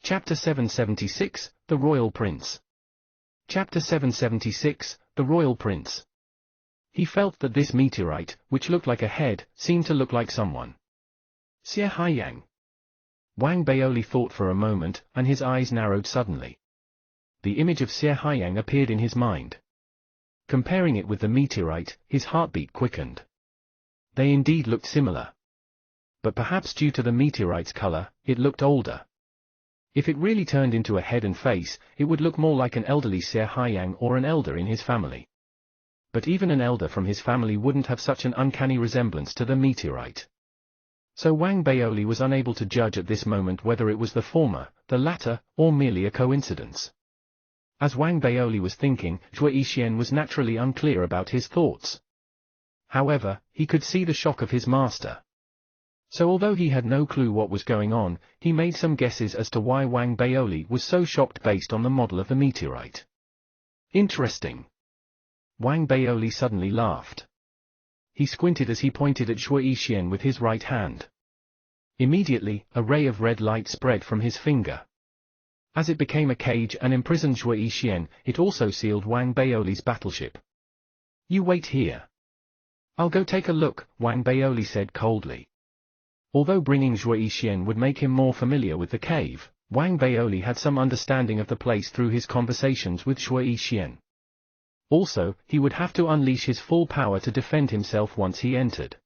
Chapter 776, The Royal Prince. Chapter 776, The Royal Prince. He felt that this meteorite, which looked like a head, seemed to look like someone. Xie Haiyang. Wang Baoli thought for a moment, and his eyes narrowed suddenly. The image of Xie Haiyang appeared in his mind. Comparing it with the meteorite, his heartbeat quickened. They indeed looked similar. But perhaps due to the meteorite's color, it looked older. If it really turned into a head and face, it would look more like an elderly Xie Haiyang or an elder in his family. But even an elder from his family wouldn't have such an uncanny resemblance to the meteorite. So Wang Baoli was unable to judge at this moment whether it was the former, the latter, or merely a coincidence. As Wang Baoli was thinking, Zhuo Yixian was naturally unclear about his thoughts. However, he could see the shock of his master. So although he had no clue what was going on, he made some guesses as to why Wang Baoli was so shocked based on the model of the meteorite. Interesting. Wang Baoli suddenly laughed. He squinted as he pointed at Zhuo Yixian with his right hand. Immediately, a ray of red light spread from his finger. As it became a cage and imprisoned Zhuo Yixian, it also sealed Wang Baoli's battleship. "You wait here. I'll go take a look," Wang Baoli said coldly. Although bringing Zhuo Yixian would make him more familiar with the cave, Wang Baoli had some understanding of the place through his conversations with Zhuo Yixian. Also, he would have to unleash his full power to defend himself once he entered.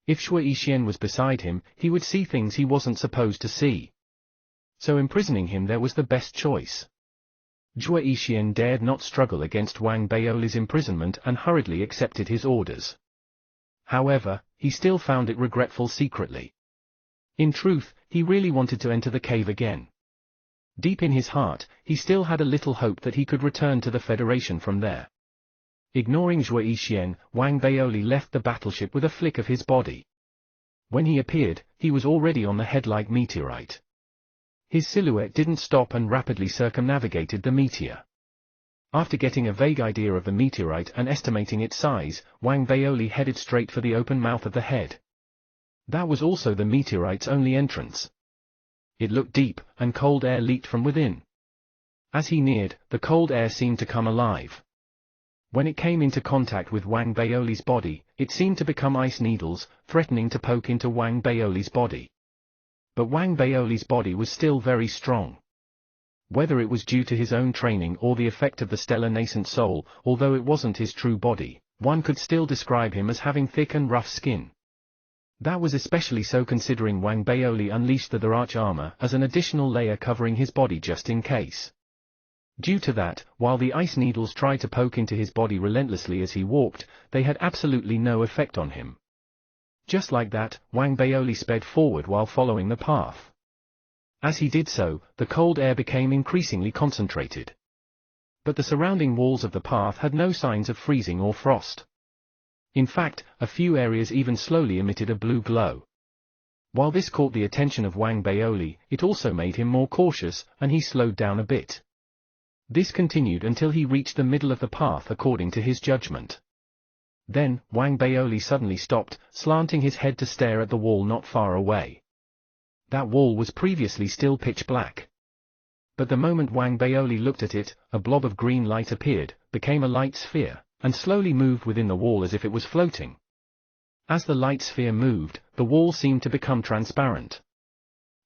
If Zhuo Yixian was beside him, he would see things he wasn't supposed to see. So imprisoning him there was the best choice. Zhuo Yixian dared not struggle against Wang Baoli's imprisonment and hurriedly accepted his orders. However, he still found it regretful secretly. In truth, he really wanted to enter the cave again. Deep in his heart, he still had a little hope that he could return to the Federation from there. Ignoring Zhuo Yixian, Wang Baoli left the battleship with a flick of his body. When he appeared, he was already on the head-like meteorite. His silhouette didn't stop and rapidly circumnavigated the meteor. After getting a vague idea of the meteorite and estimating its size, Wang Baoli headed straight for the open mouth of the head. That was also the meteorite's only entrance. It looked deep, and cold air leaked from within. As he neared, the cold air seemed to come alive. When it came into contact with Wang Baoli's body, it seemed to become ice needles, threatening to poke into Wang Baoli's body. But Wang Baoli's body was still very strong. Whether it was due to his own training or the effect of the stellar nascent soul, although it wasn't his true body, one could still describe him as having thick and rough skin. That was especially so considering Wang Baoli unleashed the Darach armor as an additional layer covering his body just in case. Due to that, while the ice needles tried to poke into his body relentlessly as he walked, they had absolutely no effect on him. Just like that, Wang Baoli sped forward while following the path. As he did so, the cold air became increasingly concentrated. But the surrounding walls of the path had no signs of freezing or frost. In fact, a few areas even slowly emitted a blue glow. While this caught the attention of Wang Baoli, it also made him more cautious, and he slowed down a bit. This continued until he reached the middle of the path according to his judgment. Then, Wang Baoli suddenly stopped, slanting his head to stare at the wall not far away. That wall was previously still pitch black. But the moment Wang Baoli looked at it, a blob of green light appeared, became a light sphere, and slowly moved within the wall as if it was floating. As the light sphere moved, the wall seemed to become transparent.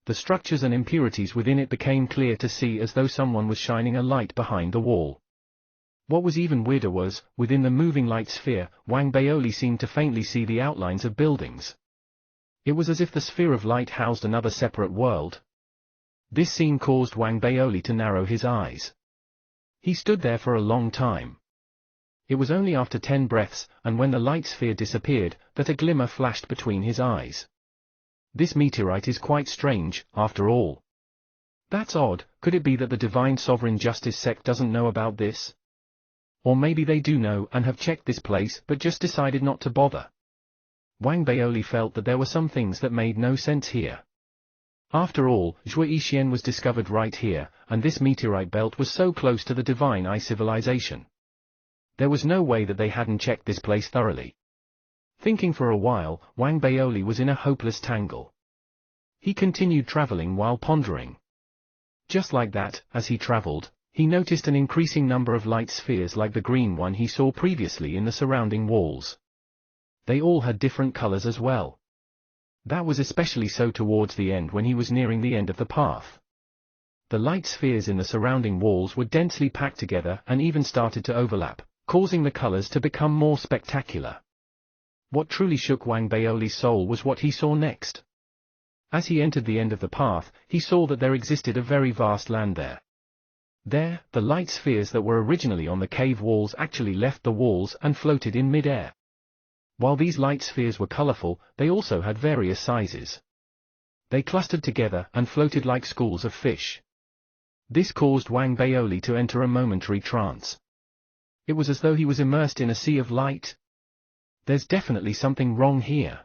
The structures and impurities within it became clear to see as though someone was shining a light behind the wall. What was even weirder was, within the moving light sphere, Wang Baoli seemed to faintly see the outlines of buildings. It was as if the sphere of light housed another separate world. This scene caused Wang Baoli to narrow his eyes. He stood there for a long time. It was only after 10 breaths, and when the light sphere disappeared, that a glimmer flashed between his eyes. This meteorite is quite strange, after all. That's odd. Could it be that the Divine Sovereign Justice sect doesn't know about this? Or maybe they do know and have checked this place but just decided not to bother. Wang Baoli felt that there were some things that made no sense here. After all, Zhuo Yixian was discovered right here, and this meteorite belt was so close to the Divine Eye civilization. There was no way that they hadn't checked this place thoroughly. Thinking for a while, Wang Baoli was in a hopeless tangle. He continued traveling while pondering. Just like that, as he traveled, he noticed an increasing number of light spheres like the green one he saw previously in the surrounding walls. They all had different colors as well. That was especially so towards the end when he was nearing the end of the path. The light spheres in the surrounding walls were densely packed together and even started to overlap, causing the colors to become more spectacular. What truly shook Wang Baoli's soul was what he saw next. As he entered the end of the path, he saw that there existed a very vast land there. There, the light spheres that were originally on the cave walls actually left the walls and floated in mid-air. While these light spheres were colorful, they also had various sizes. They clustered together and floated like schools of fish. This caused Wang Baoli to enter a momentary trance. It was as though he was immersed in a sea of light. There's definitely something wrong here.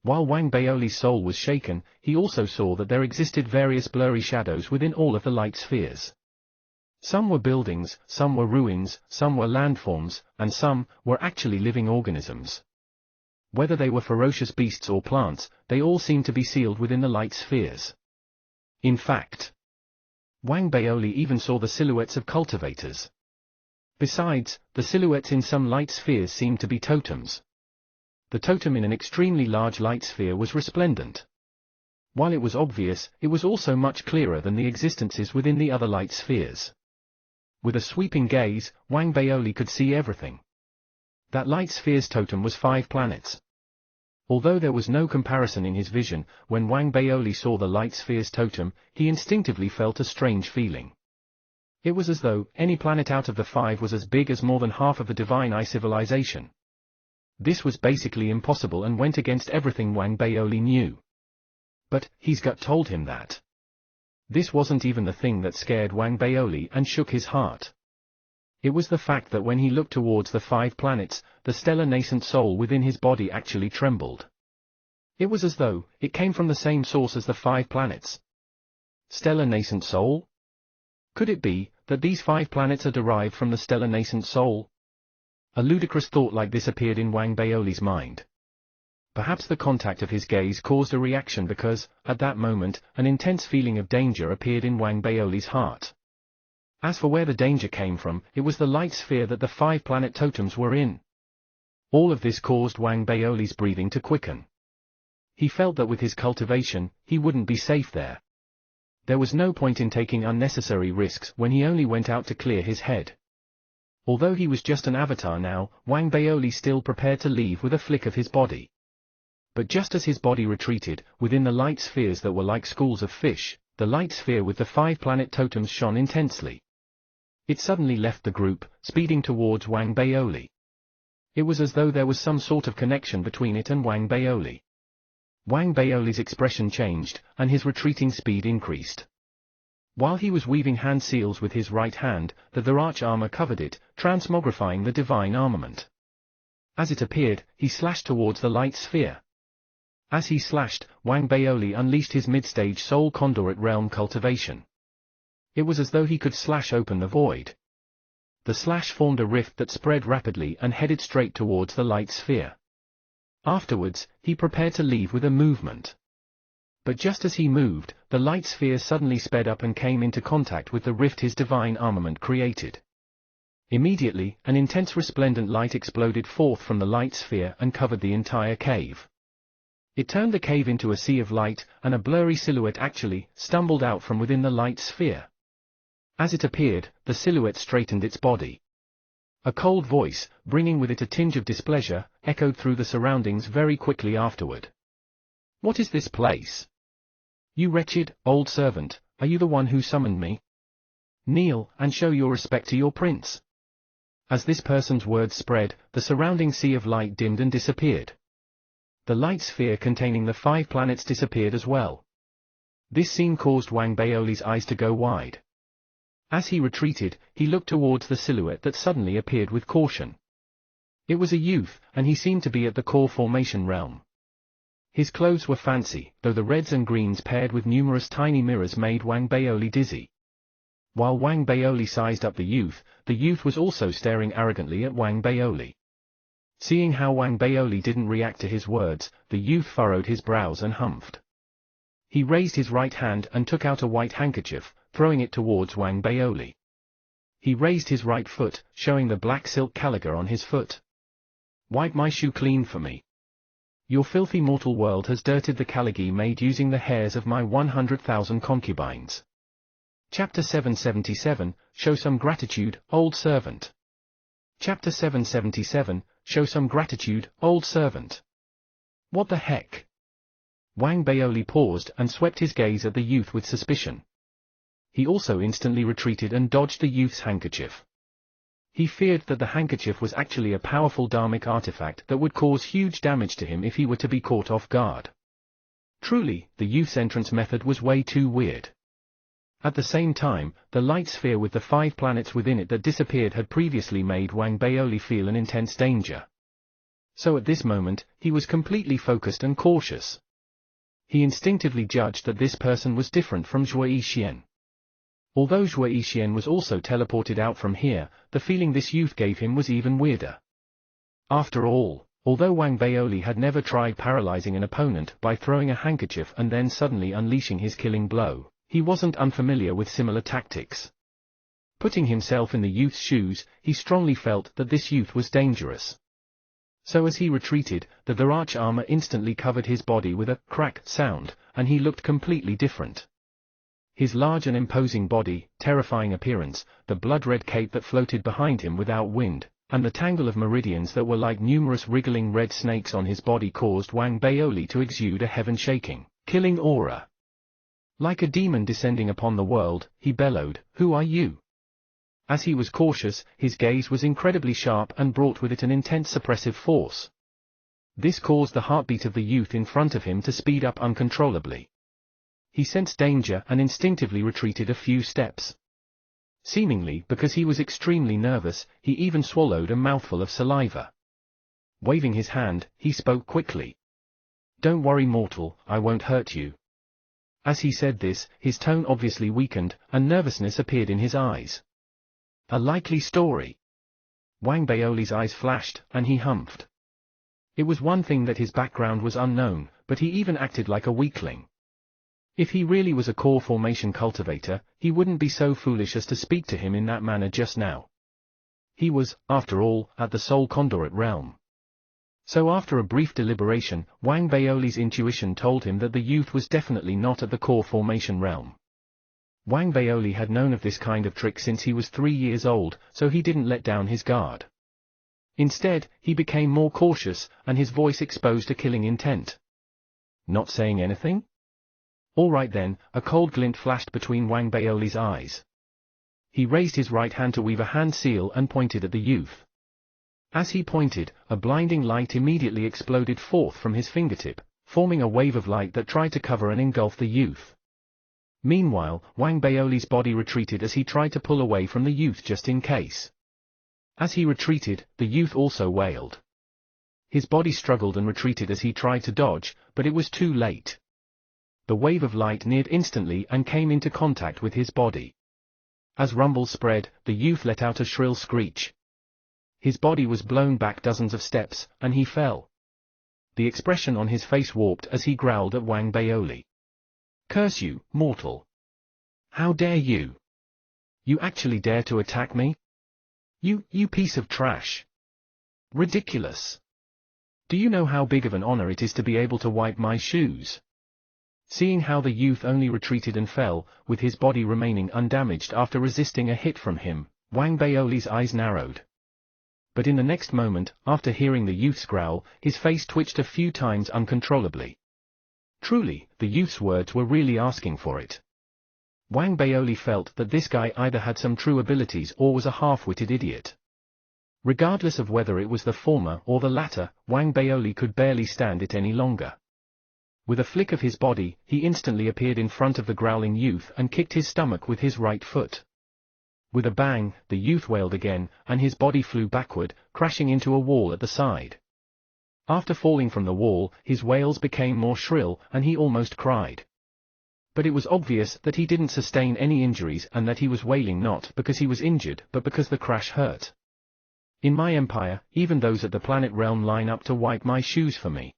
While Wang Baoli's soul was shaken, he also saw that there existed various blurry shadows within all of the light spheres. Some were buildings, some were ruins, some were landforms, and some were actually living organisms. Whether they were ferocious beasts or plants, they all seemed to be sealed within the light spheres. In fact, Wang Baoli even saw the silhouettes of cultivators. Besides, the silhouettes in some light spheres seemed to be totems. The totem in an extremely large light sphere was resplendent. While it was obvious, it was also much clearer than the existences within the other light spheres. With a sweeping gaze, Wang Baoli could see everything. That light sphere's totem was 5 planets. Although there was no comparison in his vision, when Wang Baoli saw the light sphere's totem, he instinctively felt a strange feeling. It was as though any planet out of the 5 was as big as more than half of the Divine Eye civilization. This was basically impossible and went against everything Wang Baoli knew. But his gut told him that. This wasn't even the thing that scared Wang Baoli and shook his heart. It was the fact that when he looked towards the 5 planets, the stellar nascent soul within his body actually trembled. It was as though it came from the same source as the 5 planets. Stellar nascent soul? Could it be that these 5 planets are derived from the stellar nascent soul? A ludicrous thought like this appeared in Wang Baoli's mind. Perhaps the contact of his gaze caused a reaction because, at that moment, an intense feeling of danger appeared in Wang Baoli's heart. As for where the danger came from, it was the light sphere that the 5 planet totems were in. All of this caused Wang Baoli's breathing to quicken. He felt that with his cultivation, he wouldn't be safe there. There was no point in taking unnecessary risks when he only went out to clear his head. Although he was just an avatar now, Wang Baoli still prepared to leave with a flick of his body. But just as his body retreated, within the light spheres that were like schools of fish, the light sphere with the 5 planet totems shone intensely. It suddenly left the group, speeding towards Wang Baoli. It was as though there was some sort of connection between it and Wang Baoli. Wang Baoli's expression changed, and his retreating speed increased. While he was weaving hand seals with his right hand, the Virach armor covered it, transmogrifying the divine armament. As it appeared, he slashed towards the light sphere. As he slashed, Wang Baoli unleashed his mid-stage soul conduit realm cultivation. It was as though he could slash open the void. The slash formed a rift that spread rapidly and headed straight towards the light sphere. Afterwards, he prepared to leave with a movement. But just as he moved, the light sphere suddenly sped up and came into contact with the rift his divine armament created. Immediately, an intense resplendent light exploded forth from the light sphere and covered the entire cave. It turned the cave into a sea of light, and a blurry silhouette actually stumbled out from within the light sphere. As it appeared, the silhouette straightened its body. A cold voice, bringing with it a tinge of displeasure, echoed through the surroundings very quickly afterward. "What is this place? You wretched, old servant, are you the one who summoned me? Kneel, and show your respect to your prince." As this person's words spread, the surrounding sea of light dimmed and disappeared. The light sphere containing the 5 planets disappeared as well. This scene caused Wang Baoli's eyes to go wide. As he retreated, he looked towards the silhouette that suddenly appeared with caution. It was a youth, and he seemed to be at the core formation realm. His clothes were fancy, though the reds and greens paired with numerous tiny mirrors made Wang Baoli dizzy. While Wang Baoli sized up the youth was also staring arrogantly at Wang Baoli. Seeing how Wang Baoli didn't react to his words, the youth furrowed his brows and humphed. He raised his right hand and took out a white handkerchief, throwing it towards Wang Baoli. He raised his right foot, showing the black silk caliga on his foot. "Wipe my shoe clean for me. Your filthy mortal world has dirted the caligy made using the hairs of my 100,000 concubines." Chapter 777, Show some gratitude, old servant. Chapter 777, Show some gratitude, old servant. What the heck? Wang Baoli paused and swept his gaze at the youth with suspicion. He also instantly retreated and dodged the youth's handkerchief. He feared that the handkerchief was actually a powerful dharmic artifact that would cause huge damage to him if he were to be caught off guard. Truly, the youth's entrance method was way too weird. At the same time, the light sphere with the 5 planets within it that disappeared had previously made Wang Baoli feel an intense danger. So at this moment, he was completely focused and cautious. He instinctively judged that this person was different from Zhuo Yixian. Although Zhuo Yixian was also teleported out from here, the feeling this youth gave him was even weirder. After all, although Wang Baoli had never tried paralyzing an opponent by throwing a handkerchief and then suddenly unleashing his killing blow, he wasn't unfamiliar with similar tactics. Putting himself in the youth's shoes, he strongly felt that this youth was dangerous. So as he retreated, the Virach armor instantly covered his body with a crack sound, and he looked completely different. His large and imposing body, terrifying appearance, the blood-red cape that floated behind him without wind, and the tangle of meridians that were like numerous wriggling red snakes on his body caused Wang Baoli to exude a heaven-shaking, killing aura. Like a demon descending upon the world, he bellowed, "Who are you?" As he was cautious, his gaze was incredibly sharp and brought with it an intense suppressive force. This caused the heartbeat of the youth in front of him to speed up uncontrollably. He sensed danger and instinctively retreated a few steps. Seemingly because he was extremely nervous, he even swallowed a mouthful of saliva. Waving his hand, he spoke quickly. "Don't worry, mortal, I won't hurt you." As he said this, his tone obviously weakened, and nervousness appeared in his eyes. A likely story. Wang Baoli's eyes flashed, and he humphed. It was one thing that his background was unknown, but he even acted like a weakling. If he really was a core formation cultivator, he wouldn't be so foolish as to speak to him in that manner just now. He was, after all, at the Soul Conduit realm. So after a brief deliberation, Wang Baoli's intuition told him that the youth was definitely not at the core formation realm. Wang Baoli had known of this kind of trick since he was 3 years old, so he didn't let down his guard. Instead, he became more cautious, and his voice exposed a killing intent. "Not saying anything?" "All right then," a cold glint flashed between Wang Baoli's eyes. He raised his right hand to weave a hand seal and pointed at the youth. As he pointed, a blinding light immediately exploded forth from his fingertip, forming a wave of light that tried to cover and engulf the youth. Meanwhile, Wang Baoli's body retreated as he tried to pull away from the youth just in case. As he retreated, the youth also wailed. His body struggled and retreated as he tried to dodge, but it was too late. The wave of light neared instantly and came into contact with his body. As rumbles spread, the youth let out a shrill screech. His body was blown back dozens of steps, and he fell. The expression on his face warped as he growled at Wang Baoli. "Curse you, mortal! How dare you? You actually dare to attack me? You piece of trash! Ridiculous! Do you know how big of an honor it is to be able to wipe my shoes?" Seeing how the youth only retreated and fell, with his body remaining undamaged after resisting a hit from him, Wang Baoli's eyes narrowed. But in the next moment, after hearing the youth's growl, his face twitched a few times uncontrollably. Truly, the youth's words were really asking for it. Wang Baoli felt that this guy either had some true abilities or was a half-witted idiot. Regardless of whether it was the former or the latter, Wang Baoli could barely stand it any longer. With a flick of his body, he instantly appeared in front of the growling youth and kicked his stomach with his right foot. With a bang, the youth wailed again, and his body flew backward, crashing into a wall at the side. After falling from the wall, his wails became more shrill, and he almost cried. But it was obvious that he didn't sustain any injuries and that he was wailing not because he was injured but because the crash hurt. "In my empire, even those at the planet realm line up to wipe my shoes for me.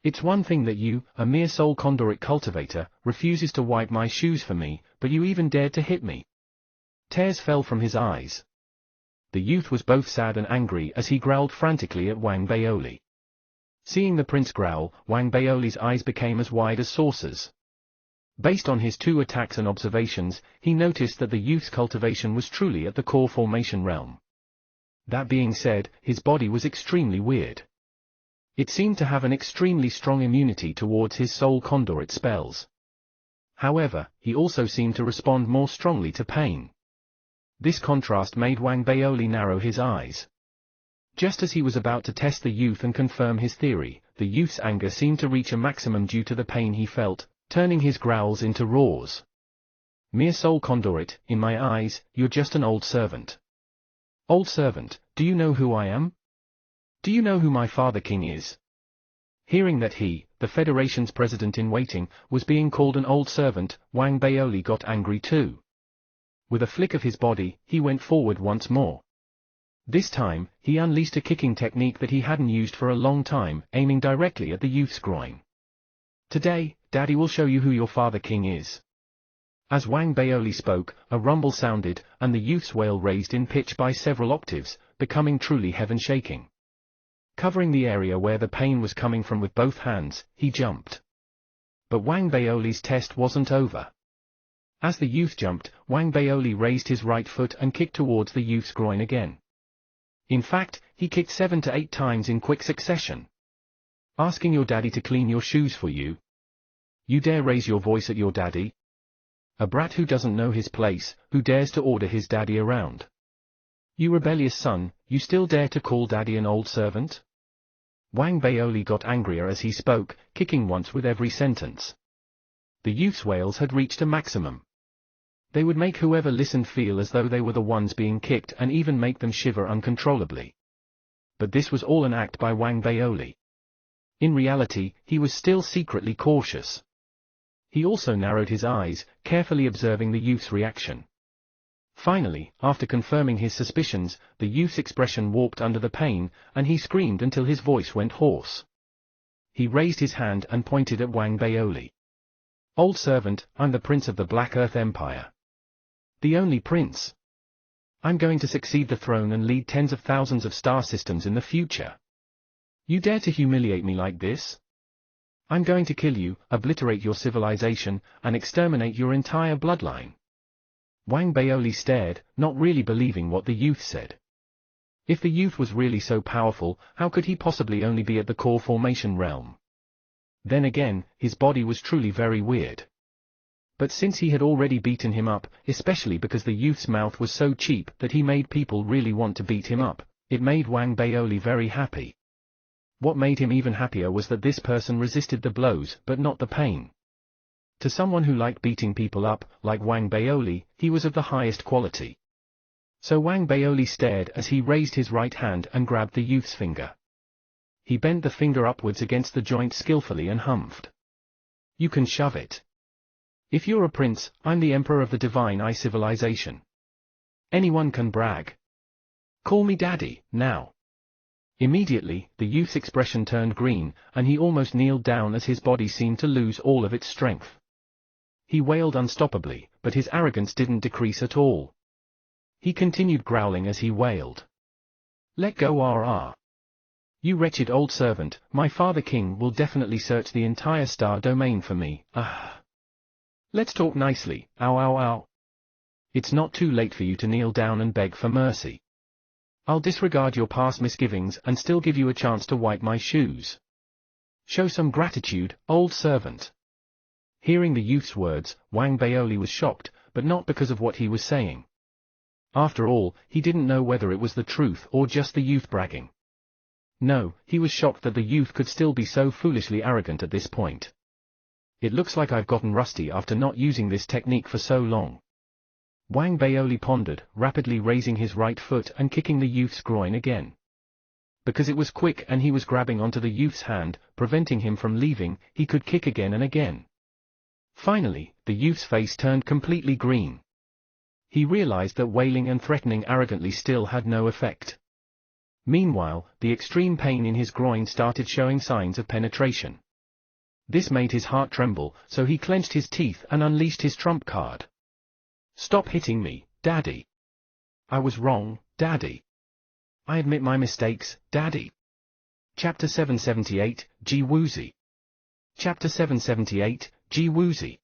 It's one thing that you, a mere soul conduit cultivator, refuses to wipe my shoes for me, but you even dared to hit me. Tears fell from his eyes. The youth was both sad and angry as he growled frantically at Wang Baoli. Seeing the prince growl, Wang Baoli's eyes became as wide as saucers. Based on his 2 attacks and observations, he noticed that the youth's cultivation was truly at the core formation realm. That being said, his body was extremely weird. It seemed to have an extremely strong immunity towards his soul conduit spells. However, he also seemed to respond more strongly to pain. This contrast made Wang Baoli narrow his eyes. Just as he was about to test the youth and confirm his theory, the youth's anger seemed to reach a maximum due to the pain he felt, turning his growls into roars. Mere soul conduit, in my eyes, you're just an old servant. Old servant, do you know who I am? Do you know who my father king is? Hearing that he, the Federation's president-in-waiting, was being called an old servant, Wang Baoli got angry too. With a flick of his body, he went forward once more. This time, he unleashed a kicking technique that he hadn't used for a long time, aiming directly at the youth's groin. Today, Daddy will show you who your father king is. As Wang Baoli spoke, a rumble sounded, and the youth's wail raised in pitch by several octaves, becoming truly heaven-shaking. Covering the area where the pain was coming from with both hands, he jumped. But Wang Baoli's test wasn't over. As the youth jumped, Wang Baoli raised his right foot and kicked towards the youth's groin again. In fact, he kicked 7 to 8 times in quick succession. Asking your daddy to clean your shoes for you? You dare raise your voice at your daddy? A brat who doesn't know his place, who dares to order his daddy around. You rebellious son, you still dare to call daddy an old servant? Wang Baoli got angrier as he spoke, kicking once with every sentence. The youth's wails had reached a maximum. They would make whoever listened feel as though they were the ones being kicked and even make them shiver uncontrollably. But this was all an act by Wang Baoli. In reality, he was still secretly cautious. He also narrowed his eyes, carefully observing the youth's reaction. Finally, after confirming his suspicions, the youth's expression warped under the pain, and he screamed until his voice went hoarse. He raised his hand and pointed at Wang Baoli. Old servant, I'm the prince of the Black Earth Empire. The only prince. I'm going to succeed the throne and lead tens of thousands of star systems in the future. You dare to humiliate me like this? I'm going to kill you, obliterate your civilization, and exterminate your entire bloodline. Wang Baoli stared, not really believing what the youth said. If the youth was really so powerful, how could he possibly only be at the core formation realm? Then again, his body was truly very weird. But since he had already beaten him up, especially because the youth's mouth was so cheap that he made people really want to beat him up, it made Wang Baoli very happy. What made him even happier was that this person resisted the blows but not the pain. To someone who liked beating people up, like Wang Baoli, he was of the highest quality. So Wang Baoli stared as he raised his right hand and grabbed the youth's finger. He bent the finger upwards against the joint skillfully and humphed. You can shove it. If you're a prince, I'm the emperor of the Divine Eye civilization. Anyone can brag. Call me daddy, now. Immediately, the youth's expression turned green, and he almost kneeled down as his body seemed to lose all of its strength. He wailed unstoppably, but his arrogance didn't decrease at all. He continued growling as he wailed. Let go rah. You wretched old servant, my father king will definitely search the entire star domain for me, Let's talk nicely, ow ow ow. It's not too late for you to kneel down and beg for mercy. I'll disregard your past misgivings and still give you a chance to wipe my shoes. Show some gratitude, old servant. Hearing the youth's words, Wang Baoli was shocked, but not because of what he was saying. After all, he didn't know whether it was the truth or just the youth bragging. No, he was shocked that the youth could still be so foolishly arrogant at this point. It looks like I've gotten rusty after not using this technique for so long. Wang Baoli pondered, rapidly raising his right foot and kicking the youth's groin again. Because it was quick and he was grabbing onto the youth's hand, preventing him from leaving, he could kick again and again. Finally, the youth's face turned completely green. He realized that wailing and threatening arrogantly still had no effect. Meanwhile, the extreme pain in his groin started showing signs of penetration. This made his heart tremble, so he clenched his teeth and unleashed his trump card. Stop hitting me, Daddy. I was wrong, Daddy. I admit my mistakes, Daddy. Chapter 778, G Woozy. Chapter 778, G Woozy.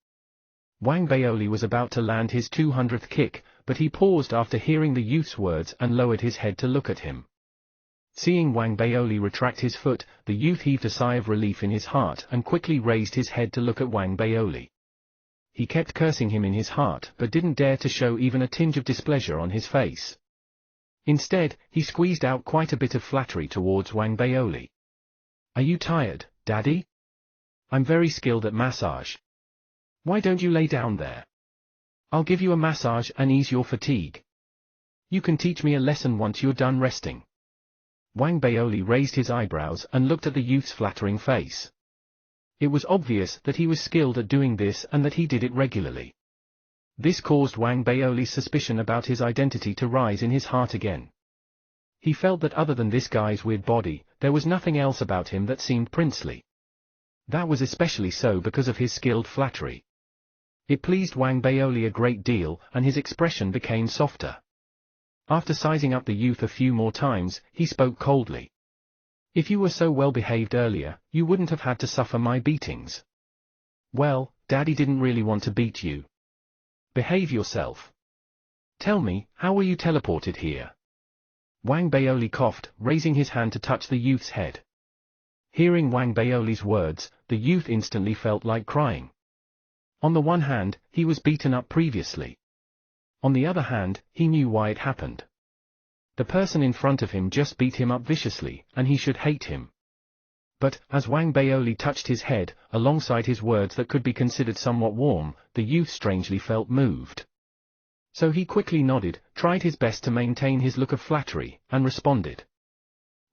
Wang Baoli was about to land his 200th kick, but he paused after hearing the youth's words and lowered his head to look at him. Seeing Wang Baoli retract his foot, the youth heaved a sigh of relief in his heart and quickly raised his head to look at Wang Baoli. He kept cursing him in his heart but didn't dare to show even a tinge of displeasure on his face. Instead, he squeezed out quite a bit of flattery towards Wang Baoli. Are you tired, Daddy? I'm very skilled at massage. Why don't you lay down there? I'll give you a massage and ease your fatigue. You can teach me a lesson once you're done resting. Wang Baoli raised his eyebrows and looked at the youth's flattering face. It was obvious that he was skilled at doing this and that he did it regularly. This caused Wang Baoli's suspicion about his identity to rise in his heart again. He felt that other than this guy's weird body, there was nothing else about him that seemed princely. That was especially so because of his skilled flattery. It pleased Wang Baoli a great deal, and his expression became softer. After sizing up the youth a few more times, he spoke coldly. If you were so well behaved earlier, you wouldn't have had to suffer my beatings. Well, Daddy didn't really want to beat you. Behave yourself. Tell me, how were you teleported here? Wang Baoli coughed, raising his hand to touch the youth's head. Hearing Wang Baoli's words, the youth instantly felt like crying. On the one hand, he was beaten up previously. On the other hand, he knew why it happened. The person in front of him just beat him up viciously, and he should hate him. But, as Wang Baoli touched his head, alongside his words that could be considered somewhat warm, the youth strangely felt moved. So he quickly nodded, tried his best to maintain his look of flattery, and responded.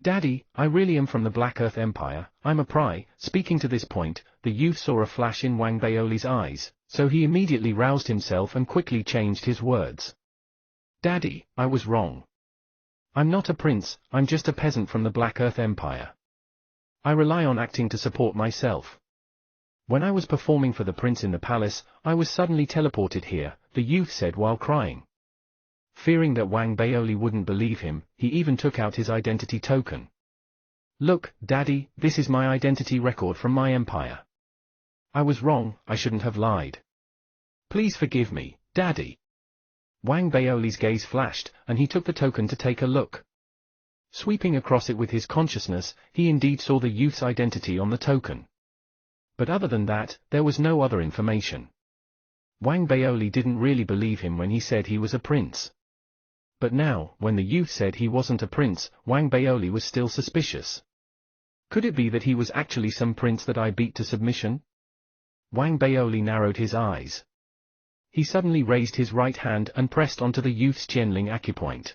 Daddy, I really am from the Black Earth Empire, I'm a pry. Speaking to this point, the youth saw a flash in Wang Baoli's eyes, so he immediately roused himself and quickly changed his words. Daddy, I was wrong. I'm not a prince, I'm just a peasant from the Black Earth Empire. I rely on acting to support myself. When I was performing for the prince in the palace, I was suddenly teleported here, the youth said while crying. Fearing that Wang Baoli wouldn't believe him, he even took out his identity token. Look, Daddy, this is my identity record from my empire. I was wrong, I shouldn't have lied. Please forgive me, Daddy. Wang Baoli's gaze flashed, and he took the token to take a look. Sweeping across it with his consciousness, he indeed saw the youth's identity on the token. But other than that, there was no other information. Wang Baoli didn't really believe him when he said he was a prince. But now, when the youth said he wasn't a prince, Wang Baoli was still suspicious. Could it be that he was actually some prince that I beat to submission? Wang Baoli narrowed his eyes. He suddenly raised his right hand and pressed onto the youth's Qianling acupoint.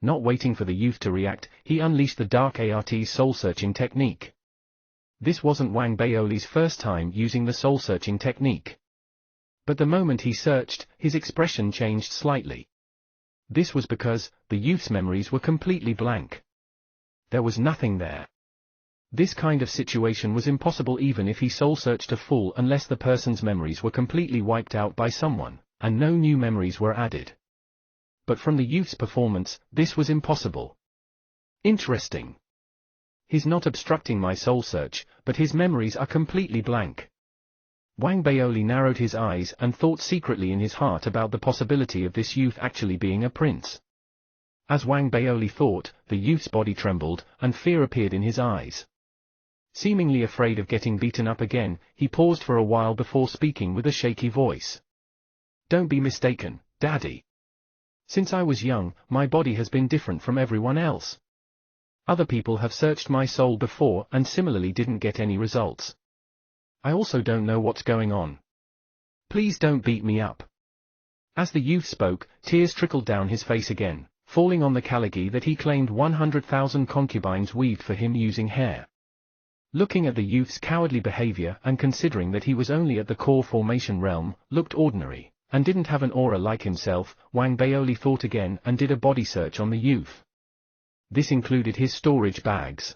Not waiting for the youth to react, he unleashed the Dark Art's soul-searching technique. This wasn't Wang Baoli's first time using the soul-searching technique. But the moment he searched, his expression changed slightly. This was because the youth's memories were completely blank. There was nothing there. This kind of situation was impossible even if he soul-searched a fool unless the person's memories were completely wiped out by someone, and no new memories were added. But from the youth's performance, this was impossible. Interesting. He's not obstructing my soul search, but his memories are completely blank. Wang Baoli narrowed his eyes and thought secretly in his heart about the possibility of this youth actually being a prince. As Wang Baoli thought, the youth's body trembled, and fear appeared in his eyes. Seemingly afraid of getting beaten up again, he paused for a while before speaking with a shaky voice. Don't be mistaken, Daddy. Since I was young, my body has been different from everyone else. Other people have searched my soul before and similarly didn't get any results. I also don't know what's going on. Please don't beat me up. As the youth spoke, tears trickled down his face again, falling on the kalagi that he claimed 100,000 concubines weaved for him using hair. Looking at the youth's cowardly behavior and considering that he was only at the core formation realm, looked ordinary, and didn't have an aura like himself, Wang Baoli thought again and did a body search on the youth. This included his storage bags.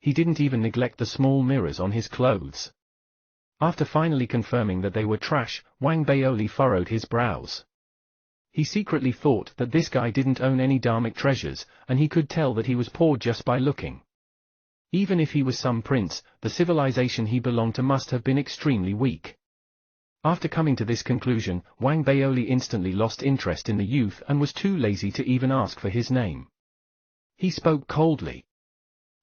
he didn't even neglect the small mirrors on his clothes. After finally confirming that they were trash, Wang Baoli furrowed his brows. He secretly thought that this guy didn't own any dharmic treasures, and he could tell that he was poor just by looking. Even if he was some prince, the civilization he belonged to must have been extremely weak. After coming to this conclusion, Wang Baoli instantly lost interest in the youth and was too lazy to even ask for his name. He spoke coldly.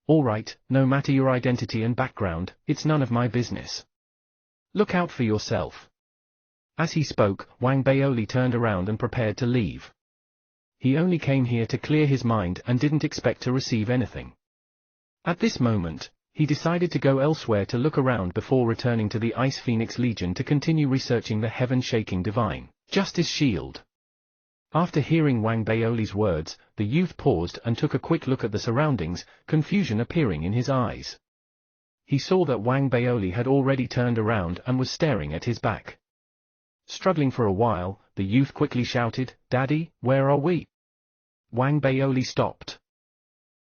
"All right, no matter your identity and background, it's none of my business. Look out for yourself." As he spoke, Wang Baoli turned around and prepared to leave. He only came here to clear his mind and didn't expect to receive anything. At this moment, he decided to go elsewhere to look around before returning to the Ice Phoenix Legion to continue researching the heaven-shaking divine Justice Shield. After hearing Wang Baoli's words, the youth paused and took a quick look at the surroundings, confusion appearing in his eyes. He saw that Wang Baoli had already turned around and was staring at his back. Struggling for a while, the youth quickly shouted, "Daddy, where are we?" Wang Baoli stopped.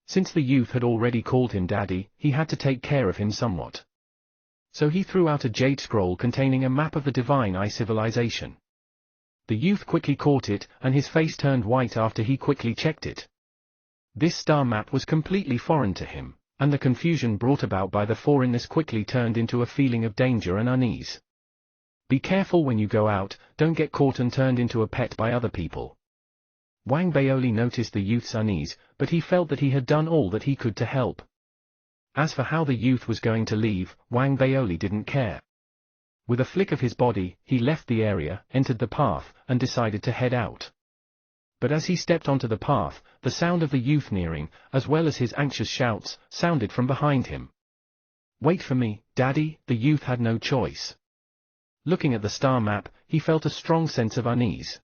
Since the youth had already called him daddy, he had to take care of him somewhat. So he threw out a jade scroll containing a map of the divine eye civilization. The youth quickly caught it, and his face turned white after he quickly checked it. This star map was completely foreign to him, and the confusion brought about by the foreignness quickly turned into a feeling of danger and unease. Be careful when you go out, don't get caught and turned into a pet by other people. Wang Baoli noticed the youth's unease, but he felt that he had done all that he could to help. As for how the youth was going to leave, Wang Baoli didn't care. With a flick of his body, he left the area, entered the path, and decided to head out. But as he stepped onto the path, the sound of the youth nearing, as well as his anxious shouts, sounded from behind him. "Wait for me, Daddy." The youth had no choice. Looking at the star map, he felt a strong sense of unease.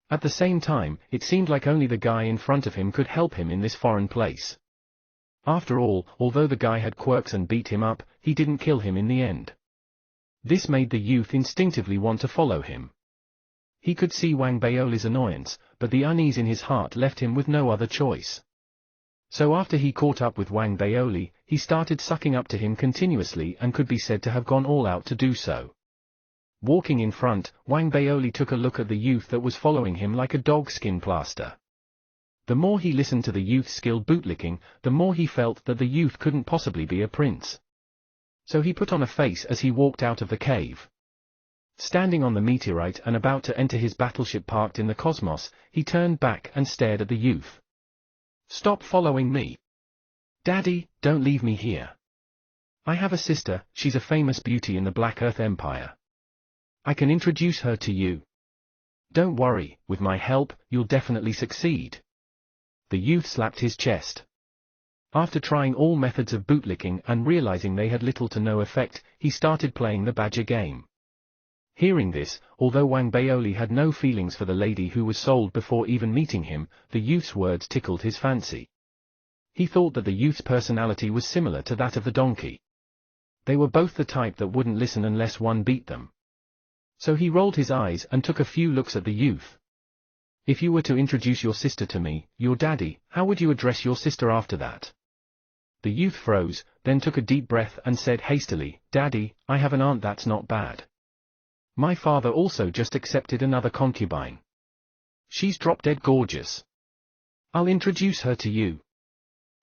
At the same time, it seemed like only the guy in front of him could help him in this foreign place. After all, although the guy had quirks and beat him up, he didn't kill him in the end. This made the youth instinctively want to follow him. He could see Wang Baoli's annoyance, but the unease in his heart left him with no other choice. So after he caught up with Wang Baoli, he started sucking up to him continuously and could be said to have gone all out to do so. Walking in front, Wang Baoli took a look at the youth that was following him like a dog skin plaster. The more he listened to the youth's skilled bootlicking, the more he felt that the youth couldn't possibly be a prince. So he put on a face as he walked out of the cave. Standing on the meteorite and about to enter his battleship parked in the cosmos, he turned back and stared at the youth. "Stop following me. Daddy, don't leave me here. I have a sister, she's a famous beauty in the Black Earth Empire. I can introduce her to you. Don't worry, with my help, you'll definitely succeed." The youth slapped his chest. After trying all methods of bootlicking and realizing they had little to no effect, he started playing the badger game. Hearing this, although Wang Baoli had no feelings for the lady who was sold before even meeting him, the youth's words tickled his fancy. He thought that the youth's personality was similar to that of the donkey. They were both the type that wouldn't listen unless one beat them. So he rolled his eyes and took a few looks at the youth. "If you were to introduce your sister to me, your daddy, how would you address your sister after that?" The youth froze, then took a deep breath and said hastily, "Daddy, I have an aunt that's not bad. My father also just accepted another concubine. She's drop-dead gorgeous. I'll introduce her to you.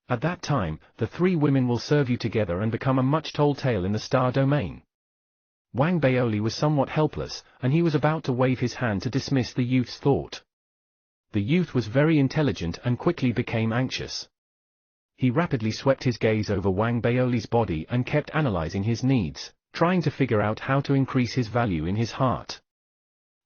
At that time, the three women will serve you together and become a much-told tale in the star domain." Wang Baoli was somewhat helpless, and he was about to wave his hand to dismiss the youth's thought. The youth was very intelligent and quickly became anxious. He rapidly swept his gaze over Wang Baoli's body and kept analyzing his needs, trying to figure out how to increase his value in his heart.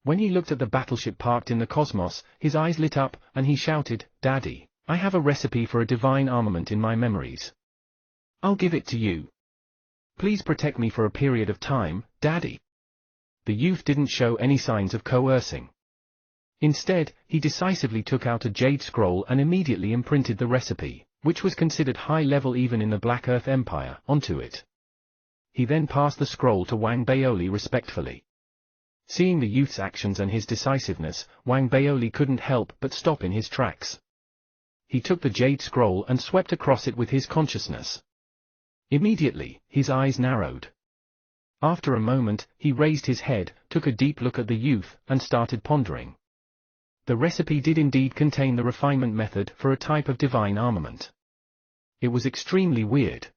When he looked at the battleship parked in the cosmos, his eyes lit up, and he shouted, "Daddy, I have a recipe for a divine armament in my memories. I'll give it to you. Please protect me for a period of time, Daddy." The youth didn't show any signs of coercing. Instead, he decisively took out a jade scroll and immediately imprinted the recipe, which was considered high level even in the Black Earth Empire, onto it. He then passed the scroll to Wang Baoli respectfully. Seeing the youth's actions and his decisiveness, Wang Baoli couldn't help but stop in his tracks. He took the jade scroll and swept across it with his consciousness. Immediately, his eyes narrowed. After a moment, he raised his head, took a deep look at the youth, and started pondering. The recipe did indeed contain the refinement method for a type of divine armament. It was extremely weird.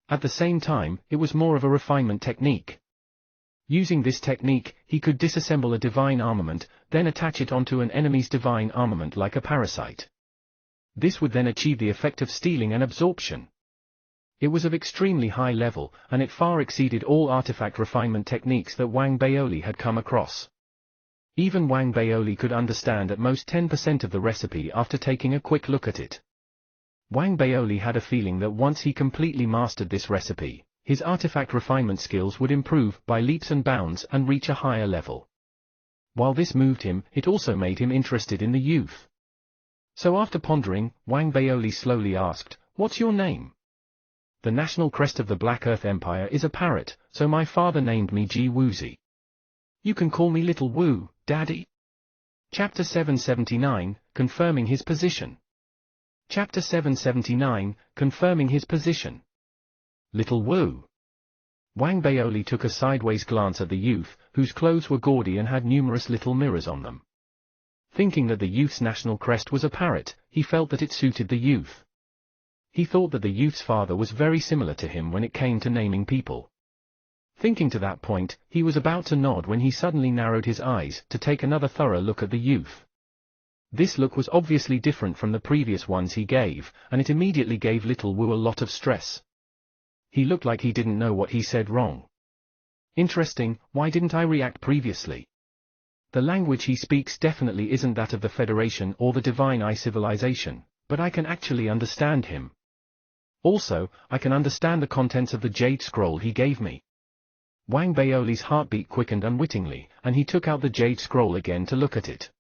At the same time, it was more of a refinement technique. Using this technique, he could disassemble a divine armament, then attach it onto an enemy's divine armament like a parasite. This would then achieve the effect of stealing and absorption. It was of extremely high level, and it far exceeded all artifact refinement techniques that Wang Baoli had come across. Even Wang Baoli could understand at most 10% of the recipe after taking a quick look at it. Wang Baoli had a feeling that once he completely mastered this recipe, his artifact refinement skills would improve by leaps and bounds and reach a higher level. While this moved him, it also made him interested in the youth. So after pondering, Wang Baoli slowly asked, "What's your name?" "The national crest of the Black Earth Empire is a parrot, so my father named me Ji Woozi. You can call me Little Wu, Daddy." Chapter 779, Confirming his position. Chapter 779, Confirming his position. Little Wu. Wang Baoli took a sideways glance at the youth, whose clothes were gaudy and had numerous little mirrors on them. Thinking that the youth's national crest was a parrot, he felt that it suited the youth. He thought that the youth's father was very similar to him when it came to naming people. Thinking to that point, he was about to nod when he suddenly narrowed his eyes to take another thorough look at the youth. This look was obviously different from the previous ones he gave, and it immediately gave Little Wu a lot of stress. He looked like he didn't know what he said wrong. Interesting, why didn't I react previously? The language he speaks definitely isn't that of the Federation or the Divine Eye civilization, but I can actually understand him. Also, I can understand the contents of the Jade Scroll he gave me. Wang Baoli's heartbeat quickened unwittingly, and he took out the Jade Scroll again to look at it.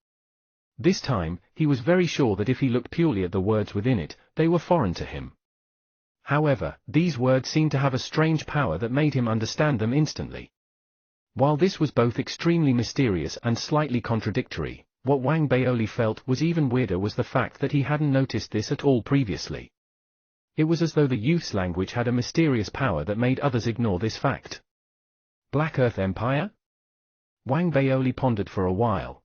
This time, he was very sure that if he looked purely at the words within it, they were foreign to him. However, these words seemed to have a strange power that made him understand them instantly. While this was both extremely mysterious and slightly contradictory, what Wang Baoli felt was even weirder was the fact that he hadn't noticed this at all previously. It was as though the youth's language had a mysterious power that made others ignore this fact. Black Earth Empire? Wang Baoli pondered for a while.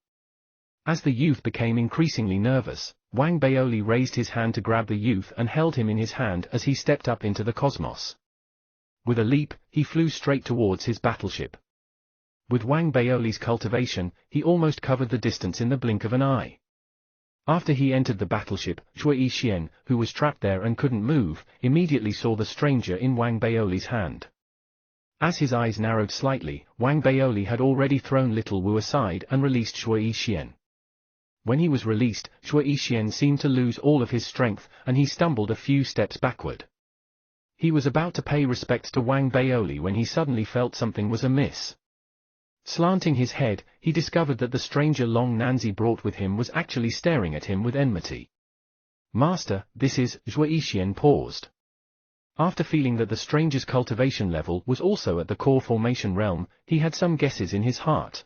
As the youth became increasingly nervous, Wang Baoli raised his hand to grab the youth and held him in his hand as he stepped up into the cosmos. With a leap, he flew straight towards his battleship. With Wang Baoli's cultivation, he almost covered the distance in the blink of an eye. After he entered the battleship, Shui Xian, who was trapped there and couldn't move, immediately saw the stranger in Wang Baoli's hand. As his eyes narrowed slightly, Wang Baoli had already thrown Little Wu aside and released Shui Xian. When he was released, Shui Xian seemed to lose all of his strength, and he stumbled a few steps backward. He was about to pay respects to Wang Baoli when he suddenly felt something was amiss. Slanting his head, he discovered that the stranger Long Nanzi brought with him was actually staring at him with enmity. "Master, this is..." Shui Xian paused. After feeling that the stranger's cultivation level was also at the core formation realm, he had some guesses in his heart.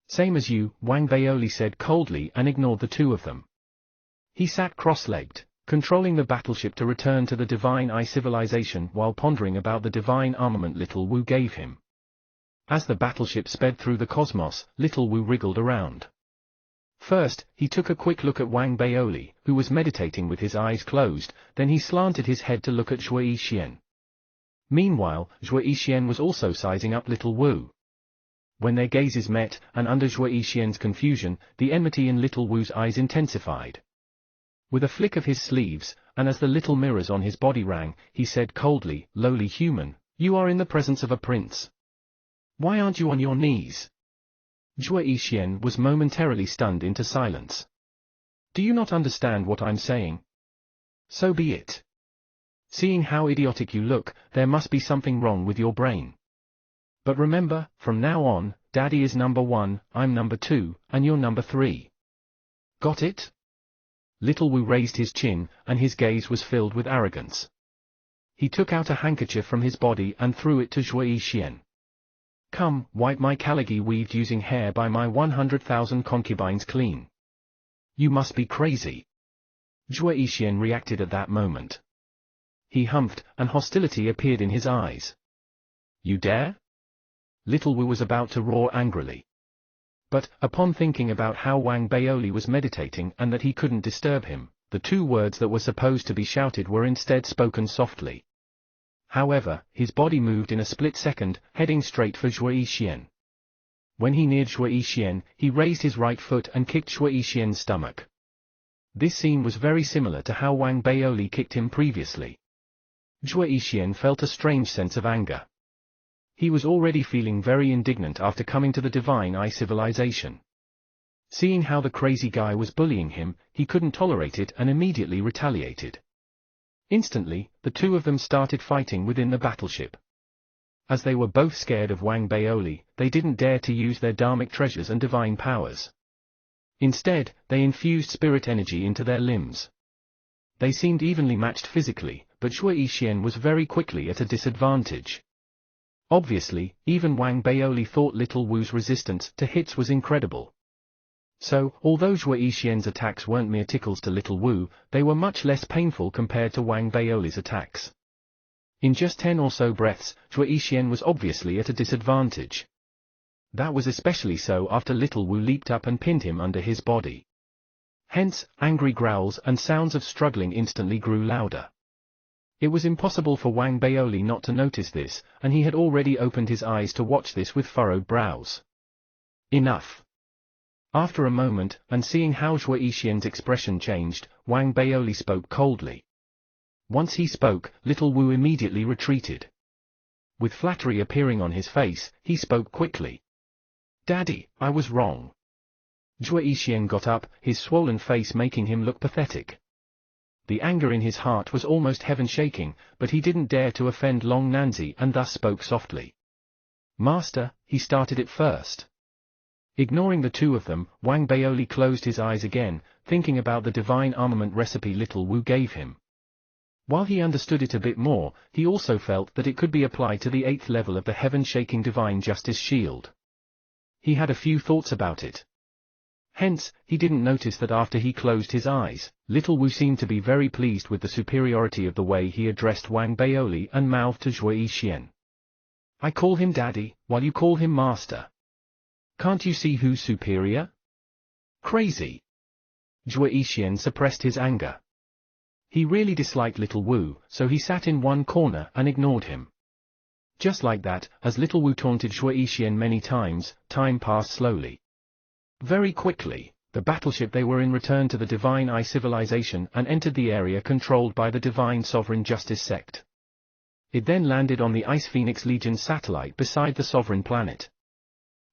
"Same as you," Wang Baoli said coldly and ignored the two of them. He sat cross-legged, controlling the battleship to return to the Divine Eye civilization while pondering about the divine armament Little Wu gave him. As the battleship sped through the cosmos, Little Wu wriggled around. First, he took a quick look at Wang Baoli, who was meditating with his eyes closed, then he slanted his head to look at Shui Xian. Meanwhile, Shui Xian was also sizing up Little Wu. When their gazes met, and under Shui Xian's confusion, the enmity in Little Wu's eyes intensified. With a flick of his sleeves, and as the little mirrors on his body rang, he said coldly, "Lowly human, you are in the presence of a prince. Why aren't you on your knees?" Shui Xian was momentarily stunned into silence. "Do you not understand what I'm saying? So be it. Seeing how idiotic you look, there must be something wrong with your brain. But remember, from now on, Daddy is number 1, I'm number 2, and you're number 3. Got it?" Little Wu raised his chin, and his gaze was filled with arrogance. He took out a handkerchief from his body and threw it to Shui Xian. "Come, wipe my calagi weaved using hair by my 100,000 concubines clean. You must be crazy." Shui Xian reacted at that moment. he humphed, and hostility appeared in his eyes. "You dare?" Little Wu was about to roar angrily. But, upon thinking about how Wang Baoli was meditating and that he couldn't disturb him, the two words that were supposed to be shouted were instead spoken softly. However, his body moved in a split second, heading straight for Zhuo Yixian. When he neared Zhuo Yixian, he raised his right foot and kicked Zhuo Yixian's stomach. This scene was very similar to how Wang Baoli kicked him previously. Zhuo Yixian felt a strange sense of anger. He was already feeling very indignant after coming to the Divine Eye civilization. Seeing how the crazy guy was bullying him, he couldn't tolerate it and immediately retaliated. Instantly, the two of them started fighting within the battleship. As they were both scared of Wang Baoli, they didn't dare to use their dharmic treasures and divine powers. Instead, they infused spirit energy into their limbs. They seemed evenly matched physically, but Zhuo Yixian was very quickly at a disadvantage. Obviously, even Wang Baoli thought Little Wu's resistance to hits was incredible. So, although Zhuo Yixian's attacks weren't mere tickles to Little Wu, they were much less painful compared to Wang Baoli's attacks. In just 10 or so breaths, Zhuo Yixian was obviously at a disadvantage. That was especially so after Little Wu leaped up and pinned him under his body. Hence, angry growls and sounds of struggling instantly grew louder. It was impossible for Wang Baoli not to notice this, and he had already opened his eyes to watch this with furrowed brows. Enough. After a moment, and seeing how Zhuo Yixian's expression changed, Wang Baoli spoke coldly. Once he spoke, Little Wu immediately retreated. With flattery appearing on his face, he spoke quickly. "Daddy, I was wrong." Zhuo Yixian got up, his swollen face making him look pathetic. The anger in his heart was almost heaven-shaking, but he didn't dare to offend Long Nanzi and thus spoke softly. "Master," he started it first. Ignoring the two of them, Wang Baoli closed his eyes again, thinking about the divine armament recipe Little Wu gave him. While he understood it a bit more, he also felt that it could be applied to the 8th level of the heaven-shaking divine justice shield. He had a few thoughts about it. Hence, he didn't notice that after he closed his eyes, Little Wu seemed to be very pleased with the superiority of the way he addressed Wang Baoli and mouthed to Zhuo Yixian. "I call him Daddy, while you call him Master. Can't you see who's superior?" Crazy. Zhuo Yixian suppressed his anger. He really disliked Little Wu, so he sat in one corner and ignored him. Just like that, as Little Wu taunted Zhuo Yixian many times, time passed slowly. Very quickly, the battleship they were in returned to the Divine Eye civilization and entered the area controlled by the Divine Sovereign Justice sect. It then landed on the Ice Phoenix Legion satellite beside the sovereign planet.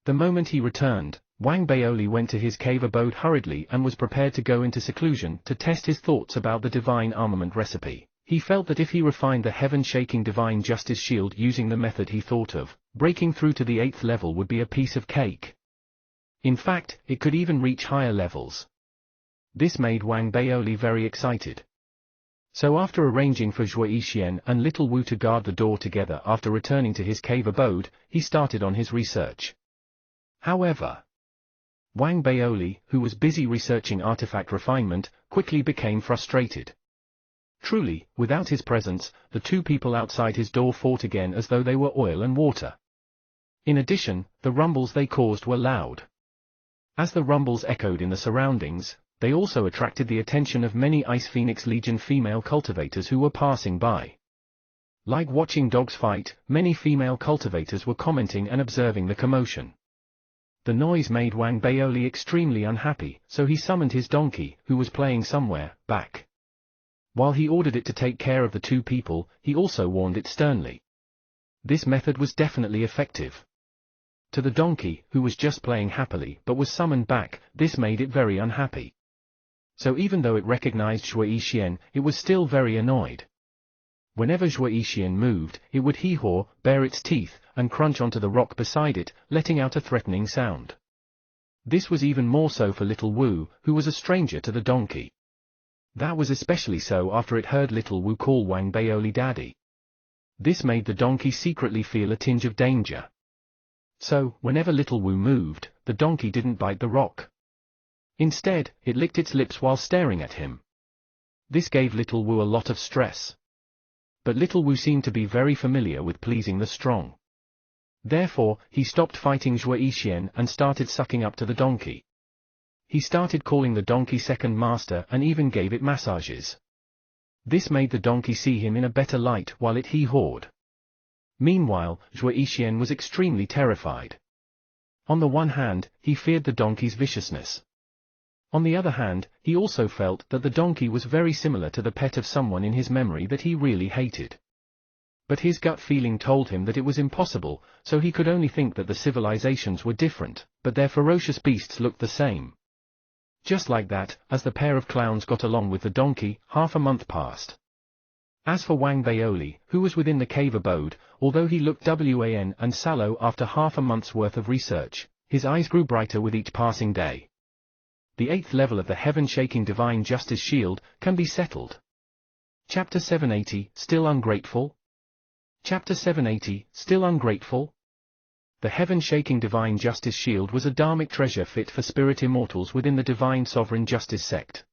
The moment he returned, Wang Baoli went to his cave abode hurriedly and was prepared to go into seclusion to test his thoughts about the divine armament recipe. He felt that if he refined the heaven-shaking divine justice shield using the method he thought of, breaking through to the 8th level would be a piece of cake. In fact, it could even reach higher levels. This made Wang Baoli very excited. So after arranging for Zhuo Yixian and Little Wu to guard the door together after returning to his cave abode, he started on his research. However, Wang Baoli, who was busy researching artifact refinement, quickly became frustrated. Truly, without his presence, the two people outside his door fought again as though they were oil and water. In addition, the rumbles they caused were loud. As the rumbles echoed in the surroundings, they also attracted the attention of many Ice Phoenix Legion female cultivators who were passing by. Like watching dogs fight, many female cultivators were commenting and observing the commotion. The noise made Wang Baoli extremely unhappy, so he summoned his donkey, who was playing somewhere, back. While he ordered it to take care of the two people, he also warned it sternly. This method was definitely effective. To the donkey, who was just playing happily but was summoned back, this made it very unhappy. So even though it recognized Zhuo Yixian, it was still very annoyed. Whenever Zhuo Yixian moved, it would hee-haw, bare its teeth, and crunch onto the rock beside it, letting out a threatening sound. This was even more so for Little Wu, who was a stranger to the donkey. That was especially so after it heard Little Wu call Wang Baoli Daddy. This made the donkey secretly feel a tinge of danger. So, whenever Little Wu moved, the donkey didn't bite the rock. Instead, it licked its lips while staring at him. This gave Little Wu a lot of stress. but Little Wu seemed to be very familiar with pleasing the strong. Therefore, he stopped fighting Zhuo Yixian and started sucking up to the donkey. He started calling the donkey second master and even gave it massages. This made the donkey see him in a better light while it hee-hawed. Meanwhile, Zhuo Yixian was extremely terrified. On the one hand, he feared the donkey's viciousness. On the other hand, he also felt that the donkey was very similar to the pet of someone in his memory that he really hated. But his gut feeling told him that it was impossible, so he could only think that the civilizations were different, but their ferocious beasts looked the same. Just like that, as the pair of clowns got along with the donkey, half a month passed. As for Wang Baoli, who was within the cave abode, although he looked wan and sallow after half a month's worth of research, his eyes grew brighter with each passing day. The 8th level of the heaven-shaking Divine Justice Shield can be settled. Chapter 780, Still Ungrateful? Chapter 780, Still Ungrateful? The heaven-shaking Divine Justice Shield was a dharmic treasure fit for spirit immortals within the Divine Sovereign Justice sect.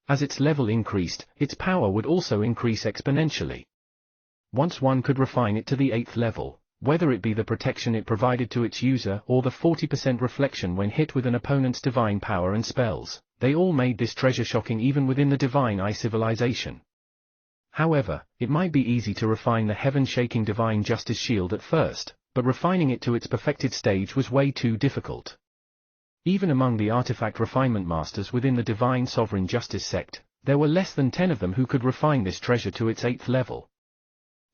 As its level increased, its power would also increase exponentially. Once one could refine it to the 8th level, whether it be the protection it provided to its user or the 40% reflection when hit with an opponent's divine power and spells, they all made this treasure shocking even within the Divine Eye civilization. However, it might be easy to refine the heaven-shaking Divine Justice Shield at first, but refining it to its perfected stage was way too difficult. Even among the artifact refinement masters within the Divine Sovereign Justice sect, there were less than 10 of them who could refine this treasure to its 8th level.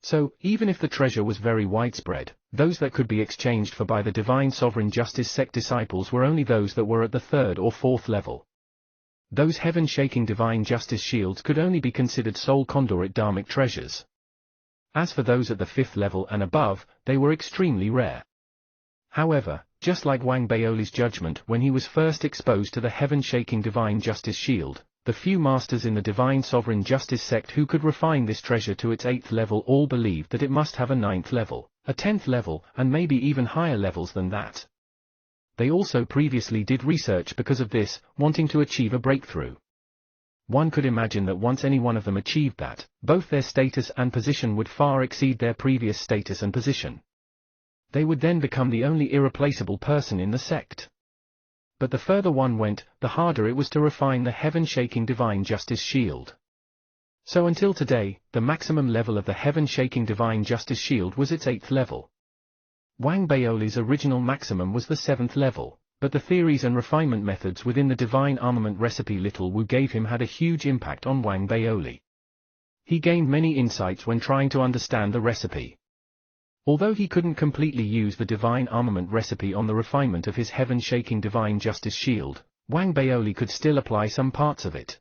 So, even if the treasure was very widespread, those that could be exchanged for by the Divine Sovereign Justice sect disciples were only those that were at the 3rd or 4th level. Those heaven-shaking Divine Justice Shields could only be considered soul conduit dharmic treasures. As for those at the 5th level and above, they were extremely rare. However, just like Wang Baoli's judgment when he was first exposed to the heaven-shaking Divine Justice Shield, the few masters in the Divine Sovereign Justice sect who could refine this treasure to its 8th level all believed that it must have a 9th level, a 10th level, and maybe even higher levels than that. They also previously did research because of this, wanting to achieve a breakthrough. One could imagine that once any one of them achieved that, both their status and position would far exceed their previous status and position. They would then become the only irreplaceable person in the sect. But the further one went, the harder it was to refine the heaven-shaking Divine Justice Shield. So until today, the maximum level of the heaven-shaking Divine Justice Shield was its 8th level. Wang Baoli's original maximum was the 7th level, but the theories and refinement methods within the Divine Armament recipe Little Wu gave him had a huge impact on Wang Baoli. He gained many insights when trying to understand the recipe. Although he couldn't completely use the Divine Armament recipe on the refinement of his heaven-shaking Divine Justice Shield, Wang Baoli could still apply some parts of it.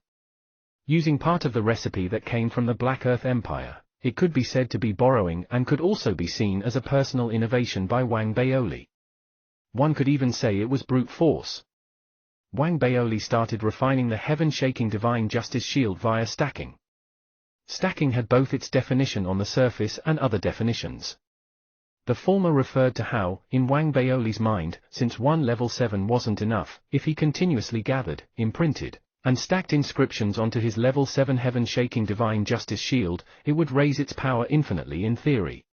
Using part of the recipe that came from the Black Earth Empire, it could be said to be borrowing and could also be seen as a personal innovation by Wang Baoli. One could even say it was brute force. Wang Baoli started refining the heaven-shaking Divine Justice Shield via stacking. Stacking had both its definition on the surface and other definitions. The former referred to how, in Wang Baoli's mind, since one level 7 wasn't enough, if he continuously gathered, imprinted, and stacked inscriptions onto his level 7 heaven-shaking Divine Justice Shield, it would raise its power infinitely in theory.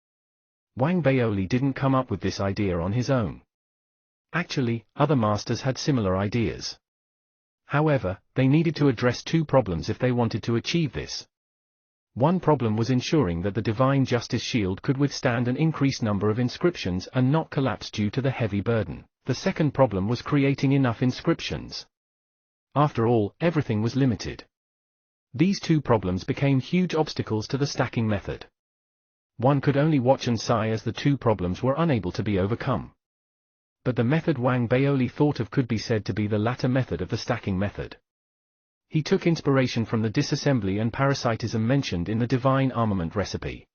Wang Baoli didn't come up with this idea on his own. Actually, other masters had similar ideas. However, they needed to address two problems if they wanted to achieve this. One problem was ensuring that the Divine Justice Shield could withstand an increased number of inscriptions and not collapse due to the heavy burden. The second problem was creating enough inscriptions. After all, everything was limited. These two problems became huge obstacles to the stacking method. One could only watch and sigh as the two problems were unable to be overcome. But the method Wang Baoli thought of could be said to be the latter method of the stacking method. He took inspiration from the disassembly and parasitism mentioned in the Divine Armament recipe.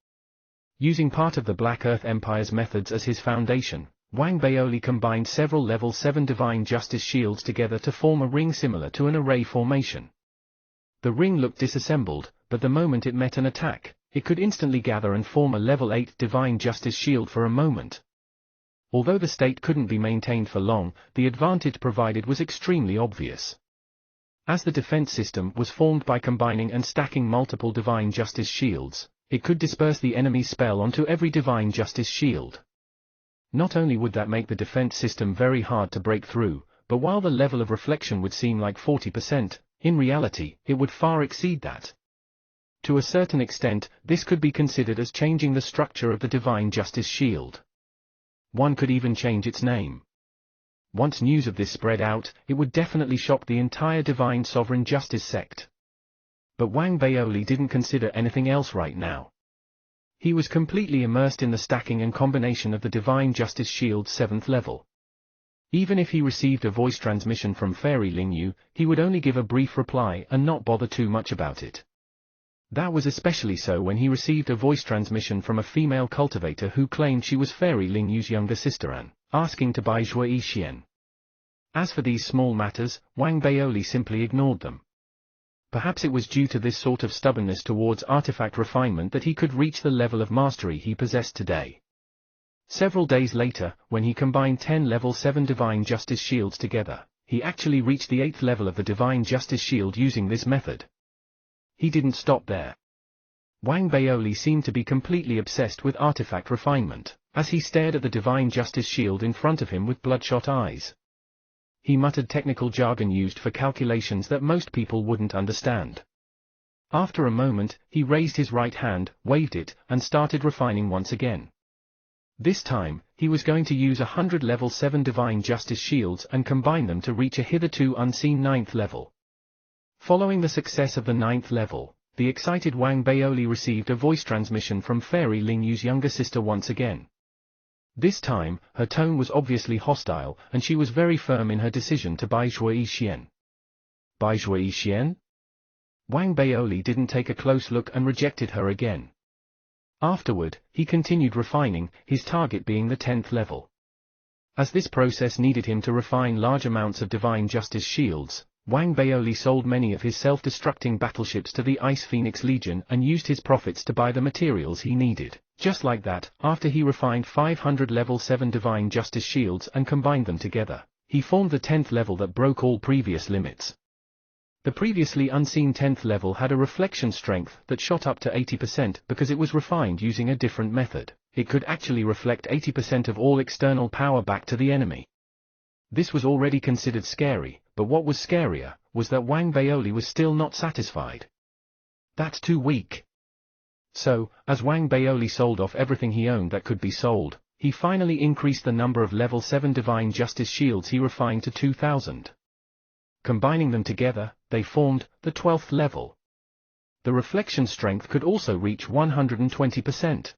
Using part of the Black Earth Empire's methods as his foundation, Wang Baoli combined several level 7 Divine Justice Shields together to form a ring similar to an array formation. The ring looked disassembled, but the moment it met an attack, it could instantly gather and form a level 8 Divine Justice Shield for a moment. Although the state couldn't be maintained for long, the advantage provided was extremely obvious. As the defense system was formed by combining and stacking multiple Divine Justice Shields, It could disperse the enemy's spell onto every Divine Justice shield. Not only would that make the defense system very hard to break through, but while the level of reflection would seem like 40%, in reality, it would far exceed that. To a certain extent, this could be considered as changing the structure of the Divine Justice shield. One could even change its name. Once news of this spread out, it would definitely shock the entire Divine Sovereign Justice sect. But Wang Baoli didn't consider anything else right now. He was completely immersed in the stacking and combination of the Divine Justice shield's 7th level. Even if he received a voice transmission from Fairy Lingyu, he would only give a brief reply and not bother too much about it. That was especially so when he received a voice transmission from a female cultivator who claimed she was Fairy Lingyu's younger sister An, asking to buy Zhuyi Xian. As for these small matters, Wang Baoli simply ignored them. Perhaps it was due to this sort of stubbornness towards artifact refinement that he could reach the level of mastery he possessed today. Several days later, when he combined 10 level 7 Divine Justice shields together, he actually reached the 8th level of the Divine Justice shield using this method. He didn't stop there. Wang Baoli seemed to be completely obsessed with artifact refinement, as he stared at the Divine Justice shield in front of him with bloodshot eyes. He muttered technical jargon used for calculations that most people wouldn't understand. After a moment, he raised his right hand, waved it, and started refining once again. This time, he was going to use 100 level 7 Divine Justice shields and combine them to reach a hitherto unseen 9th level. Following the success of the 9th level, the excited Wang Baoli received a voice transmission from Fairy Lingyu's younger sister once again. This time, her tone was obviously hostile, and she was very firm in her decision to buy Zhuyi Xian. Buy Zhuyi Xian? Wang Baoli didn't take a close look and rejected her again. Afterward, he continued refining, his target being the 10th level. As this process needed him to refine large amounts of Divine Justice shields, Wang Baoli sold many of his self-destructing battleships to the Ice Phoenix Legion and used his profits to buy the materials he needed. Just like that, after he refined 500 level 7 Divine Justice shields and combined them together, he formed the 10th level that broke all previous limits. The previously unseen 10th level had a reflection strength that shot up to 80% because it was refined using a different method. It could actually reflect 80% of all external power back to the enemy. This was already considered scary, but what was scarier was that Wang Baoli was still not satisfied. That's too weak. So, as Wang Baoli sold off everything he owned that could be sold, he finally increased the number of level 7 Divine Justice shields he refined to 2,000. Combining them together, they formed the 12th level. The reflection strength could also reach 120%.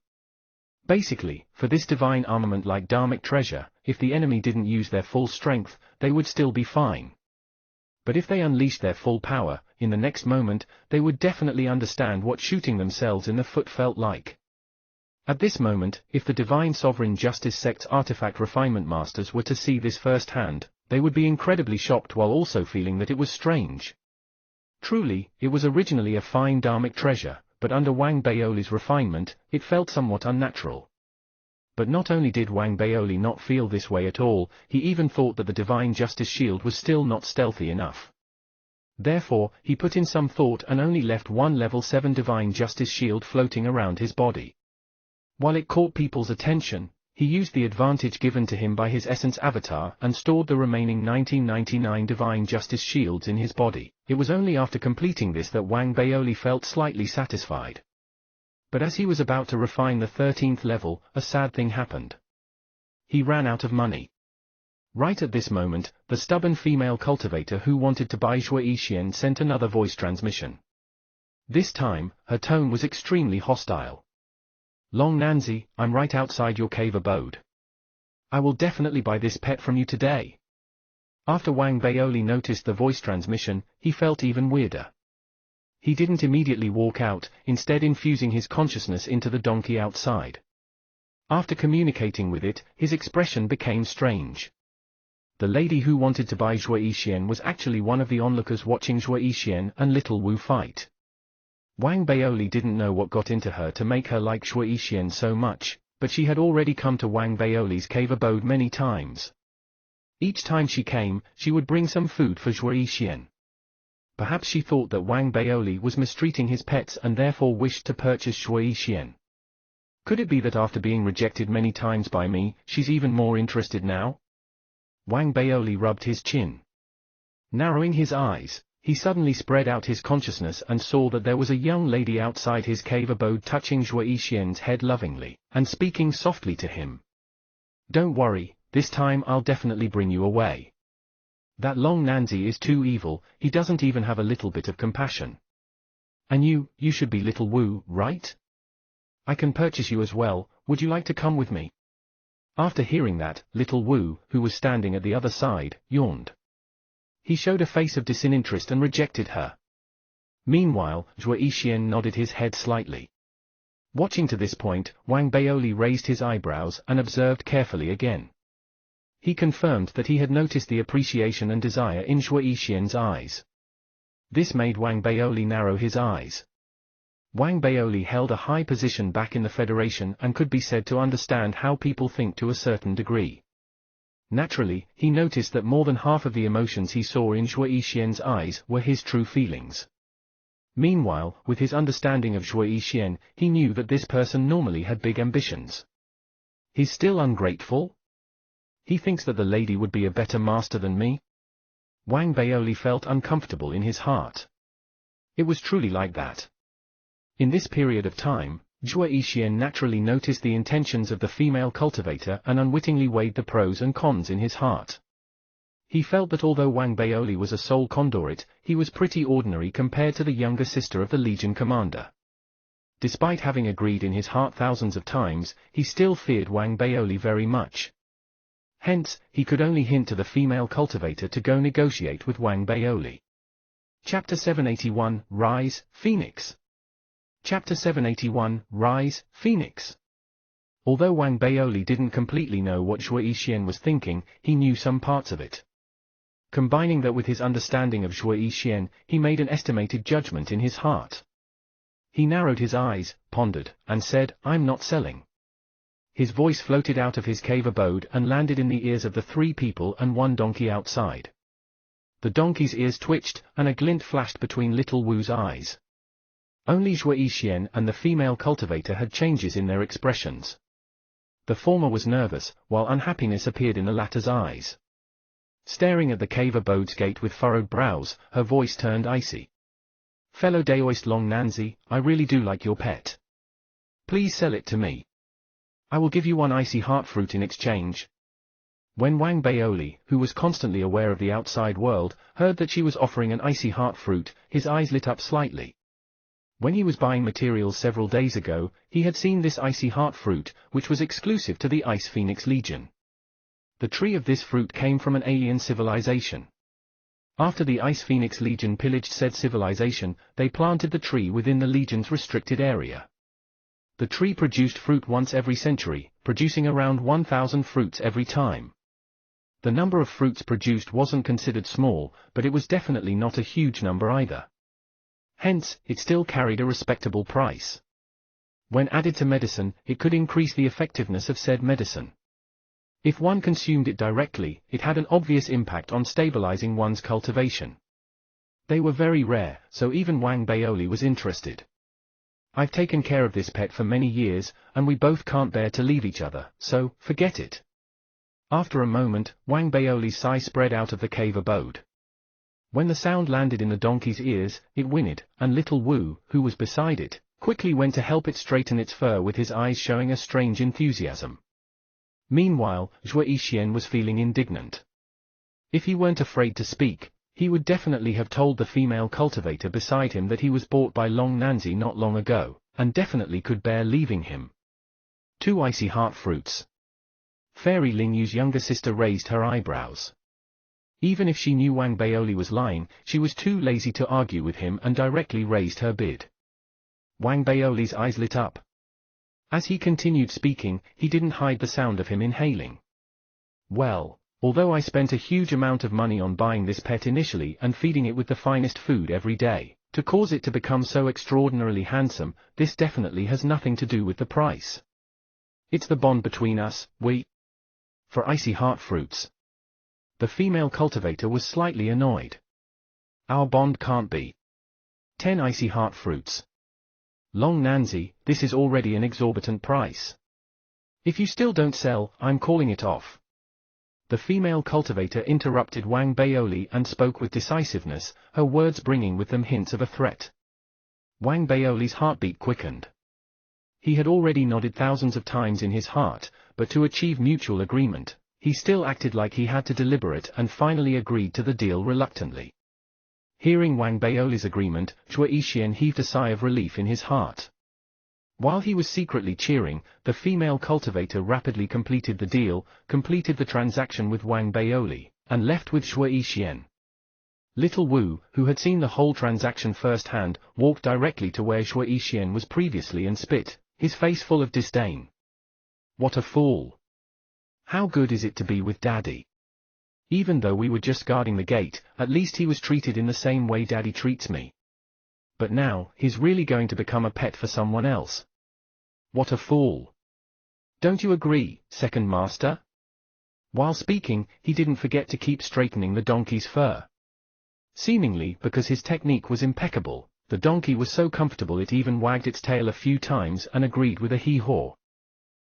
Basically, for this divine armament like Dharmic treasure, if the enemy didn't use their full strength, they would still be fine. But if they unleashed their full power, in the next moment, they would definitely understand what shooting themselves in the foot felt like. At this moment, if the Divine Sovereign Justice sect's artifact refinement masters were to see this firsthand, they would be incredibly shocked while also feeling that it was strange. Truly, it was originally a fine Dharmic treasure, but under Wang Baoli's refinement, it felt somewhat unnatural. But not only did Wang Baoli not feel this way at all, he even thought that the Divine Justice shield was still not stealthy enough. Therefore, he put in some thought and only left one level 7 Divine Justice shield floating around his body. While it caught people's attention, he used the advantage given to him by his essence avatar and stored the remaining 1999 Divine Justice shields in his body. It was only after completing this that Wang Baoli felt slightly satisfied. But as he was about to refine the 13th level, a sad thing happened. He ran out of money. Right at this moment, the stubborn female cultivator who wanted to buy Zhuyi Xian sent another voice transmission. This time, her tone was extremely hostile. Long Nanzi, I'm right outside your cave abode. I will definitely buy this pet from you today. After Wang Baoli noticed the voice transmission, he felt even weirder. He didn't immediately walk out, instead infusing his consciousness into the donkey outside. After communicating with it, his expression became strange. The lady who wanted to buy Zhuyi Xian was actually one of the onlookers watching Zhuyi Xian and Little Wu fight. Wang Baoli didn't know what got into her to make her like Zhuyi Xian so much, but she had already come to Wang Baoli's cave abode many times. Each time she came, she would bring some food for Zhuyi Xian. Perhaps she thought that Wang Baoli was mistreating his pets and therefore wished to purchase Shui Xian. Could it be that after being rejected many times by me, she's even more interested now? Wang Baoli rubbed his chin. Narrowing his eyes, he suddenly spread out his consciousness and saw that there was a young lady outside his cave abode touching Shui Xian's head lovingly, and speaking softly to him. Don't worry, this time I'll definitely bring you away. That Long Nanzi is too evil, he doesn't even have a little bit of compassion. And you should be Little Wu, right? I can purchase you as well, would you like to come with me? After hearing that, Little Wu, who was standing at the other side, yawned. He showed a face of disinterest and rejected her. Meanwhile, Shui Xian nodded his head slightly. Watching to this point, Wang Baoli raised his eyebrows and observed carefully again. He confirmed that he had noticed the appreciation and desire in Shui Xian's eyes. This made Wang Baoli narrow his eyes. Wang Baoli held a high position back in the Federation and could be said to understand how people think to a certain degree. Naturally, he noticed that more than half of the emotions he saw in Shui Xian's eyes were his true feelings. Meanwhile, with his understanding of Shui Xian, he knew that this person normally had big ambitions. He's still ungrateful? He thinks that the lady would be a better master than me? Wang Baoli felt uncomfortable in his heart. It was truly like that. In this period of time, Shui Xian naturally noticed the intentions of the female cultivator and unwittingly weighed the pros and cons in his heart. He felt that although Wang Baoli was a soul conduit, he was pretty ordinary compared to the younger sister of the Legion commander. Despite having agreed in his heart thousands of times, he still feared Wang Baoli very much. Hence, he could only hint to the female cultivator to go negotiate with Wang Baoli. Chapter 781, Rise, Phoenix. Chapter 781, Rise, Phoenix. Although Wang Baoli didn't completely know what Shui Xian was thinking, he knew some parts of it. Combining that with his understanding of Shui Xian, he made an estimated judgment in his heart. He narrowed his eyes, pondered, and said, I'm not selling. His voice floated out of his cave abode and landed in the ears of the 3 people and 1 donkey outside. The donkey's ears twitched, and a glint flashed between Little Wu's eyes. Only Shui Xian and the female cultivator had changes in their expressions. The former was nervous, while unhappiness appeared in the latter's eyes. Staring at the cave abode's gate with furrowed brows, her voice turned icy. Fellow Daoist Long Nanzi, I really do like your pet. Please sell it to me. I will give you 1 icy heart fruit in exchange. When Wang Baoli, who was constantly aware of the outside world, heard that she was offering an icy heart fruit, his eyes lit up slightly. When he was buying materials several days ago, he had seen this icy heart fruit, which was exclusive to the Ice Phoenix Legion. The tree of this fruit came from an alien civilization. After the Ice Phoenix Legion pillaged said civilization, they planted the tree within the Legion's restricted area. The tree produced fruit once every century, producing around 1,000 fruits every time. The number of fruits produced wasn't considered small, but it was definitely not a huge number either. Hence, it still carried a respectable price. When added to medicine, it could increase the effectiveness of said medicine. If one consumed it directly, it had an obvious impact on stabilizing one's cultivation. They were very rare, so even Wang Baoli was interested. I've taken care of this pet for many years, and we both can't bear to leave each other, so, forget it. After a moment, Wang Baoli's sigh spread out of the cave abode. When the sound landed in the donkey's ears, it whinnied, and Little Wu, who was beside it, quickly went to help it straighten its fur with his eyes showing a strange enthusiasm. Meanwhile, Shui Xian was feeling indignant. If he weren't afraid to speak, he would definitely have told the female cultivator beside him that he was bought by Long Nanzi not long ago, and definitely could bear leaving him. 2 icy heart fruits. Fairy Ling Yu's younger sister raised her eyebrows. Even if she knew Wang Baoli was lying, she was too lazy to argue with him and directly raised her bid. Wang Baoli's eyes lit up. As he continued speaking, he didn't hide the sound of him inhaling. Well, although I spent a huge amount of money on buying this pet initially and feeding it with the finest food every day, to cause it to become so extraordinarily handsome, this definitely has nothing to do with the price. It's the bond between us, For icy heart fruits. The female cultivator was slightly annoyed. Our bond can't be. 10 icy heart fruits. Long Nancy, this is already an exorbitant price. If you still don't sell, I'm calling it off. The female cultivator interrupted Wang Baoli and spoke with decisiveness, her words bringing with them hints of a threat. Wang Baoli's heartbeat quickened. He had already nodded thousands of times in his heart, but to achieve mutual agreement, he still acted like he had to deliberate and finally agreed to the deal reluctantly. Hearing Wang Baoli's agreement, Shui Yixian heaved a sigh of relief in his heart. While he was secretly cheering, the female cultivator rapidly completed the deal, completed the transaction with Wang Baoli, and left with Shui Yixian. Little Wu, who had seen the whole transaction firsthand, walked directly to where Shui Yixian was previously and spit, his face full of disdain. What a fool! How good is it to be with Daddy? Even though we were just guarding the gate, at least he was treated in the same way Daddy treats me. But now, he's really going to become a pet for someone else. What a fool! Don't you agree, second master? While speaking, he didn't forget to keep straightening the donkey's fur. Seemingly, because his technique was impeccable, the donkey was so comfortable it even wagged its tail a few times and agreed with a hee-haw.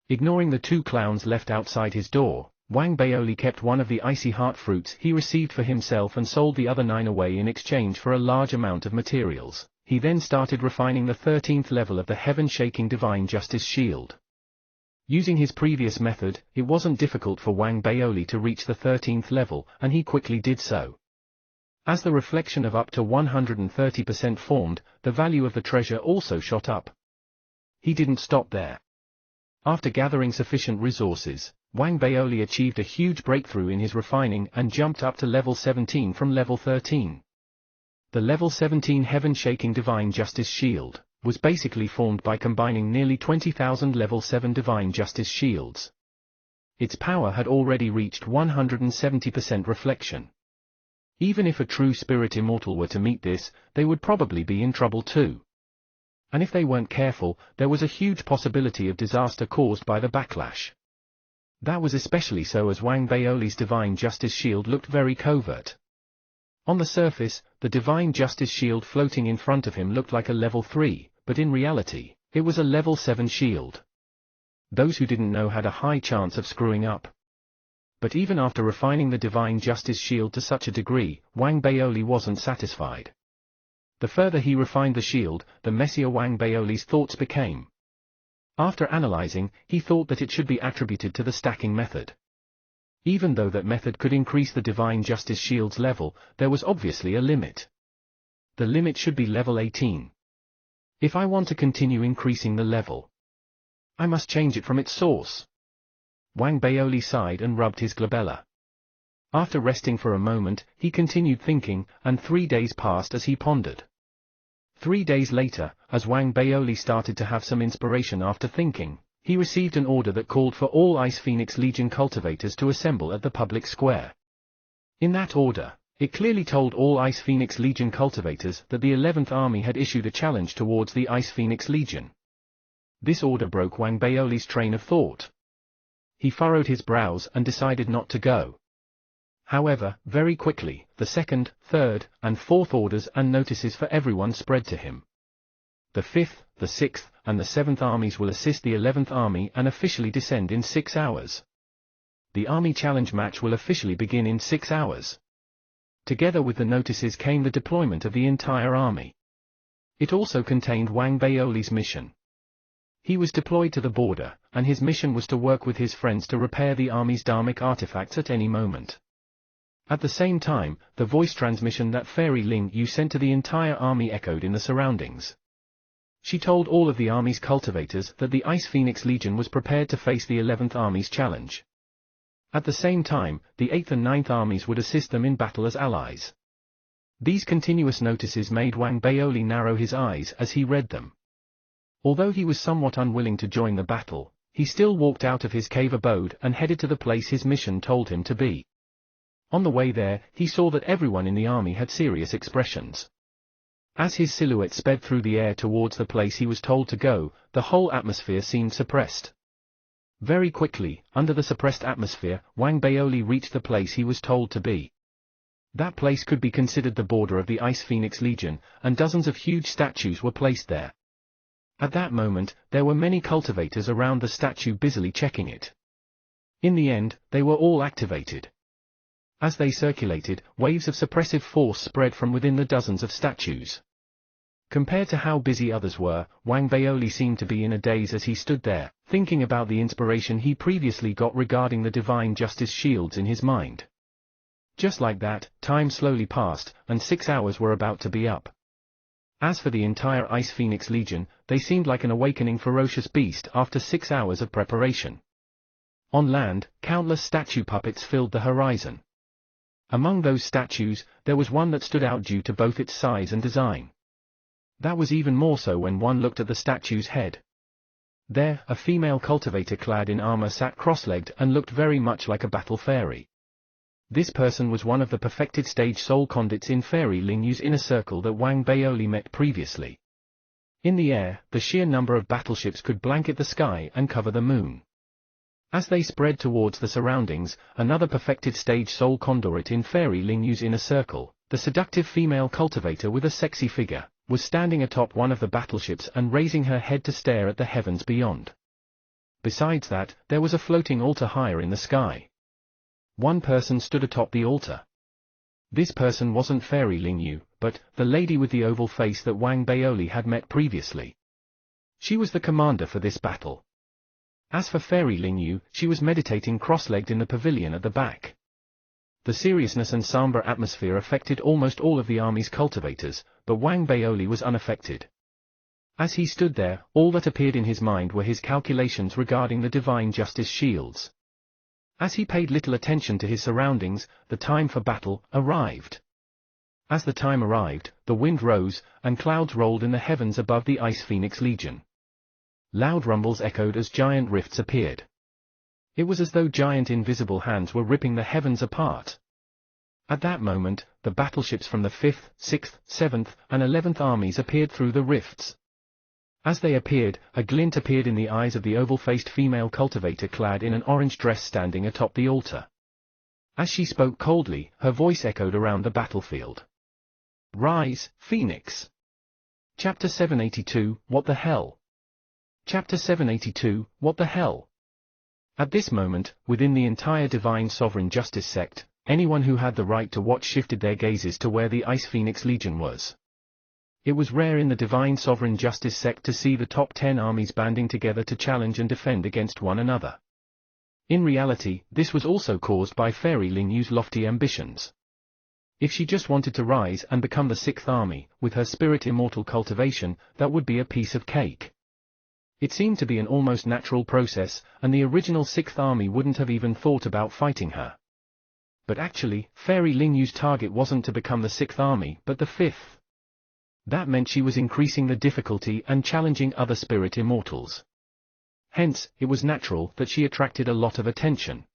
Ignoring the two clowns left outside his door, Wang Baoli kept one of the icy heart fruits he received for himself and sold the other 9 away in exchange for a large amount of materials. He then started refining the 13th level of the heaven-shaking Divine Justice Shield. Using his previous method, it wasn't difficult for Wang Baoli to reach the 13th level, and he quickly did so. As the reflection of up to 130% formed, the value of the treasure also shot up. He didn't stop there. After gathering sufficient resources, Wang Baoli achieved a huge breakthrough in his refining and jumped up to level 17 from level 13. The level 17 heaven-shaking Divine Justice Shield was basically formed by combining nearly 20,000 level 7 Divine Justice Shields. Its power had already reached 170% reflection. Even if a true spirit immortal were to meet this, they would probably be in trouble too. And if they weren't careful, there was a huge possibility of disaster caused by the backlash. That was especially so as Wang Baoli's Divine Justice Shield looked very covert. On the surface, the Divine Justice Shield floating in front of him looked like a level 3, but in reality, it was a level 7 shield. Those who didn't know had a high chance of screwing up. But even after refining the Divine Justice Shield to such a degree, Wang Baoli wasn't satisfied. The further he refined the shield, the messier Wang Baoli's thoughts became. After analyzing, he thought that it should be attributed to the stacking method. Even though that method could increase the Divine Justice Shield's level, there was obviously a limit. The limit should be level 18. If I want to continue increasing the level, I must change it from its source. Wang Baoli sighed and rubbed his glabella. After resting for a moment, he continued thinking, and 3 days passed as he pondered. 3 days later, as Wang Baoli started to have some inspiration after thinking, he received an order that called for all Ice Phoenix Legion cultivators to assemble at the public square. In that order, it clearly told all Ice Phoenix Legion cultivators that the 11th Army had issued a challenge towards the Ice Phoenix Legion. This order broke Wang Baoli's train of thought. He furrowed his brows and decided not to go. However, very quickly, the 2nd, 3rd, and 4th orders and notices for everyone spread to him. The 5th, the 6th, and the 7th armies will assist the 11th Army and officially descend in 6 hours. The Army Challenge match will officially begin in 6 hours. Together with the notices came the deployment of the entire army. It also contained Wang Baoli's mission. He was deployed to the border, and his mission was to work with his friends to repair the army's dharmic artifacts at any moment. At the same time, the voice transmission that Fairy Ling Yu sent to the entire army echoed in the surroundings. She told all of the army's cultivators that the Ice Phoenix Legion was prepared to face the 11th Army's challenge. At the same time, the 8th and 9th Armies would assist them in battle as allies. These continuous notices made Wang Baoli narrow his eyes as he read them. Although he was somewhat unwilling to join the battle, he still walked out of his cave abode and headed to the place his mission told him to be. On the way there, he saw that everyone in the army had serious expressions. As his silhouette sped through the air towards the place he was told to go, the whole atmosphere seemed suppressed. Very quickly, under the suppressed atmosphere, Wang Baoli reached the place he was told to be. That place could be considered the border of the Ice Phoenix Legion, and dozens of huge statues were placed there. At that moment, there were many cultivators around the statue busily checking it. In the end, they were all activated. As they circulated, waves of suppressive force spread from within the dozens of statues. Compared to how busy others were, Wang Baoli seemed to be in a daze as he stood there, thinking about the inspiration he previously got regarding the divine justice shields in his mind. Just like that, time slowly passed, and 6 hours were about to be up. As for the entire Ice Phoenix Legion, they seemed like an awakening ferocious beast after 6 hours of preparation. On land, countless statue puppets filled the horizon. Among those statues, there was one that stood out due to both its size and design. That was even more so when one looked at the statue's head. There, a female cultivator clad in armor sat cross-legged and looked very much like a battle fairy. This person was one of the perfected stage soul conduits in Fairy Lingyu's inner circle that Wang Baoli met previously. In the air, the sheer number of battleships could blanket the sky and cover the moon. As they spread towards the surroundings, another perfected stage soul conduit in Fairy Lingyu's inner circle, the seductive female cultivator with a sexy figure, was standing atop one of the battleships and raising her head to stare at the heavens beyond. Besides that, there was a floating altar higher in the sky. One person stood atop the altar. This person wasn't Fairy Lingyu, but the lady with the oval face that Wang Baoli had met previously. She was the commander for this battle. As for Fairy Lingyu, she was meditating cross-legged in the pavilion at the back. The seriousness and somber atmosphere affected almost all of the army's cultivators, but Wang Baoli was unaffected. As he stood there, all that appeared in his mind were his calculations regarding the divine justice shields. As he paid little attention to his surroundings, the time for battle arrived. As the time arrived, the wind rose, and clouds rolled in the heavens above the Ice Phoenix Legion. Loud rumbles echoed as giant rifts appeared. It was as though giant invisible hands were ripping the heavens apart. At that moment, the battleships from the 5th, 6th, 7th, and 11th armies appeared through the rifts. As they appeared, a glint appeared in the eyes of the oval-faced female cultivator clad in an orange dress standing atop the altar. As she spoke coldly, her voice echoed around the battlefield. Rise, Phoenix! Chapter 782, What the Hell? Chapter 782, What the Hell? At this moment, within the entire Divine Sovereign Justice sect, anyone who had the right to watch shifted their gazes to where the Ice Phoenix Legion was. It was rare in the Divine Sovereign Justice sect to see the top 10 armies banding together to challenge and defend against one another. In reality, this was also caused by Fairy Lingyu's lofty ambitions. If she just wanted to rise and become the 6th army, with her spirit immortal cultivation, that would be a piece of cake. It seemed to be an almost natural process, and the original 6th army wouldn't have even thought about fighting her. But actually, Fairy Lingyu's target wasn't to become the 6th army, but the 5th. That meant she was increasing the difficulty and challenging other spirit immortals. Hence, it was natural that she attracted a lot of attention.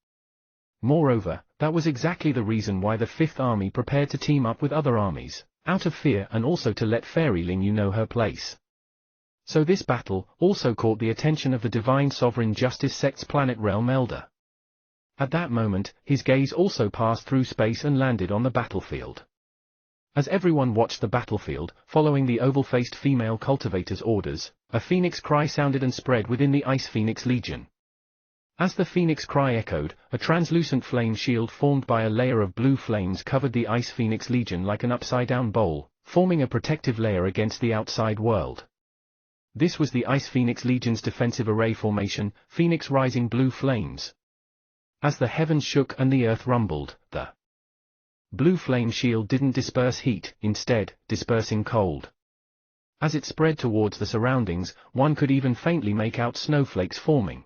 Moreover, that was exactly the reason why the 5th army prepared to team up with other armies, out of fear and also to let Fairy Lingyu know her place. So this battle also caught the attention of the Divine Sovereign Justice sect's Planet Realm Elder. At that moment, his gaze also passed through space and landed on the battlefield. As everyone watched the battlefield, following the oval-faced female cultivator's orders, a phoenix cry sounded and spread within the Ice Phoenix Legion. As the phoenix cry echoed, a translucent flame shield formed by a layer of blue flames covered the Ice Phoenix Legion like an upside-down bowl, forming a protective layer against the outside world. This was the Ice Phoenix Legion's defensive array formation, Phoenix Rising Blue Flames. As the heavens shook and the earth rumbled, the blue flame shield didn't disperse heat, instead, dispersing cold. As it spread towards the surroundings, one could even faintly make out snowflakes forming.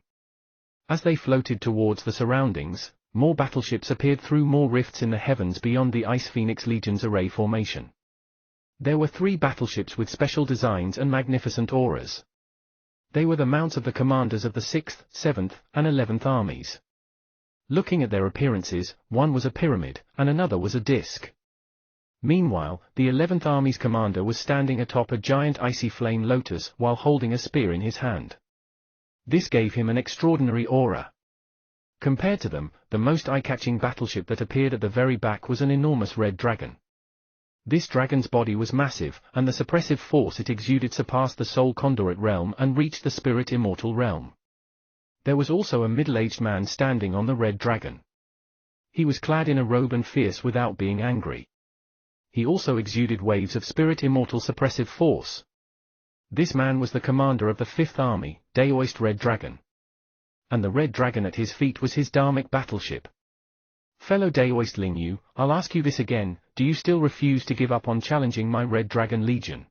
As they floated towards the surroundings, more battleships appeared through more rifts in the heavens beyond the Ice Phoenix Legion's array formation. There were 3 battleships with special designs and magnificent auras. They were the mounts of the commanders of the 6th, 7th, and 11th armies. Looking at their appearances, one was a pyramid, and another was a disc. Meanwhile, the 11th Army's commander was standing atop a giant icy flame lotus while holding a spear in his hand. This gave him an extraordinary aura. Compared to them, the most eye-catching battleship that appeared at the very back was an enormous red dragon. This dragon's body was massive, and the suppressive force it exuded surpassed the soul conduit realm and reached the spirit immortal realm. There was also a middle-aged man standing on the red dragon. He was clad in a robe and fierce without being angry. He also exuded waves of spirit immortal suppressive force. This man was the commander of the 5th Army, Daoist Red Dragon. And the red dragon at his feet was his Dharmic battleship. Fellow Daoist Lingyu, I'll ask you this again, do you still refuse to give up on challenging my Red Dragon Legion?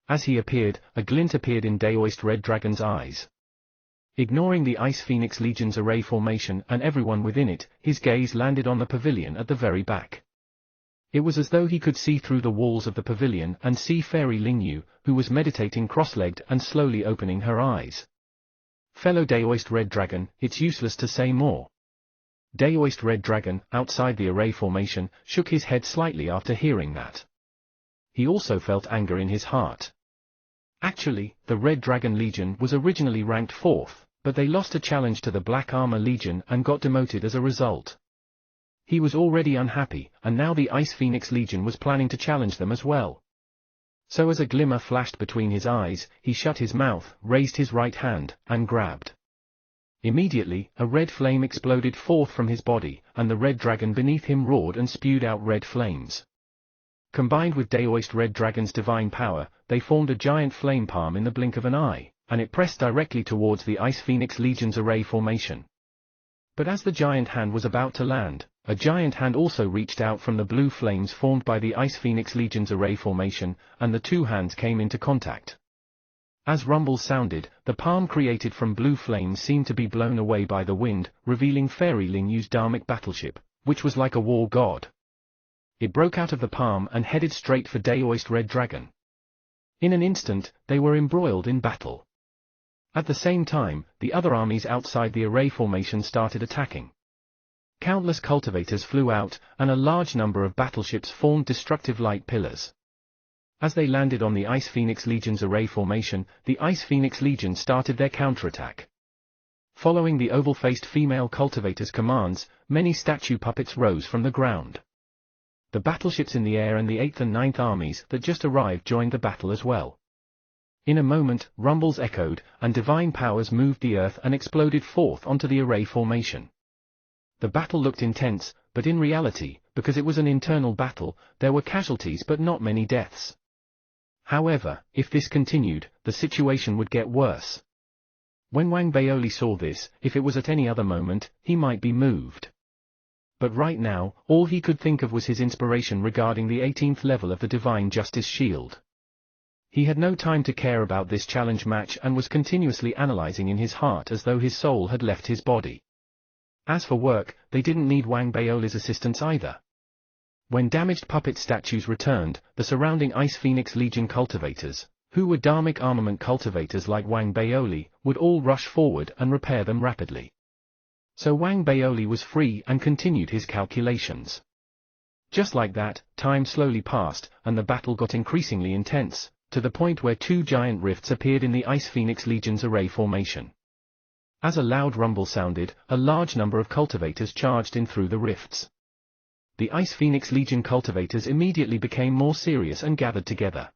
As he appeared, a glint appeared in Daoist Red Dragon's eyes. Ignoring the Ice Phoenix Legion's array formation and everyone within it, his gaze landed on the pavilion at the very back. It was as though he could see through the walls of the pavilion and see Fairy Lingyu, who was meditating cross-legged and slowly opening her eyes. Fellow Daoist Red Dragon, it's useless to say more. Daoist Red Dragon, outside the array formation, shook his head slightly after hearing that. He also felt anger in his heart. Actually, the Red Dragon Legion was originally ranked 4th, but they lost a challenge to the Black Armor Legion and got demoted as a result. He was already unhappy, and now the Ice Phoenix Legion was planning to challenge them as well. So as a glimmer flashed between his eyes, he shut his mouth, raised his right hand, and grabbed. Immediately, a red flame exploded forth from his body, and the red dragon beneath him roared and spewed out red flames. Combined with Daoist Red Dragon's divine power, they formed a giant flame palm in the blink of an eye, and it pressed directly towards the Ice Phoenix Legion's array formation. But as the giant hand was about to land, a giant hand also reached out from the blue flames formed by the Ice Phoenix Legion's array formation, and the two hands came into contact. As rumbles sounded, the palm created from blue flames seemed to be blown away by the wind, revealing Fairy Lingyu's Dharmic battleship, which was like a war god. It broke out of the palm and headed straight for Daoist Red Dragon. In an instant, they were embroiled in battle. At the same time, the other armies outside the array formation started attacking. Countless cultivators flew out, and a large number of battleships formed destructive light pillars. As they landed on the Ice Phoenix Legion's array formation, the Ice Phoenix Legion started their counterattack. Following the oval-faced female cultivator's commands, many statue puppets rose from the ground. The battleships in the air and the 8th and 9th armies that just arrived joined the battle as well. In a moment, rumbles echoed, and divine powers moved the earth and exploded forth onto the array formation. The battle looked intense, but in reality, because it was an internal battle, there were casualties but not many deaths. However, if this continued, the situation would get worse. When Wang Baoli saw this, if it was at any other moment, he might be moved. But right now, all he could think of was his inspiration regarding the 18th level of the Divine Justice Shield. He had no time to care about this challenge match and was continuously analyzing in his heart as though his soul had left his body. As for work, they didn't need Wang Baoli's assistance either. When damaged puppet statues returned, the surrounding Ice Phoenix Legion cultivators, who were Dharmic armament cultivators like Wang Baoli, would all rush forward and repair them rapidly. So Wang Baoli was free and continued his calculations. Just like that, time slowly passed, and the battle got increasingly intense, to the point where two giant rifts appeared in the Ice Phoenix Legion's array formation. As a loud rumble sounded, a large number of cultivators charged in through the rifts. The Ice Phoenix Legion cultivators immediately became more serious and gathered together.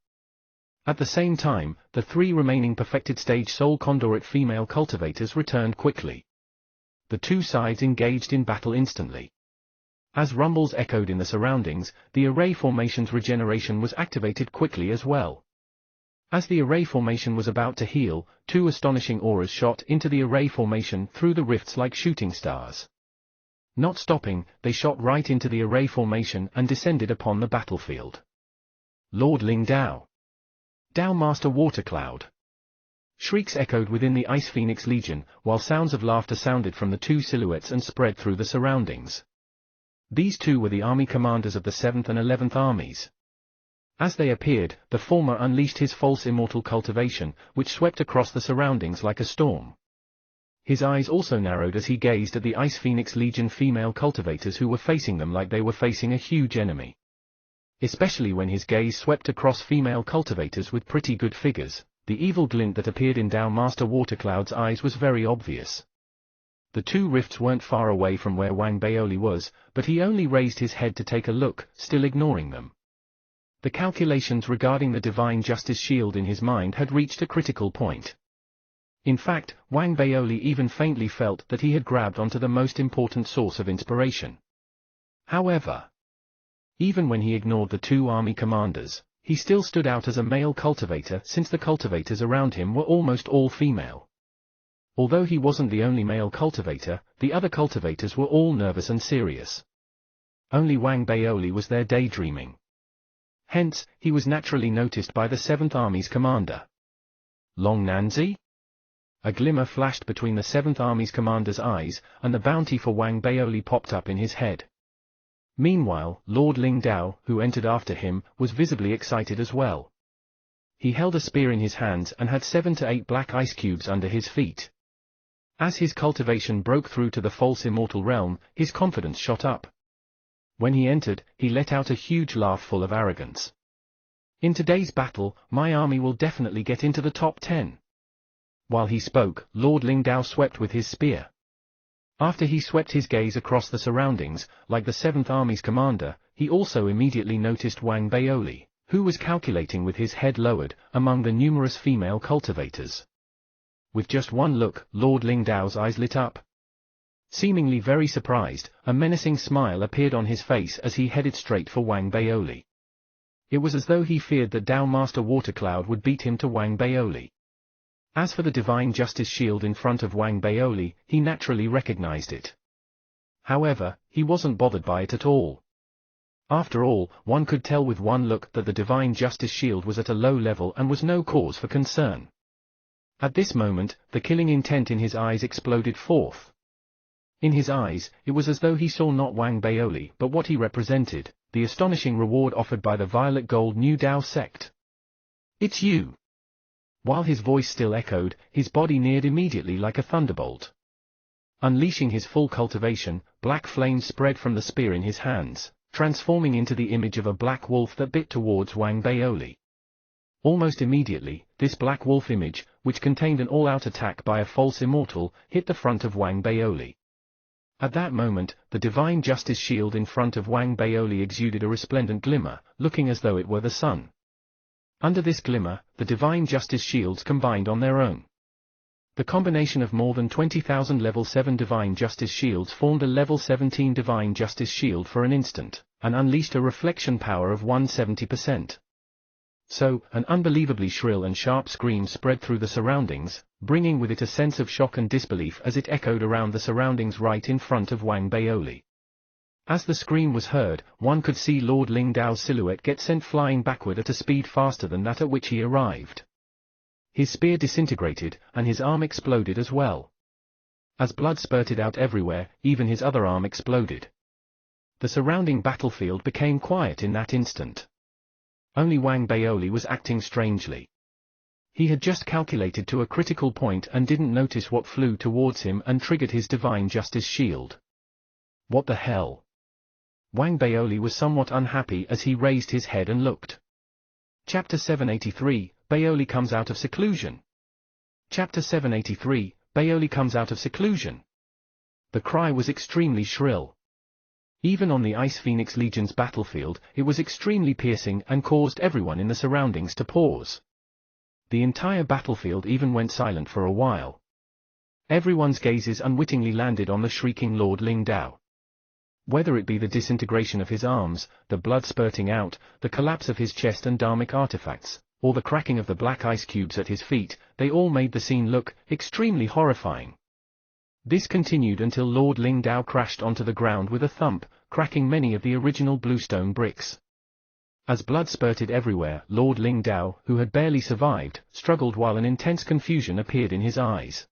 At the same time, the three remaining perfected stage soul conduit female cultivators returned quickly. The two sides engaged in battle instantly. As rumbles echoed in the surroundings, the array formation's regeneration was activated quickly as well. As the array formation was about to heal, two astonishing auras shot into the array formation through the rifts like shooting stars. Not stopping, they shot right into the array formation and descended upon the battlefield. Lord Ling Dao. Dao Master Water Cloud. Shrieks echoed within the Ice Phoenix Legion, while sounds of laughter sounded from the two silhouettes and spread through the surroundings. These two were the army commanders of the 7th and 11th armies. As they appeared, the former unleashed his false immortal cultivation, which swept across the surroundings like a storm. His eyes also narrowed as he gazed at the Ice Phoenix Legion female cultivators who were facing them like they were facing a huge enemy. Especially when his gaze swept across female cultivators with pretty good figures, the evil glint that appeared in Dao Master Watercloud's eyes was very obvious. The two rifts weren't far away from where Wang Baoli was, but he only raised his head to take a look, still ignoring them. The calculations regarding the Divine Justice Shield in his mind had reached a critical point. In fact, Wang Baoli even faintly felt that he had grabbed onto the most important source of inspiration. However, even when he ignored the two army commanders, he still stood out as a male cultivator since the cultivators around him were almost all female. Although he wasn't the only male cultivator, the other cultivators were all nervous and serious. Only Wang Baoli was there daydreaming. Hence, he was naturally noticed by the 7th Army's commander. Long Nanzi? A glimmer flashed between the 7th Army's commander's eyes, and the bounty for Wang Baoli popped up in his head. Meanwhile, Lord Ling Dao, who entered after him, was visibly excited as well. He held a spear in his hands and had 7 to 8 black ice cubes under his feet. As his cultivation broke through to the false immortal realm, his confidence shot up. When he entered, he let out a huge laugh full of arrogance. In today's battle, my army will definitely get into the top 10. While he spoke, Lord Ling Dao swept with his spear. After he swept his gaze across the surroundings, like the 7th Army's commander, he also immediately noticed Wang Baoli, who was calculating with his head lowered, among the numerous female cultivators. With just one look, Lord Ling Dao's eyes lit up. Seemingly very surprised, a menacing smile appeared on his face as he headed straight for Wang Baoli. It was as though he feared that Dao Master Watercloud would beat him to Wang Baoli. As for the Divine Justice Shield in front of Wang Baoli, he naturally recognized it. However, he wasn't bothered by it at all. After all, one could tell with one look that the Divine Justice Shield was at a low level and was no cause for concern. At this moment, the killing intent in his eyes exploded forth. In his eyes, it was as though he saw not Wang Baoli but what he represented, the astonishing reward offered by the Violet Gold New Dao sect. "It's you!" While his voice still echoed, his body neared immediately like a thunderbolt. Unleashing his full cultivation, black flames spread from the spear in his hands, transforming into the image of a black wolf that bit towards Wang Baoli. Almost immediately, this black wolf image, which contained an all-out attack by a false immortal, hit the front of Wang Baoli. At that moment, the Divine Justice Shield in front of Wang Baoli exuded a resplendent glimmer, looking as though it were the sun. Under this glimmer, the Divine Justice Shields combined on their own. The combination of more than 20,000 level 7 Divine Justice Shields formed a level 17 Divine Justice Shield for an instant, and unleashed a reflection power of 170%. So, an unbelievably shrill and sharp scream spread through the surroundings, bringing with it a sense of shock and disbelief as it echoed around the surroundings right in front of Wang Baoli. As the scream was heard, one could see Lord Ling Dao's silhouette get sent flying backward at a speed faster than that at which he arrived. His spear disintegrated, and his arm exploded as well. As blood spurted out everywhere, even his other arm exploded. The surrounding battlefield became quiet in that instant. Only Wang Baoli was acting strangely. He had just calculated to a critical point and didn't notice what flew towards him and triggered his Divine Justice Shield. What the hell? Wang Baoli was somewhat unhappy as he raised his head and looked. Chapter 783, Baoli comes out of seclusion. Chapter 783, Baoli comes out of seclusion. The cry was extremely shrill. Even on the Ice Phoenix Legion's battlefield, it was extremely piercing and caused everyone in the surroundings to pause. The entire battlefield even went silent for a while. Everyone's gazes unwittingly landed on the shrieking Lord Ling Dao. Whether it be the disintegration of his arms, the blood spurting out, the collapse of his chest and dharmic artifacts, or the cracking of the black ice cubes at his feet, they all made the scene look extremely horrifying. This continued until Lord Ling Dao crashed onto the ground with a thump, cracking many of the original bluestone bricks. As blood spurted everywhere, Lord Ling Dao, who had barely survived, struggled while an intense confusion appeared in his eyes.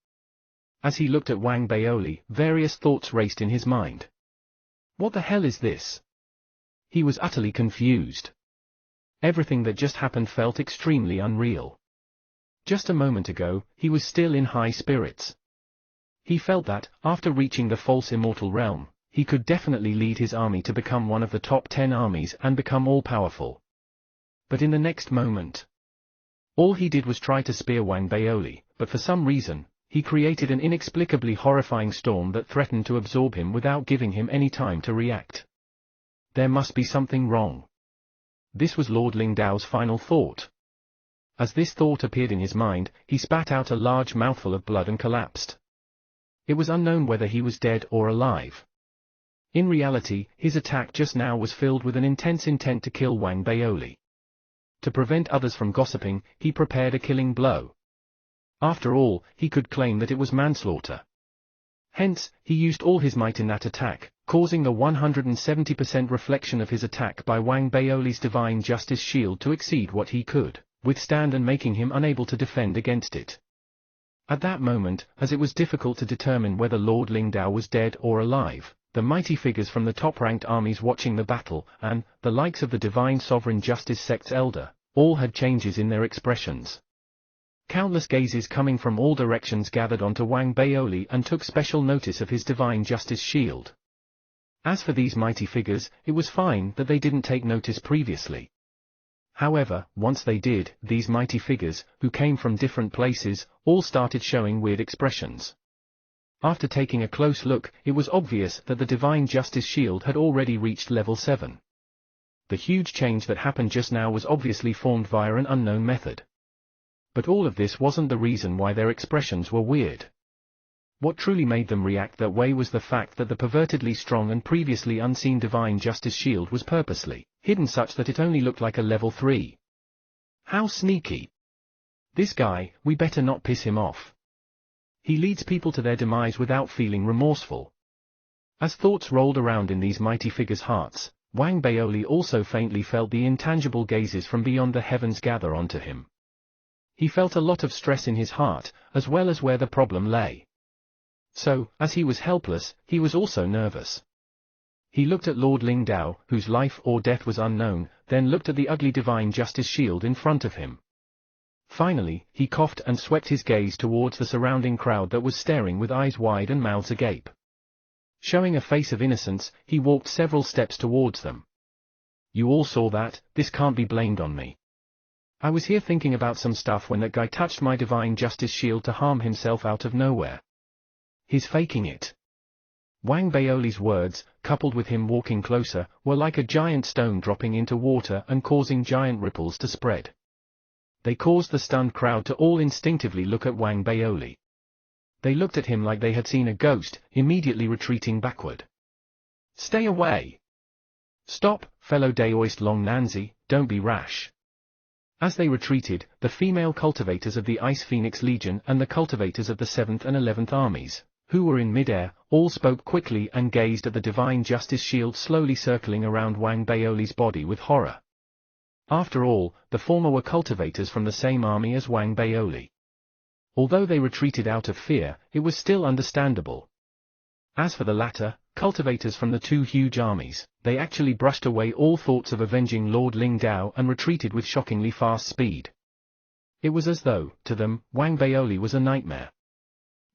As he looked at Wang Baoli, various thoughts raced in his mind. What the hell is this? He was utterly confused. Everything that just happened felt extremely unreal. Just a moment ago, he was still in high spirits. He felt that, after reaching the false immortal realm, he could definitely lead his army to become one of the top 10 armies and become all-powerful. But in the next moment, all he did was try to spear Wang Baoli, but for some reason, He created an inexplicably horrifying storm that threatened to absorb him without giving him any time to react. There must be something wrong. This was Lord Lingdao's final thought. As this thought appeared in his mind, he spat out a large mouthful of blood and collapsed. It was unknown whether he was dead or alive. In reality, his attack just now was filled with an intense intent to kill Wang Baoli. To prevent others from gossiping, he prepared a killing blow. After all, he could claim that it was manslaughter. Hence, he used all his might in that attack, causing the 170% reflection of his attack by Wang Baoli's divine justice shield to exceed what he could withstand and making him unable to defend against it. At that moment, as it was difficult to determine whether Lord Lingdao was dead or alive, the mighty figures from the top-ranked armies watching the battle, and the likes of the divine sovereign justice sect's elder, all had changes in their expressions. Countless gazes coming from all directions gathered onto Wang Baoli and took special notice of his divine justice shield. As for these mighty figures, it was fine that they didn't take notice previously. However, once they did, these mighty figures, who came from different places, all started showing weird expressions. After taking a close look, it was obvious that the divine justice shield had already reached level 7. The huge change that happened just now was obviously formed via an unknown method. But all of this wasn't the reason why their expressions were weird. What truly made them react that way was the fact that the pervertedly strong and previously unseen divine justice shield was purposely hidden such that it only looked like a level 3. How sneaky! This guy, we better not piss him off. He leads people to their demise without feeling remorseful. As thoughts rolled around in these mighty figures' hearts, Wang Baoli also faintly felt the intangible gazes from beyond the heavens gather onto him. He felt a lot of stress in his heart, as well as where the problem lay. So, as he was helpless, he was also nervous. He looked at Lord Lingdao, whose life or death was unknown, then looked at the ugly divine justice shield in front of him. Finally, he coughed and swept his gaze towards the surrounding crowd that was staring with eyes wide and mouths agape. Showing a face of innocence, he walked several steps towards them. You all saw that, this can't be blamed on me. I was here thinking about some stuff when that guy touched my divine justice shield to harm himself out of nowhere. He's faking it. Wang Baoli's words, coupled with him walking closer, were like a giant stone dropping into water and causing giant ripples to spread. They caused the stunned crowd to all instinctively look at Wang Baoli. They looked at him like they had seen a ghost, immediately retreating backward. Stay away! Stop, fellow Daoist Long Nanzi, don't be rash. As they retreated, the female cultivators of the Ice Phoenix Legion and the cultivators of the 7th and 11th armies, who were in mid-air, all spoke quickly and gazed at the divine justice shield slowly circling around Wang Baoli's body with horror. After all, the former were cultivators from the same army as Wang Baoli. Although they retreated out of fear, it was still understandable. As for the latter, cultivators from the two huge armies, they actually brushed away all thoughts of avenging Lord Lingdao and retreated with shockingly fast speed. It was as though, to them, Wang Baoli was a nightmare.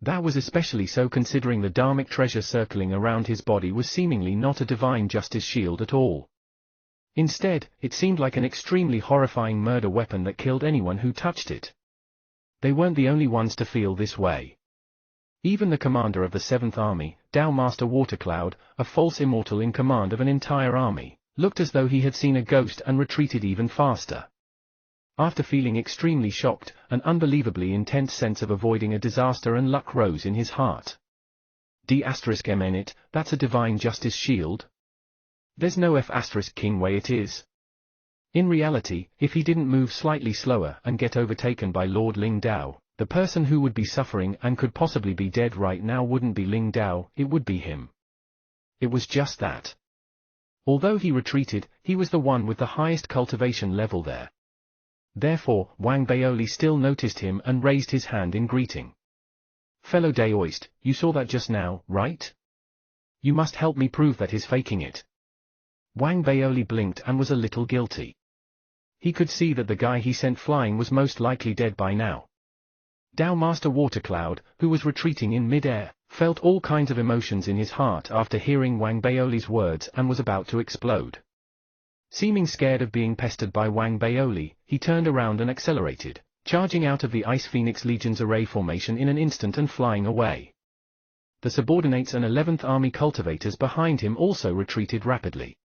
That was especially so considering the dharmic treasure circling around his body was seemingly not a divine justice shield at all. Instead, it seemed like an extremely horrifying murder weapon that killed anyone who touched it. They weren't the only ones to feel this way. Even the commander of the 7th Army, Dao Master Watercloud, a false immortal in command of an entire army, looked as though he had seen a ghost and retreated even faster. After feeling extremely shocked, an unbelievably intense sense of avoiding a disaster and luck rose in his heart. D***mn it, that's a divine justice shield? There's no F***king way it is. In reality, if he didn't move slightly slower and get overtaken by Lord Lingdao, the person who would be suffering and could possibly be dead right now wouldn't be Lingdao, it would be him. It was just that. Although he retreated, he was the one with the highest cultivation level there. Therefore, Wang Baoli still noticed him and raised his hand in greeting. Fellow Daoist, you saw that just now, right? You must help me prove that he's faking it. Wang Baoli blinked and was a little guilty. He could see that the guy he sent flying was most likely dead by now. Dao Master Watercloud, who was retreating in mid-air, felt all kinds of emotions in his heart after hearing Wang Baoli's words and was about to explode. Seeming scared of being pestered by Wang Baoli, he turned around and accelerated, charging out of the Ice Phoenix Legion's array formation in an instant and flying away. The subordinates and 11th Army cultivators behind him also retreated rapidly.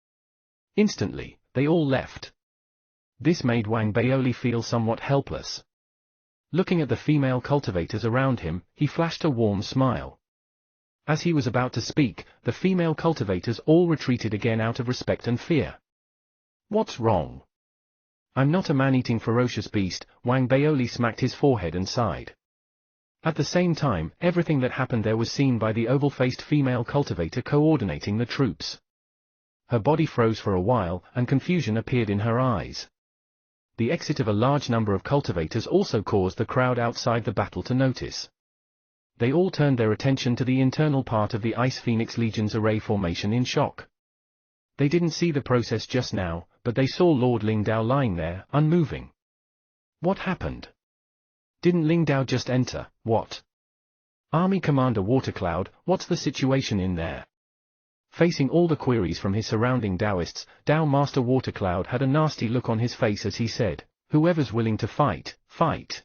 Instantly, they all left. This made Wang Baoli feel somewhat helpless. Looking at the female cultivators around him, he flashed a warm smile. As he was about to speak, the female cultivators all retreated again out of respect and fear. What's wrong? I'm not a man-eating ferocious beast, Wang Baoli smacked his forehead and sighed. At the same time, everything that happened there was seen by the oval-faced female cultivator coordinating the troops. Her body froze for a while, and confusion appeared in her eyes. The exit of a large number of cultivators also caused the crowd outside the battle to notice. They all turned their attention to the internal part of the Ice Phoenix Legion's array formation in shock. They didn't see the process just now, but they saw Lord Lingdao lying there, unmoving. What happened? Didn't Lingdao just enter, what? Army Commander Watercloud, what's the situation in there? Facing all the queries from his surrounding Daoists, Dao Master Watercloud had a nasty look on his face as he said, whoever's willing to fight, fight.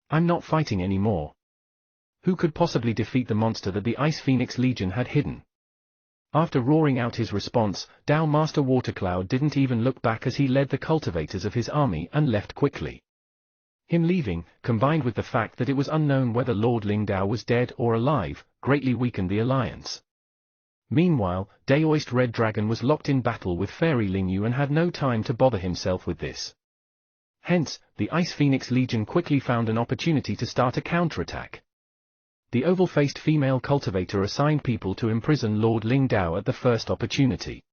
I'm not fighting anymore. Who could possibly defeat the monster that the Ice Phoenix Legion had hidden? After roaring out his response, Dao Master Watercloud didn't even look back as he led the cultivators of his army and left quickly. Him leaving, combined with the fact that it was unknown whether Lord Lingdao was dead or alive, greatly weakened the alliance. Meanwhile, Daoist Red Dragon was locked in battle with Fairy Lingyu and had no time to bother himself with this. Hence, the Ice Phoenix Legion quickly found an opportunity to start a counterattack. The oval-faced female cultivator assigned people to imprison Lord Lingdao at the first opportunity.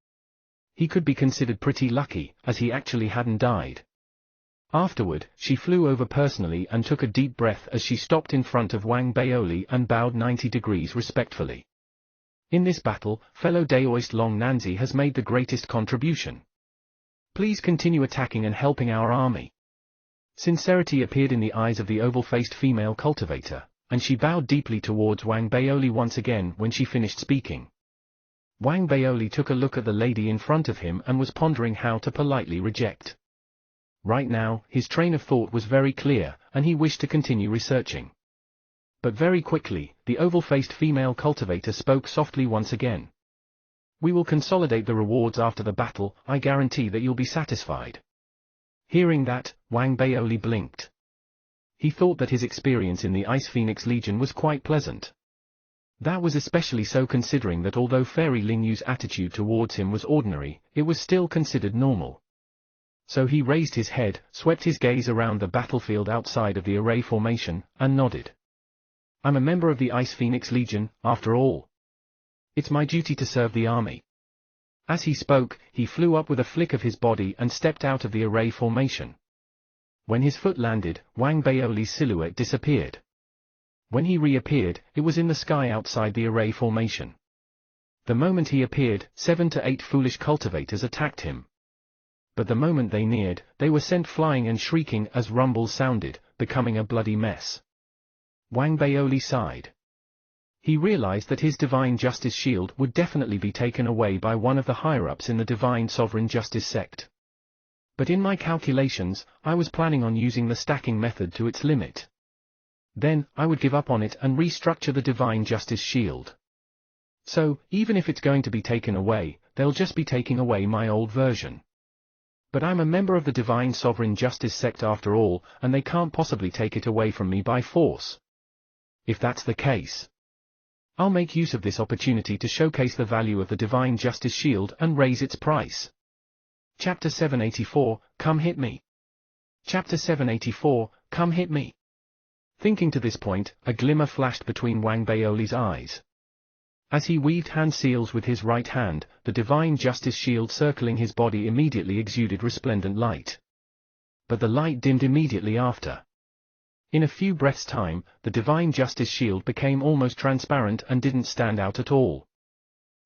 He could be considered pretty lucky, as he actually hadn't died. Afterward, she flew over personally and took a deep breath as she stopped in front of Wang Baoli and bowed 90 degrees respectfully. In this battle, fellow Daoist Long Nanzi has made the greatest contribution. Please continue attacking and helping our army. Sincerity appeared in the eyes of the oval-faced female cultivator, and she bowed deeply towards Wang Baoli once again when she finished speaking. Wang Baoli took a look at the lady in front of him and was pondering how to politely reject. Right now, his train of thought was very clear, and he wished to continue researching. But very quickly, the oval-faced female cultivator spoke softly once again. We will consolidate the rewards after the battle, I guarantee that you'll be satisfied. Hearing that, Wang Baoli blinked. He thought that his experience in the Ice Phoenix Legion was quite pleasant. That was especially so considering that although Fairy Lingyu's attitude towards him was ordinary, it was still considered normal. So he raised his head, swept his gaze around the battlefield outside of the array formation, and nodded. I'm a member of the Ice Phoenix Legion, after all. It's my duty to serve the army. As he spoke, he flew up with a flick of his body and stepped out of the array formation. When his foot landed, Wang Baoli's silhouette disappeared. When he reappeared, it was in the sky outside the array formation. The moment he appeared, 7 to 8 foolish cultivators attacked him. But the moment they neared, they were sent flying and shrieking as rumbles sounded, becoming a bloody mess. Wang Baoli sighed. He realized that his Divine Justice Shield would definitely be taken away by one of the higher-ups in the Divine Sovereign Justice sect. But in my calculations, I was planning on using the stacking method to its limit. Then, I would give up on it and restructure the Divine Justice Shield. So, even if it's going to be taken away, they'll just be taking away my old version. But I'm a member of the Divine Sovereign Justice sect after all, and they can't possibly take it away from me by force. If that's the case, I'll make use of this opportunity to showcase the value of the Divine Justice Shield and raise its price. Chapter 784, Come Hit Me. Chapter 784, Come Hit Me. Thinking to this point, a glimmer flashed between Wang Baoli's eyes. As he weaved hand seals with his right hand, the Divine Justice Shield circling his body immediately exuded resplendent light. But the light dimmed immediately after. In a few breaths' time, the Divine Justice Shield became almost transparent and didn't stand out at all.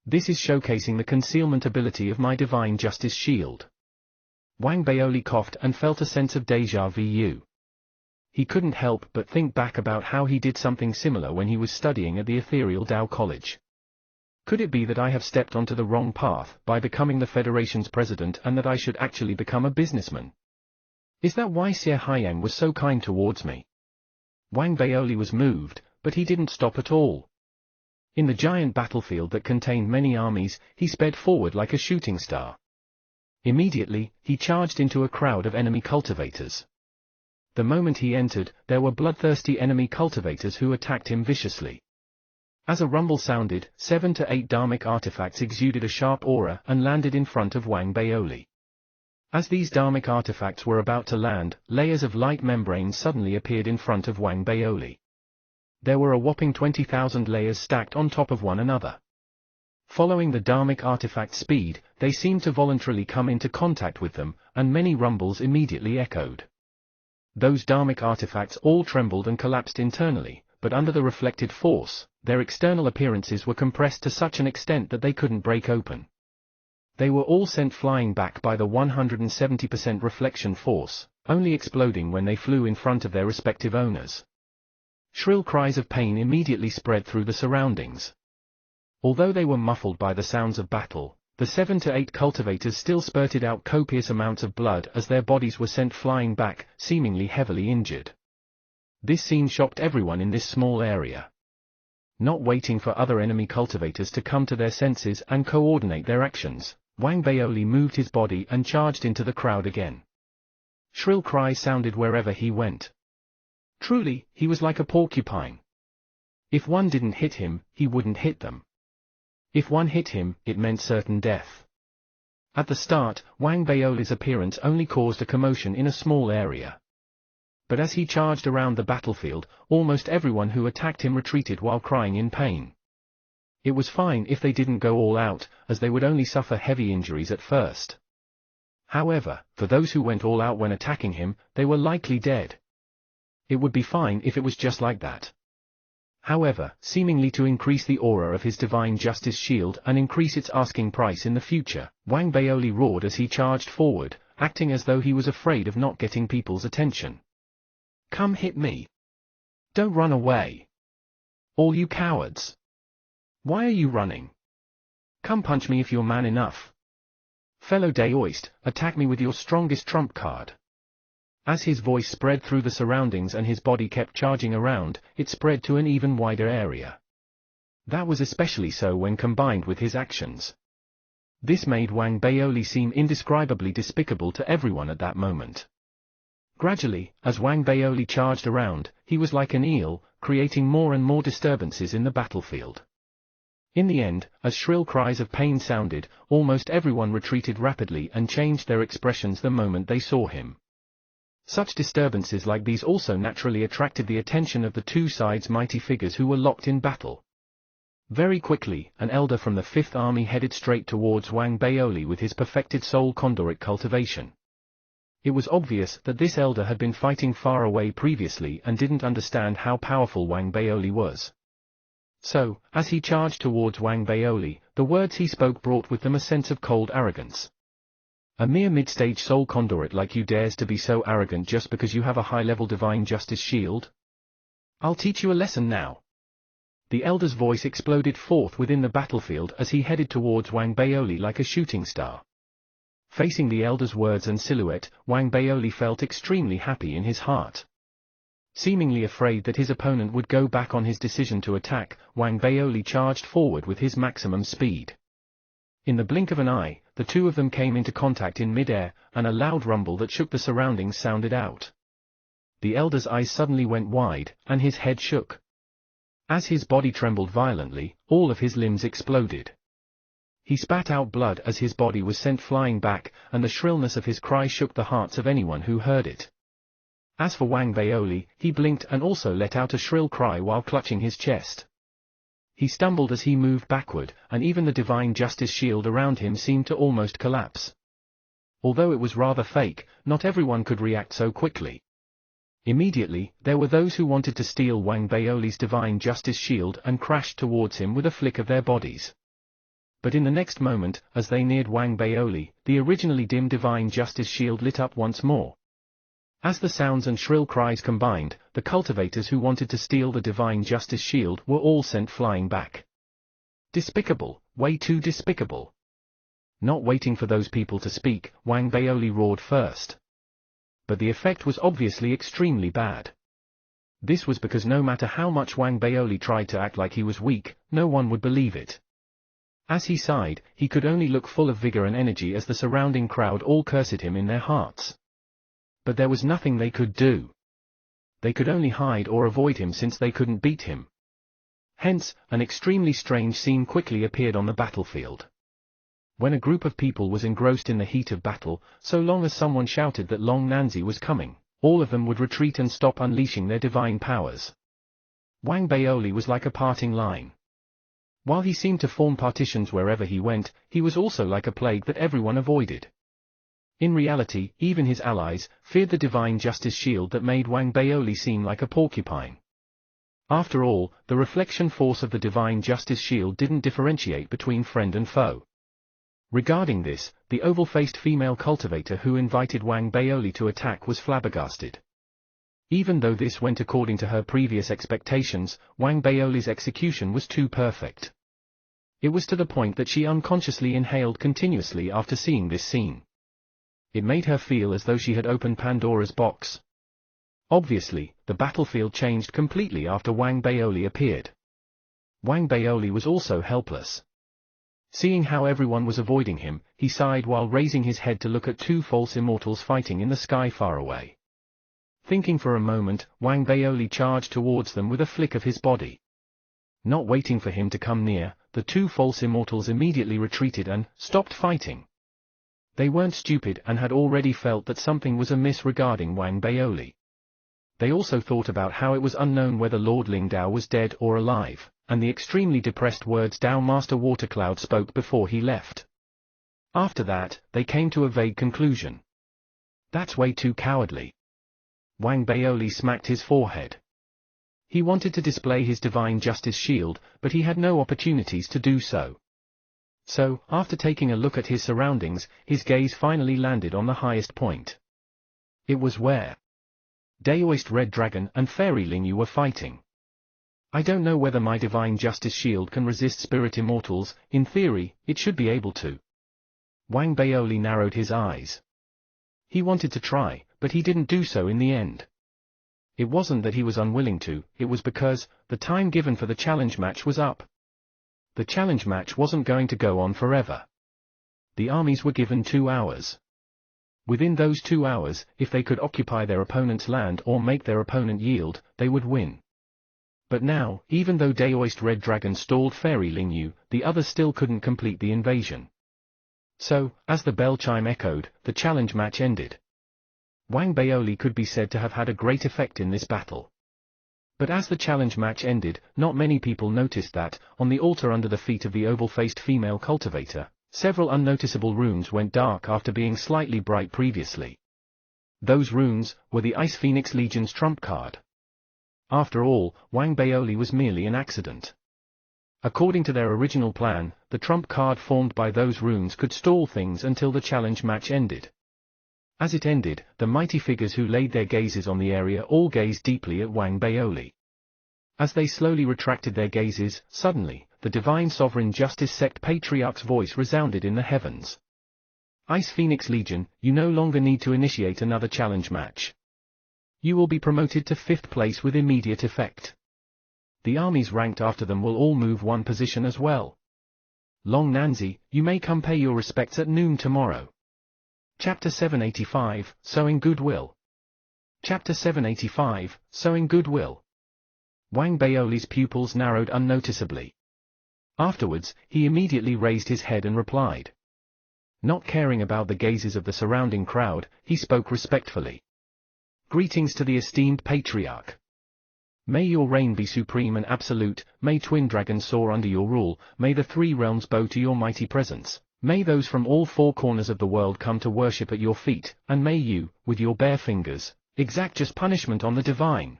This is showcasing the concealment ability of my Divine Justice Shield. Wang Baoli coughed and felt a sense of déjà vu. He couldn't help but think back about how he did something similar when he was studying at the Ethereal Dao College. Could it be that I have stepped onto the wrong path by becoming the Federation's president and that I should actually become a businessman? Is that why Xie Haiyang was so kind towards me? Wang Baoli was moved, but he didn't stop at all. In the giant battlefield that contained many armies, he sped forward like a shooting star. Immediately, he charged into a crowd of enemy cultivators. The moment he entered, there were bloodthirsty enemy cultivators who attacked him viciously. As a rumble sounded, 7 to 8 dharmic artifacts exuded a sharp aura and landed in front of Wang Baoli. As these dharmic artifacts were about to land, layers of light membrane suddenly appeared in front of Wang Baoli. There were a whopping 20,000 layers stacked on top of one another. Following the dharmic artifact's speed, they seemed to voluntarily come into contact with them, and many rumbles immediately echoed. Those dharmic artifacts all trembled and collapsed internally, but under the reflected force, their external appearances were compressed to such an extent that they couldn't break open. They were all sent flying back by the 170% reflection force, only exploding when they flew in front of their respective owners. Shrill cries of pain immediately spread through the surroundings. Although they were muffled by the sounds of battle, the 7 to 8 cultivators still spurted out copious amounts of blood as their bodies were sent flying back, seemingly heavily injured. This scene shocked everyone in this small area. Not waiting for other enemy cultivators to come to their senses and coordinate their actions, Wang Baoli moved his body and charged into the crowd again. Shrill cries sounded wherever he went. Truly, he was like a porcupine. If one didn't hit him, he wouldn't hit them. If one hit him, it meant certain death. At the start, Wang Baoli's appearance only caused a commotion in a small area. But as he charged around the battlefield, almost everyone who attacked him retreated while crying in pain. It was fine if they didn't go all out, as they would only suffer heavy injuries at first. However, for those who went all out when attacking him, they were likely dead. It would be fine if it was just like that. However, seemingly to increase the aura of his divine justice shield and increase its asking price in the future, Wang Baoli roared as he charged forward, acting as though he was afraid of not getting people's attention. Come hit me. Don't run away. All you cowards. Why are you running? Come punch me if you're man enough. Fellow Daoist, attack me with your strongest trump card. As his voice spread through the surroundings and his body kept charging around, it spread to an even wider area. That was especially so when combined with his actions. This made Wang Baoli seem indescribably despicable to everyone at that moment. Gradually, as Wang Baoli charged around, he was like an eel, creating more and more disturbances in the battlefield. In the end, as shrill cries of pain sounded, almost everyone retreated rapidly and changed their expressions the moment they saw him. Such disturbances like these also naturally attracted the attention of the two sides' mighty figures who were locked in battle. Very quickly, an elder from the 5th Army headed straight towards Wang Baoli with his perfected soul condoric cultivation. It was obvious that this elder had been fighting far away previously and didn't understand how powerful Wang Baoli was. So, as he charged towards Wang Baoli, the words he spoke brought with them a sense of cold arrogance. A mere mid-stage soul conduit like you dares to be so arrogant just because you have a high-level divine justice shield? I'll teach you a lesson now. The elder's voice exploded forth within the battlefield as he headed towards Wang Baoli like a shooting star. Facing the elder's words and silhouette, Wang Baoli felt extremely happy in his heart. Seemingly afraid that his opponent would go back on his decision to attack, Wang Baoli charged forward with his maximum speed. In the blink of an eye, the two of them came into contact in mid-air, and a loud rumble that shook the surroundings sounded out. The elder's eyes suddenly went wide, and his head shook. As his body trembled violently, all of his limbs exploded. He spat out blood as his body was sent flying back, and the shrillness of his cry shook the hearts of anyone who heard it. As for Wang Baoli, he blinked and also let out a shrill cry while clutching his chest. He stumbled as he moved backward, and even the divine justice shield around him seemed to almost collapse. Although it was rather fake, not everyone could react so quickly. Immediately, there were those who wanted to steal Wang Baoli's divine justice shield and crashed towards him with a flick of their bodies. But in the next moment, as they neared Wang Baoli, the originally dim divine justice shield lit up once more. As the sounds and shrill cries combined, the cultivators who wanted to steal the divine justice shield were all sent flying back. Despicable, way too despicable. Not waiting for those people to speak, Wang Baoli roared first. But the effect was obviously extremely bad. This was because no matter how much Wang Baoli tried to act like he was weak, no one would believe it. As he sighed, he could only look full of vigor and energy as the surrounding crowd all cursed him in their hearts. But there was nothing they could do. They could only hide or avoid him since they couldn't beat him. Hence, an extremely strange scene quickly appeared on the battlefield. When a group of people was engrossed in the heat of battle, so long as someone shouted that Long Nanzi was coming, all of them would retreat and stop unleashing their divine powers. Wang Baoli was like a parting line. While he seemed to form partitions wherever he went, he was also like a plague that everyone avoided. In reality, even his allies feared the divine justice shield that made Wang Baoli seem like a porcupine. After all, the reflection force of the divine justice shield didn't differentiate between friend and foe. Regarding this, the oval-faced female cultivator who invited Wang Baoli to attack was flabbergasted. Even though this went according to her previous expectations, Wang Baoli's execution was too perfect. It was to the point that she unconsciously inhaled continuously after seeing this scene. It made her feel as though she had opened Pandora's box. Obviously, the battlefield changed completely after Wang Baoli appeared. Wang Baoli was also helpless. Seeing how everyone was avoiding him, he sighed while raising his head to look at two false immortals fighting in the sky far away. Thinking for a moment, Wang Baoli charged towards them with a flick of his body. Not waiting for him to come near, the two false immortals immediately retreated and stopped fighting. They weren't stupid and had already felt that something was amiss regarding Wang Baoli. They also thought about how it was unknown whether Lord Lingdao was dead or alive, and the extremely depressed words Dao Master Watercloud spoke before he left. After that, they came to a vague conclusion. That's way too cowardly. Wang Baoli smacked his forehead. He wanted to display his divine justice shield, but he had no opportunities to do so. So, after taking a look at his surroundings, his gaze finally landed on the highest point. It was where Daoist Red Dragon and Fairy Lingyu were fighting. I don't know whether my divine justice shield can resist spirit immortals. In theory, it should be able to. Wang Baoli narrowed his eyes. He wanted to try, but he didn't do so in the end. It wasn't that he was unwilling to, it was because the time given for the challenge match was up. The challenge match wasn't going to go on forever. The armies were given 2 hours. Within those 2 hours, if they could occupy their opponent's land or make their opponent yield, they would win. But now, even though Daoist Red Dragon stalled Fairy Lingyu, the others still couldn't complete the invasion. So, as the bell chime echoed, the challenge match ended. Wang Baoli could be said to have had a great effect in this battle. But as the challenge match ended, not many people noticed that, on the altar under the feet of the oval-faced female cultivator, several unnoticeable runes went dark after being slightly bright previously. Those runes were the Ice Phoenix Legion's trump card. After all, Wang Baoli was merely an accident. According to their original plan, the trump card formed by those runes could stall things until the challenge match ended. As it ended, the mighty figures who laid their gazes on the area all gazed deeply at Wang Baoli. As they slowly retracted their gazes, suddenly, the Divine Sovereign Justice Sect Patriarch's voice resounded in the heavens. Ice Phoenix Legion, you no longer need to initiate another challenge match. You will be promoted to 5th place with immediate effect. The armies ranked after them will all move 1 position as well. Long Nanzi, you may come pay your respects at noon tomorrow. Chapter 785, Sowing Goodwill. Chapter 785, Sowing Goodwill. Wang Baoli's pupils narrowed unnoticeably. Afterwards, he immediately raised his head and replied. Not caring about the gazes of the surrounding crowd, he spoke respectfully. Greetings to the esteemed Patriarch. May your reign be supreme and absolute, may twin dragons soar under your rule, may the 3 realms bow to your mighty presence. May those from all 4 corners of the world come to worship at your feet, and may you, with your bare fingers, exact just punishment on the divine.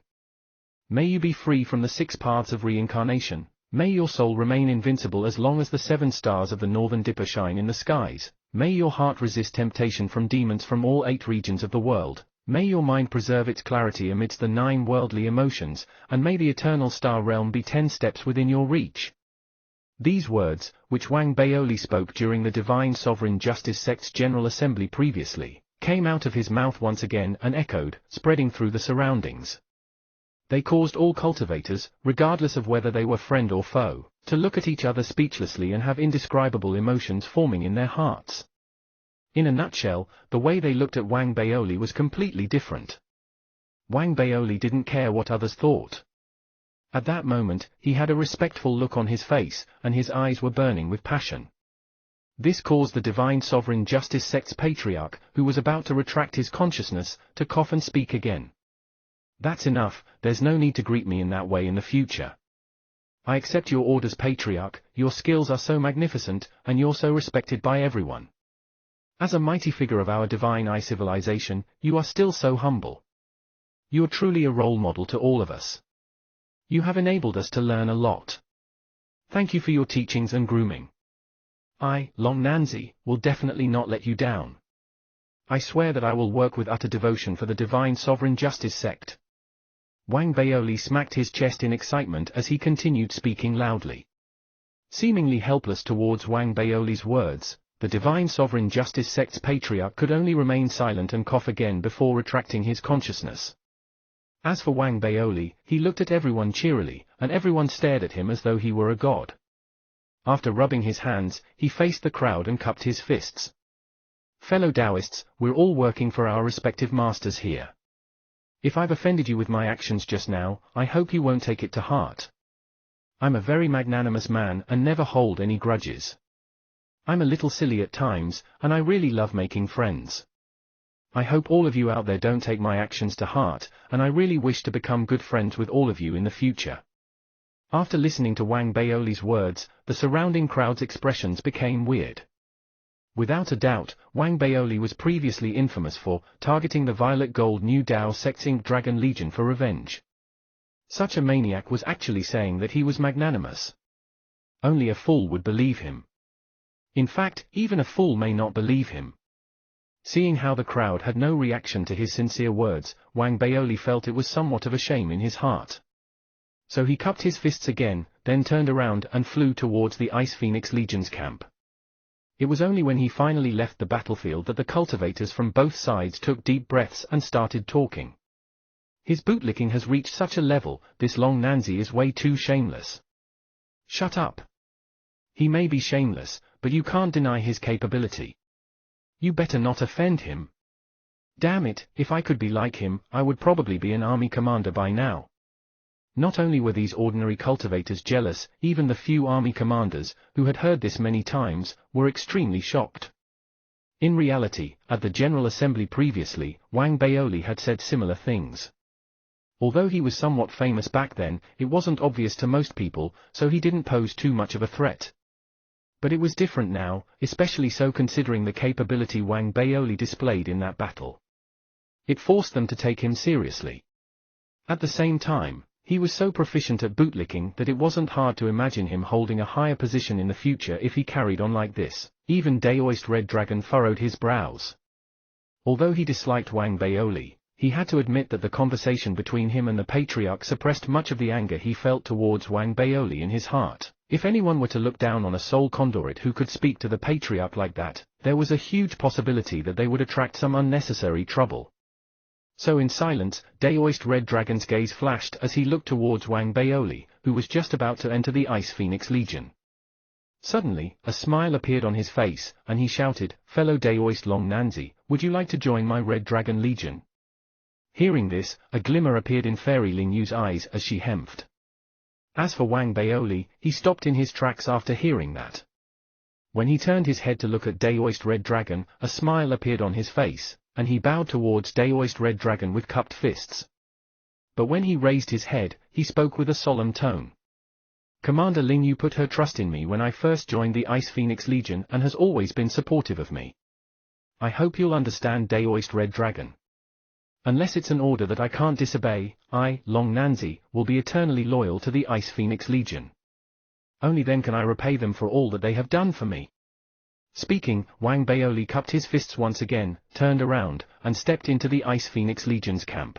May you be free from the 6 paths of reincarnation, may your soul remain invincible as long as the 7 stars of the northern dipper shine in the skies, may your heart resist temptation from demons from all 8 regions of the world, may your mind preserve its clarity amidst the 9 worldly emotions, and may the eternal star realm be 10 steps within your reach. These words, which Wang Baoli spoke during the Divine Sovereign Justice Sect's General Assembly previously, came out of his mouth once again and echoed, spreading through the surroundings. They caused all cultivators, regardless of whether they were friend or foe, to look at each other speechlessly and have indescribable emotions forming in their hearts. In a nutshell, the way they looked at Wang Baoli was completely different. Wang Baoli didn't care what others thought. At that moment, he had a respectful look on his face, and his eyes were burning with passion. This caused the Divine Sovereign Justice sect's patriarch, who was about to retract his consciousness, to cough and speak again. "That's enough, there's no need to greet me in that way in the future. I accept your orders, Patriarch, your skills are so magnificent, and you're so respected by everyone. As a mighty figure of our divine eye civilization, you are still so humble. You're truly a role model to all of us. You have enabled us to learn a lot. Thank you for your teachings and grooming. I, Long Nanzi, will definitely not let you down. I swear that I will work with utter devotion for the Divine Sovereign Justice sect." Wang Baoli smacked his chest in excitement as he continued speaking loudly. Seemingly helpless towards Wang Baoli's words, the Divine Sovereign Justice sect's patriarch could only remain silent and cough again before retracting his consciousness. As for Wang Baoli, he looked at everyone cheerily, and everyone stared at him as though he were a god. After rubbing his hands, he faced the crowd and cupped his fists. "Fellow Taoists, we're all working for our respective masters here. If I've offended you with my actions just now, I hope you won't take it to heart. I'm a very magnanimous man and never hold any grudges. I'm a little silly at times, and I really love making friends. I hope all of you out there don't take my actions to heart, and I really wish to become good friends with all of you in the future." After listening to Wang Baoli's words, the surrounding crowd's expressions became weird. Without a doubt, Wang Baoli was previously infamous for targeting the Violet Gold New Dao Sect's Ink Dragon Legion for revenge. Such a maniac was actually saying that he was magnanimous. Only a fool would believe him. In fact, even a fool may not believe him. Seeing how the crowd had no reaction to his sincere words, Wang Baoli felt it was somewhat of a shame in his heart. So he cupped his fists again, then turned around and flew towards the Ice Phoenix Legion's camp. It was only when he finally left the battlefield that the cultivators from both sides took deep breaths and started talking. "His bootlicking has reached such a level, this Long Nanzi is way too shameless." "Shut up. He may be shameless, but you can't deny his capability. You better not offend him. Damn it, if I could be like him, I would probably be an army commander by now." Not only were these ordinary cultivators jealous, even the few army commanders, who had heard this many times, were extremely shocked. In reality, at the General Assembly previously, Wang Baoli had said similar things. Although he was somewhat famous back then, it wasn't obvious to most people, so he didn't pose too much of a threat. But it was different now, especially so considering the capability Wang Baoli displayed in that battle. It forced them to take him seriously. At the same time, he was so proficient at bootlicking that it wasn't hard to imagine him holding a higher position in the future if he carried on like this. Even Daoist Red Dragon furrowed his brows. Although he disliked Wang Baoli, he had to admit that the conversation between him and the Patriarch suppressed much of the anger he felt towards Wang Baoli in his heart. If anyone were to look down on a Soul Conduit who could speak to the Patriarch like that, there was a huge possibility that they would attract some unnecessary trouble. So in silence, Daoist Red Dragon's gaze flashed as he looked towards Wang Baoli, who was just about to enter the Ice Phoenix Legion. Suddenly, a smile appeared on his face, and he shouted, "Fellow Daoist Long Nanzi, would you like to join my Red Dragon Legion?" Hearing this, a glimmer appeared in Fairy Ling Yu's eyes as she hemphed. As for Wang Baoli, he stopped in his tracks after hearing that. When he turned his head to look at Daoist Red Dragon, a smile appeared on his face, and he bowed towards Daoist Red Dragon with cupped fists. But when he raised his head, he spoke with a solemn tone. "Commander Ling Yu put her trust in me when I first joined the Ice Phoenix Legion and has always been supportive of me. I hope you'll understand, Daoist Red Dragon. Unless it's an order that I can't disobey, I, Long Nanzi, will be eternally loyal to the Ice Phoenix Legion. Only then can I repay them for all that they have done for me." Speaking, Wang Baoli cupped his fists once again, turned around, and stepped into the Ice Phoenix Legion's camp.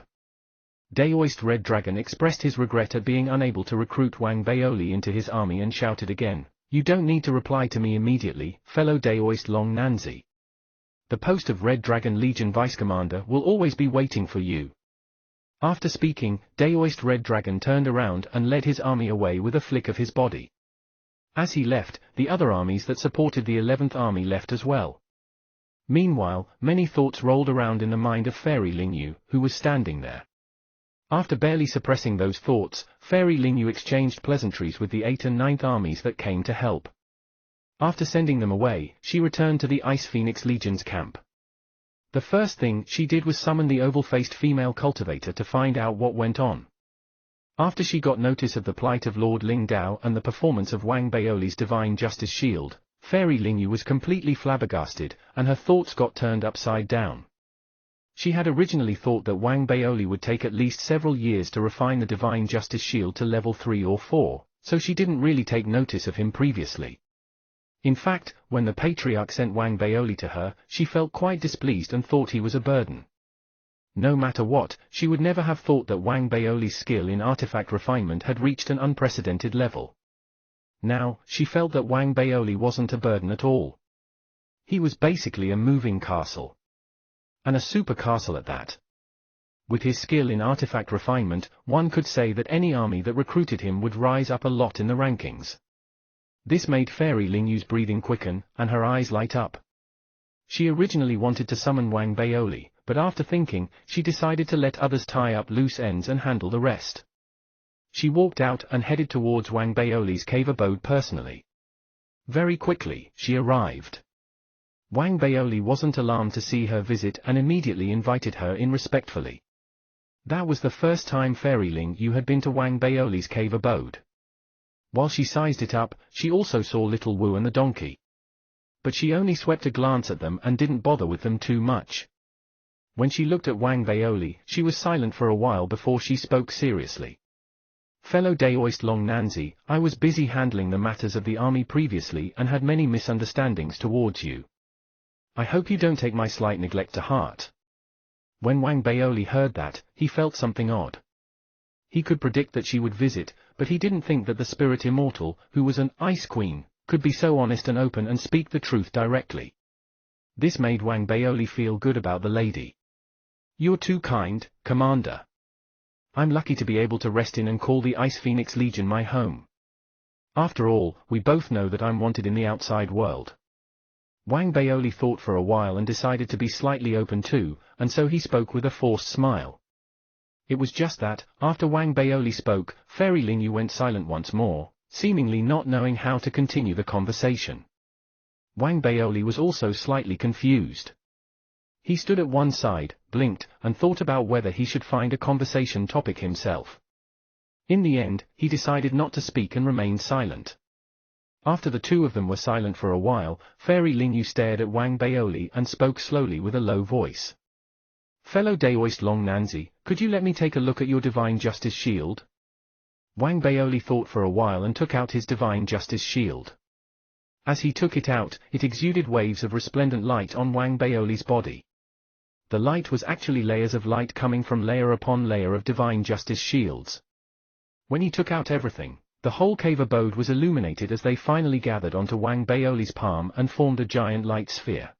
Daoist Red Dragon expressed his regret at being unable to recruit Wang Baoli into his army and shouted again, "You don't need to reply to me immediately, fellow Daoist Long Nanzi. The post of Red Dragon Legion Vice Commander will always be waiting for you. After speaking, Daoist Red Dragon turned around and led his army away with a flick of his body. As he left, the other armies that supported the 11th Army left as well. Meanwhile, many thoughts rolled around in the mind of Fairy Lingyu, who was standing there. After barely suppressing those thoughts, Fairy Lingyu exchanged pleasantries with the 8th and 9th armies that came to help. After sending them away, she returned to the Ice Phoenix Legion's camp. The first thing she did was summon the oval-faced female cultivator to find out what went on. After she got notice of the plight of Lord Ling Dao and the performance of Wang Baoli's Divine Justice Shield, Fairy Lingyu was completely flabbergasted, and her thoughts got turned upside down. She had originally thought that Wang Baoli would take at least several years to refine the Divine Justice Shield to level 3 or 4, so she didn't really take notice of him previously. In fact, when the Patriarch sent Wang Baoli to her, she felt quite displeased and thought he was a burden. No matter what, she would never have thought that Wang Baoli's skill in artifact refinement had reached an unprecedented level. Now, she felt that Wang Baoli wasn't a burden at all. He was basically a moving castle. And a super castle at that. With his skill in artifact refinement, one could say that any army that recruited him would rise up a lot in the rankings. This made Fairy Lingyu's breathing quicken, and her eyes light up. She originally wanted to summon Wang Baoli, but after thinking, she decided to let others tie up loose ends and handle the rest. She walked out and headed towards Wang Baoli's cave abode personally. Very quickly, she arrived. Wang Baoli wasn't alarmed to see her visit and immediately invited her in respectfully. That was the first time Fairy Lingyu had been to Wang Baoli's cave abode. While she sized it up, she also saw Little Wu and the donkey. But she only swept a glance at them and didn't bother with them too much. When she looked at Wang Baoli, she was silent for a while before she spoke seriously. Fellow Daoist Long Nanzi, I was busy handling the matters of the army previously and had many misunderstandings towards you. I hope you don't take my slight neglect to heart. When Wang Baoli heard that, he felt something odd. He could predict that she would visit, but he didn't think that the Spirit Immortal, who was an Ice Queen, could be so honest and open and speak the truth directly. This made Wang Baoli feel good about the lady. You're too kind, Commander. I'm lucky to be able to rest in and call the Ice Phoenix Legion my home. After all, we both know that I'm wanted in the outside world. Wang Baoli thought for a while and decided to be slightly open too, and so he spoke with a forced smile. It was just that, after Wang Baoli spoke, Fairy Lingyu went silent once more, seemingly not knowing how to continue the conversation. Wang Baoli was also slightly confused. He stood at one side, blinked, and thought about whether he should find a conversation topic himself. In the end, he decided not to speak and remained silent. After the two of them were silent for a while, Fairy Lingyu stared at Wang Baoli and spoke slowly with a low voice. Fellow Daoist Long Nanzi, could you let me take a look at your Divine Justice Shield? Wang Baoli thought for a while and took out his Divine Justice Shield. As he took it out, it exuded waves of resplendent light on Wang Baoli's body. The light was actually layers of light coming from layer upon layer of Divine Justice Shields. When he took out everything, the whole cave abode was illuminated as they finally gathered onto Wang Baoli's palm and formed a giant light sphere.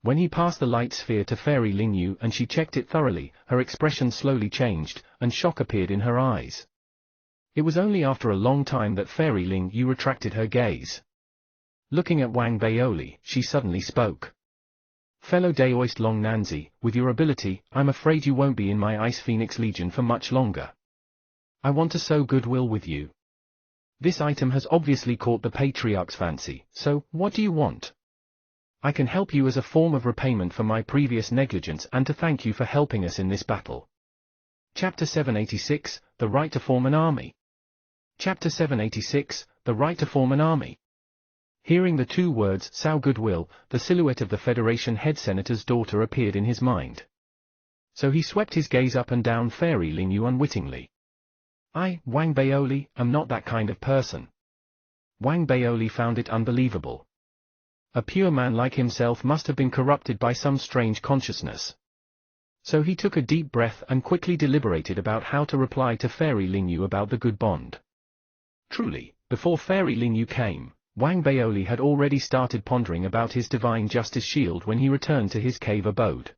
When he passed the light sphere to Fairy Lingyu and she checked it thoroughly, her expression slowly changed, and shock appeared in her eyes. It was only after a long time that Fairy Lingyu retracted her gaze. Looking at Wang Baoli, she suddenly spoke. Fellow Daoist Long Nanzi, with your ability, I'm afraid you won't be in my Ice Phoenix Legion for much longer. I want to sow goodwill with you. This item has obviously caught the Patriarch's fancy, so, what do you want? I can help you as a form of repayment for my previous negligence and to thank you for helping us in this battle. Chapter 786, The Right to Form an Army. Chapter 786, The Right to Form an Army. Hearing the two words, sow goodwill, the silhouette of the Federation head senator's daughter appeared in his mind. So he swept his gaze up and down Fairy Lingyu unwittingly. I, Wang Baoli, am not that kind of person. Wang Baoli found it unbelievable. A pure man like himself must have been corrupted by some strange consciousness. So he took a deep breath and quickly deliberated about how to reply to Fairy Lingyu about the good bond. Truly, before Fairy Lingyu came, Wang Baoli had already started pondering about his divine justice shield when he returned to his cave abode.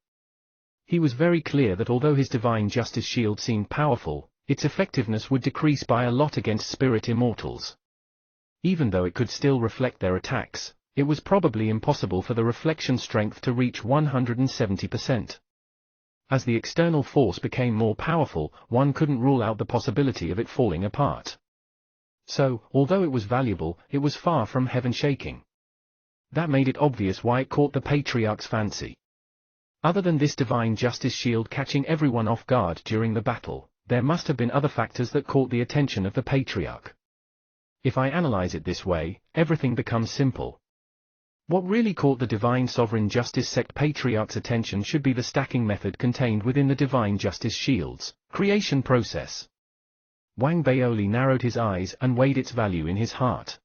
He was very clear that although his divine justice shield seemed powerful, its effectiveness would decrease by a lot against spirit immortals. Even though it could still reflect their attacks, it was probably impossible for the reflection strength to reach 170%. As the external force became more powerful, one couldn't rule out the possibility of it falling apart. So, although it was valuable, it was far from heaven-shaking. That made it obvious why it caught the Patriarch's fancy. Other than this divine justice shield catching everyone off guard during the battle, there must have been other factors that caught the attention of the Patriarch. If I analyze it this way, everything becomes simple. What really caught the Divine Sovereign Justice Sect Patriarch's attention should be the stacking method contained within the Divine Justice Shield's creation process. Wang Baoli narrowed his eyes and weighed its value in his heart.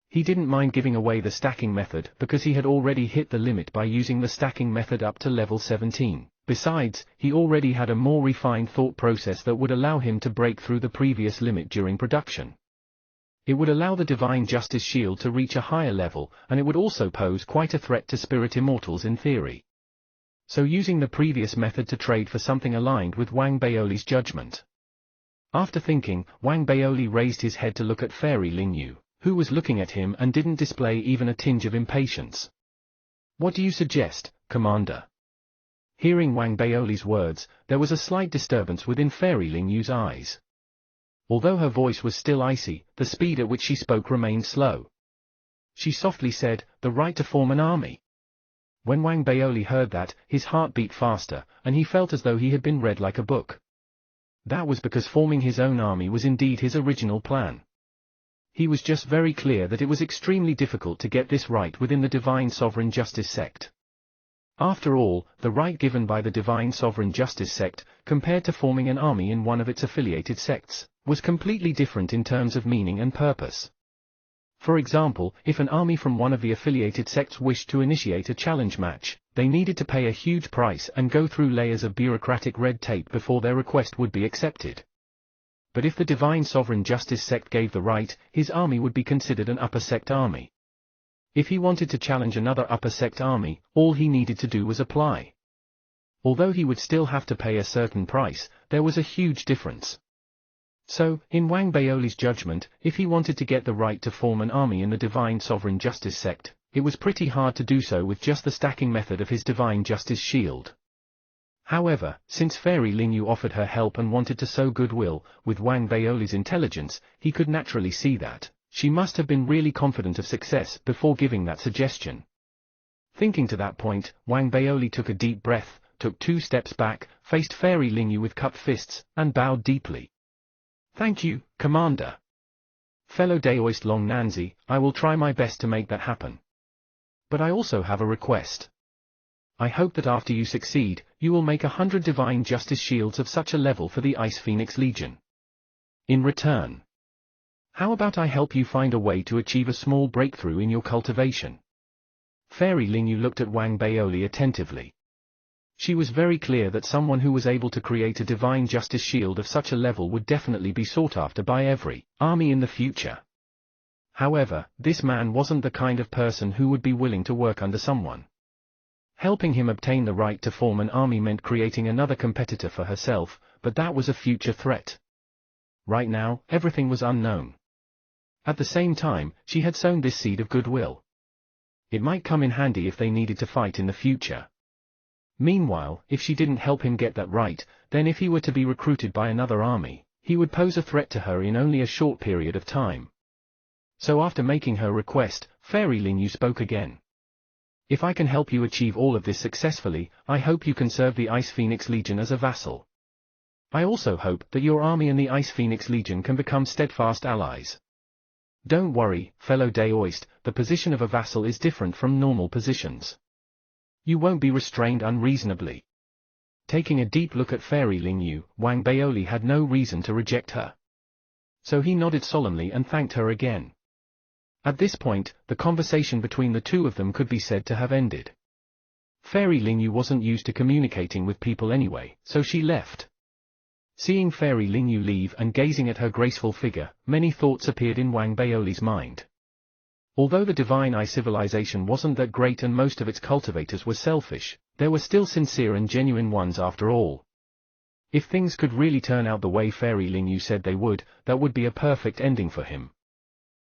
He didn't mind giving away the stacking method because he had already hit the limit by using the stacking method up to level 17. Besides, he already had a more refined thought process that would allow him to break through the previous limit during production. It would allow the Divine Justice Shield to reach a higher level, and it would also pose quite a threat to spirit immortals in theory. So using the previous method to trade for something aligned with Wang Baoli's judgment. After thinking, Wang Baoli raised his head to look at Fairy Lingyu, who was looking at him and didn't display even a tinge of impatience. "What do you suggest, Commander?" Hearing Wang Baoli's words, there was a slight disturbance within Fairy Lingyu's eyes. Although her voice was still icy, the speed at which she spoke remained slow. She softly said, "The right to form an army." When Wang Baoli heard that, his heart beat faster, and he felt as though he had been read like a book. That was because forming his own army was indeed his original plan. He was just very clear that it was extremely difficult to get this right within the Divine Sovereign Justice Sect. After all, the right given by the Divine Sovereign Justice Sect, compared to forming an army in one of its affiliated sects, was completely different in terms of meaning and purpose. For example, if an army from one of the affiliated sects wished to initiate a challenge match, they needed to pay a huge price and go through layers of bureaucratic red tape before their request would be accepted. But if the Divine Sovereign Justice Sect gave the right, his army would be considered an upper sect army. If he wanted to challenge another upper sect army, all he needed to do was apply. Although he would still have to pay a certain price, there was a huge difference. So, in Wang Baoli's judgment, if he wanted to get the right to form an army in the Divine Sovereign Justice Sect, it was pretty hard to do so with just the stacking method of his Divine Justice Shield. However, since Fairy Lingyu offered her help and wanted to sow goodwill, with Wang Baoli's intelligence, he could naturally see that she must have been really confident of success before giving that suggestion. Thinking to that point, Wang Baoli took a deep breath, took 2 steps back, faced Fairy Lingyu with cupped fists, and bowed deeply. "Thank you, Commander. Fellow Daoist Long Nanzi, I will try my best to make that happen. But I also have a request. I hope that after you succeed, you will make 100 Divine Justice Shields of such a level for the Ice Phoenix Legion. In return, how about I help you find a way to achieve a small breakthrough in your cultivation?" Fairy Lingyu looked at Wang Baoli attentively. She was very clear that someone who was able to create a Divine Justice Shield of such a level would definitely be sought after by every army in the future. However, this man wasn't the kind of person who would be willing to work under someone. Helping him obtain the right to form an army meant creating another competitor for herself, but that was a future threat. Right now, everything was unknown. At the same time, she had sown this seed of goodwill. It might come in handy if they needed to fight in the future. Meanwhile, if she didn't help him get that right, then if he were to be recruited by another army, he would pose a threat to her in only a short period of time. So after making her request, Fairy Lingyu spoke again. "If I can help you achieve all of this successfully, I hope you can serve the Ice Phoenix Legion as a vassal. I also hope that your army and the Ice Phoenix Legion can become steadfast allies. Don't worry, fellow Daoist, the position of a vassal is different from normal positions. You won't be restrained unreasonably." Taking a deep look at Fairy Lingyu, Wang Baoli had no reason to reject her. So he nodded solemnly and thanked her again. At this point, the conversation between the two of them could be said to have ended. Fairy Lingyu wasn't used to communicating with people anyway, so she left. Seeing Fairy Lingyu leave and gazing at her graceful figure, many thoughts appeared in Wang Baoli's mind. Although the Divine Eye civilization wasn't that great and most of its cultivators were selfish, there were still sincere and genuine ones after all. If things could really turn out the way Fairy Ling Yu said they would, that would be a perfect ending for him.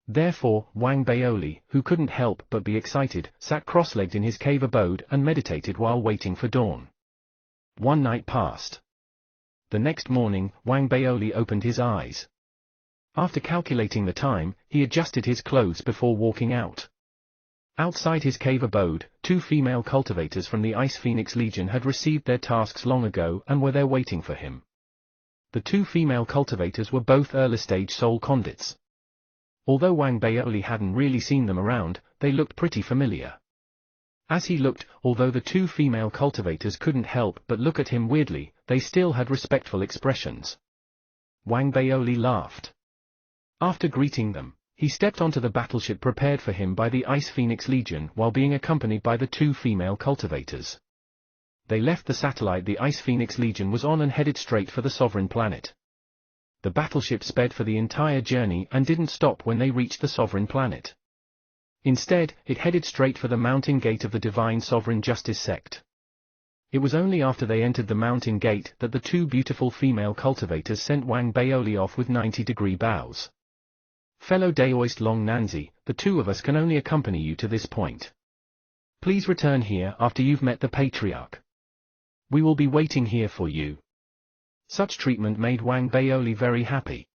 Therefore, Wang Baoli, who couldn't help but be excited, sat cross-legged in his cave abode and meditated while waiting for dawn. One night passed. The next morning, Wang Baoli opened his eyes. After calculating the time, he adjusted his clothes before walking out. Outside his cave abode, 2 female cultivators from the Ice Phoenix Legion had received their tasks long ago and were there waiting for him. The 2 female cultivators were both early-stage soul conduits. Although Wang Baoli hadn't really seen them around, they looked pretty familiar. As he looked, although the 2 female cultivators couldn't help but look at him weirdly, they still had respectful expressions. Wang Baoli laughed. After greeting them, he stepped onto the battleship prepared for him by the Ice Phoenix Legion while being accompanied by the 2 female cultivators. They left the satellite the Ice Phoenix Legion was on and headed straight for the sovereign planet. The battleship sped for the entire journey and didn't stop when they reached the sovereign planet. Instead, it headed straight for the mountain gate of the Divine Sovereign Justice sect. It was only after they entered the mountain gate that the 2 beautiful female cultivators sent Wang Baoli off with 90-degree bows. Fellow Daoist Long Nanzi, the 2 of us can only accompany you to this point. Please return here after you've met the Patriarch. We will be waiting here for you. Such treatment made Wang Baoli very happy.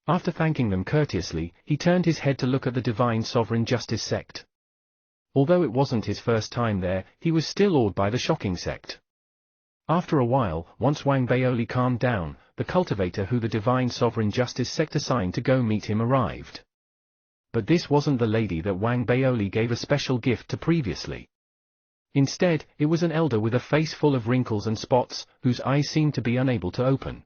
After thanking them courteously, he turned his head to look at the Divine Sovereign Justice sect. Although it wasn't his first time there, he was still awed by the shocking sect. After a while, once Wang Baoli calmed down, the cultivator who the Divine Sovereign Justice sect assigned to go meet him arrived. But this wasn't the lady that Wang Baoli gave a special gift to previously. Instead, it was an elder with a face full of wrinkles and spots, whose eyes seemed to be unable to open.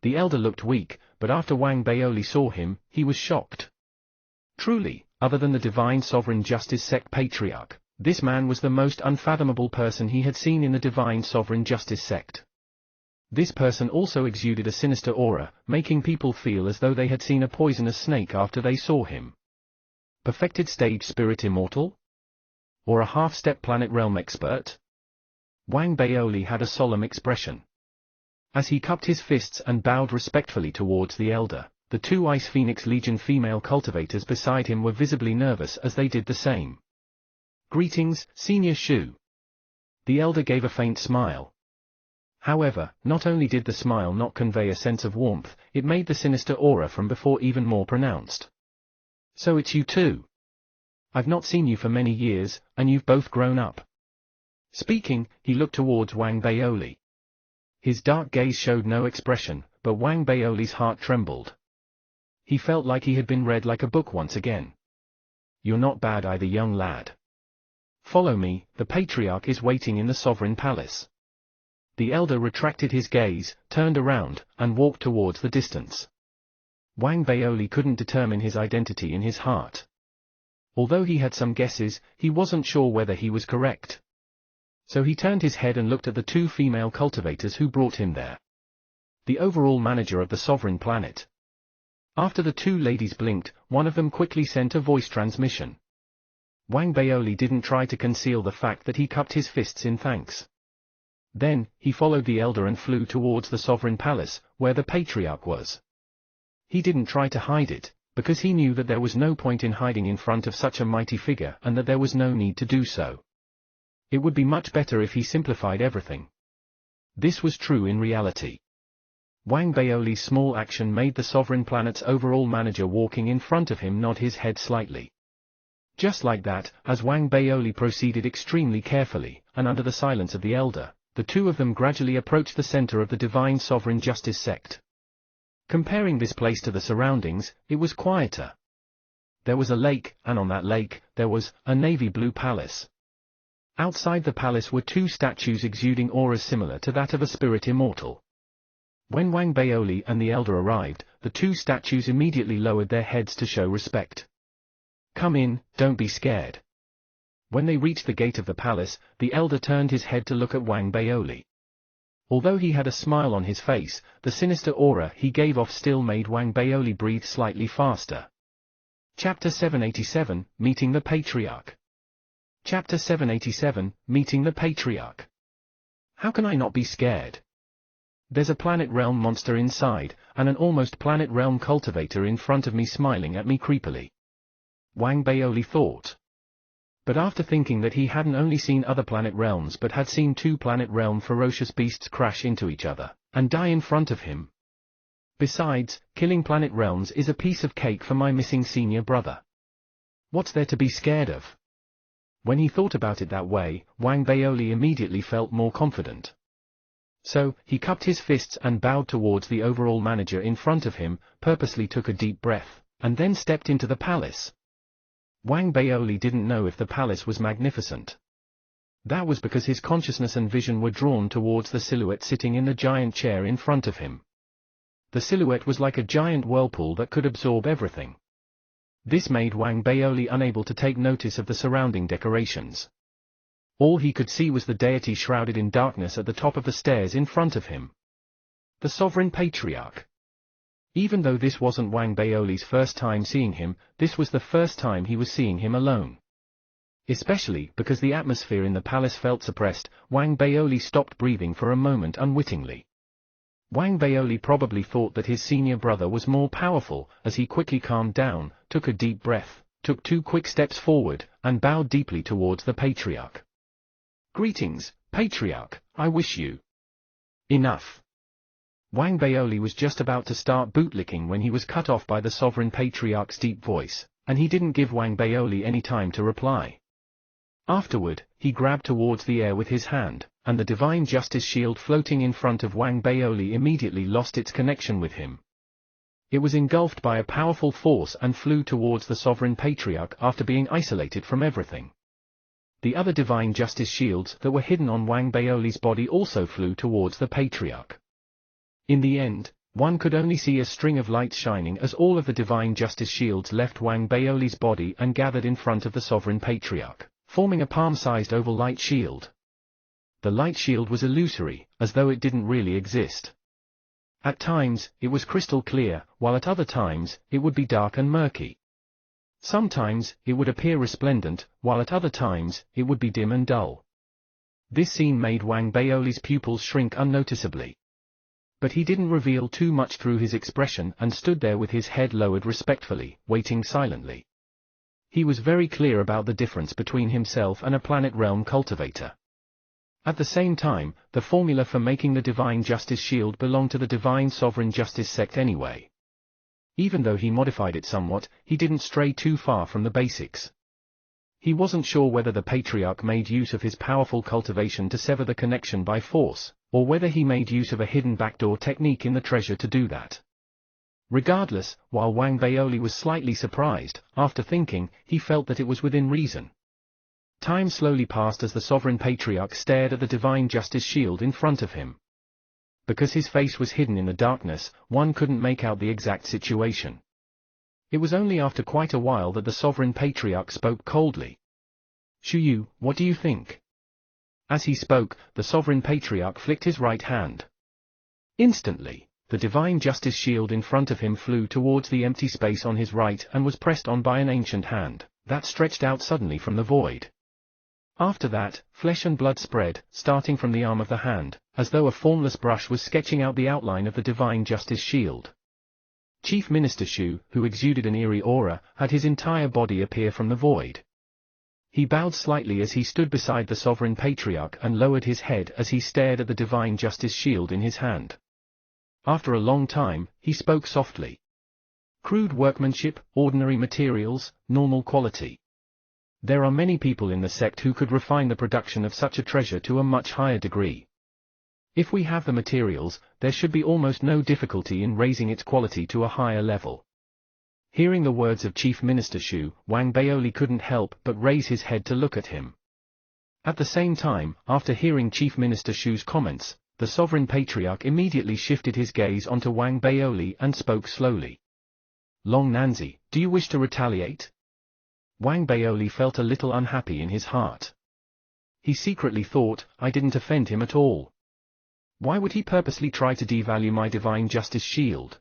The elder looked weak, but after Wang Baoli saw him, he was shocked. Truly, other than the Divine Sovereign Justice sect Patriarch, this man was the most unfathomable person he had seen in the Divine Sovereign Justice sect. This person also exuded a sinister aura, making people feel as though they had seen a poisonous snake after they saw him. Perfected stage spirit immortal? Or a half-step planet realm expert? Wang Baoli had a solemn expression. As he cupped his fists and bowed respectfully towards the elder, the 2 Ice Phoenix Legion female cultivators beside him were visibly nervous as they did the same. Greetings, Senior Shu. The elder gave a faint smile. However, not only did the smile not convey a sense of warmth, it made the sinister aura from before even more pronounced. So it's you too. I've not seen you for many years, and you've both grown up. Speaking, he looked towards Wang Baoli. His dark gaze showed no expression, but Wang Baoli's heart trembled. He felt like he had been read like a book once again. You're not bad either, young lad. Follow me, the Patriarch is waiting in the Sovereign Palace. The elder retracted his gaze, turned around, and walked towards the distance. Wang Baoli couldn't determine his identity in his heart. Although he had some guesses, he wasn't sure whether he was correct. So he turned his head and looked at the 2 female cultivators who brought him there. The overall manager of the sovereign planet. After the 2 ladies blinked, one of them quickly sent a voice transmission. Wang Baoli didn't try to conceal the fact that he cupped his fists in thanks. Then, he followed the elder and flew towards the sovereign palace, where the Patriarch was. He didn't try to hide it, because he knew that there was no point in hiding in front of such a mighty figure and that there was no need to do so. It would be much better if he simplified everything. This was true in reality. Wang Baoli's small action made the sovereign planet's overall manager walking in front of him nod his head slightly. Just like that, as Wang Baoli proceeded extremely carefully, and under the silence of the elder, the 2 of them gradually approached the center of the Divine Sovereign Justice sect. Comparing this place to the surroundings, it was quieter. There was a lake, and on that lake, there was a navy blue palace. Outside the palace were 2 statues exuding auras similar to that of a spirit immortal. When Wang Baoli and the elder arrived, the 2 statues immediately lowered their heads to show respect. Come in, don't be scared. When they reached the gate of the palace, the elder turned his head to look at Wang Baoli. Although he had a smile on his face, the sinister aura he gave off still made Wang Baoli breathe slightly faster. Chapter 787, Meeting the Patriarch. Chapter 787, Meeting the Patriarch. How can I not be scared? There's a Planet Realm monster inside, and an almost Planet Realm cultivator in front of me smiling at me creepily. Wang Baoli thought. But after thinking that he hadn't only seen other planet realms but had seen two Planet Realm ferocious beasts crash into each other, and die in front of him. Besides, killing planet realms is a piece of cake for my missing senior brother. What's there to be scared of? When he thought about it that way, Wang Baoli immediately felt more confident. So, he cupped his fists and bowed towards the overall manager in front of him, purposely took a deep breath, and then stepped into the palace. Wang Baoli didn't know if the palace was magnificent. That was because his consciousness and vision were drawn towards the silhouette sitting in the giant chair in front of him. The silhouette was like a giant whirlpool that could absorb everything. This made Wang Baoli unable to take notice of the surrounding decorations. All he could see was the deity shrouded in darkness at the top of the stairs in front of him. The Sovereign Patriarch. Even though this wasn't Wang Baoli's first time seeing him, this was the first time he was seeing him alone. Especially because the atmosphere in the palace felt suppressed, Wang Baoli stopped breathing for a moment unwittingly. Wang Baoli probably thought that his senior brother was more powerful, as he quickly calmed down, took a deep breath, took 2 quick steps forward, and bowed deeply towards the Patriarch. Greetings, Patriarch, I wish you. Enough. Wang Baoli was just about to start bootlicking when he was cut off by the Sovereign Patriarch's deep voice, and he didn't give Wang Baoli any time to reply. Afterward, he grabbed towards the air with his hand, and the Divine Justice shield floating in front of Wang Baoli immediately lost its connection with him. It was engulfed by a powerful force and flew towards the Sovereign Patriarch after being isolated from everything. The other Divine Justice shields that were hidden on Wang Baoli's body also flew towards the Patriarch. In the end, one could only see a string of lights shining as all of the Divine Justice shields left Wang Baoli's body and gathered in front of the Sovereign Patriarch, forming a palm-sized oval light shield. The light shield was illusory, as though it didn't really exist. At times, it was crystal clear, while at other times, it would be dark and murky. Sometimes, it would appear resplendent, while at other times, it would be dim and dull. This scene made Wang Baoli's pupils shrink unnoticeably. But he didn't reveal too much through his expression and stood there with his head lowered respectfully, waiting silently. He was very clear about the difference between himself and a Planet Realm cultivator. At the same time, the formula for making the Divine Justice shield belonged to the Divine Sovereign Justice sect anyway. Even though he modified it somewhat, he didn't stray too far from the basics. He wasn't sure whether the Patriarch made use of his powerful cultivation to sever the connection by force, or whether he made use of a hidden backdoor technique in the treasure to do that. Regardless, while Wang Baoli was slightly surprised, after thinking, he felt that it was within reason. Time slowly passed as the Sovereign Patriarch stared at the Divine Justice shield in front of him. Because his face was hidden in the darkness, one couldn't make out the exact situation. It was only after quite a while that the Sovereign Patriarch spoke coldly. Shuyu, what do you think? As he spoke, the Sovereign Patriarch flicked his right hand. Instantly, the Divine Justice shield in front of him flew towards the empty space on his right and was pressed on by an ancient hand, that stretched out suddenly from the void. After that, flesh and blood spread, starting from the arm of the hand, as though a formless brush was sketching out the outline of the Divine Justice shield. Chief Minister Shu, who exuded an eerie aura, had his entire body appear from the void. He bowed slightly as he stood beside the Sovereign Patriarch and lowered his head as he stared at the Divine Justice shield in his hand. After a long time, he spoke softly. Crude workmanship, ordinary materials, normal quality. There are many people in the sect who could refine the production of such a treasure to a much higher degree. If we have the materials, there should be almost no difficulty in raising its quality to a higher level. Hearing the words of Chief Minister Shu, Wang Baoli couldn't help but raise his head to look at him. At the same time, after hearing Chief Minister Shu's comments, the Sovereign Patriarch immediately shifted his gaze onto Wang Baoli and spoke slowly. Long Nanzi, do you wish to retaliate? Wang Baoli felt a little unhappy in his heart. He secretly thought, I didn't offend him at all. Why would he purposely try to devalue my Divine Justice shield?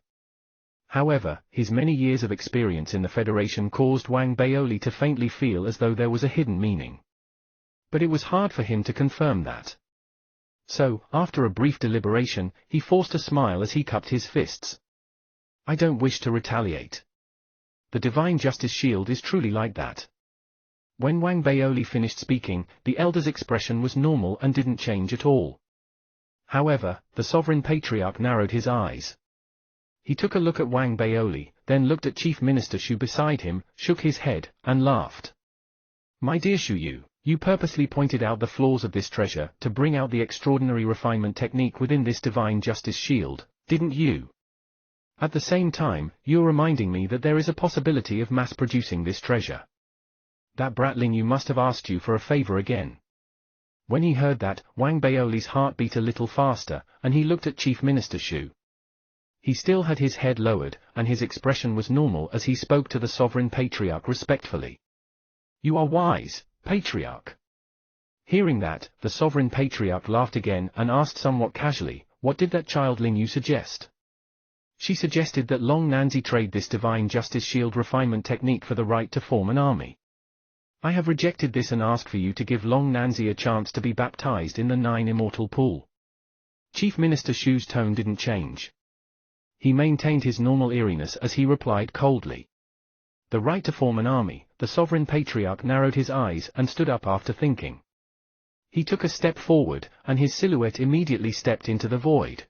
However, his many years of experience in the Federation caused Wang Baoli to faintly feel as though there was a hidden meaning. But it was hard for him to confirm that. So, after a brief deliberation, he forced a smile as he cupped his fists. I don't wish to retaliate. The Divine Justice Shield is truly like that. When Wang Baoli finished speaking, the elder's expression was normal and didn't change at all. However, the Sovereign Patriarch narrowed his eyes. He took a look at Wang Baoli, then looked at Chief Minister Shu beside him, shook his head, and laughed. My dear Shu Yu, you purposely pointed out the flaws of this treasure to bring out the extraordinary refinement technique within this Divine Justice Shield, didn't you? At the same time, you're reminding me that there is a possibility of mass-producing this treasure. That brat Ling Yu must have asked you for a favor again. When he heard that, Wang Baoli's heart beat a little faster, and he looked at Chief Minister Shu. He still had his head lowered, and his expression was normal as he spoke to the Sovereign Patriarch respectfully. You are wise, Patriarch. Hearing that, the Sovereign Patriarch laughed again and asked somewhat casually, what did that child Ling Yu suggest? She suggested that Long Nanzi trade this Divine Justice Shield refinement technique for the right to form an army. I have rejected this and asked for you to give Long Nanzi a chance to be baptized in the 9 immortal pool. Chief Minister Shu's tone didn't change. He maintained his normal eeriness as he replied coldly. The right to form an army. The Sovereign Patriarch narrowed his eyes and stood up after thinking. He took a step forward, and his silhouette immediately stepped into the void.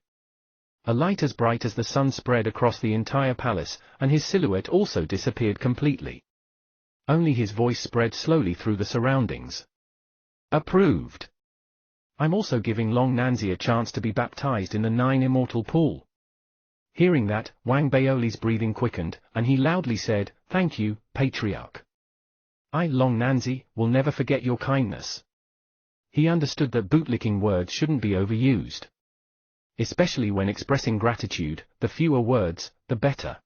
A light as bright as the sun spread across the entire palace, and his silhouette also disappeared completely. Only his voice spread slowly through the surroundings. Approved. I'm also giving Long Nanzi a chance to be baptized in the 9 immortal pool. Hearing that, Wang Baoli's breathing quickened, and he loudly said, Thank you, Patriarch. I, Long Nanzi, will never forget your kindness. He understood that bootlicking words shouldn't be overused. Especially when expressing gratitude, the fewer words, the better.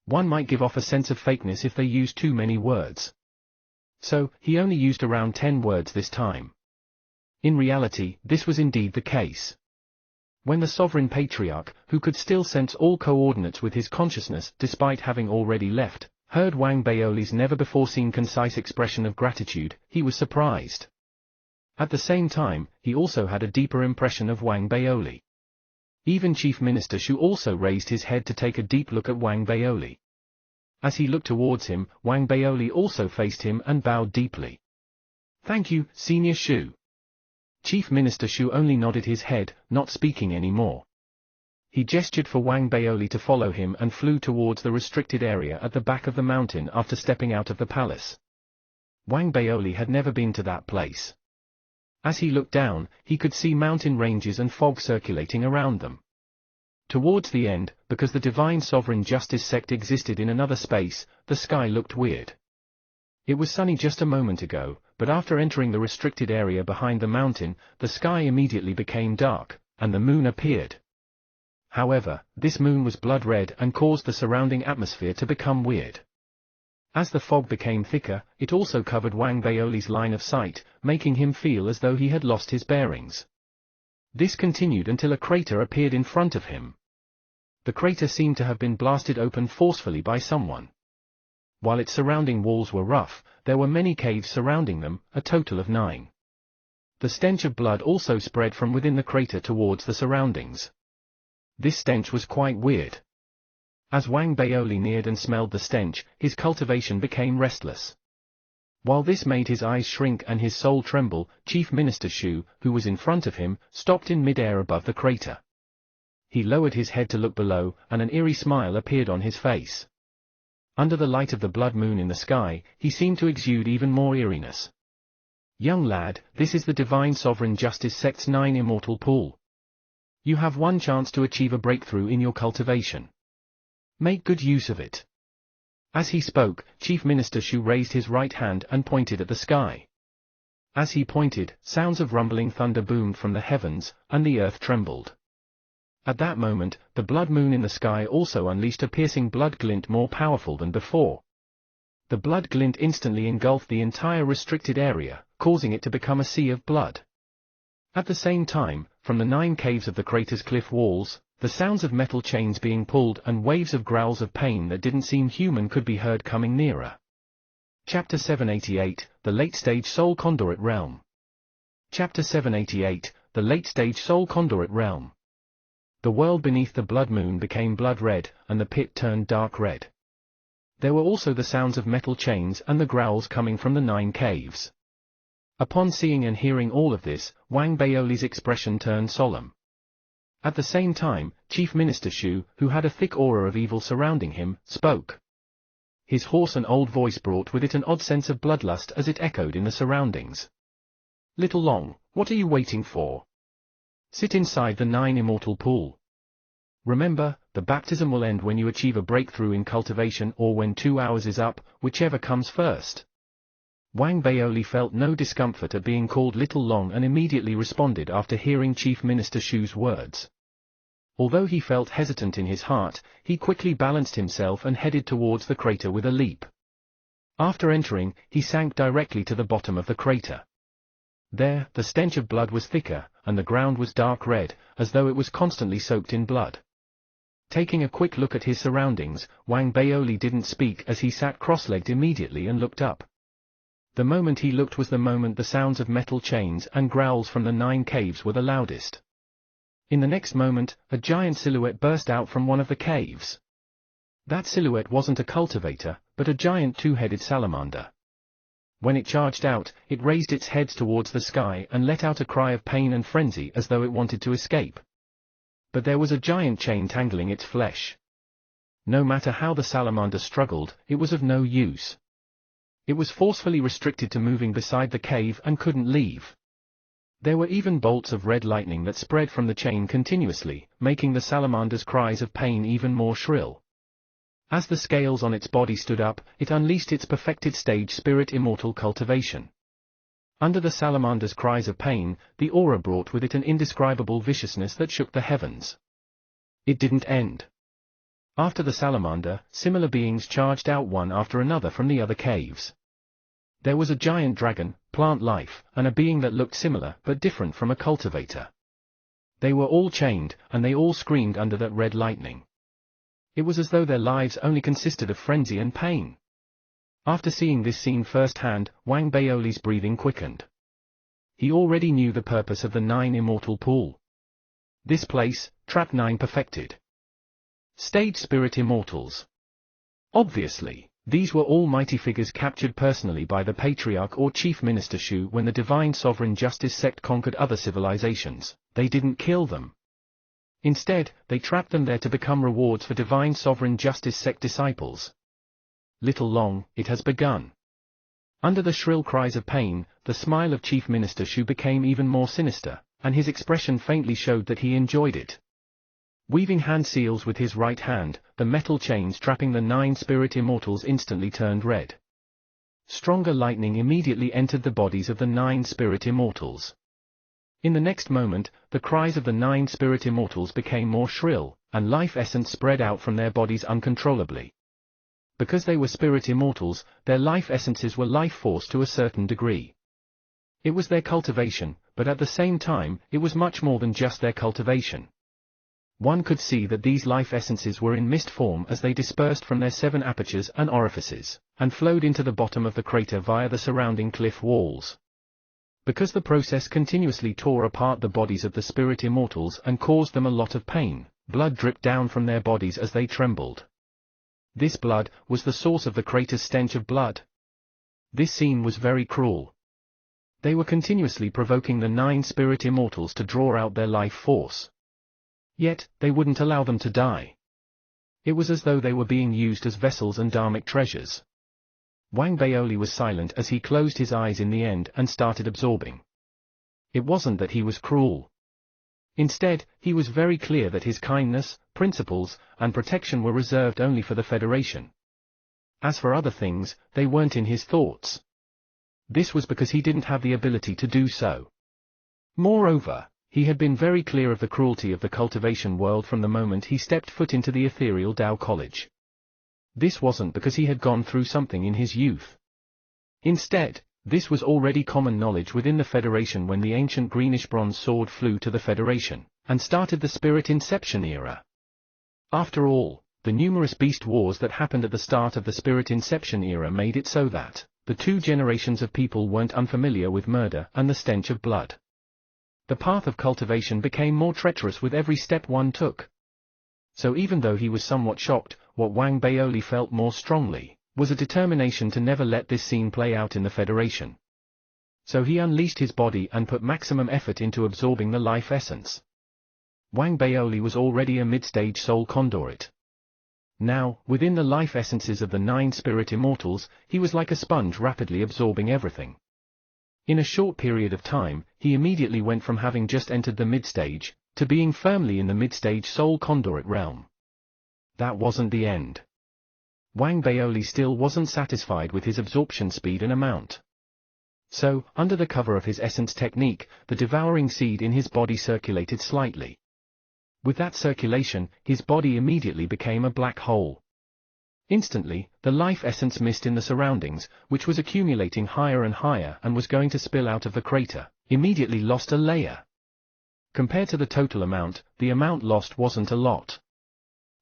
One might give off a sense of fakeness if they use too many words. So, he only used around 10 words this time. In reality, this was indeed the case. When the Sovereign Patriarch, who could still sense all coordinates with his consciousness despite having already left, heard Wang Baoli's never-before-seen concise expression of gratitude, he was surprised. At the same time, he also had a deeper impression of Wang Baoli. Even Chief Minister Shu also raised his head to take a deep look at Wang Baoli. As he looked towards him, Wang Baoli also faced him and bowed deeply. Thank you, Senior Shu. Chief Minister Shu only nodded his head, not speaking anymore. He gestured for Wang Baoli to follow him and flew towards the restricted area at the back of the mountain after stepping out of the palace. Wang Baoli had never been to that place. As he looked down, he could see mountain ranges and fog circulating around them. Towards the end, because the Divine Sovereign Justice sect existed in another space, the sky looked weird. It was sunny just a moment ago, but after entering the restricted area behind the mountain, the sky immediately became dark, and the moon appeared. However, this moon was blood red and caused the surrounding atmosphere to become weird. As the fog became thicker, it also covered Wang Baoli's line of sight, making him feel as though he had lost his bearings. This continued until a crater appeared in front of him. The crater seemed to have been blasted open forcefully by someone. While its surrounding walls were rough, there were many caves surrounding them, a total of 9. The stench of blood also spread from within the crater towards the surroundings. This stench was quite weird. As Wang Baoli neared and smelled the stench, his cultivation became restless. While this made his eyes shrink and his soul tremble, Chief Minister Shu, who was in front of him, stopped in mid-air above the crater. He lowered his head to look below, and an eerie smile appeared on his face. Under the light of the blood moon in the sky, he seemed to exude even more eeriness. Young lad, this is the Divine Sovereign Justice Sect's 9 immortal pool. You have one chance to achieve a breakthrough in your cultivation. Make good use of it. As he spoke, Chief Minister Shu raised his right hand and pointed at the sky. As he pointed, sounds of rumbling thunder boomed from the heavens, and the earth trembled. At that moment, the blood moon in the sky also unleashed a piercing blood glint more powerful than before. The blood glint instantly engulfed the entire restricted area, causing it to become a sea of blood. At the same time, from the 9 caves of the crater's cliff walls, The sounds of metal chains being pulled and waves of growls of pain that didn't seem human could be heard coming nearer. Chapter 788, The Late-Stage Soul Conduit Realm. Chapter 788, The Late-Stage Soul Conduit Realm. The world beneath the blood moon became blood red, and the pit turned dark red. There were also the sounds of metal chains and the growls coming from the 9 caves. Upon seeing and hearing all of this, Wang Baoli's expression turned solemn. At the same time, Chief Minister Shu, who had a thick aura of evil surrounding him, spoke. His hoarse and old voice brought with it an odd sense of bloodlust as it echoed in the surroundings. Little Long, what are you waiting for? Sit inside the 9 immortal pool. Remember, the baptism will end when you achieve a breakthrough in cultivation or when 2 hours is up, whichever comes first. Wang Baoli felt no discomfort at being called Little Long and immediately responded after hearing Chief Minister Shu's words. Although he felt hesitant in his heart, he quickly balanced himself and headed towards the crater with a leap. After entering, he sank directly to the bottom of the crater. There, the stench of blood was thicker, and the ground was dark red, as though it was constantly soaked in blood. Taking a quick look at his surroundings, Wang Baoli didn't speak as he sat cross-legged immediately and looked up. The moment he looked was the moment the sounds of metal chains and growls from the 9 caves were the loudest. In the next moment, a giant silhouette burst out from one of the caves. That silhouette wasn't a cultivator, but a giant 2-headed salamander. When it charged out, it raised its heads towards the sky and let out a cry of pain and frenzy as though it wanted to escape. But there was a giant chain tangling its flesh. No matter how the salamander struggled, it was of no use. It was forcefully restricted to moving beside the cave and couldn't leave. There were even bolts of red lightning that spread from the chain continuously, making the salamander's cries of pain even more shrill. As the scales on its body stood up, it unleashed its perfected stage spirit immortal cultivation. Under the salamander's cries of pain, the aura brought with it an indescribable viciousness that shook the heavens. It didn't end. After the salamander, similar beings charged out one after another from the other caves. There was a giant dragon, plant life, and a being that looked similar but different from a cultivator. They were all chained, and they all screamed under that red lightning. It was as though their lives only consisted of frenzy and pain. After seeing this scene firsthand, Wang Baoli's breathing quickened. He already knew the purpose of the 9 immortal pool. This place, Trap 9 perfected. Stage Spirit Immortals. Obviously, these were all mighty figures captured personally by the Patriarch or Chief Minister Shu when the Divine Sovereign Justice sect conquered other civilizations. They didn't kill them. Instead, they trapped them there to become rewards for Divine Sovereign Justice sect disciples. Little Long, it has begun. Under the shrill cries of pain, the smile of Chief Minister Shu became even more sinister, and his expression faintly showed that he enjoyed it. Weaving hand seals with his right hand, the metal chains trapping the 9 spirit immortals instantly turned red. Stronger lightning immediately entered the bodies of the 9 spirit immortals. In the next moment, the cries of the 9 spirit immortals became more shrill, and life essence spread out from their bodies uncontrollably. Because they were spirit immortals, their life essences were life force to a certain degree. It was their cultivation, but at the same time, it was much more than just their cultivation. One could see that these life essences were in mist form as they dispersed from their 7 apertures and orifices, and flowed into the bottom of the crater via the surrounding cliff walls. Because the process continuously tore apart the bodies of the spirit immortals and caused them a lot of pain, blood dripped down from their bodies as they trembled. This blood was the source of the crater's stench of blood. This scene was very cruel. They were continuously provoking the 9 spirit immortals to draw out their life force. Yet, they wouldn't allow them to die. It was as though they were being used as vessels and dharmic treasures. Wang Baoli was silent as he closed his eyes in the end and started absorbing. It wasn't that he was cruel. Instead, he was very clear that his kindness, principles, and protection were reserved only for the Federation. As for other things, they weren't in his thoughts. This was because he didn't have the ability to do so. Moreover, he had been very clear of the cruelty of the cultivation world from the moment he stepped foot into the ethereal Tao College. This wasn't because he had gone through something in his youth. Instead, this was already common knowledge within the Federation when the ancient greenish bronze sword flew to the Federation. and started the Spirit Inception era. After all, the numerous beast wars that happened at the start of the Spirit Inception era made it so that the two generations of people weren't unfamiliar with murder and the stench of blood. The path of cultivation became more treacherous with every step one took. So even though he was somewhat shocked, what Wang Baoli felt more strongly was a determination to never let this scene play out in the Federation. So he unleashed his body and put maximum effort into absorbing the life essence. Wang Baoli was already a mid-stage soul conduit. Now, within the life essences of the 9 spirit immortals, he was like a sponge rapidly absorbing everything. In a short period of time, he immediately went from having just entered the mid-stage, to being firmly in the mid-stage soul conduit realm. That wasn't the end. Wang Baoli still wasn't satisfied with his absorption speed and amount. So, under the cover of his essence technique, the devouring seed in his body circulated slightly. With that circulation, his body immediately became a black hole. Instantly, the life essence mist in the surroundings, which was accumulating higher and higher and was going to spill out of the crater, immediately lost a layer. Compared to the total amount, the amount lost wasn't a lot.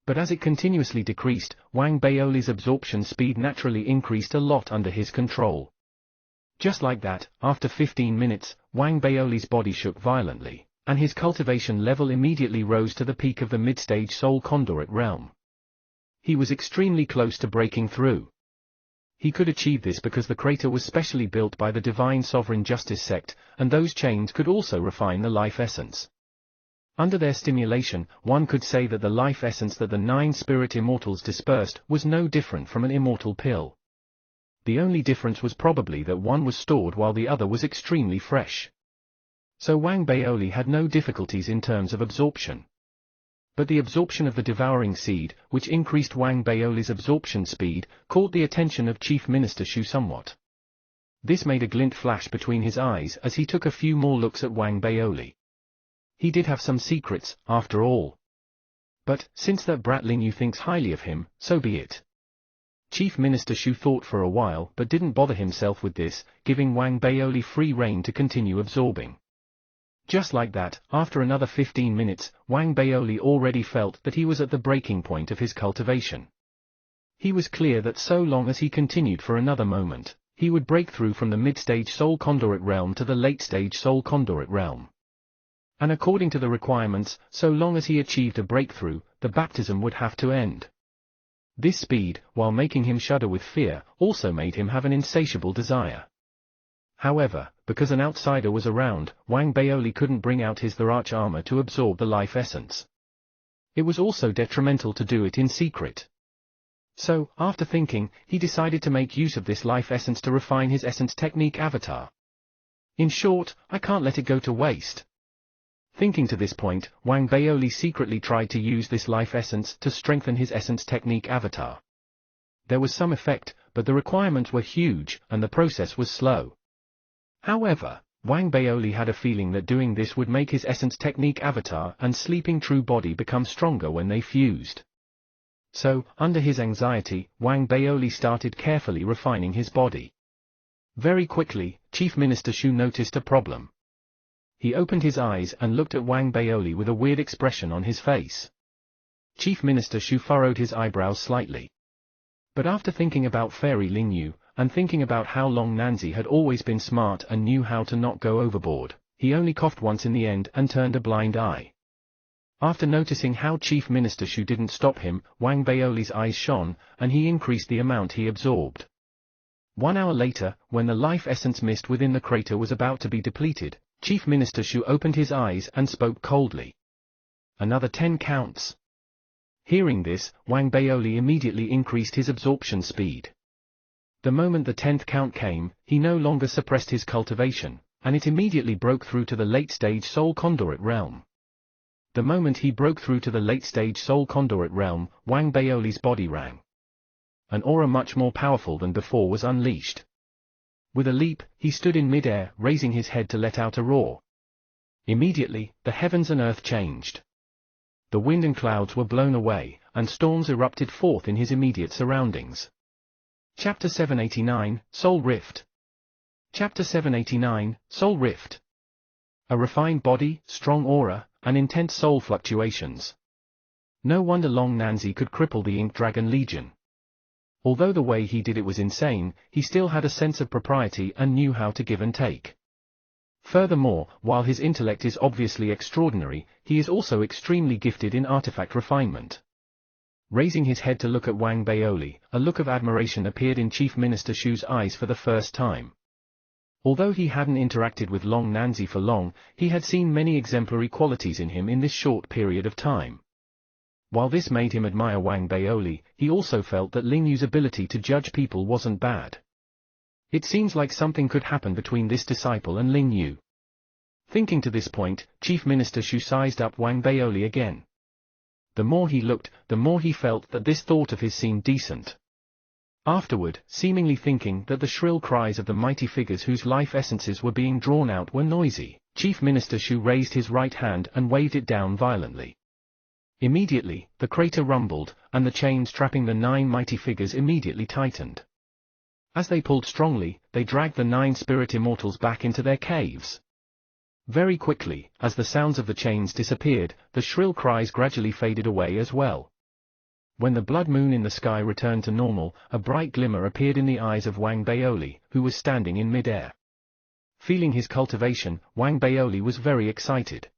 But as it continuously decreased, Wang Baoli's absorption speed naturally increased a lot under his control. Just like that, after 15 minutes, Wang Baoli's body shook violently, and his cultivation level immediately rose to the peak of the mid-stage soul conduit realm. He was extremely close to breaking through. He could achieve this because the crater was specially built by the Divine Sovereign Justice sect, and those chains could also refine the life essence. Under their stimulation, one could say that the life essence that the 9 spirit immortals dispersed was no different from an immortal pill. The only difference was probably that one was stored while the other was extremely fresh. So Wang Baoli had no difficulties in terms of absorption. But the absorption of the devouring seed, which increased Wang Baoli's absorption speed, caught the attention of Chief Minister Shu somewhat. This made a glint flash between his eyes as he took a few more looks at Wang Baoli. He did have some secrets, after all. But, since that brat Lin Yu thinks highly of him, so be it. Chief Minister Shu thought for a while but didn't bother himself with this, giving Wang Baoli free rein to continue absorbing. Just like that, after another 15 minutes, Wang Baoli already felt that he was at the breaking point of his cultivation. He was clear that so long as he continued for another moment, he would break through from the mid-stage soul conduit realm to the late-stage soul conduit realm. And according to the requirements, so long as he achieved a breakthrough, the baptism would have to end. This speed, while making him shudder with fear, also made him have an insatiable desire. However, because an outsider was around, Wang Baoli couldn't bring out his Thirach armor to absorb the life essence. It was also detrimental to do it in secret. So, after thinking, he decided to make use of this life essence to refine his essence technique avatar. In short, I can't let it go to waste. Thinking to this point, Wang Baoli secretly tried to use this life essence to strengthen his essence technique avatar. There was some effect, but the requirements were huge, and the process was slow. However, Wang Baoli had a feeling that doing this would make his essence technique avatar and sleeping true body become stronger when they fused. So, under his anxiety, Wang Baoli started carefully refining his body. Very quickly, Chief Minister Shu noticed a problem. He opened his eyes and looked at Wang Baoli with a weird expression on his face. Chief Minister Shu furrowed his eyebrows slightly. But after thinking about Fairy Lin Yu, and thinking about how Long Nanzi had always been smart and knew how to not go overboard, he only coughed once in the end and turned a blind eye. After noticing how Chief Minister Shu didn't stop him, Wang Baoli's eyes shone, and he increased the amount he absorbed. 1 hour later, when the life essence mist within the crater was about to be depleted, Chief Minister Shu opened his eyes and spoke coldly. Another 10 counts. Hearing this, Wang Baoli immediately increased his absorption speed. The moment the 10th count came, he no longer suppressed his cultivation, and it immediately broke through to the late-stage soul conduit realm. The moment he broke through to the late-stage soul conduit realm, Wang Baoli's body rang. An aura much more powerful than before was unleashed. With a leap, he stood in mid-air, raising his head to let out a roar. Immediately, the heavens and earth changed. The wind and clouds were blown away, and storms erupted forth in his immediate surroundings. Chapter 789, Soul Rift. Chapter 789, Soul Rift. A refined body, strong aura, and intense soul fluctuations. No wonder Long Nanzi could cripple the Ink Dragon Legion. Although the way he did it was insane, he still had a sense of propriety and knew how to give and take. Furthermore, while his intellect is obviously extraordinary, he is also extremely gifted in artifact refinement. Raising his head to look at Wang Baoli, a look of admiration appeared in Chief Minister Shu's eyes for the first time. Although he hadn't interacted with Long Nanzi for long, he had seen many exemplary qualities in him in this short period of time. While this made him admire Wang Baoli, he also felt that Ling Yu's ability to judge people wasn't bad. It seems like something could happen between this disciple and Ling Yu. Thinking to this point, Chief Minister Shu sized up Wang Baoli again. The more he looked, the more he felt that this thought of his seemed decent. Afterward, seemingly thinking that the shrill cries of the mighty figures whose life essences were being drawn out were noisy, Chief Minister Shu raised his right hand and waved it down violently. Immediately, the crater rumbled, and the chains trapping the 9 mighty figures immediately tightened. As they pulled strongly, they dragged the 9 spirit immortals back into their caves. Very quickly, as the sounds of the chains disappeared, the shrill cries gradually faded away as well. When the blood moon in the sky returned to normal, a bright glimmer appeared in the eyes of Wang Baoli, who was standing in mid-air. Feeling his cultivation, Wang Baoli was very excited.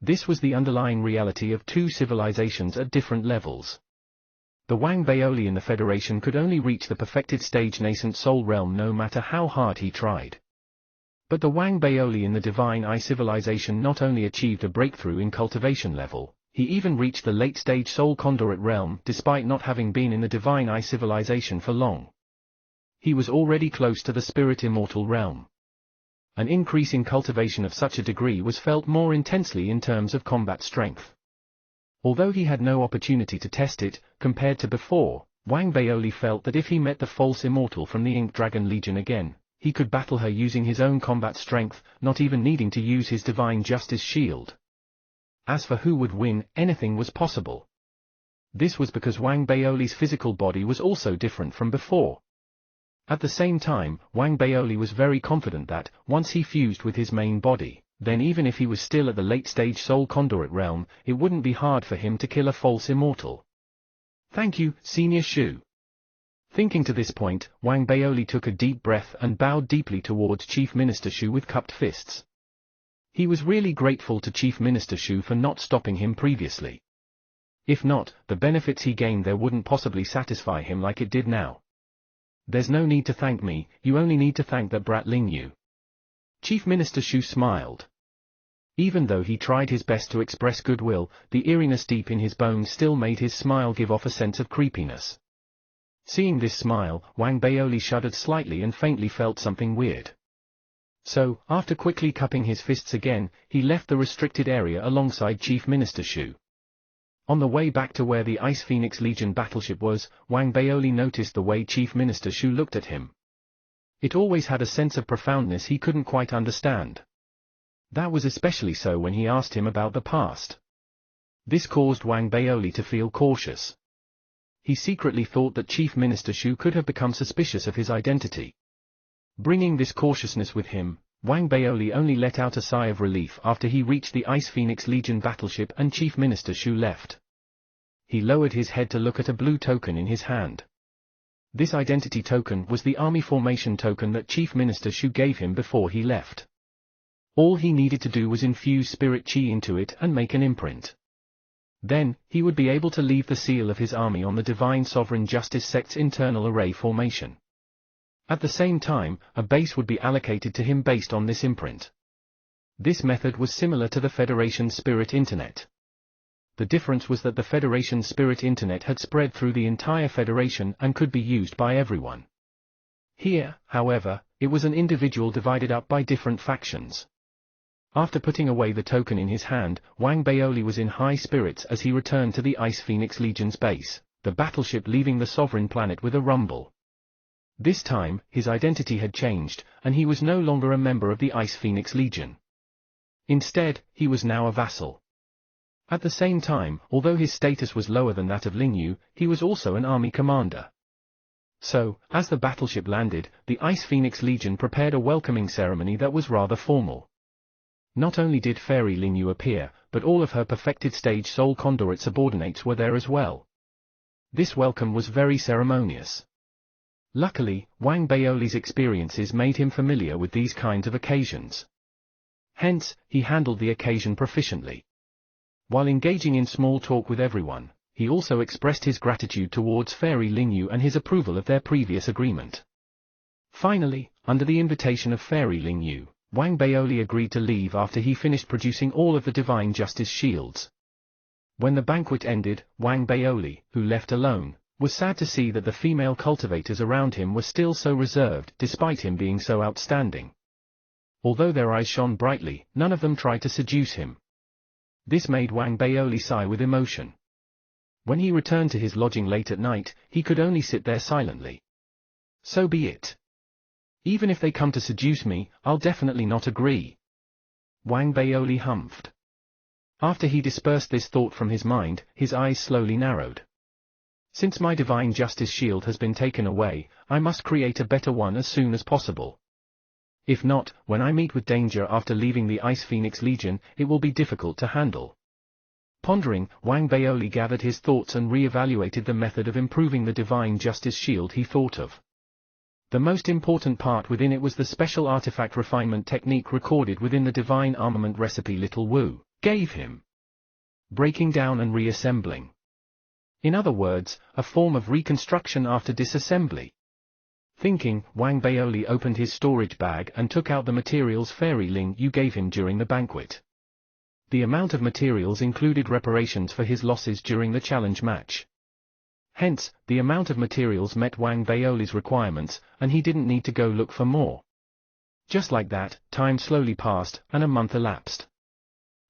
This was the underlying reality of 2 civilizations at different levels. The Wang Baoli in the Federation could only reach the perfected stage nascent soul realm no matter how hard he tried. But the Wang Baoli in the Divine Eye civilization not only achieved a breakthrough in cultivation level, he even reached the late-stage soul conduit realm despite not having been in the Divine Eye civilization for long. He was already close to the spirit immortal realm. An increase in cultivation of such a degree was felt more intensely in terms of combat strength. Although he had no opportunity to test it, compared to before, Wang Baoli felt that if he met the false immortal from the Ink Dragon Legion again, he could battle her using his own combat strength, not even needing to use his Divine Justice shield. As for who would win, anything was possible. This was because Wang Baoli's physical body was also different from before. At the same time, Wang Baoli was very confident that, once he fused with his main body, then even if he was still at the late-stage soul conduit realm, it wouldn't be hard for him to kill a false immortal. Thank you, Senior Shu. Thinking to this point, Wang Baoli took a deep breath and bowed deeply towards Chief Minister Shu with cupped fists. He was really grateful to Chief Minister Shu for not stopping him previously. If not, the benefits he gained there wouldn't possibly satisfy him like it did now. There's no need to thank me, you only need to thank that brat Ling Yu. Chief Minister Shu smiled. Even though he tried his best to express goodwill, the eeriness deep in his bones still made his smile give off a sense of creepiness. Seeing this smile, Wang Baoli shuddered slightly and faintly felt something weird. So, after quickly cupping his fists again, he left the restricted area alongside Chief Minister Shu. On the way back to where the Ice Phoenix Legion battleship was, Wang Baoli noticed the way Chief Minister Shu looked at him. It always had a sense of profoundness he couldn't quite understand. That was especially so when he asked him about the past. This caused Wang Baoli to feel cautious. He secretly thought that Chief Minister Shu could have become suspicious of his identity. Bringing this cautiousness with him, Wang Baoli only let out a sigh of relief after he reached the Ice Phoenix Legion battleship and Chief Minister Shu left. He lowered his head to look at a blue token in his hand. This identity token was the army formation token that Chief Minister Shu gave him before he left. All he needed to do was infuse spirit chi into it and make an imprint. Then, he would be able to leave the seal of his army on the Divine Sovereign Justice sect's internal array formation. At the same time, a base would be allocated to him based on this imprint. This method was similar to the Federation's Spirit Internet. The difference was that the Federation's Spirit Internet had spread through the entire Federation and could be used by everyone. Here, however, it was an individual divided up by different factions. After putting away the token in his hand, Wang Baoli was in high spirits as he returned to the Ice Phoenix Legion's base, the battleship leaving the sovereign planet with a rumble. This time, his identity had changed, and he was no longer a member of the Ice Phoenix Legion. Instead, he was now a vassal. At the same time, although his status was lower than that of Ling Yu, he was also an army commander. So, as the battleship landed, the Ice Phoenix Legion prepared a welcoming ceremony that was rather formal. Not only did Fairy Lingyu appear, but all of her perfected stage soul conduit subordinates were there as well. This welcome was very ceremonious. Luckily, Wang Baoli's experiences made him familiar with these kinds of occasions. Hence, he handled the occasion proficiently. While engaging in small talk with everyone, he also expressed his gratitude towards Fairy Lingyu and his approval of their previous agreement. Finally, under the invitation of Fairy Lingyu, Wang Baoli agreed to leave after he finished producing all of the Divine Justice shields. When the banquet ended, Wang Baoli, who left alone, was sad to see that the female cultivators around him were still so reserved despite him being so outstanding. Although their eyes shone brightly, none of them tried to seduce him. This made Wang Baoli sigh with emotion. When he returned to his lodging late at night, he could only sit there silently. So be it. Even if they come to seduce me, I'll definitely not agree. Wang Baoli humphed. After he dispersed this thought from his mind, his eyes slowly narrowed. Since my Divine Justice shield has been taken away, I must create a better one as soon as possible. If not, when I meet with danger after leaving the Ice Phoenix Legion, it will be difficult to handle. Pondering, Wang Baoli gathered his thoughts and re-evaluated the method of improving the Divine Justice shield he thought of. The most important part within it was the special artifact refinement technique recorded within the divine armament recipe Little Wu gave him. Breaking down and reassembling. In other words, a form of reconstruction after disassembly. Thinking, Wang Baoli opened his storage bag and took out the materials Fairy Lingyu gave him during the banquet. The amount of materials included reparations for his losses during the challenge match. Hence, the amount of materials met Wang Baoli's requirements, and he didn't need to go look for more. Just like that, time slowly passed, and a month elapsed.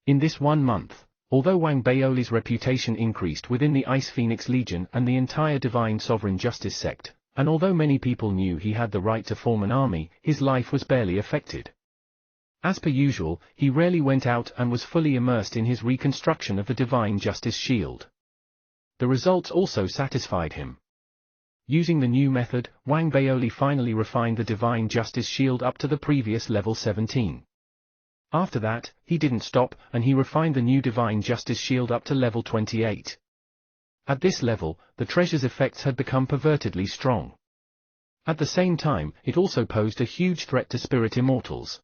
In this 1 month, although Wang Baoli's reputation increased within the Ice Phoenix Legion and the entire Divine Sovereign Justice sect, and although many people knew he had the right to form an army, his life was barely affected. As per usual, he rarely went out and was fully immersed in his reconstruction of the Divine Justice shield. The results also satisfied him. Using the new method, Wang Baoli finally refined the Divine Justice shield up to the previous level 17. After that, he didn't stop, and he refined the new Divine Justice shield up to level 28. At this level, the treasure's effects had become pervertedly strong. At the same time, it also posed a huge threat to spirit immortals.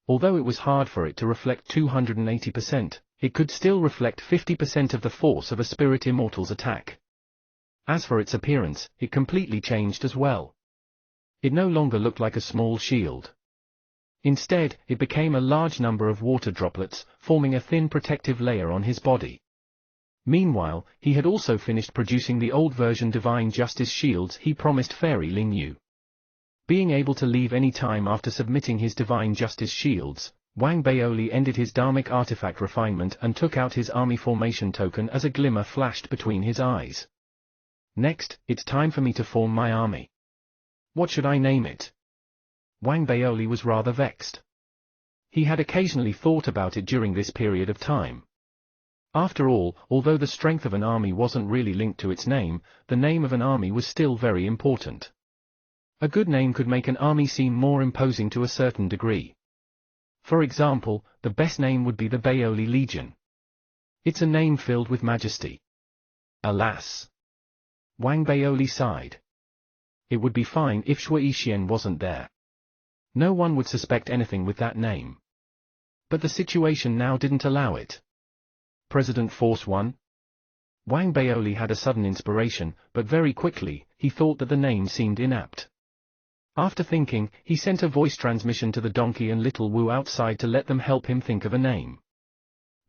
Although it was hard for it to reflect 280%, it could still reflect 50% of the force of a spirit immortal's attack. As for its appearance, it completely changed as well. It no longer looked like a small shield. Instead, it became a large number of water droplets, forming a thin protective layer on his body. Meanwhile, he had also finished producing the old version Divine Justice shields he promised Fairy Lingyu. Being able to leave any time after submitting his Divine Justice shields, Wang Baoli ended his Dharmic artifact refinement and took out his army formation token as a glimmer flashed between his eyes. Next, it's time for me to form my army. What should I name it? Wang Baoli was rather vexed. He had occasionally thought about it during this period of time. After all, although the strength of an army wasn't really linked to its name, the name of an army was still very important. A good name could make an army seem more imposing to a certain degree. For example, the best name would be the Baoli Legion. It's a name filled with majesty. Alas! Wang Baoli sighed. It would be fine if Shui Xian wasn't there. No one would suspect anything with that name. But the situation now didn't allow it. President Force 1? Wang Baoli had a sudden inspiration, but very quickly, he thought that the name seemed inapt. After thinking, he sent a voice transmission to the donkey and Little Wu outside to let them help him think of a name.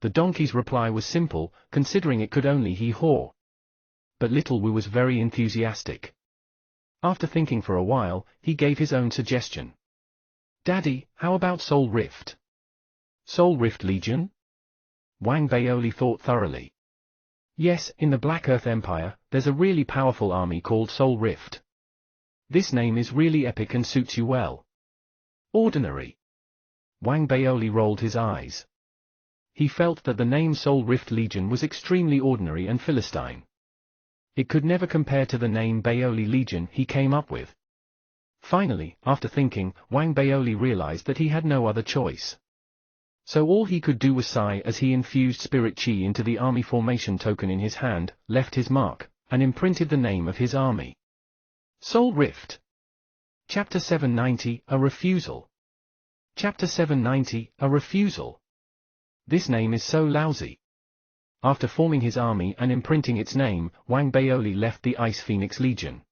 The donkey's reply was simple, considering it could only hee-haw. But Little Wu was very enthusiastic. After thinking for a while, he gave his own suggestion. Daddy, how about Soul Rift? Soul Rift Legion? Wang Baoli thought thoroughly. Yes, in the Black Earth Empire, there's a really powerful army called Soul Rift. This name is really epic and suits you well. Ordinary. Wang Baoli rolled his eyes. He felt that the name Soul Rift Legion was extremely ordinary and philistine. It could never compare to the name Baoli Legion he came up with. Finally, after thinking, Wang Baoli realized that he had no other choice. So all he could do was sigh as he infused spirit chi into the army formation token in his hand, left his mark, and imprinted the name of his army. Soul Rift. Chapter 790, A Refusal. Chapter 790, A Refusal. This name is so lousy. After forming his army and imprinting its name, Wang Baoli left the Ice Phoenix Legion.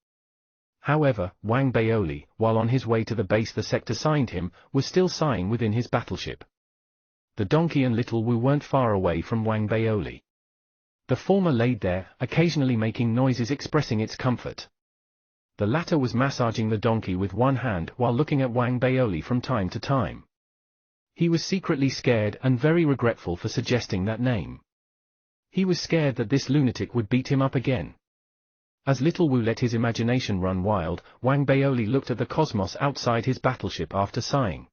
However, Wang Baoli, while on his way to the base the sect assigned him, was still sighing within his battleship. The donkey and Little Wu weren't far away from Wang Baoli. The former laid there, occasionally making noises expressing its comfort. The latter was massaging the donkey with one hand while looking at Wang Baoli from time to time. He was secretly scared and very regretful for suggesting that name. He was scared that this lunatic would beat him up again. As Little Wu let his imagination run wild, Wang Baoli looked at the cosmos outside his battleship after sighing.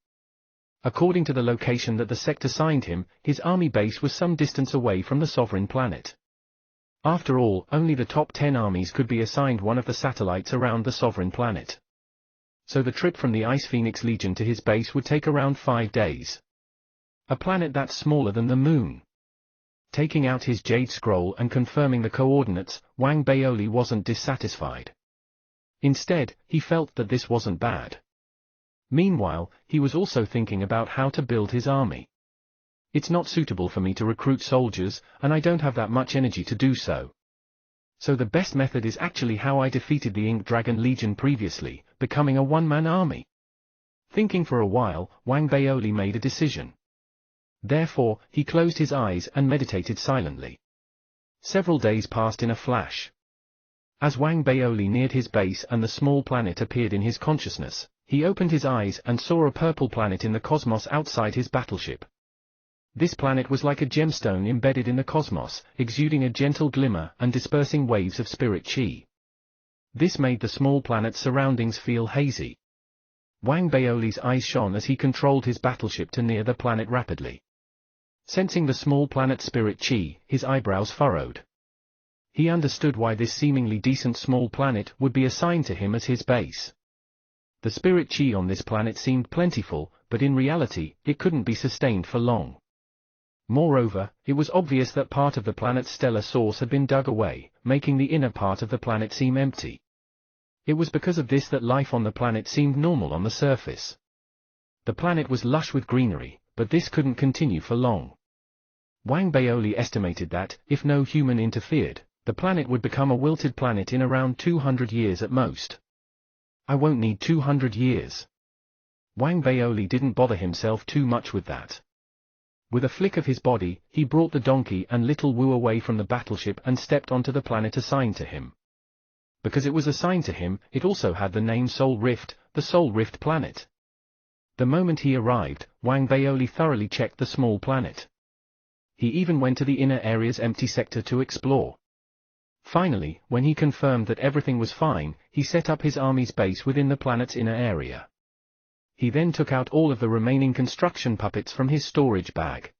According to the location that the sect assigned him, his army base was some distance away from the sovereign planet. After all, only the top 10 armies could be assigned one of the satellites around the sovereign planet. So the trip from the Ice Phoenix Legion to his base would take around 5 days. A planet that's smaller than the Moon. Taking out his jade scroll and confirming the coordinates, Wang Baoli wasn't dissatisfied. Instead, he felt that this wasn't bad. Meanwhile, he was also thinking about how to build his army. It's not suitable for me to recruit soldiers, and I don't have that much energy to do so. So the best method is actually how I defeated the Ink Dragon Legion previously, becoming a one-man army. Thinking for a while, Wang Baoli made a decision. Therefore, he closed his eyes and meditated silently. Several days passed in a flash. As Wang Baoli neared his base and the small planet appeared in his consciousness, he opened his eyes and saw a purple planet in the cosmos outside his battleship. This planet was like a gemstone embedded in the cosmos, exuding a gentle glimmer and dispersing waves of spirit chi. This made the small planet's surroundings feel hazy. Wang Baoli's eyes shone as he controlled his battleship to near the planet rapidly. Sensing the small planet's spirit chi, his eyebrows furrowed. He understood why this seemingly decent small planet would be assigned to him as his base. The spirit chi on this planet seemed plentiful, but in reality, it couldn't be sustained for long. Moreover, it was obvious that part of the planet's stellar source had been dug away, making the inner part of the planet seem empty. It was because of this that life on the planet seemed normal on the surface. The planet was lush with greenery, but this couldn't continue for long. Wang Baoli estimated that, if no human interfered, the planet would become a wilted planet in around 200 years at most. I won't need 200 years. Wang Baoli didn't bother himself too much with that. With a flick of his body, he brought the donkey and Little Wu away from the battleship and stepped onto the planet assigned to him. Because it was assigned to him, it also had the name Soul Rift, the Soul Rift planet. The moment he arrived, Wang Baoli thoroughly checked the small planet. He even went to the inner area's empty sector to explore. Finally, when he confirmed that everything was fine, he set up his army's base within the planet's inner area. He then took out all of the remaining construction puppets from his storage bag.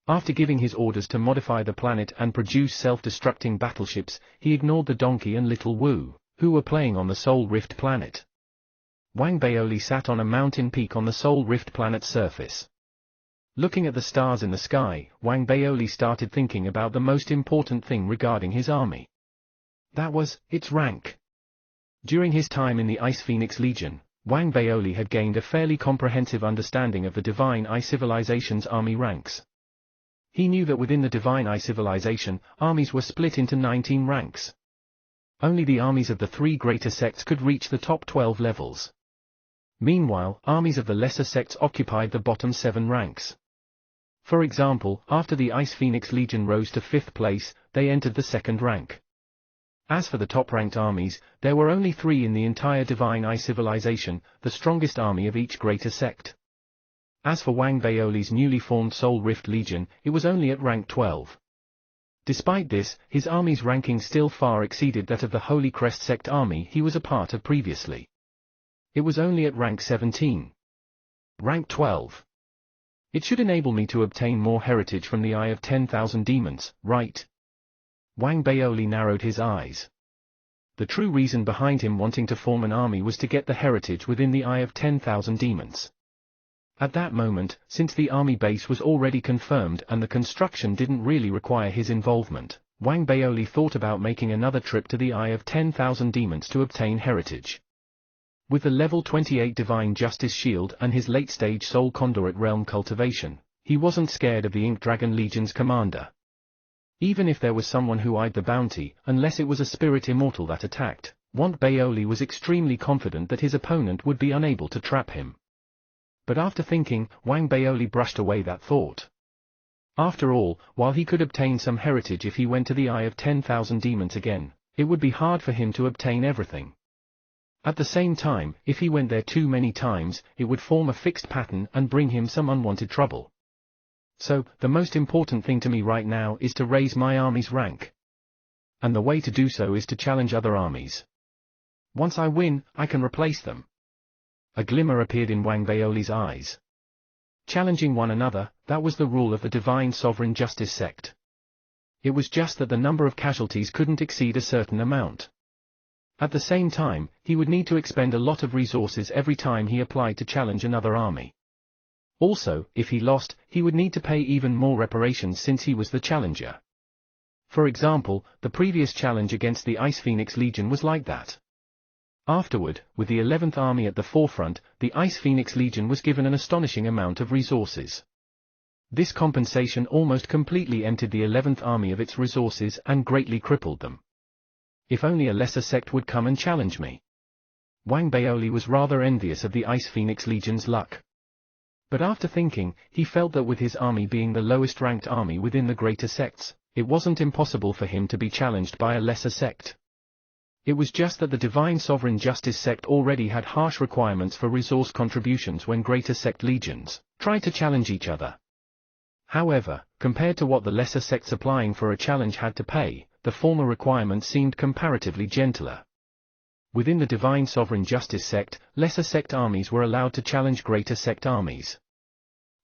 After giving his orders to modify the planet and produce self-destructing battleships, he ignored the donkey and Little Wu, who were playing on the Soul Rift planet. Wang Baoli sat on a mountain peak on the Soul Rift planet's surface. Looking at the stars in the sky, Wang Baoli started thinking about the most important thing regarding his army. That was, its rank. During his time in the Ice Phoenix Legion, Wang Baoli had gained a fairly comprehensive understanding of the Divine Eye Civilization's army ranks. He knew that within the Divine Eye Civilization, armies were split into 19 ranks. Only the armies of the 3 greater sects could reach the top 12 levels. Meanwhile, armies of the lesser sects occupied the bottom 7 ranks. For example, after the Ice Phoenix Legion rose to 5th place, they entered the 2nd rank. As for the top-ranked armies, there were only 3 in the entire Divine Eye Civilization, the strongest army of each greater sect. As for Wang Baoli's newly formed Soul Rift Legion, it was only at rank 12. Despite this, his army's ranking still far exceeded that of the Holy Crest sect army he was a part of previously. It was only at rank 17. Rank 12. It should enable me to obtain more heritage from the Eye of 10,000 Demons, right? Wang Baoli narrowed his eyes. The true reason behind him wanting to form an army was to get the heritage within the Eye of 10,000 Demons. At that moment, since the army base was already confirmed and the construction didn't really require his involvement, Wang Baoli thought about making another trip to the Eye of 10,000 Demons to obtain heritage. With the level 28 Divine Justice Shield and his late-stage Soul Conduit Realm cultivation, he wasn't scared of the Ink Dragon Legion's commander. Even if there was someone who eyed the bounty, unless it was a spirit immortal that attacked, Wang Baoli was extremely confident that his opponent would be unable to trap him. But after thinking, Wang Baoli brushed away that thought. After all, while he could obtain some heritage if he went to the Eye of 10,000 Demons again, it would be hard for him to obtain everything. At the same time, if he went there too many times, it would form a fixed pattern and bring him some unwanted trouble. So, the most important thing to me right now is to raise my army's rank. And the way to do so is to challenge other armies. Once I win, I can replace them. A glimmer appeared in Wang Baoli's eyes. Challenging one another, that was the rule of the Divine Sovereign Justice sect. It was just that the number of casualties couldn't exceed a certain amount. At the same time, he would need to expend a lot of resources every time he applied to challenge another army. Also, if he lost, he would need to pay even more reparations since he was the challenger. For example, the previous challenge against the Ice Phoenix Legion was like that. Afterward, with the 11th Army at the forefront, the Ice Phoenix Legion was given an astonishing amount of resources. This compensation almost completely emptied the 11th Army of its resources and greatly crippled them. If only a lesser sect would come and challenge me. Wang Baoli was rather envious of the Ice Phoenix Legion's luck. But after thinking, he felt that with his army being the lowest ranked army within the greater sects, it wasn't impossible for him to be challenged by a lesser sect. It was just that the Divine Sovereign Justice sect already had harsh requirements for resource contributions when greater sect legions tried to challenge each other. However, compared to what the lesser sects applying for a challenge had to pay, the former requirement seemed comparatively gentler. Within the Divine Sovereign Justice sect, lesser sect armies were allowed to challenge greater sect armies.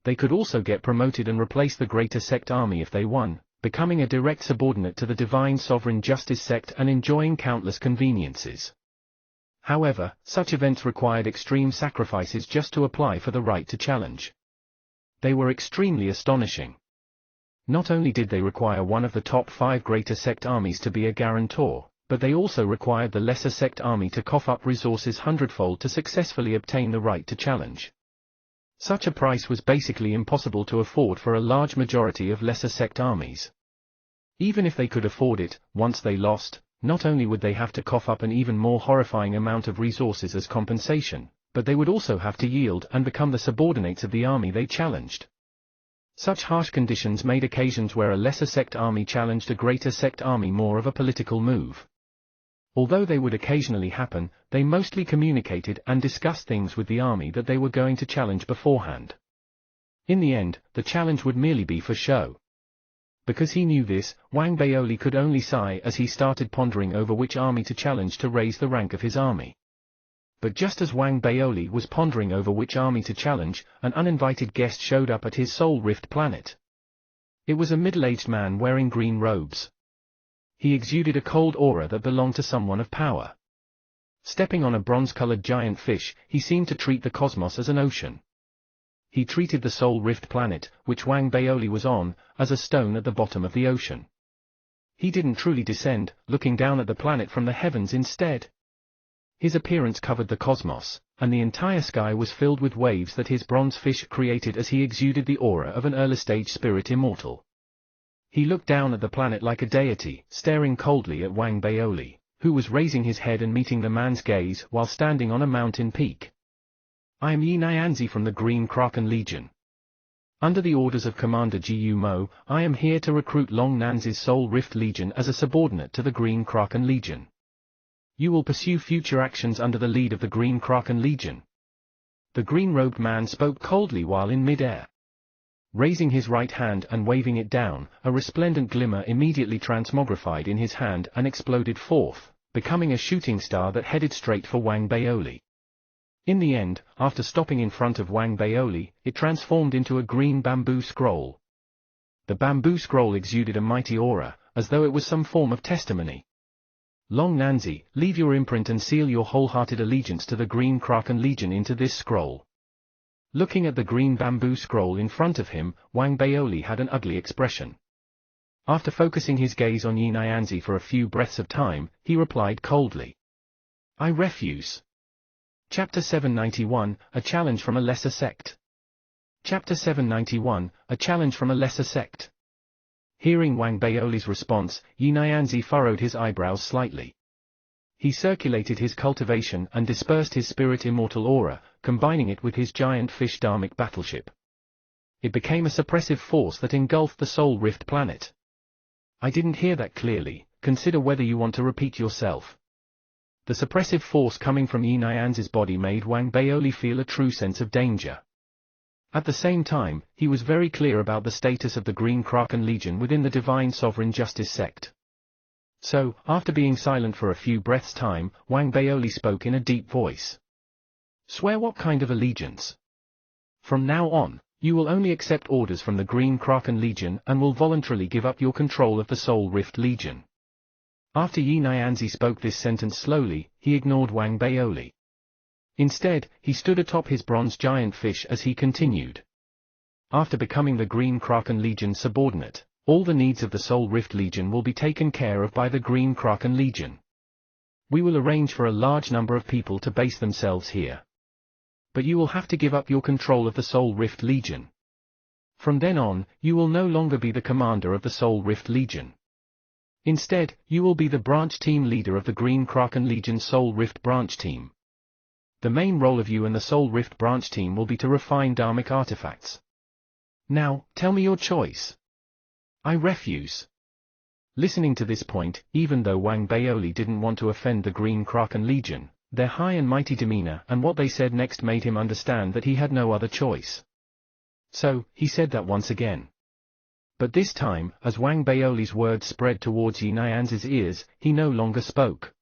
They could also get promoted and replace the greater sect army if they won, becoming a direct subordinate to the Divine Sovereign Justice sect and enjoying countless conveniences. However, such events required extreme sacrifices just to apply for the right to challenge. They were extremely astonishing. Not only did they require one of the top 5 greater sect armies to be a guarantor, but they also required the lesser sect army to cough up resources hundredfold to successfully obtain the right to challenge. Such a price was basically impossible to afford for a large majority of lesser sect armies. Even if they could afford it, once they lost, not only would they have to cough up an even more horrifying amount of resources as compensation, but they would also have to yield and become the subordinates of the army they challenged. Such harsh conditions made occasions where a lesser sect army challenged a greater sect army more of a political move. Although they would occasionally happen, they mostly communicated and discussed things with the army that they were going to challenge beforehand. In the end, the challenge would merely be for show. Because he knew this, Wang Baoli could only sigh as he started pondering over which army to challenge to raise the rank of his army. But just as Wang Baoli was pondering over which army to challenge, an uninvited guest showed up at his Soul Rift planet. It was a middle-aged man wearing green robes. He exuded a cold aura that belonged to someone of power. Stepping on a bronze-colored giant fish, he seemed to treat the cosmos as an ocean. He treated the Soul Rift planet, which Wang Baoli was on, as a stone at the bottom of the ocean. He didn't truly descend, looking down at the planet from the heavens instead. His appearance covered the cosmos, and the entire sky was filled with waves that his bronze fish created as he exuded the aura of an early-stage spirit immortal. He looked down at the planet like a deity, staring coldly at Wang Baoli, who was raising his head and meeting the man's gaze while standing on a mountain peak. I am Yi Nyanzi from the Green Kraken Legion. Under the orders of Commander Gu Mo, I am here to recruit Long Nanzi's Soul Rift Legion as a subordinate to the Green Kraken Legion. You will pursue future actions under the lead of the Green Kraken Legion. The green-robed man spoke coldly while in mid-air. Raising his right hand and waving it down, a resplendent glimmer immediately transmogrified in his hand and exploded forth, becoming a shooting star that headed straight for Wang Baoli. In the end, after stopping in front of Wang Baoli, it transformed into a green bamboo scroll. The bamboo scroll exuded a mighty aura, as though it was some form of testimony. Long Nanzi, leave your imprint and seal your wholehearted allegiance to the Green Kraken Legion into this scroll. Looking at the green bamboo scroll in front of him, Wang Baoli had an ugly expression. After focusing his gaze on Yi Nyanzi for a few breaths of time, he replied coldly. I refuse. Chapter 791, A Challenge from a Lesser Sect. Chapter 791, A Challenge from a Lesser Sect. Hearing Wang Baoli's response, Yi Nyanzi furrowed his eyebrows slightly. He circulated his cultivation and dispersed his spirit immortal aura, combining it with his giant fish dharmic battleship. It became a suppressive force that engulfed the Soul Rift planet. I didn't hear that clearly, consider whether you want to repeat yourself. The suppressive force coming from Yi Nyanzi's body made Wang Baoli feel a true sense of danger. At the same time, he was very clear about the status of the Green Kraken Legion within the Divine Sovereign Justice sect. So, after being silent for a few breaths' time, Wang Baoli spoke in a deep voice. Swear what kind of allegiance? From now on, you will only accept orders from the Green Kraken Legion and will voluntarily give up your control of the Soul Rift Legion. After Yi Nyanzi spoke this sentence slowly, he ignored Wang Baoli. Instead, he stood atop his bronze giant fish as he continued. After becoming the Green Kraken Legion subordinate, all the needs of the Soul Rift Legion will be taken care of by the Green Kraken Legion. We will arrange for a large number of people to base themselves here. But you will have to give up your control of the Soul Rift Legion. From then on, you will no longer be the commander of the Soul Rift Legion. Instead, you will be the branch team leader of the Green Kraken Legion Soul Rift branch team. The main role of you and the Soul Rift branch team will be to refine dharmic artifacts. Now, tell me your choice. I refuse. Listening to this point, even though Wang Baoli didn't want to offend the Green Kraken Legion, their high and mighty demeanor and what they said next made him understand that he had no other choice. So, he said that once again. But this time, as Wang Baoli's words spread towards Yi Nyanzi's ears, he no longer spoke.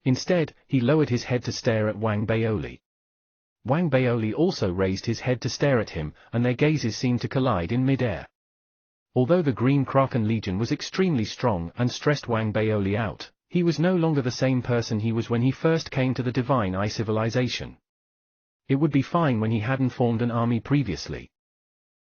Instead, he lowered his head to stare at Wang Baoli. Wang Baoli also raised his head to stare at him, and their gazes seemed to collide in mid-air. Although the Green Kraken Legion was extremely strong and stressed Wang Baoli out, he was no longer the same person he was when he first came to the Divine Eye civilization. It would be fine when he hadn't formed an army previously.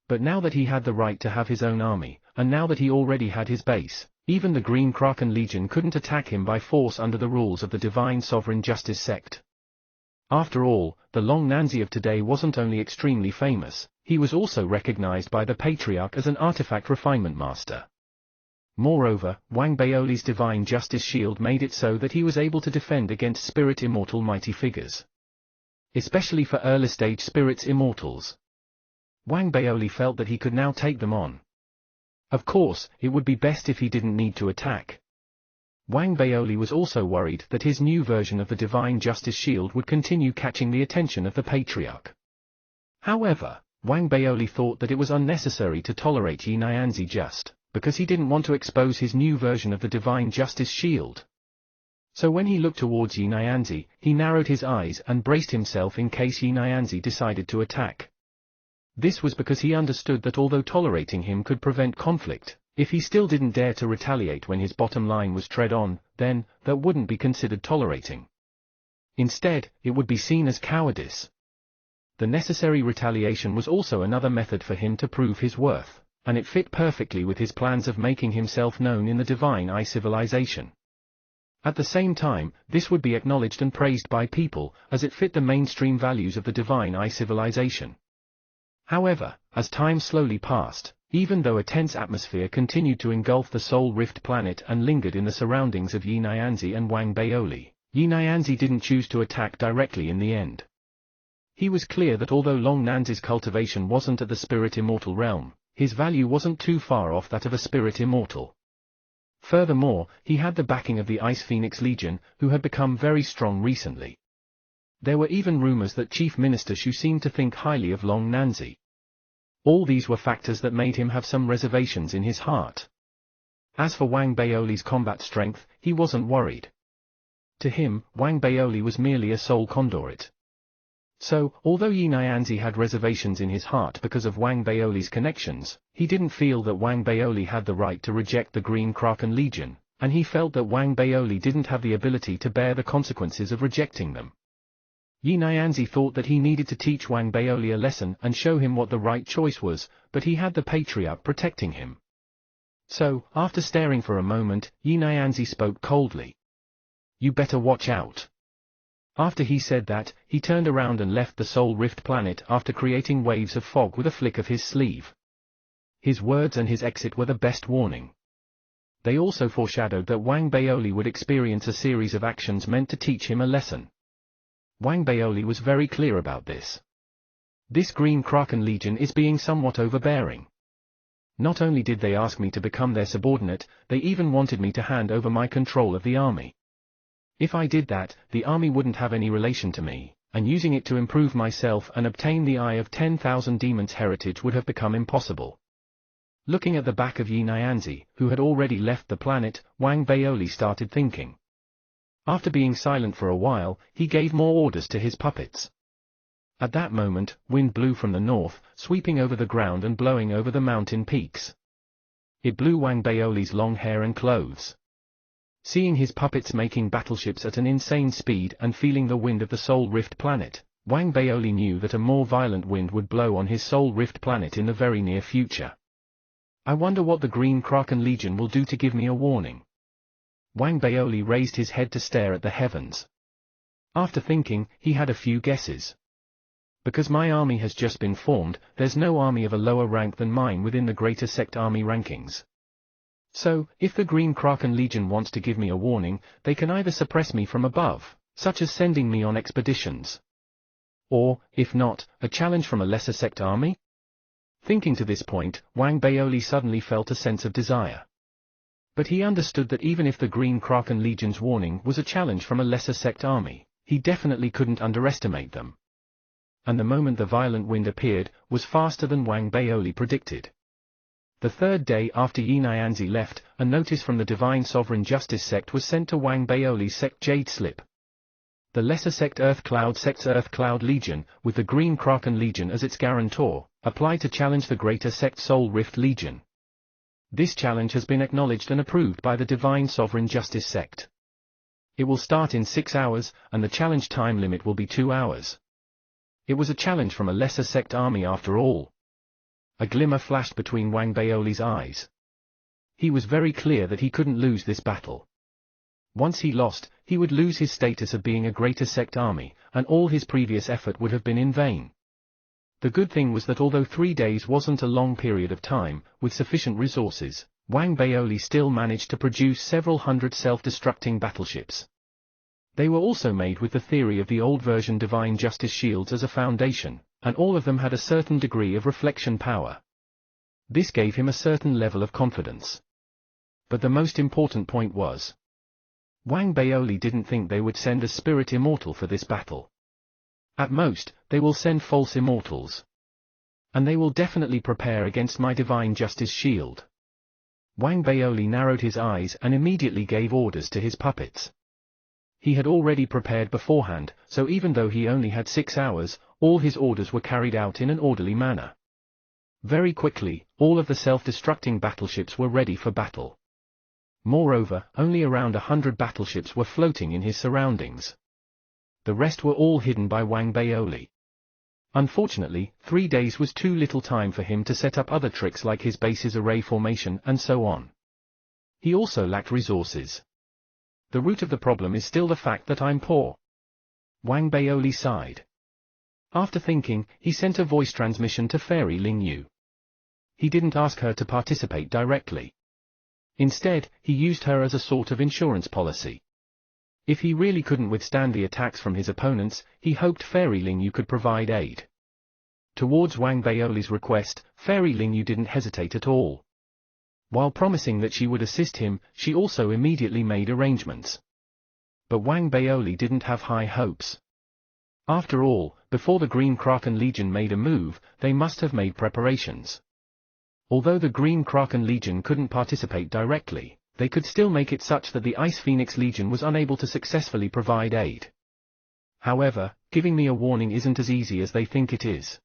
But now that he had the right to have his own army, and now that he already had his base, even the Green Kraken Legion couldn't attack him by force under the rules of the Divine Sovereign Justice sect. After all, the Long Nanzi of today wasn't only extremely famous, he was also recognized by the Patriarch as an artifact refinement master. Moreover, Wang Baoli's Divine Justice shield made it so that he was able to defend against spirit immortal mighty figures. Especially for early-stage spirits immortals. Wang Baoli felt that he could now take them on. Of course, it would be best if he didn't need to attack. Wang Baoli was also worried that his new version of the Divine Justice Shield would continue catching the attention of the Patriarch. However, Wang Baoli thought that it was unnecessary to tolerate Yi Nyanzi just because he didn't want to expose his new version of the Divine Justice Shield. So when he looked towards Yi Nyanzi, he narrowed his eyes and braced himself in case Yi Nyanzi decided to attack. This was because he understood that although tolerating him could prevent conflict, if he still didn't dare to retaliate when his bottom line was tread on, then, that wouldn't be considered tolerating. Instead, it would be seen as cowardice. The necessary retaliation was also another method for him to prove his worth, and it fit perfectly with his plans of making himself known in the Divine Eye civilization. At the same time, this would be acknowledged and praised by people, as it fit the mainstream values of the Divine Eye civilization. However, as time slowly passed, even though a tense atmosphere continued to engulf the Soul Rift planet and lingered in the surroundings of Yi Nyanzi and Wang Baoli, Yi Nyanzi didn't choose to attack directly in the end. He was clear that although Long Nanzi's cultivation wasn't at the spirit immortal realm, his value wasn't too far off that of a spirit immortal. Furthermore, he had the backing of the Ice Phoenix Legion, who had become very strong recently. There were even rumors that Chief Minister Shu seemed to think highly of Long Nanzi. All these were factors that made him have some reservations in his heart. As for Wang Baoli's combat strength, he wasn't worried. To him, Wang Baoli was merely a soul conduit. So, although Yi Nyanzi had reservations in his heart because of Wang Baoli's connections, he didn't feel that Wang Baoli had the right to reject the Green Kraken Legion, and he felt that Wang Baoli didn't have the ability to bear the consequences of rejecting them. Yi Nyanzi thought that he needed to teach Wang Baoli a lesson and show him what the right choice was, but he had the patriarch protecting him. So, after staring for a moment, Yi Nyanzi spoke coldly. "You better watch out." After he said that, he turned around and left the Soul Rift planet after creating waves of fog with a flick of his sleeve. His words and his exit were the best warning. They also foreshadowed that Wang Baoli would experience a series of actions meant to teach him a lesson. Wang Baoli was very clear about this. This Green Kraken Legion is being somewhat overbearing. Not only did they ask me to become their subordinate, they even wanted me to hand over my control of the army. If I did that, the army wouldn't have any relation to me, and using it to improve myself and obtain the Eye of 10,000 Demons heritage would have become impossible. Looking at the back of Yi Nyanzi, who had already left the planet, Wang Baoli started thinking. After being silent for a while, he gave more orders to his puppets. At that moment, wind blew from the north, sweeping over the ground and blowing over the mountain peaks. It blew Wang Baoli's long hair and clothes. Seeing his puppets making battleships at an insane speed and feeling the wind of the Soul Rift planet, Wang Baoli knew that a more violent wind would blow on his Soul Rift planet in the very near future. I wonder what the Green Kraken Legion will do to give me a warning. Wang Baoli raised his head to stare at the heavens. After thinking, he had a few guesses. Because my army has just been formed, there's no army of a lower rank than mine within the Greater Sect army rankings. So, if the Green Kraken Legion wants to give me a warning, they can either suppress me from above, such as sending me on expeditions. Or, if not, a challenge from a lesser sect army? Thinking to this point, Wang Baoli suddenly felt a sense of desire. But he understood that even if the Green Kraken Legion's warning was a challenge from a lesser sect army, he definitely couldn't underestimate them. And the moment the violent wind appeared, was faster than Wang Baoli predicted. The third day after Yi Nyanzi left, a notice from the Divine Sovereign Justice sect was sent to Wang Baoli's sect Jade Slip. The lesser sect Earth Cloud sect's Earth Cloud Legion, with the Green Kraken Legion as its guarantor, applied to challenge the Greater Sect Soul Rift Legion. This challenge has been acknowledged and approved by the Divine Sovereign Justice sect. It will start in 6 hours, and the challenge time limit will be 2 hours. It was a challenge from a lesser sect army after all. A glimmer flashed between Wang Baoli's eyes. He was very clear that he couldn't lose this battle. Once he lost, he would lose his status of being a Greater Sect army, and all his previous effort would have been in vain. The good thing was that although 3 days wasn't a long period of time, with sufficient resources, Wang Baoli still managed to produce several hundred self-destructing battleships. They were also made with the theory of the old version Divine Justice shields as a foundation, and all of them had a certain degree of reflection power. This gave him a certain level of confidence. But the most important point was, Wang Baoli didn't think they would send a spirit immortal for this battle. At most, they will send false immortals. And they will definitely prepare against my Divine Justice shield. Wang Baoli narrowed his eyes and immediately gave orders to his puppets. He had already prepared beforehand, so even though he only had 6 hours, all his orders were carried out in an orderly manner. Very quickly, all of the self-destructing battleships were ready for battle. Moreover, only around 100 battleships were floating in his surroundings. The rest were all hidden by Wang Baoli. Unfortunately, 3 days was too little time for him to set up other tricks like his base's array formation and so on. He also lacked resources. The root of the problem is still the fact that I'm poor. Wang Baoli sighed. After thinking, he sent a voice transmission to Fairy Ling Yu. He didn't ask her to participate directly. Instead, he used her as a sort of insurance policy. If he really couldn't withstand the attacks from his opponents, he hoped Fairy Ling Yu could provide aid. Towards Wang Baoli's request, Fairy Ling Yu didn't hesitate at all. While promising that she would assist him, she also immediately made arrangements. But Wang Baoli didn't have high hopes. After all, before the Green Kraken Legion made a move, they must have made preparations. Although the Green Kraken Legion couldn't participate directly, they could still make it such that the Ice Phoenix Legion was unable to successfully provide aid. However, giving me a warning isn't as easy as they think it is.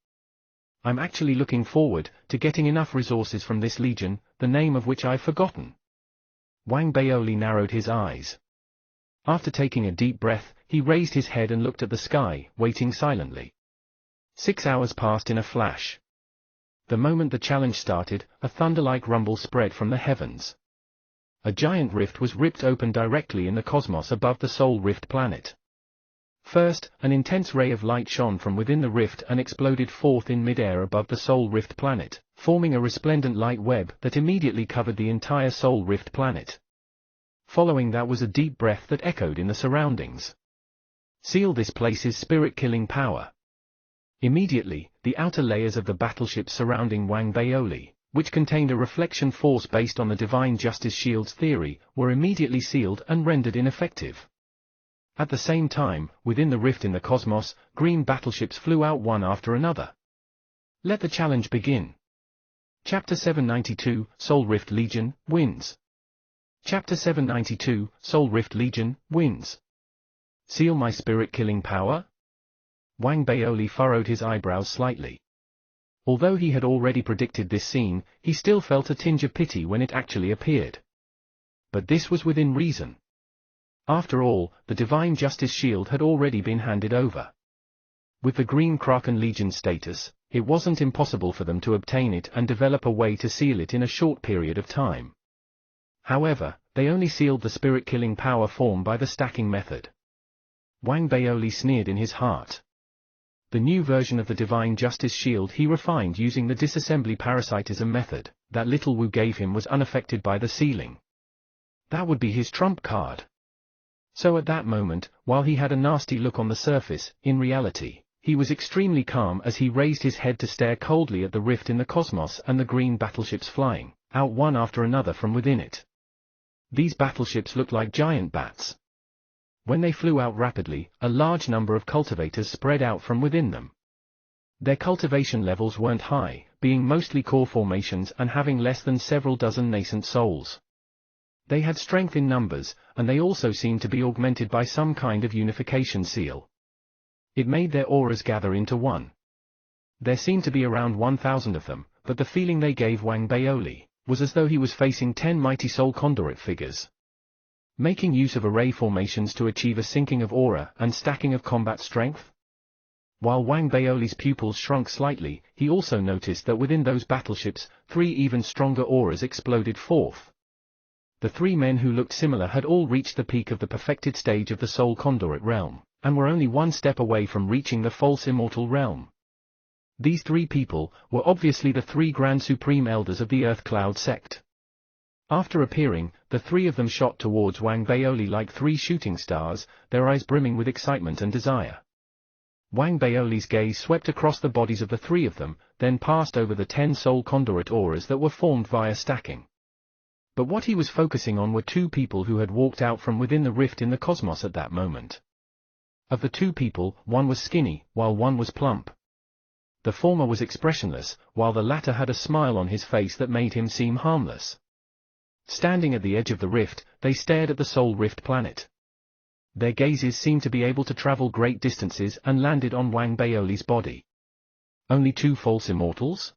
I'm actually looking forward to getting enough resources from this legion, the name of which I've forgotten. Wang Baoli narrowed his eyes. After taking a deep breath, he raised his head and looked at the sky, waiting silently. 6 hours passed in a flash. The moment the challenge started, a thunder-like rumble spread from the heavens. A giant rift was ripped open directly in the cosmos above the Sol Rift planet. First, an intense ray of light shone from within the rift and exploded forth in mid-air above the Sol Rift planet, forming a resplendent light web that immediately covered the entire Sol Rift planet. Following that was a deep breath that echoed in the surroundings. Seal this place's spirit-killing power. Immediately, the outer layers of the battleships surrounding Wang Baoli, which contained a reflection force based on the Divine Justice Shield's theory, were immediately sealed and rendered ineffective. At the same time, within the rift in the cosmos, green battleships flew out one after another. Let the challenge begin. Chapter 792, Sol Rift Legion, wins. Chapter 792, Sol Rift Legion, wins. Seal my spirit-killing power? Wang Baoli furrowed his eyebrows slightly. Although he had already predicted this scene, he still felt a tinge of pity when it actually appeared. But this was within reason. After all, the Divine Justice Shield had already been handed over. With the Green Kraken Legion status, it wasn't impossible for them to obtain it and develop a way to seal it in a short period of time. However, they only sealed the spirit-killing power form by the stacking method. Wang Baoli sneered in his heart. The new version of the Divine Justice Shield he refined using the disassembly parasitism method, that Little Wu gave him, was unaffected by the sealing. That would be his trump card. So at that moment, while he had a nasty look on the surface, in reality, he was extremely calm as he raised his head to stare coldly at the rift in the cosmos and the green battleships flying out one after another from within it. These battleships looked like giant bats. When they flew out rapidly, a large number of cultivators spread out from within them. Their cultivation levels weren't high, being mostly core formations and having less than several dozen nascent souls. They had strength in numbers, and they also seemed to be augmented by some kind of unification seal. It made their auras gather into one. There seemed to be around 1,000 of them, but the feeling they gave Wang Baoli was as though he was facing 10 mighty soul conduit figures. Making use of array formations to achieve a syncing of aura and stacking of combat strength? While Wang Baoli's pupils shrunk slightly, he also noticed that within those battleships, 3 even stronger auras exploded forth. The 3 men who looked similar had all reached the peak of the perfected stage of the Soul Conduit realm, and were only one step away from reaching the false immortal realm. These 3 people were obviously the 3 Grand Supreme Elders of the Earth Cloud sect. After appearing, the 3 of them shot towards Wang Baoli like 3 shooting stars, their eyes brimming with excitement and desire. Wang Baoli's gaze swept across the bodies of the 3 of them, then passed over the 10 soul conduit auras that were formed via stacking. But what he was focusing on were 2 people who had walked out from within the rift in the cosmos at that moment. Of the 2 people, one was skinny, while one was plump. The former was expressionless, while the latter had a smile on his face that made him seem harmless. Standing at the edge of the rift, they stared at the Sol Rift planet. Their gazes seemed to be able to travel great distances and landed on Wang Baoli's body. Only 2 false immortals?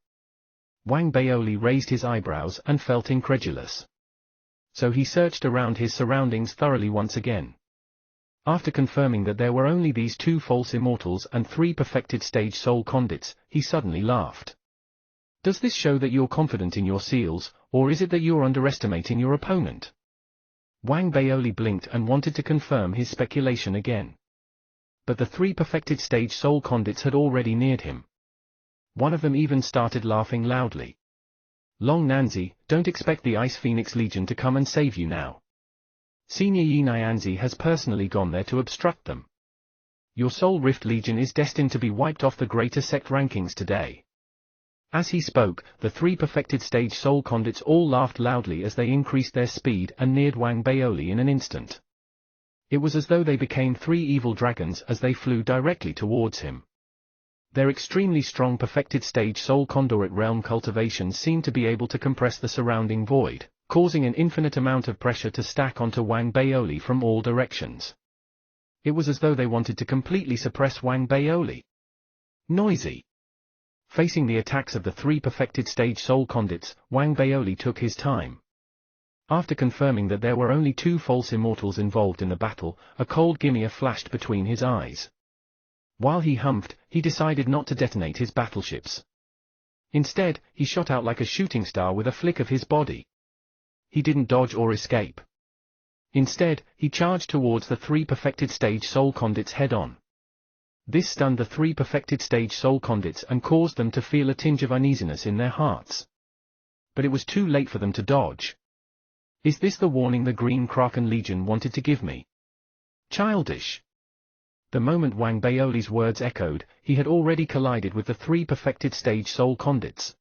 Wang Baoli raised his eyebrows and felt incredulous. So he searched around his surroundings thoroughly once again. After confirming that there were only these 2 false immortals and 3 perfected stage soul conduits, he suddenly laughed. Does this show that you're confident in your seals, or is it that you're underestimating your opponent? Wang Baoli blinked and wanted to confirm his speculation again. But the 3 perfected stage soul conduits had already neared him. One of them even started laughing loudly. Long Nanzi, don't expect the Ice Phoenix Legion to come and save you now. Senior Yi Nyanzi has personally gone there to obstruct them. Your Soul Rift Legion is destined to be wiped off the greater sect rankings today. As he spoke, the 3 perfected stage soul conduits all laughed loudly as they increased their speed and neared Wang Baoli in an instant. It was as though they became 3 evil dragons as they flew directly towards him. Their extremely strong perfected stage soul conduit realm cultivation seemed to be able to compress the surrounding void, causing an infinite amount of pressure to stack onto Wang Baoli from all directions. It was as though they wanted to completely suppress Wang Baoli. Noisy. Facing the attacks of the 3 perfected stage soul conduits, Wang Baoli took his time. After confirming that there were only 2 false immortals involved in the battle, a cold gimia flashed between his eyes. While he humphed, he decided not to detonate his battleships. Instead, he shot out like a shooting star with a flick of his body. He didn't dodge or escape. Instead, he charged towards the 3 perfected stage soul conduits head-on. This stunned the 3 perfected stage soul conduits and caused them to feel a tinge of uneasiness in their hearts. But it was too late for them to dodge. Is this the warning the Green Kraken Legion wanted to give me? Childish. The moment Wang Baoli's words echoed, he had already collided with the 3 perfected stage soul conduits.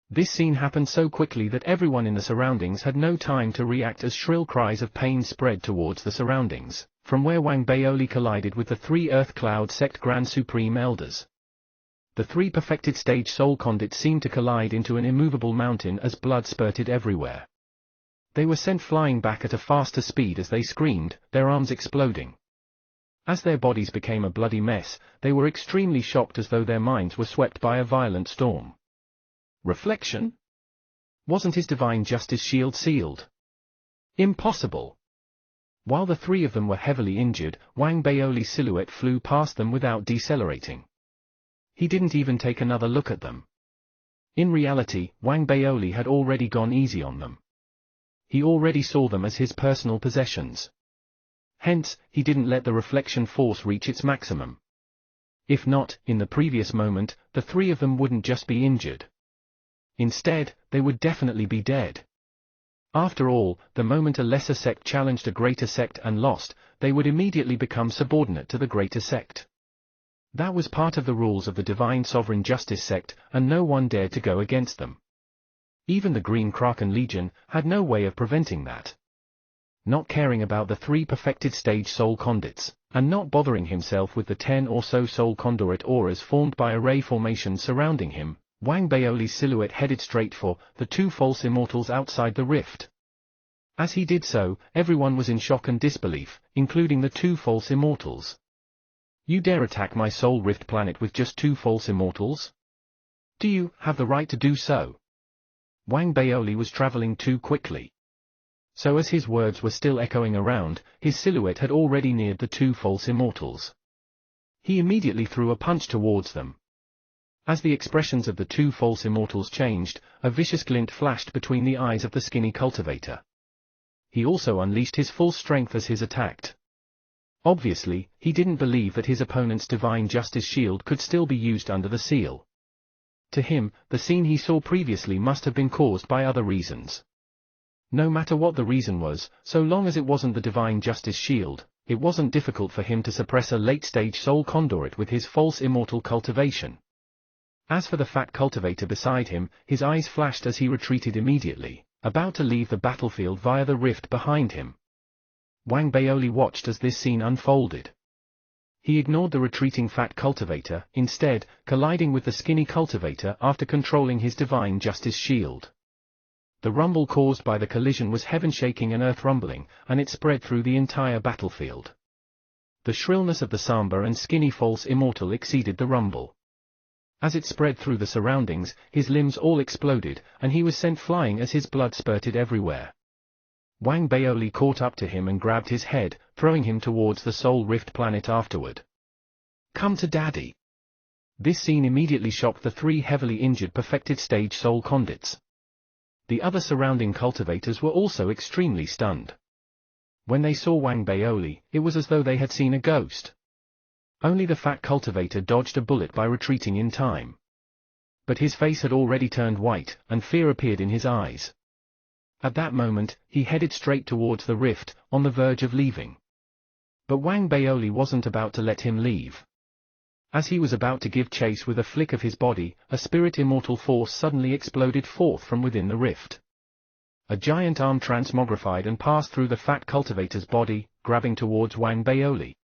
This scene happened so quickly that everyone in the surroundings had no time to react as shrill cries of pain spread towards the surroundings, from where Wang Baoli collided with the 3 Earth Cloud Sect Grand Supreme Elders. The 3 perfected stage soul conduits seemed to collide into an immovable mountain as blood spurted everywhere. They were sent flying back at a faster speed as they screamed, their arms exploding. As their bodies became a bloody mess, they were extremely shocked as though their minds were swept by a violent storm. Reflection? Wasn't his divine justice shield sealed? Impossible! While the 3 of them were heavily injured, Wang Baoli's silhouette flew past them without decelerating. He didn't even take another look at them. In reality, Wang Baoli had already gone easy on them. He already saw them as his personal possessions. Hence, he didn't let the reflection force reach its maximum. If not, in the previous moment, the 3 of them wouldn't just be injured. Instead, they would definitely be dead. After all, the moment a lesser sect challenged a greater sect and lost, they would immediately become subordinate to the greater sect. That was part of the rules of the Divine Sovereign Justice sect, and no one dared to go against them. Even the Green Kraken Legion had no way of preventing that. Not caring about the 3 perfected stage soul conduits, and not bothering himself with the 10 or so soul conduit auras formed by array formations surrounding him, Wang Baoli's silhouette headed straight for the 2 false immortals outside the rift. As he did so, everyone was in shock and disbelief, including the 2 false immortals. You dare attack my soul rift planet with just 2 false immortals? Do you have the right to do so? Wang Baoli was traveling too quickly. So as his words were still echoing around, his silhouette had already neared the 2 false immortals. He immediately threw a punch towards them. As the expressions of the 2 false immortals changed, a vicious glint flashed between the eyes of the skinny cultivator. He also unleashed his full strength as his attacked. Obviously, he didn't believe that his opponent's divine justice shield could still be used under the seal. To him, the scene he saw previously must have been caused by other reasons. No matter what the reason was, so long as it wasn't the divine justice shield, it wasn't difficult for him to suppress a late-stage soul conduit with his false immortal cultivation. As for the fat cultivator beside him, his eyes flashed as he retreated immediately, about to leave the battlefield via the rift behind him. Wang Baoli watched as this scene unfolded. He ignored the retreating fat cultivator, instead, colliding with the skinny cultivator after controlling his divine justice shield. The rumble caused by the collision was heaven-shaking and earth-rumbling, and it spread through the entire battlefield. The shrillness of the Samba and skinny false immortal exceeded the rumble. As it spread through the surroundings, his limbs all exploded, and he was sent flying as his blood spurted everywhere. Wang Baoli caught up to him and grabbed his head, throwing him towards the Soul Rift planet afterward. Come to Daddy! This scene immediately shocked the 3 heavily injured perfected stage soul conduits. The other surrounding cultivators were also extremely stunned. When they saw Wang Baoli, it was as though they had seen a ghost. Only the fat cultivator dodged a bullet by retreating in time. But his face had already turned white, and fear appeared in his eyes. At that moment, he headed straight towards the rift, on the verge of leaving. But Wang Baoli wasn't about to let him leave. As he was about to give chase with a flick of his body, a spirit immortal force suddenly exploded forth from within the rift. A giant arm transmogrified and passed through the fat cultivator's body, grabbing towards Wang Baoli.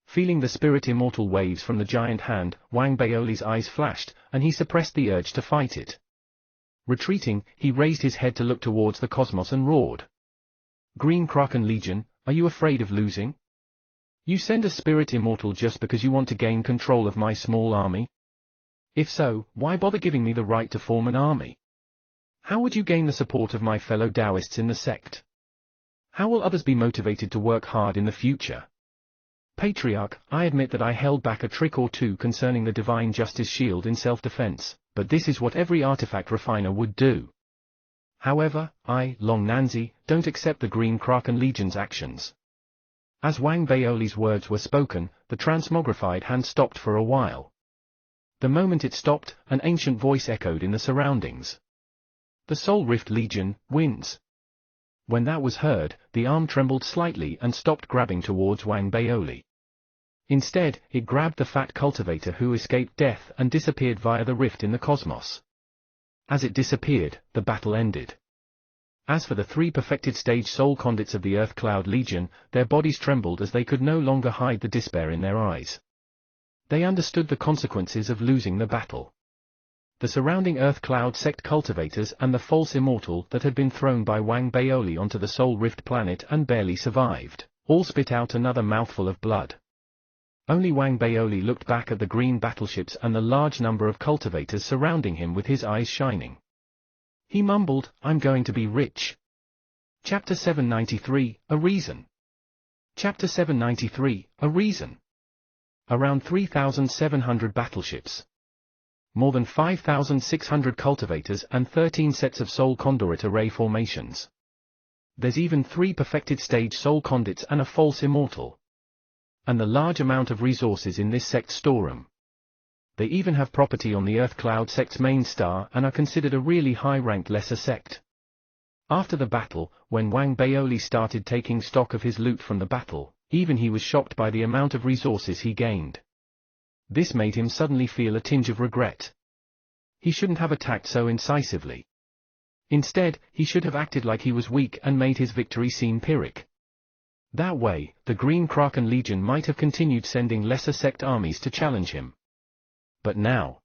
Feeling the spirit immortal waves from the giant hand, Wang Baoli's eyes flashed, and he suppressed the urge to fight it. Retreating, he raised his head to look towards the cosmos and roared. Green Kraken Legion, are you afraid of losing? You send a spirit immortal just because you want to gain control of my small army? If so, why bother giving me the right to form an army? How would you gain the support of my fellow Taoists in the sect? How will others be motivated to work hard in the future? Patriarch, I admit that I held back a trick or two concerning the Divine Justice Shield in self-defense, but this is what every artifact refiner would do. However, I, Long Nanzi, don't accept the Green Kraken Legion's actions. As Wang Baoli's words were spoken, the transmogrified hand stopped for a while. The moment it stopped, an ancient voice echoed in the surroundings. The Soul Rift Legion wins. When that was heard, the arm trembled slightly and stopped grabbing towards Wang Baoli. Instead, it grabbed the fat cultivator who escaped death and disappeared via the rift in the cosmos. As it disappeared, the battle ended. As for the 3 perfected stage soul conduits of the Earth Cloud Legion, their bodies trembled as they could no longer hide the despair in their eyes. They understood the consequences of losing the battle. The surrounding Earth Cloud sect cultivators and the false immortal that had been thrown by Wang Baoli onto the Soul Rift planet and barely survived, all spit out another mouthful of blood. Only Wang Baoli looked back at the green battleships and the large number of cultivators surrounding him with his eyes shining. He mumbled, "I'm going to be rich." Chapter 793, A Reason. Chapter 793, A Reason. Around 3,700 battleships. More than 5,600 cultivators and 13 sets of Soul Conduit array formations. There's even 3 perfected stage Soul Conduits and a false immortal. And the large amount of resources in this sect storeroom. They even have property on the Earth Cloud sect's main star and are considered a really high-ranked lesser sect. After the battle, when Wang Baoli started taking stock of his loot from the battle, even he was shocked by the amount of resources he gained. This made him suddenly feel a tinge of regret. He shouldn't have attacked so incisively. Instead, he should have acted like he was weak and made his victory seem Pyrrhic. That way, the Green Kraken Legion might have continued sending lesser sect armies to challenge him. But now,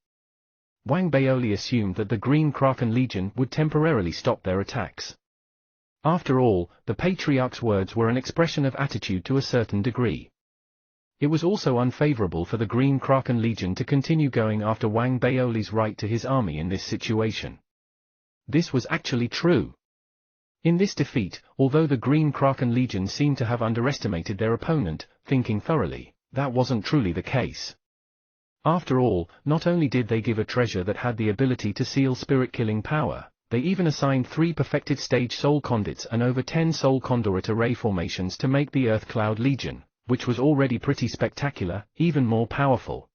Wang Baoli assumed that the Green Kraken Legion would temporarily stop their attacks. After all, the Patriarch's words were an expression of attitude to a certain degree. It was also unfavorable for the Green Kraken Legion to continue going after Wang Baoli's right to his army in this situation. This was actually true. In this defeat, although the Green Kraken Legion seemed to have underestimated their opponent, thinking thoroughly, that wasn't truly the case. After all, not only did they give a treasure that had the ability to seal spirit-killing power, they even assigned 3 perfected stage Soul Conduits and over 10 Soul Conduit array formations to make the Earth Cloud Legion, which was already pretty spectacular, even more powerful.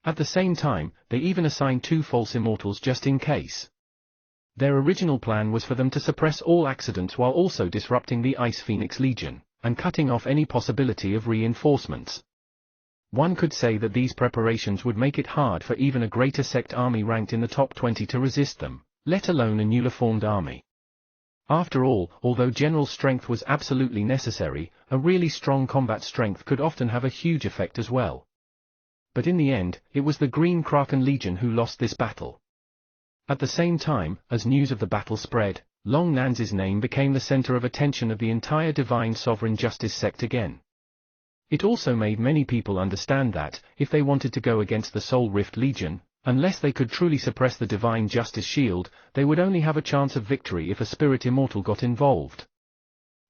At the same time, they even assigned 2 false immortals just in case. Their original plan was for them to suppress all accidents while also disrupting the Ice Phoenix Legion, and cutting off any possibility of reinforcements. One could say that these preparations would make it hard for even a greater sect army ranked in the top 20 to resist them, let alone a newly formed army. After all, although general strength was absolutely necessary, a really strong combat strength could often have a huge effect as well. But in the end, it was the Green Kraken Legion who lost this battle. At the same time, as news of the battle spread, Long Nanzi's name became the center of attention of the entire Divine Sovereign Justice sect again. It also made many people understand that, if they wanted to go against the Soul Rift Legion, unless they could truly suppress the Divine Justice Shield, they would only have a chance of victory if a Spirit Immortal got involved.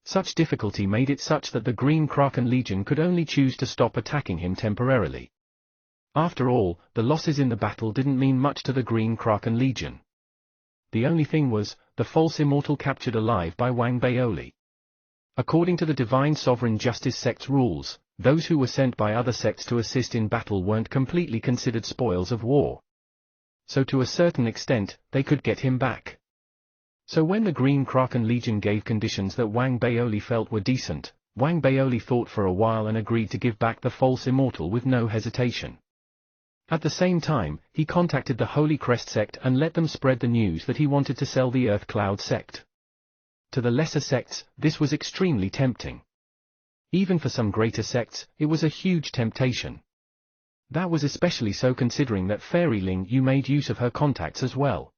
Such difficulty made it such that the Green Kraken Legion could only choose to stop attacking him temporarily. After all, the losses in the battle didn't mean much to the Green Kraken Legion. The only thing was, the false immortal captured alive by Wang Baoli. According to the Divine Sovereign Justice sect's rules, those who were sent by other sects to assist in battle weren't completely considered spoils of war. So to a certain extent, they could get him back. So when the Green Kraken Legion gave conditions that Wang Baoli felt were decent, Wang Baoli thought for a while and agreed to give back the false immortal with no hesitation. At the same time, he contacted the Holy Crest sect and let them spread the news that he wanted to sell the Earth Cloud sect. To the lesser sects, this was extremely tempting. Even for some greater sects, it was a huge temptation. That was especially so considering that Fairy Ling Yu made use of her contacts as well.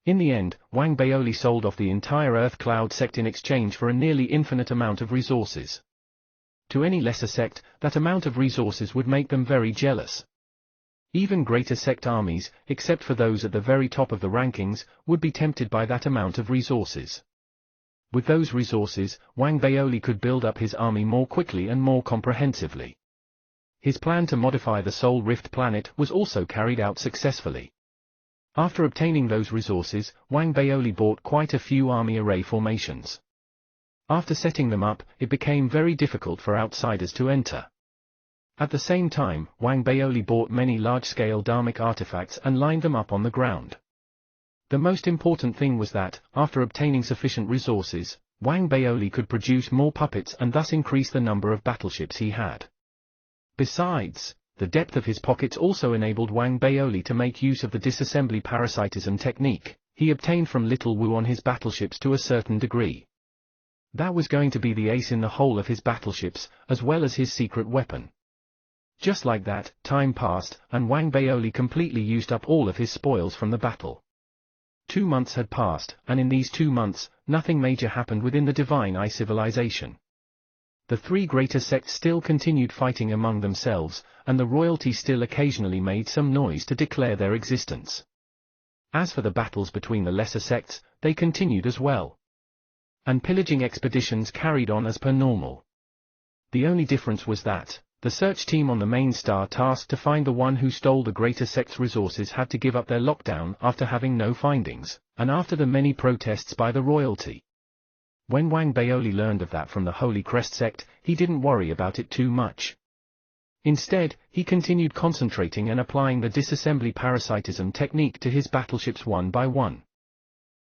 In the end, Wang Baoli sold off the entire Earth Cloud sect in exchange for a nearly infinite amount of resources. To any lesser sect, that amount of resources would make them very jealous. Even greater sect armies, except for those at the very top of the rankings, would be tempted by that amount of resources. With those resources, Wang Baoli could build up his army more quickly and more comprehensively. His plan to modify the Soul Rift planet was also carried out successfully. After obtaining those resources, Wang Baoli bought quite a few army array formations. After setting them up, it became very difficult for outsiders to enter. At the same time, Wang Baoli bought many large-scale dharmic artifacts and lined them up on the ground. The most important thing was that, after obtaining sufficient resources, Wang Baoli could produce more puppets and thus increase the number of battleships he had. Besides, the depth of his pockets also enabled Wang Baoli to make use of the disassembly parasitism technique he obtained from Little Wu on his battleships to a certain degree. That was going to be the ace in the hole of his battleships, as well as his secret weapon. Just like that, time passed, and Wang Baoli completely used up all of his spoils from the battle. 2 months had passed, and in these 2 months, nothing major happened within the Divine Eye civilization. The 3 greater sects still continued fighting among themselves, and the royalty still occasionally made some noise to declare their existence. As for the battles between the lesser sects, they continued as well. And pillaging expeditions carried on as per normal. The only difference was that the search team on the main star tasked to find the one who stole the greater sect's resources had to give up their lockdown after having no findings, and after the many protests by the royalty. When Wang Baoli learned of that from the Holy Crest sect, he didn't worry about it too much. Instead, he continued concentrating and applying the disassembly parasitism technique to his battleships one by one.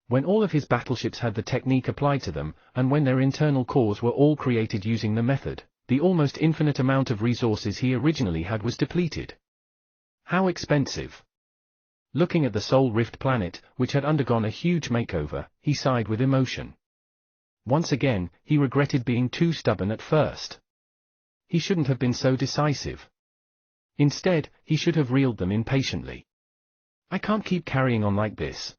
When all of his battleships had the technique applied to them, and when their internal cores were all created using the method, the almost infinite amount of resources he originally had was depleted. How expensive! Looking at the Soul Rift planet, which had undergone a huge makeover, he sighed with emotion. Once again, he regretted being too stubborn at first. He shouldn't have been so decisive. Instead, he should have reeled them in patiently. I can't keep carrying on like this.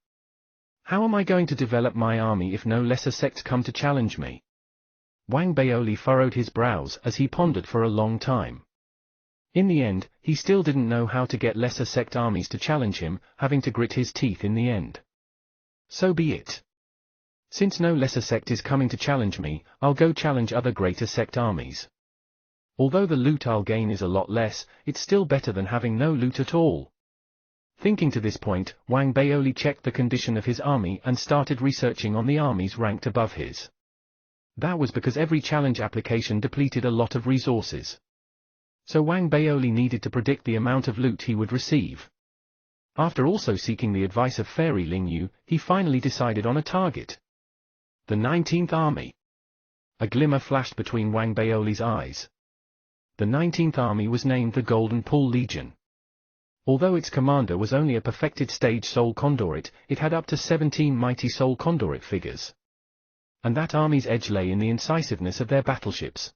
How am I going to develop my army if no lesser sects come to challenge me? Wang Baoli furrowed his brows as he pondered for a long time. In the end, he still didn't know how to get lesser sect armies to challenge him, having to grit his teeth in the end. So be it. Since no lesser sect is coming to challenge me, I'll go challenge other greater sect armies. Although the loot I'll gain is a lot less, it's still better than having no loot at all. Thinking to this point, Wang Baoli checked the condition of his army and started researching on the armies ranked above his. That was because every challenge application depleted a lot of resources. So Wang Baoli needed to predict the amount of loot he would receive. After also seeking the advice of Fairy Ling Yu, he finally decided on a target. The 19th Army. A glimmer flashed between Wang Baoli's eyes. The 19th Army was named the Golden Pool Legion. Although its commander was only a perfected stage Soul Condorit, it had up to 17 mighty Soul Condorit figures. And that army's edge lay in the incisiveness of their battleships.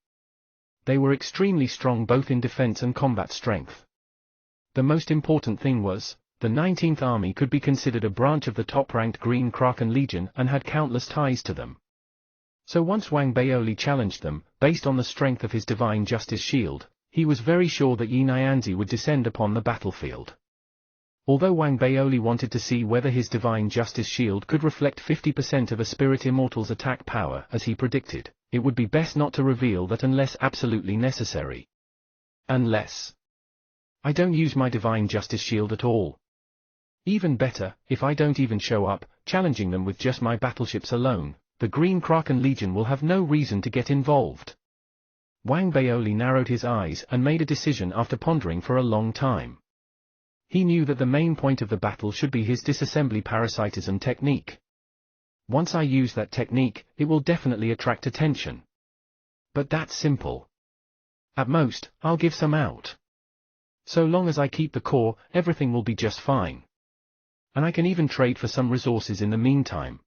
They were extremely strong both in defense and combat strength. The most important thing was, the 19th Army could be considered a branch of the top-ranked Green Kraken Legion and had countless ties to them. So once Wang Baoli challenged them, based on the strength of his Divine Justice Shield, he was very sure that Yi Nyanzi would descend upon the battlefield. Although Wang Baoli wanted to see whether his Divine Justice Shield could reflect 50% of a Spirit Immortal's attack power as he predicted, it would be best not to reveal that unless absolutely necessary. Unless I don't use my Divine Justice Shield at all. Even better, if I don't even show up, challenging them with just my battleships alone, the Green Kraken Legion will have no reason to get involved. Wang Baoli narrowed his eyes and made a decision after pondering for a long time. He knew that the main point of the battle should be his disassembly parasitism technique. Once I use that technique, it will definitely attract attention. But that's simple. At most, I'll give some out. So long as I keep the core, everything will be just fine. And I can even trade for some resources in the meantime.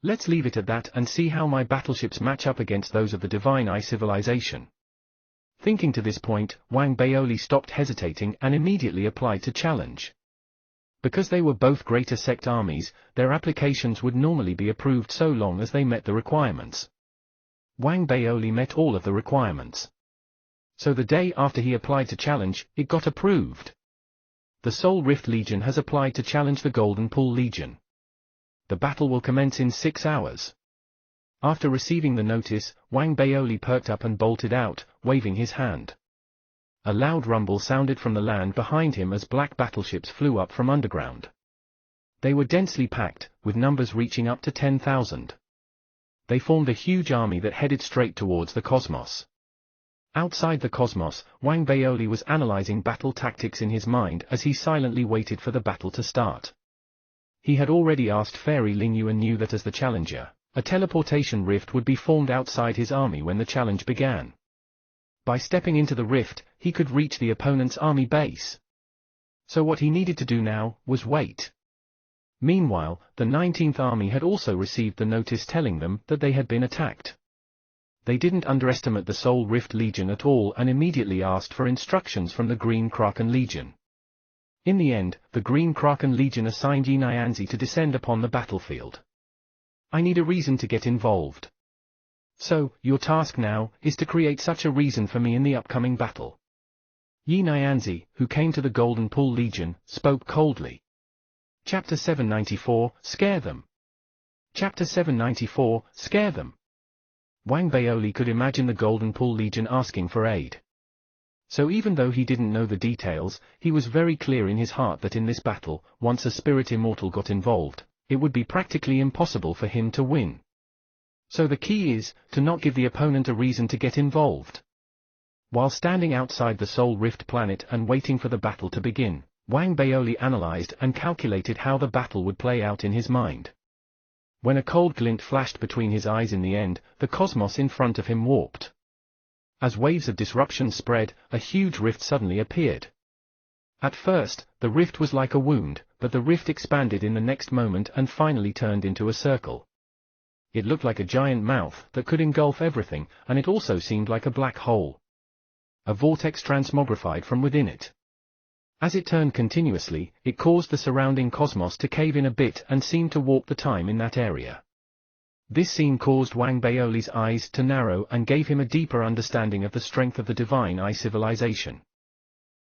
Let's leave it at that and see how my battleships match up against those of the Divine Eye civilization. Thinking to this point, Wang Baoli stopped hesitating and immediately applied to challenge. Because they were both greater sect armies, their applications would normally be approved so long as they met the requirements. Wang Baoli met all of the requirements. So the day after he applied to challenge, it got approved. the Soul Rift Legion has applied to challenge the Golden Pool Legion. The battle will commence in 6 hours. After receiving the notice, Wang Baoli perked up and bolted out, waving his hand. A loud rumble sounded from the land behind him as black battleships flew up from underground. They were densely packed, with numbers reaching up to 10,000. They formed a huge army that headed straight towards the cosmos. Outside the cosmos, Wang Baoli was analyzing battle tactics in his mind as he silently waited for the battle to start. He had already asked Fairy Lingyu and knew that as the challenger, a teleportation rift would be formed outside his army when the challenge began. By stepping into the rift, he could reach the opponent's army base. So what he needed to do now was wait. Meanwhile, the 19th Army had also received the notice telling them that they had been attacked. They didn't underestimate the Soul Rift Legion at all and immediately asked for instructions from the Green Kraken Legion. In the end, the Green Kraken Legion assigned Yi Nyanzi to descend upon the battlefield. I need a reason to get involved. So, your task now is to create such a reason for me in the upcoming battle. Yi Nyanzi, who came to the Golden Pool Legion, spoke coldly. Chapter 794, Scare Them. Chapter 794, Scare Them. Wang Baoli could imagine the Golden Pool Legion asking for aid. So even though he didn't know the details, he was very clear in his heart that in this battle, once a spirit immortal got involved, it would be practically impossible for him to win. So the key is, to not give the opponent a reason to get involved. While standing outside the Soul Rift planet and waiting for the battle to begin, Wang Baoli analyzed and calculated how the battle would play out in his mind. When a cold glint flashed between his eyes in the end, the cosmos in front of him warped. As waves of disruption spread, a huge rift suddenly appeared. At first, the rift was like a wound, but the rift expanded in the next moment and finally turned into a circle. It looked like a giant mouth that could engulf everything, and it also seemed like a black hole. A vortex transmogrified from within it. As it turned continuously, it caused the surrounding cosmos to cave in a bit and seemed to warp the time in that area. This scene caused Wang Baoli's eyes to narrow and gave him a deeper understanding of the strength of the Divine Eye civilization.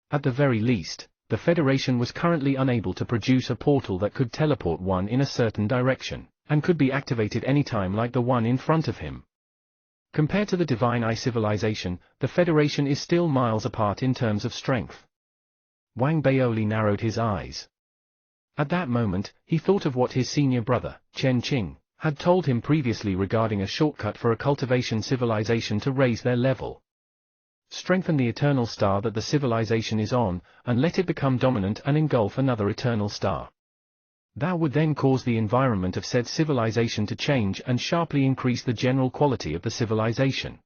At the very least, the Federation was currently unable to produce a portal that could teleport one in a certain direction, and could be activated anytime like the one in front of him. Compared to the Divine Eye civilization, the Federation is still miles apart in terms of strength. Wang Baoli narrowed his eyes. At that moment, he thought of what his senior brother, Chen Qing, had told him previously regarding a shortcut for a cultivation civilization to raise their level. Strengthen the eternal star that the civilization is on, and let it become dominant and engulf another eternal star. That would then cause the environment of said civilization to change and sharply increase the general quality of the civilization.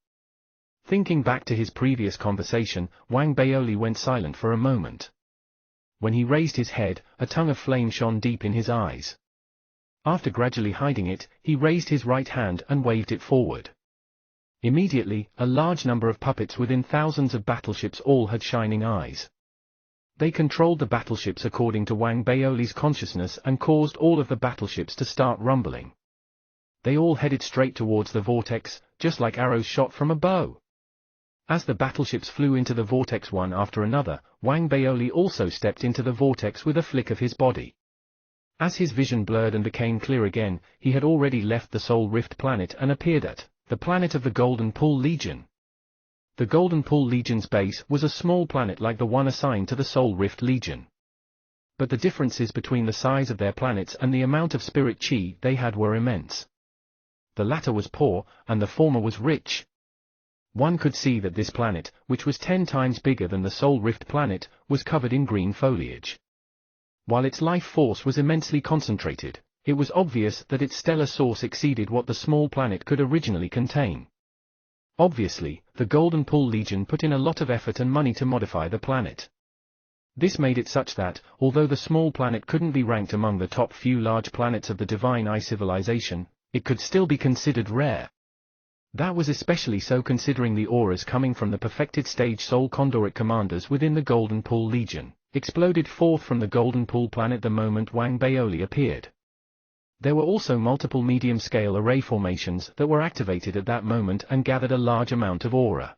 Thinking back to his previous conversation, Wang Baoli went silent for a moment. When he raised his head, a tongue of flame shone deep in his eyes. After gradually hiding it, he raised his right hand and waved it forward. Immediately, a large number of puppets within thousands of battleships all had shining eyes. They controlled the battleships according to Wang Baoli's consciousness and caused all of the battleships to start rumbling. They all headed straight towards the vortex, just like arrows shot from a bow. As the battleships flew into the vortex one after another, Wang Baoli also stepped into the vortex with a flick of his body. As his vision blurred and became clear again, he had already left the Soul Rift planet and appeared at the planet of the Golden Pool Legion. The Golden Pool Legion's base was a small planet like the one assigned to the Soul Rift Legion. But the differences between the size of their planets and the amount of spirit chi they had were immense. The latter was poor, and the former was rich. One could see that this planet, which was 10 times bigger than the Soul Rift planet, was covered in green foliage. While its life force was immensely concentrated, it was obvious that its stellar source exceeded what the small planet could originally contain. Obviously, the Golden Pool Legion put in a lot of effort and money to modify the planet. This made it such that, although the small planet couldn't be ranked among the top few large planets of the Divine Eye civilization, it could still be considered rare. That was especially so considering the auras coming from the perfected stage Soul Condoric commanders within the Golden Pool Legion, exploded forth from the Golden Pool planet the moment Wang Baoli appeared. There were also multiple medium-scale array formations that were activated at that moment and gathered a large amount of aura.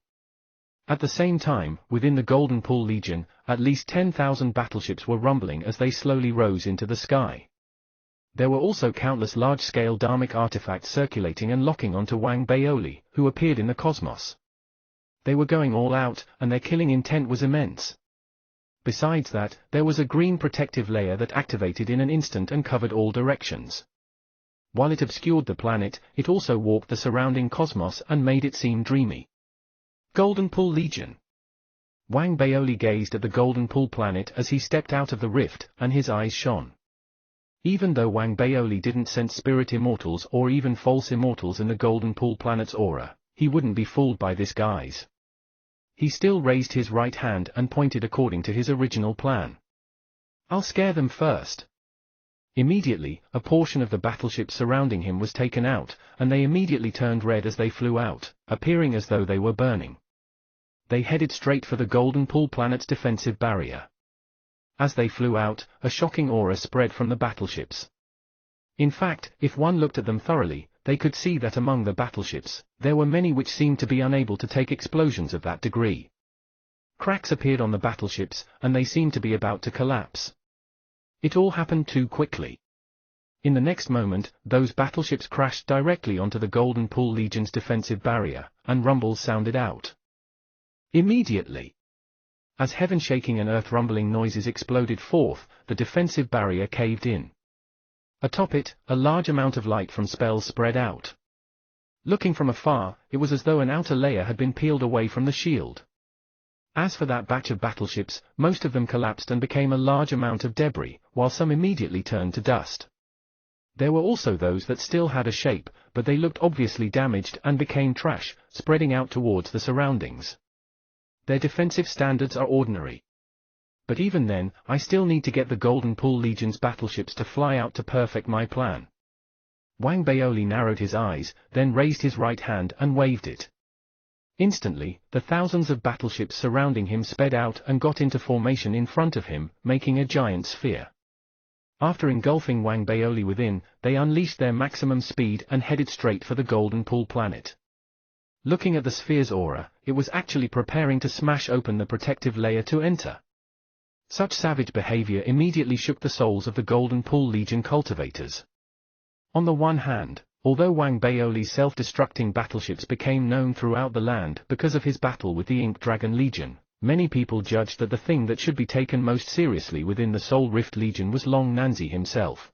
At the same time, within the Golden Pool Legion, at least 10,000 battleships were rumbling as they slowly rose into the sky. There were also countless large-scale dharmic artifacts circulating and locking onto Wang Baoli, who appeared in the cosmos. They were going all out, and their killing intent was immense. Besides that, there was a green protective layer that activated in an instant and covered all directions. While it obscured the planet, it also warped the surrounding cosmos and made it seem dreamy. Golden Pool Legion. Wang Baoli gazed at the Golden Pool planet as he stepped out of the rift, and his eyes shone. Even though Wang Baoli didn't sense spirit immortals or even false immortals in the Golden Pool planet's aura, he wouldn't be fooled by this guise. He still raised his right hand and pointed according to his original plan. "I'll scare them first." Immediately, a portion of the battleships surrounding him was taken out, and they immediately turned red as they flew out, appearing as though they were burning. They headed straight for the Golden Pool planet's defensive barrier. As they flew out, a shocking aura spread from the battleships. In fact, if one looked at them thoroughly, they could see that among the battleships, there were many which seemed to be unable to take explosions of that degree. Cracks appeared on the battleships, and they seemed to be about to collapse. It all happened too quickly. In the next moment, those battleships crashed directly onto the Golden Pool Legion's defensive barrier, and rumbles sounded out. Immediately, as heaven-shaking and earth-rumbling noises exploded forth, the defensive barrier caved in. Atop it, a large amount of light from spells spread out. Looking from afar, it was as though an outer layer had been peeled away from the shield. As for that batch of battleships, most of them collapsed and became a large amount of debris, while some immediately turned to dust. There were also those that still had a shape, but they looked obviously damaged and became trash, spreading out towards the surroundings. Their defensive standards are ordinary. But even then, I still need to get the Golden Pool Legion's battleships to fly out to perfect my plan. Wang Baoli narrowed his eyes, then raised his right hand and waved it. Instantly, the thousands of battleships surrounding him sped out and got into formation in front of him, making a giant sphere. After engulfing Wang Baoli within, they unleashed their maximum speed and headed straight for the Golden Pool planet. Looking at the sphere's aura, it was actually preparing to smash open the protective layer to enter. Such savage behavior immediately shook the souls of the Golden Pool Legion cultivators. On the one hand, although Wang Baoli's self-destructing battleships became known throughout the land because of his battle with the Ink Dragon Legion, many people judged that the thing that should be taken most seriously within the Soul Rift Legion was Long Nanzi himself.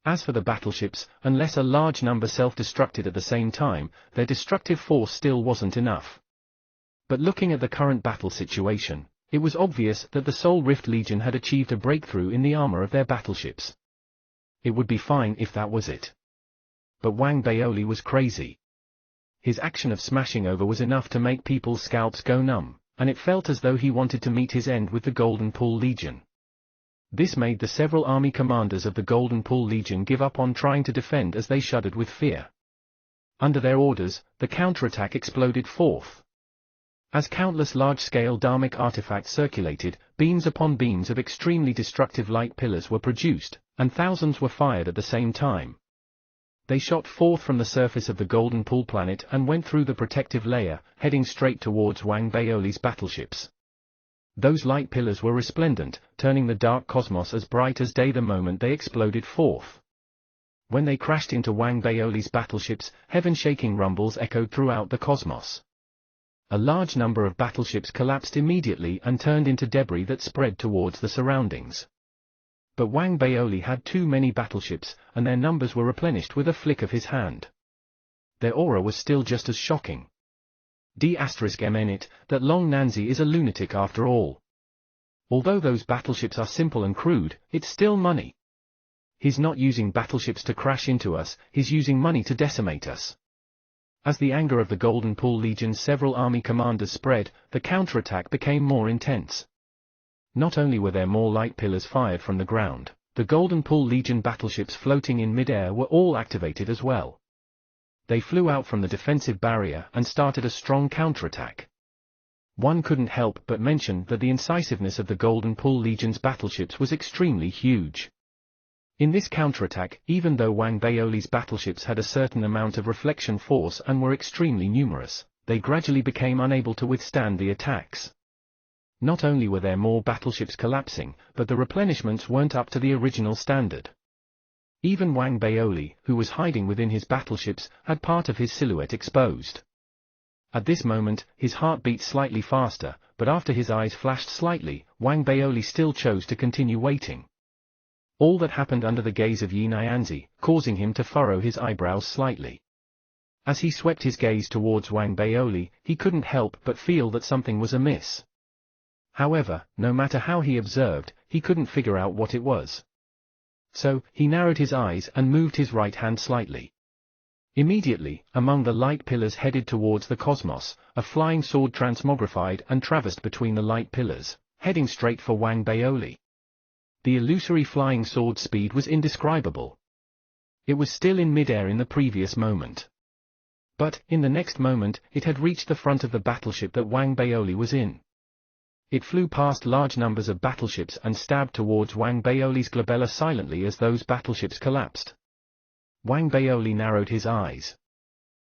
As for the battleships, unless a large number self-destructed at the same time, their destructive force still wasn't enough. But looking at the current battle situation, it was obvious that the Soul Rift Legion had achieved a breakthrough in the armor of their battleships. It would be fine if that was it. But Wang Baoli was crazy. His action of smashing over was enough to make people's scalps go numb, and it felt as though he wanted to meet his end with the Golden Pool Legion. This made the several army commanders of the Golden Pool Legion give up on trying to defend as they shuddered with fear. Under their orders, the counterattack exploded forth. As countless large-scale dharmic artifacts circulated, beams upon beams of extremely destructive light pillars were produced, and thousands were fired at the same time. They shot forth from the surface of the Golden Pool planet and went through the protective layer, heading straight towards Wang Baoli's battleships. Those light pillars were resplendent, turning the dark cosmos as bright as day the moment they exploded forth. When they crashed into Wang Baoli's battleships, heaven-shaking rumbles echoed throughout the cosmos. A large number of battleships collapsed immediately and turned into debris that spread towards the surroundings. But Wang Baoli had too many battleships, and their numbers were replenished with a flick of his hand. Their aura was still just as shocking. D*M it, that Long Nanzi is a lunatic after all. Although those battleships are simple and crude, it's still money. He's not using battleships to crash into us, he's using money to decimate us. As the anger of the Golden Pool Legion's several army commanders spread, the counterattack became more intense. Not only were there more light pillars fired from the ground, the Golden Pool Legion battleships floating in mid-air were all activated as well. They flew out from the defensive barrier and started a strong counterattack. One couldn't help but mention that the incisiveness of the Golden Pool Legion's battleships was extremely huge. In this counterattack, even though Wang Baoli's battleships had a certain amount of reflection force and were extremely numerous, they gradually became unable to withstand the attacks. Not only were there more battleships collapsing, but the replenishments weren't up to the original standard. Even Wang Baoli, who was hiding within his battleships, had part of his silhouette exposed. At this moment, his heart beat slightly faster, but after his eyes flashed slightly, Wang Baoli still chose to continue waiting. All that happened under the gaze of Yi Nyanzi, causing him to furrow his eyebrows slightly. As he swept his gaze towards Wang Baoli, he couldn't help but feel that something was amiss. However, no matter how he observed, he couldn't figure out what it was. So, he narrowed his eyes and moved his right hand slightly. Immediately, among the light pillars headed towards the cosmos, a flying sword transmogrified and traversed between the light pillars, heading straight for Wang Baoli. The illusory flying sword's speed was indescribable. It was still in midair in the previous moment. But, in the next moment, it had reached the front of the battleship that Wang Baoli was in. It flew past large numbers of battleships and stabbed towards Wang Baoli's glabella silently as those battleships collapsed. Wang Baoli narrowed his eyes.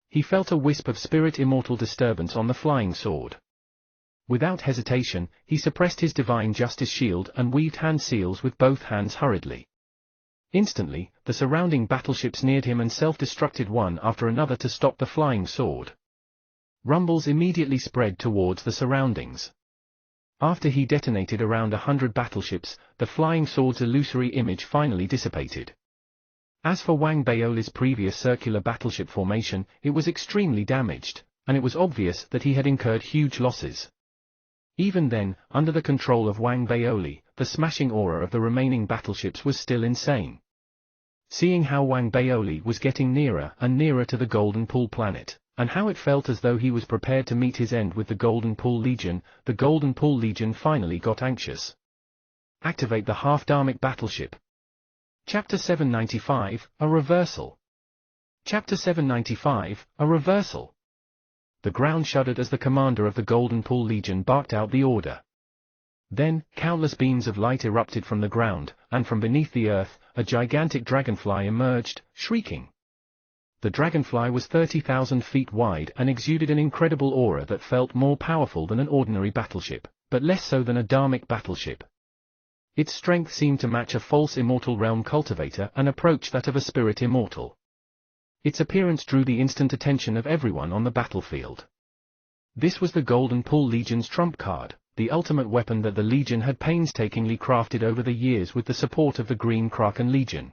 He felt a wisp of spirit immortal disturbance on the flying sword. Without hesitation, he suppressed his divine justice shield and weaved hand seals with both hands hurriedly. Instantly, the surrounding battleships neared him and self-destructed one after another to stop the flying sword. Rumbles immediately spread towards the surroundings. After he detonated around 100 battleships, the flying sword's illusory image finally dissipated. As for Wang Baoli's previous circular battleship formation, it was extremely damaged, and it was obvious that he had incurred huge losses. Even then, under the control of Wang Baoli, the smashing aura of the remaining battleships was still insane. Seeing how Wang Baoli was getting nearer and nearer to the Golden Pool planet, and how it felt as though he was prepared to meet his end with the Golden Pool Legion, the Golden Pool Legion finally got anxious. Activate the half-dharmic battleship. Chapter 795, A Reversal. Chapter 795, A Reversal. The ground shuddered as the commander of the Golden Pool Legion barked out the order. Then, countless beams of light erupted from the ground, and from beneath the earth, a gigantic dragonfly emerged, shrieking. The dragonfly was 30,000 feet wide and exuded an incredible aura that felt more powerful than an ordinary battleship, but less so than a dharmic battleship. Its strength seemed to match a false immortal realm cultivator and approach that of a spirit immortal. Its appearance drew the instant attention of everyone on the battlefield. This was the Golden Pool Legion's trump card, the ultimate weapon that the Legion had painstakingly crafted over the years with the support of the Green Kraken Legion.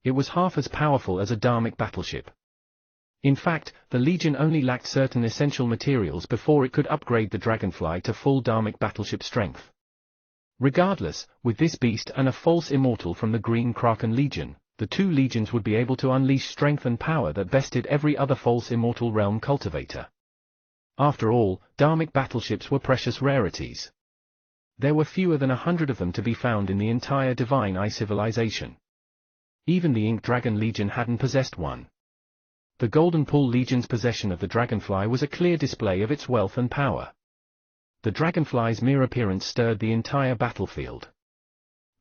It was half as powerful as a dharmic battleship. In fact, the Legion only lacked certain essential materials before it could upgrade the Dragonfly to full dharmic battleship strength. Regardless, with this beast and a false immortal from the Green Kraken Legion, the two legions would be able to unleash strength and power that bested every other false immortal realm cultivator. After all, dharmic battleships were precious rarities. There were fewer than 100 of them to be found in the entire Divine Eye civilization. Even the Ink Dragon Legion hadn't possessed one. The Golden Pool Legion's possession of the Dragonfly was a clear display of its wealth and power. The Dragonfly's mere appearance stirred the entire battlefield.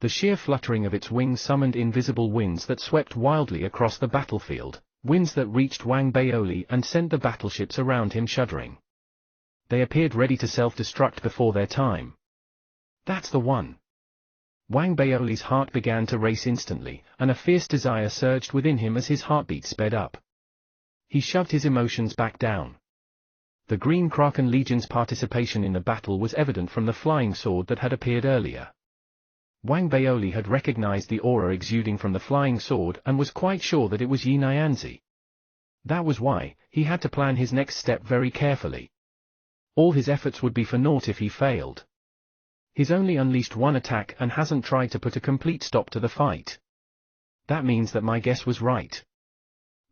The sheer fluttering of its wings summoned invisible winds that swept wildly across the battlefield, winds that reached Wang Baoli and sent the battleships around him shuddering. They appeared ready to self-destruct before their time. That's the one. Wang Baoli's heart began to race instantly, and a fierce desire surged within him as his heartbeat sped up. He shoved his emotions back down. The Green Kraken Legion's participation in the battle was evident from the flying sword that had appeared earlier. Wang Baoli had recognized the aura exuding from the flying sword and was quite sure that it was Yi Nyanzi. That was why he had to plan his next step very carefully. All his efforts would be for naught if he failed. He's only unleashed one attack and hasn't tried to put a complete stop to the fight. That means that my guess was right.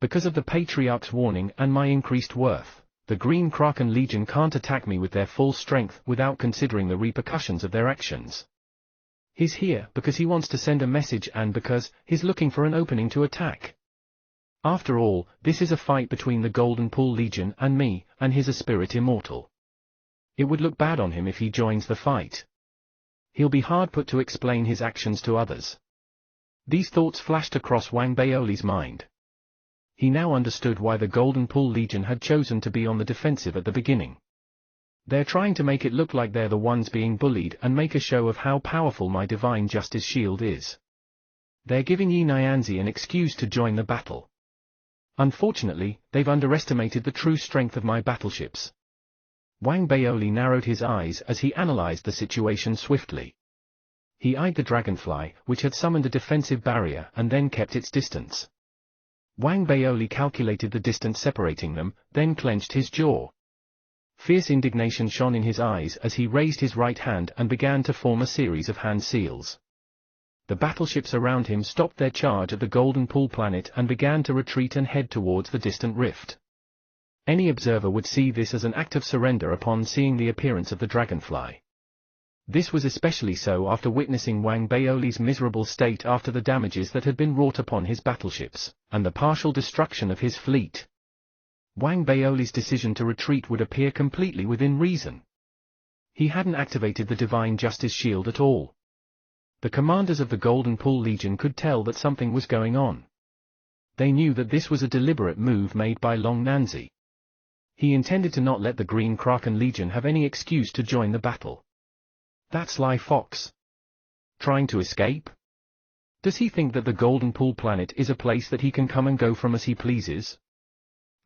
Because of the Patriarch's warning and my increased worth, the Green Kraken Legion can't attack me with their full strength without considering the repercussions of their actions. He's here because he wants to send a message and because he's looking for an opening to attack. After all, this is a fight between the Golden Pool Legion and me, and he's a spirit immortal. It would look bad on him if he joins the fight. He'll be hard put to explain his actions to others. These thoughts flashed across Wang Baoli's mind. He now understood why the Golden Pool Legion had chosen to be on the defensive at the beginning. They're trying to make it look like they're the ones being bullied and make a show of how powerful my Divine Justice Shield is. They're giving Yi Nyanzi an excuse to join the battle. Unfortunately, they've underestimated the true strength of my battleships. Wang Baoli narrowed his eyes as he analyzed the situation swiftly. He eyed the dragonfly, which had summoned a defensive barrier and then kept its distance. Wang Baoli calculated the distance separating them, then clenched his jaw. Fierce indignation shone in his eyes as he raised his right hand and began to form a series of hand seals. The battleships around him stopped their charge at the Golden Pool planet and began to retreat and head towards the distant rift. Any observer would see this as an act of surrender upon seeing the appearance of the dragonfly. This was especially so after witnessing Wang Baoli's miserable state after the damages that had been wrought upon his battleships, and the partial destruction of his fleet. Wang Baoli's decision to retreat would appear completely within reason. He hadn't activated the Divine Justice Shield at all. The commanders of the Golden Pool Legion could tell that something was going on. They knew that this was a deliberate move made by Long Nanzi. He intended to not let the Green Kraken Legion have any excuse to join the battle. That sly fox. Trying to escape? Does he think that the Golden Pool planet is a place that he can come and go from as he pleases?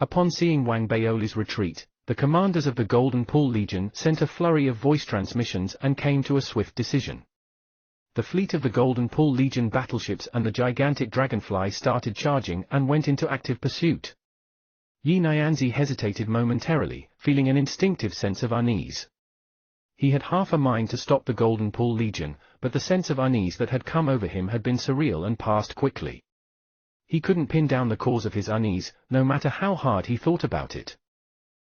Upon seeing Wang Baoli's retreat, the commanders of the Golden Pool Legion sent a flurry of voice transmissions and came to a swift decision. The fleet of the Golden Pool Legion battleships and the gigantic dragonfly started charging and went into active pursuit. Yi Nyanzi hesitated momentarily, feeling an instinctive sense of unease. He had half a mind to stop the Golden Pool Legion, but the sense of unease that had come over him had been surreal and passed quickly. He couldn't pin down the cause of his unease, no matter how hard he thought about it.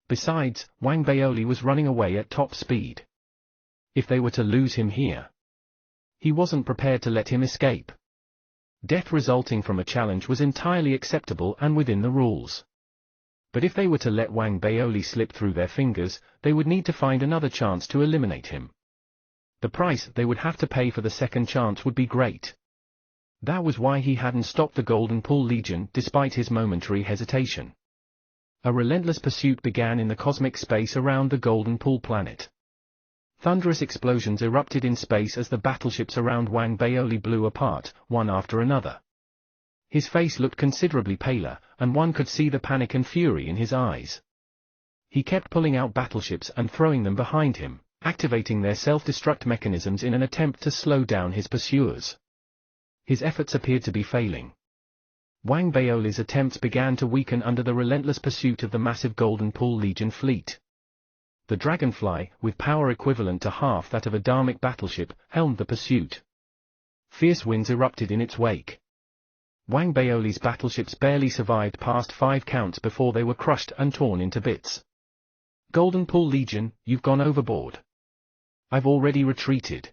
Besides, Wang Baoli was running away at top speed. If they were to lose him here, he wasn't prepared to let him escape. Death resulting from a challenge was entirely acceptable and within the rules. But if they were to let Wang Baoli slip through their fingers, they would need to find another chance to eliminate him. The price they would have to pay for the second chance would be great. That was why he hadn't stopped the Golden Pool Legion despite his momentary hesitation. A relentless pursuit began in the cosmic space around the Golden Pool planet. Thunderous explosions erupted in space as the battleships around Wang Baoli blew apart, one after another. His face looked considerably paler, and one could see the panic and fury in his eyes. He kept pulling out battleships and throwing them behind him, activating their self-destruct mechanisms in an attempt to slow down his pursuers. His efforts appeared to be failing. Wang Baoli's attempts began to weaken under the relentless pursuit of the massive Golden Pool Legion fleet. The Dragonfly, with power equivalent to half that of a Dharmic battleship, helmed the pursuit. Fierce winds erupted in its wake. Wang Baoli's battleships barely survived past 5 counts before they were crushed and torn into bits. Golden Pool Legion, you've gone overboard. I've already retreated.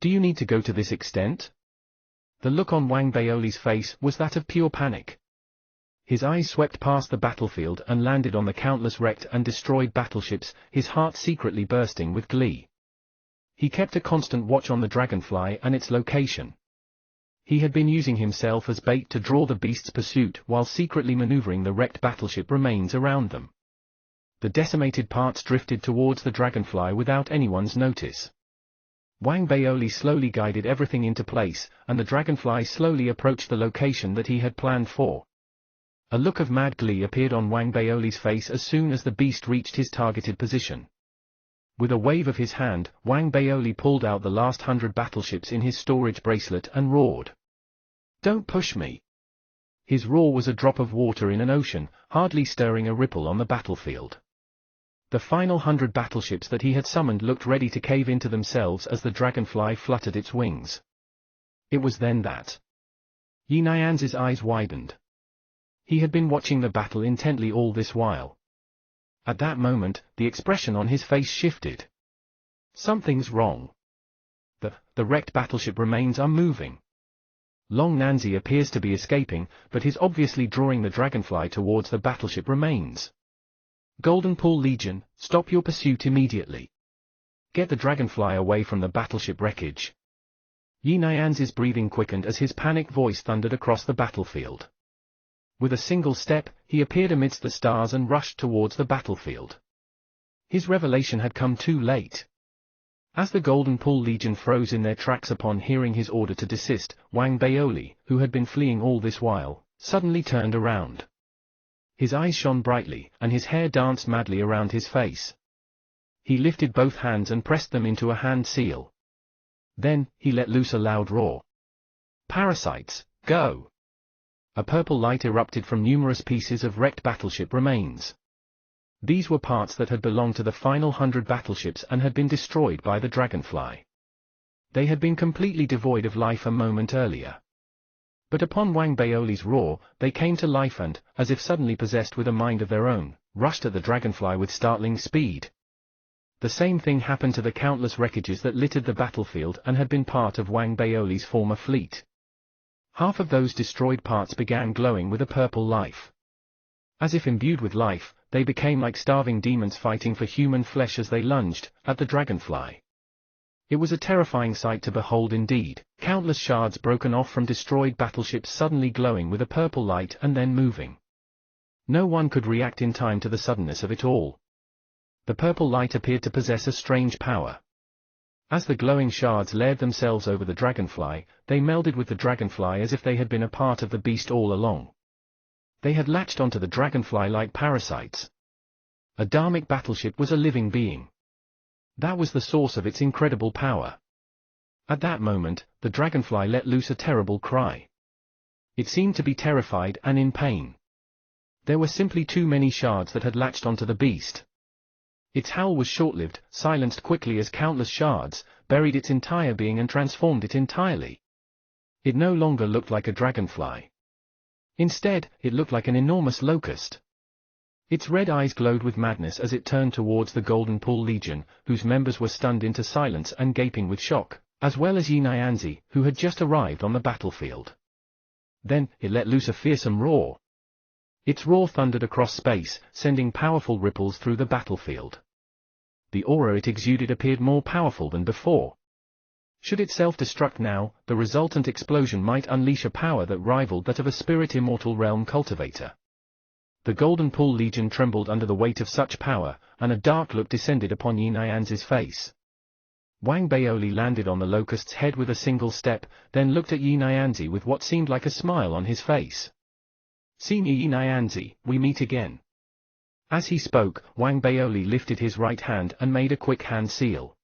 Do you need to go to this extent? The look on Wang Baoli's face was that of pure panic. His eyes swept past the battlefield and landed on the countless wrecked and destroyed battleships, his heart secretly bursting with glee. He kept a constant watch on the Dragonfly and its location. He had been using himself as bait to draw the beast's pursuit while secretly maneuvering the wrecked battleship remains around them. The decimated parts drifted towards the Dragonfly without anyone's notice. Wang Baoli slowly guided everything into place, and the Dragonfly slowly approached the location that he had planned for. A look of mad glee appeared on Wang Baoli's face as soon as the beast reached his targeted position. With a wave of his hand, Wang Baoli pulled out the last 100 battleships in his storage bracelet and roared. "Don't push me!" His roar was a drop of water in an ocean, hardly stirring a ripple on the battlefield. The final 100 battleships that he had summoned looked ready to cave into themselves as the Dragonfly fluttered its wings. It was then that Yi Nyanzi's eyes widened. He had been watching the battle intently all this while. At that moment, the expression on his face shifted. Something's wrong. The wrecked battleship remains unmoving. Long Nanzi appears to be escaping, but he's obviously drawing the Dragonfly towards the battleship remains. Golden Pool Legion, stop your pursuit immediately. Get the Dragonfly away from the battleship wreckage. Yi Nyanzi's breathing quickened as his panicked voice thundered across the battlefield. With a single step, he appeared amidst the stars and rushed towards the battlefield. His revelation had come too late. As the Golden Pool Legion froze in their tracks upon hearing his order to desist, Wang Baoli, who had been fleeing all this while, suddenly turned around. His eyes shone brightly, and his hair danced madly around his face. He lifted both hands and pressed them into a hand seal. Then, he let loose a loud roar. "Parasites, go!" A purple light erupted from numerous pieces of wrecked battleship remains. These were parts that had belonged to the final 100 battleships and had been destroyed by the Dragonfly. They had been completely devoid of life a moment earlier. But upon Wang Baoli's roar, they came to life and, as if suddenly possessed with a mind of their own, rushed at the Dragonfly with startling speed. The same thing happened to the countless wreckages that littered the battlefield and had been part of Wang Baoli's former fleet. Half of those destroyed parts began glowing with a purple life. As if imbued with life, they became like starving demons fighting for human flesh as they lunged at the Dragonfly. It was a terrifying sight to behold indeed, countless shards broken off from destroyed battleships suddenly glowing with a purple light and then moving. No one could react in time to the suddenness of it all. The purple light appeared to possess a strange power. As the glowing shards layered themselves over the Dragonfly, they melded with the Dragonfly as if they had been a part of the beast all along. They had latched onto the Dragonfly like parasites. A Dharmic battleship was a living being. That was the source of its incredible power. At that moment, the Dragonfly let loose a terrible cry. It seemed to be terrified and in pain. There were simply too many shards that had latched onto the beast. Its howl was short-lived, silenced quickly as countless shards buried its entire being and transformed it entirely. It no longer looked like a dragonfly. Instead, it looked like an enormous locust. Its red eyes glowed with madness as it turned towards the Golden Pool Legion, whose members were stunned into silence and gaping with shock, as well as Yi Nyanzi, who had just arrived on the battlefield. Then, it let loose a fearsome roar. Its roar thundered across space, sending powerful ripples through the battlefield. The aura it exuded appeared more powerful than before. Should it self-destruct now, the resultant explosion might unleash a power that rivaled that of a spirit-immortal realm cultivator. The Golden Pool Legion trembled under the weight of such power, and a dark look descended upon Yi Nyanzi's face. Wang Baoli landed on the locust's head with a single step, then looked at Yi Nyanzi with what seemed like a smile on his face. "Senior Yi Nyanzi, we meet again." As he spoke, Wang Baoli lifted his right hand and made a quick hand seal.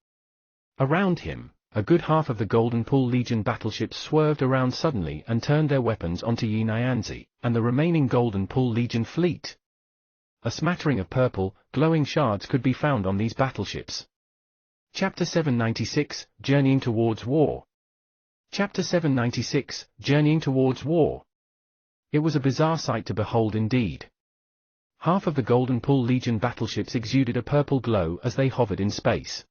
Around him, a good half of the Golden Pool Legion battleships swerved around suddenly and turned their weapons onto Yi Nyanzi and the remaining Golden Pool Legion fleet. A smattering of purple, glowing shards could be found on these battleships. Chapter 796, Journeying Towards War. Chapter 796, Journeying Towards War. It was a bizarre sight to behold indeed. Half of the Golden Pool Legion battleships exuded a purple glow as they hovered in space.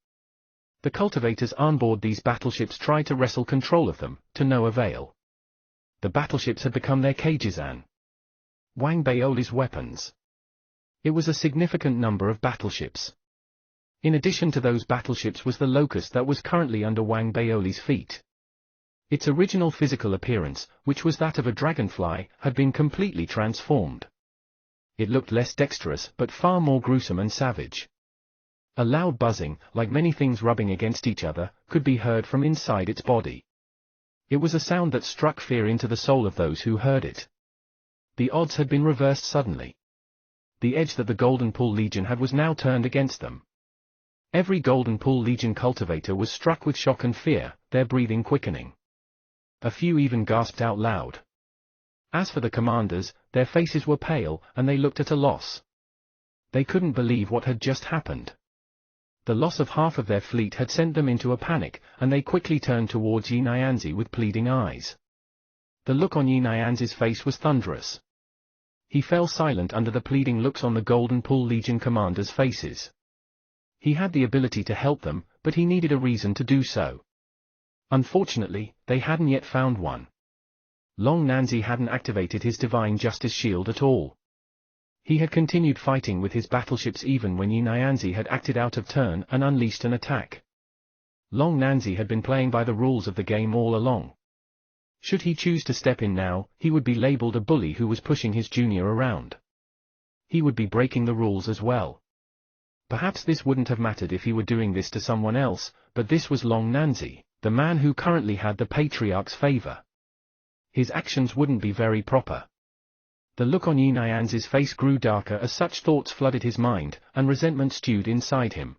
The cultivators on board these battleships tried to wrestle control of them, to no avail. The battleships had become their cages and Wang Baoli's weapons. It was a significant number of battleships. In addition to those battleships was the locust that was currently under Wang Baoli's feet. Its original physical appearance, which was that of a dragonfly, had been completely transformed. It looked less dexterous but far more gruesome and savage. A loud buzzing, like many things rubbing against each other, could be heard from inside its body. It was a sound that struck fear into the soul of those who heard it. The odds had been reversed suddenly. The edge that the Golden Pool Legion had was now turned against them. Every Golden Pool Legion cultivator was struck with shock and fear, their breathing quickening. A few even gasped out loud. As for the commanders, their faces were pale, and they looked at a loss. They couldn't believe what had just happened. The loss of half of their fleet had sent them into a panic, and they quickly turned towards Yi Nyanzi with pleading eyes. The look on Yi Nyanzi's face was thunderous. He fell silent under the pleading looks on the Golden Pool Legion commanders' faces. He had the ability to help them, but he needed a reason to do so. Unfortunately, they hadn't yet found one. Long Nanzi hadn't activated his Divine Justice Shield at all. He had continued fighting with his battleships even when Yi Nyanzi had acted out of turn and unleashed an attack. Long Nanzi had been playing by the rules of the game all along. Should he choose to step in now, he would be labeled a bully who was pushing his junior around. He would be breaking the rules as well. Perhaps this wouldn't have mattered if he were doing this to someone else, but this was Long Nanzi, the man who currently had the Patriarch's favor. His actions wouldn't be very proper. The look on Yi Nyanzi's face grew darker as such thoughts flooded his mind, and resentment stewed inside him.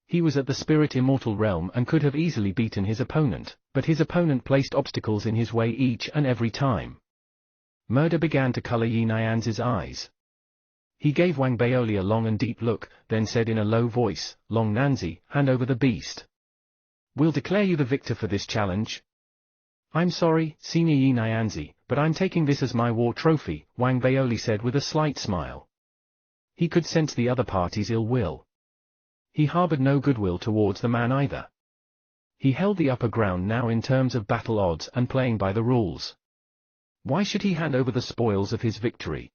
He was at the spirit immortal realm and could have easily beaten his opponent, but his opponent placed obstacles in his way each and every time. Murder began to color Yi Nyanzi's eyes. He gave Wang Baoli a long and deep look, then said in a low voice, "Long Nanzi, hand over the beast. We'll declare you the victor for this challenge." "I'm sorry, Senior Yi Nyanzi, but I'm taking this as my war trophy," Wang Baoli said with a slight smile. He could sense the other party's ill will. He harbored no goodwill towards the man either. He held the upper ground now in terms of battle odds and playing by the rules. Why should he hand over the spoils of his victory?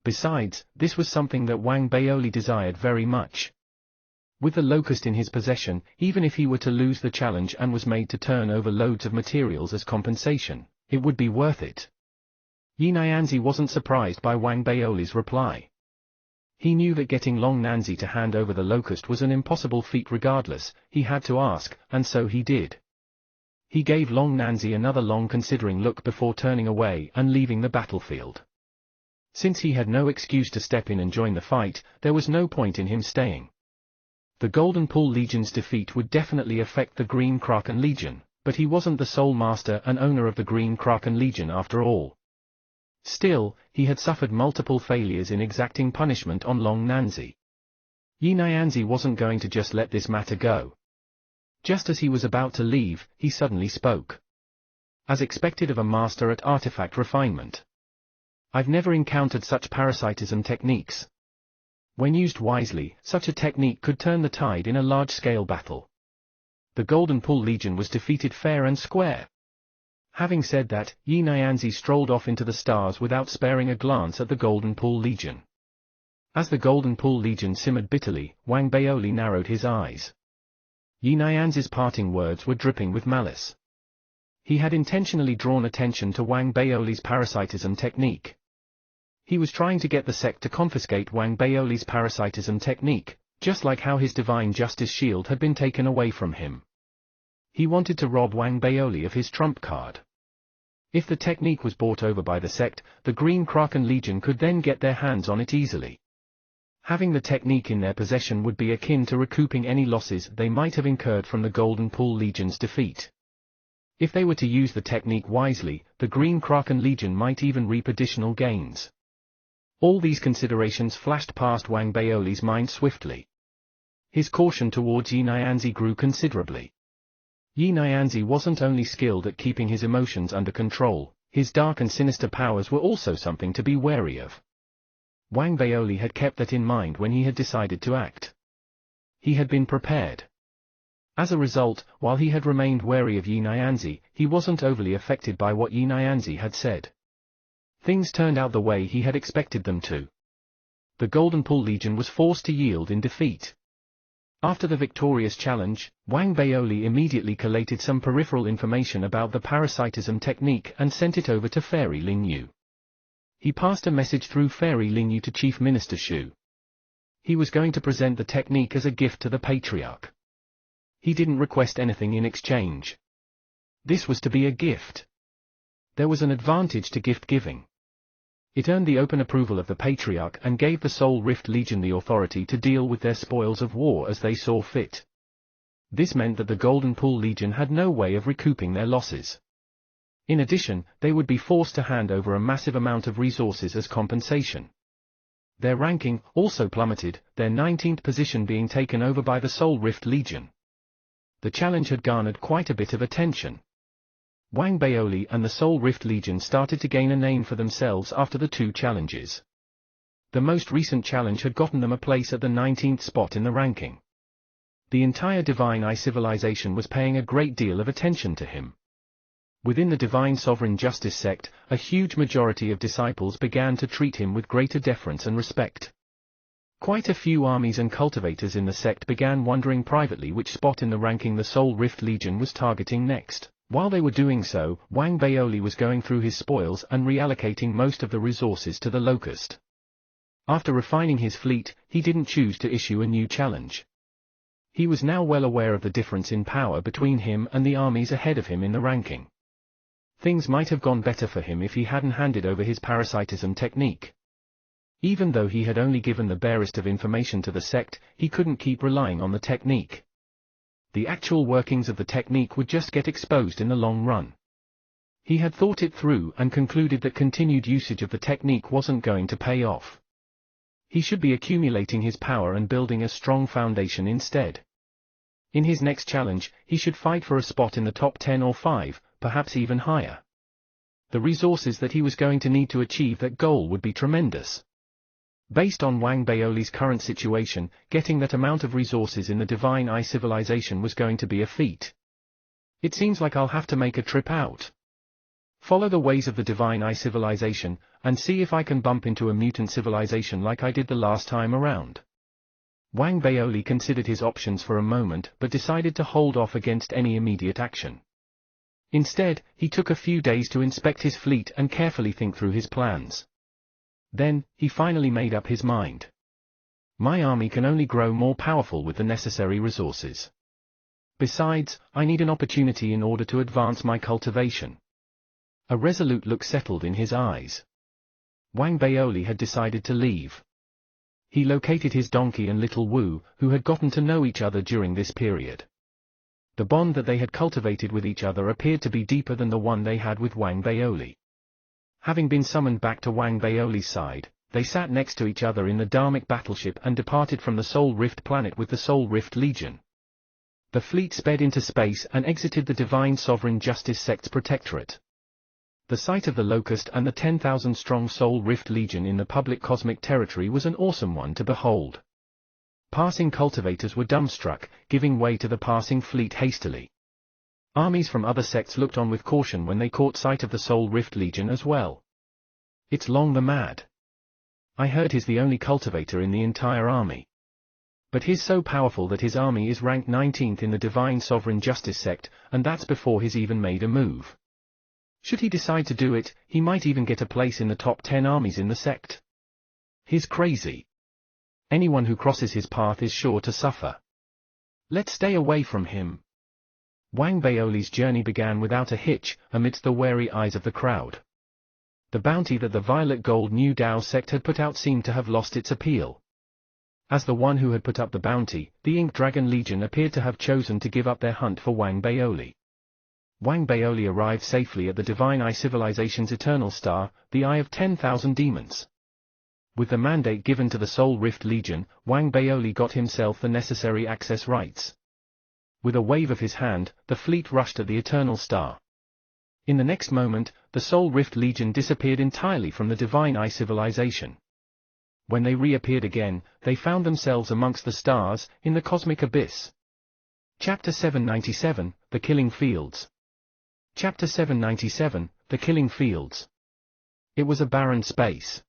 Besides, this was something that Wang Baoli desired very much. With the locust in his possession, even if he were to lose the challenge and was made to turn over loads of materials as compensation, it would be worth it. Yi Nyanzi wasn't surprised by Wang Baoli's reply. He knew that getting Long Nanzi to hand over the locust was an impossible feat regardless, he had to ask, and so he did. He gave Long Nanzi another long considering look before turning away and leaving the battlefield. Since he had no excuse to step in and join the fight, there was no point in him staying. The Golden Pool Legion's defeat would definitely affect the Green Kraken Legion, but he wasn't the sole master and owner of the Green Kraken Legion after all. Still, he had suffered multiple failures in exacting punishment on Long Nanzi. Yi Nyanzi wasn't going to just let this matter go. Just as he was about to leave, he suddenly spoke. As expected of a master at artifact refinement. "I've never encountered such parasitism techniques. When used wisely, such a technique could turn the tide in a large-scale battle. The Golden Pool Legion was defeated fair and square." Having said that, Yi Nyanzi strolled off into the stars without sparing a glance at the Golden Pool Legion. As the Golden Pool Legion simmered bitterly, Wang Baoli narrowed his eyes. Yi Nyanzi's parting words were dripping with malice. He had intentionally drawn attention to Wang Baoli's parasitism technique. He was trying to get the sect to confiscate Wang Baoli's parasitism technique, just like how his Divine Justice Shield had been taken away from him. He wanted to rob Wang Baoli of his trump card. If the technique was bought over by the sect, the Green Kraken Legion could then get their hands on it easily. Having the technique in their possession would be akin to recouping any losses they might have incurred from the Golden Pool Legion's defeat. If they were to use the technique wisely, the Green Kraken Legion might even reap additional gains. All these considerations flashed past Wang Baoli's mind swiftly. His caution towards Yi Nyanzi grew considerably. Yi Nyanzi wasn't only skilled at keeping his emotions under control, his dark and sinister powers were also something to be wary of. Wang Baoli had kept that in mind when he had decided to act. He had been prepared. As a result, while he had remained wary of Yi Nyanzi, he wasn't overly affected by what Yi Nyanzi had said. Things turned out the way he had expected them to. The Golden Pool Legion was forced to yield in defeat. After the victorious challenge, Wang Baoli immediately collated some peripheral information about the parasitism technique and sent it over to Fairy Lingyu. He passed a message through Fairy Lingyu to Chief Minister Shu. He was going to present the technique as a gift to the Patriarch. He didn't request anything in exchange. This was to be a gift. There was an advantage to gift-giving. It earned the open approval of the Patriarch and gave the Soul Rift Legion the authority to deal with their spoils of war as they saw fit. This meant that the Golden Pool Legion had no way of recouping their losses. In addition, they would be forced to hand over a massive amount of resources as compensation. Their ranking also plummeted, their 19th position being taken over by the Soul Rift Legion. The challenge had garnered quite a bit of attention. Wang Baoli and the Soul Rift Legion started to gain a name for themselves after the two challenges. The most recent challenge had gotten them a place at the 19th spot in the ranking. The entire Divine Eye civilization was paying a great deal of attention to him. Within the Divine Sovereign Justice sect, a huge majority of disciples began to treat him with greater deference and respect. Quite a few armies and cultivators in the sect began wondering privately which spot in the ranking the Soul Rift Legion was targeting next. While they were doing so, Wang Baoli was going through his spoils and reallocating most of the resources to the Locust. After refining his fleet, he didn't choose to issue a new challenge. He was now well aware of the difference in power between him and the armies ahead of him in the ranking. Things might have gone better for him if he hadn't handed over his parasitism technique. Even though he had only given the barest of information to the sect, he couldn't keep relying on the technique. The actual workings of the technique would just get exposed in the long run. He had thought it through and concluded that continued usage of the technique wasn't going to pay off. He should be accumulating his power and building a strong foundation instead. In his next challenge, he should fight for a spot in the top 10 or 5, perhaps even higher. The resources that he was going to need to achieve that goal would be tremendous. Based on Wang Baoli's current situation, getting that amount of resources in the Divine Eye civilization was going to be a feat. It seems like I'll have to make a trip out. Follow the ways of the Divine Eye civilization, and see if I can bump into a mutant civilization like I did the last time around. Wang Baoli considered his options for a moment but decided to hold off against any immediate action. Instead, he took a few days to inspect his fleet and carefully think through his plans. Then, he finally made up his mind. My army can only grow more powerful with the necessary resources. Besides, I need an opportunity in order to advance my cultivation. A resolute look settled in his eyes. Wang Baoli had decided to leave. He located his donkey and little Wu, who had gotten to know each other during this period. The bond that they had cultivated with each other appeared to be deeper than the one they had with Wang Baoli. Having been summoned back to Wang Baoli's side, they sat next to each other in the Dharmic battleship and departed from the Soul Rift planet with the Soul Rift Legion. The fleet sped into space and exited the Divine Sovereign Justice Sect's protectorate. The sight of the Locust and the 10,000-strong Soul Rift Legion in the public cosmic territory was an awesome one to behold. Passing cultivators were dumbstruck, giving way to the passing fleet hastily. Armies from other sects looked on with caution when they caught sight of the Soul Rift Legion as well. It's Long the Mad. I heard he's the only cultivator in the entire army. But he's so powerful that his army is ranked 19th in the Divine Sovereign Justice Sect, and that's before he's even made a move. Should he decide to do it, he might even get a place in the top 10 armies in the sect. He's crazy. Anyone who crosses his path is sure to suffer. Let's stay away from him. Wang Baoli's journey began without a hitch, amidst the wary eyes of the crowd. The bounty that the Violet Gold New Dao sect had put out seemed to have lost its appeal. As the one who had put up the bounty, the Ink Dragon Legion appeared to have chosen to give up their hunt for Wang Baoli. Wang Baoli arrived safely at the Divine Eye Civilization's Eternal Star, the Eye of 10,000 Demons. With the mandate given to the Soul Rift Legion, Wang Baoli got himself the necessary access rights. With a wave of his hand, the fleet rushed at the Eternal Star. In the next moment, the Soul Rift Legion disappeared entirely from the Divine Eye Civilization. When they reappeared again, they found themselves amongst the stars, in the cosmic abyss. Chapter 797, The Killing Fields. Chapter 797, The Killing Fields. It was a barren space.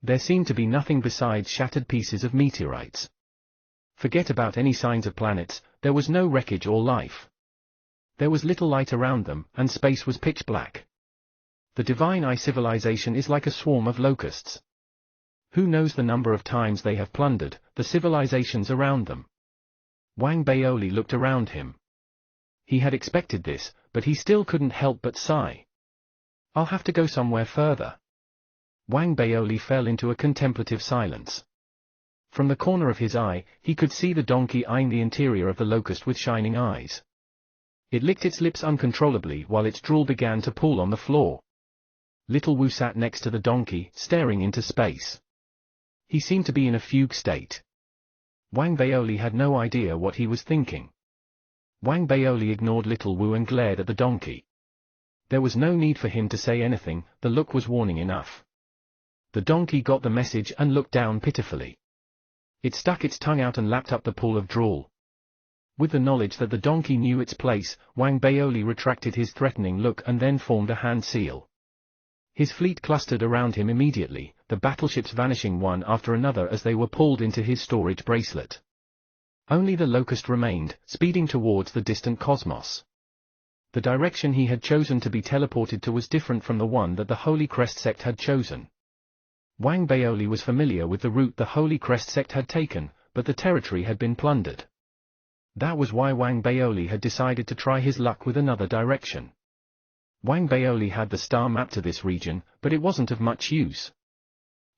There seemed to be nothing besides shattered pieces of meteorites. Forget about any signs of planets, there was no wreckage or life. There was little light around them, and space was pitch black. The Divine Eye Civilization is like a swarm of locusts. Who knows the number of times they have plundered the civilizations around them. Wang Baoli looked around him. He had expected this, but he still couldn't help but sigh. I'll have to go somewhere further. Wang Baoli fell into a contemplative silence. From the corner of his eye, he could see the donkey eyeing the interior of the locust with shining eyes. It licked its lips uncontrollably while its drool began to pool on the floor. Little Wu sat next to the donkey, staring into space. He seemed to be in a fugue state. Wang Baoli had no idea what he was thinking. Wang Baoli ignored Little Wu and glared at the donkey. There was no need for him to say anything, the look was warning enough. The donkey got the message and looked down pitifully. It stuck its tongue out and lapped up the pool of drool. With the knowledge that the donkey knew its place, Wang Baoli retracted his threatening look and then formed a hand seal. His fleet clustered around him immediately, the battleships vanishing one after another as they were pulled into his storage bracelet. Only the Locust remained, speeding towards the distant cosmos. The direction he had chosen to be teleported to was different from the one that the Holy Crest sect had chosen. Wang Baoli was familiar with the route the Holy Crest sect had taken, but the territory had been plundered. That was why Wang Baoli had decided to try his luck with another direction. Wang Baoli had the star map to this region, but it wasn't of much use.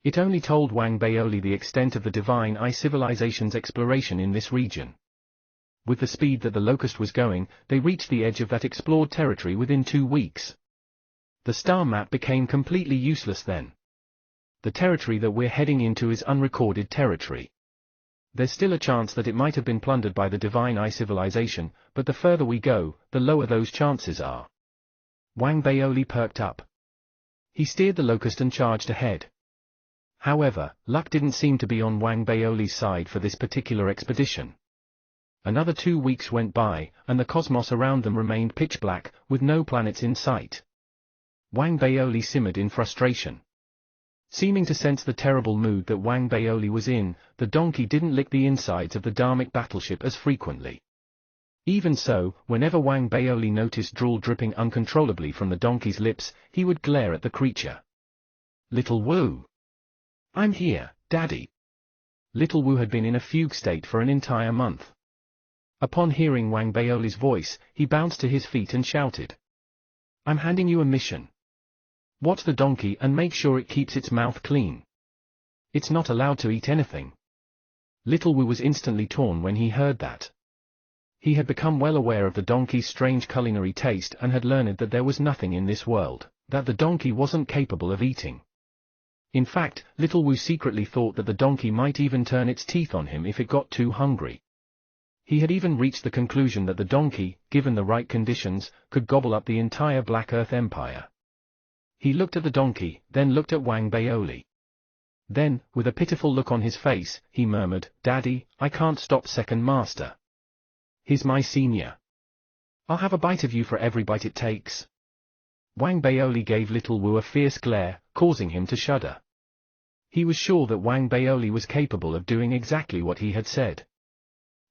It only told Wang Baoli the extent of the Divine Eye civilization's exploration in this region. With the speed that the Locust was going, they reached the edge of that explored territory within 2 weeks. The star map became completely useless then. The territory that we're heading into is unrecorded territory. There's still a chance that it might have been plundered by the Divine Eye civilization, but the further we go, the lower those chances are. Wang Baoli perked up. He steered the Locust and charged ahead. However, luck didn't seem to be on Wang Baoli's side for this particular expedition. Another 2 weeks went by, and the cosmos around them remained pitch black, with no planets in sight. Wang Baoli simmered in frustration. Seeming to sense the terrible mood that Wang Baoli was in, the donkey didn't lick the insides of the Dharmic battleship as frequently. Even so, whenever Wang Baoli noticed drool dripping uncontrollably from the donkey's lips, he would glare at the creature. "Little Wu! I'm here, Daddy!" Little Wu had been in a fugue state for an entire month. Upon hearing Wang Baoli's voice, he bounced to his feet and shouted. "I'm handing you a mission. Watch the donkey and make sure it keeps its mouth clean. It's not allowed to eat anything." Little Wu was instantly torn when he heard that. He had become well aware of the donkey's strange culinary taste and had learned that there was nothing in this world that the donkey wasn't capable of eating. In fact, Little Wu secretly thought that the donkey might even turn its teeth on him if it got too hungry. He had even reached the conclusion that the donkey, given the right conditions, could gobble up the entire Black Earth Empire. He looked at the donkey, then looked at Wang Baoli. Then, with a pitiful look on his face, he murmured, "Daddy, I can't stop Second Master. He's my senior. I'll have a bite of you for every bite it takes." Wang Baoli gave Little Wu a fierce glare, causing him to shudder. He was sure that Wang Baoli was capable of doing exactly what he had said.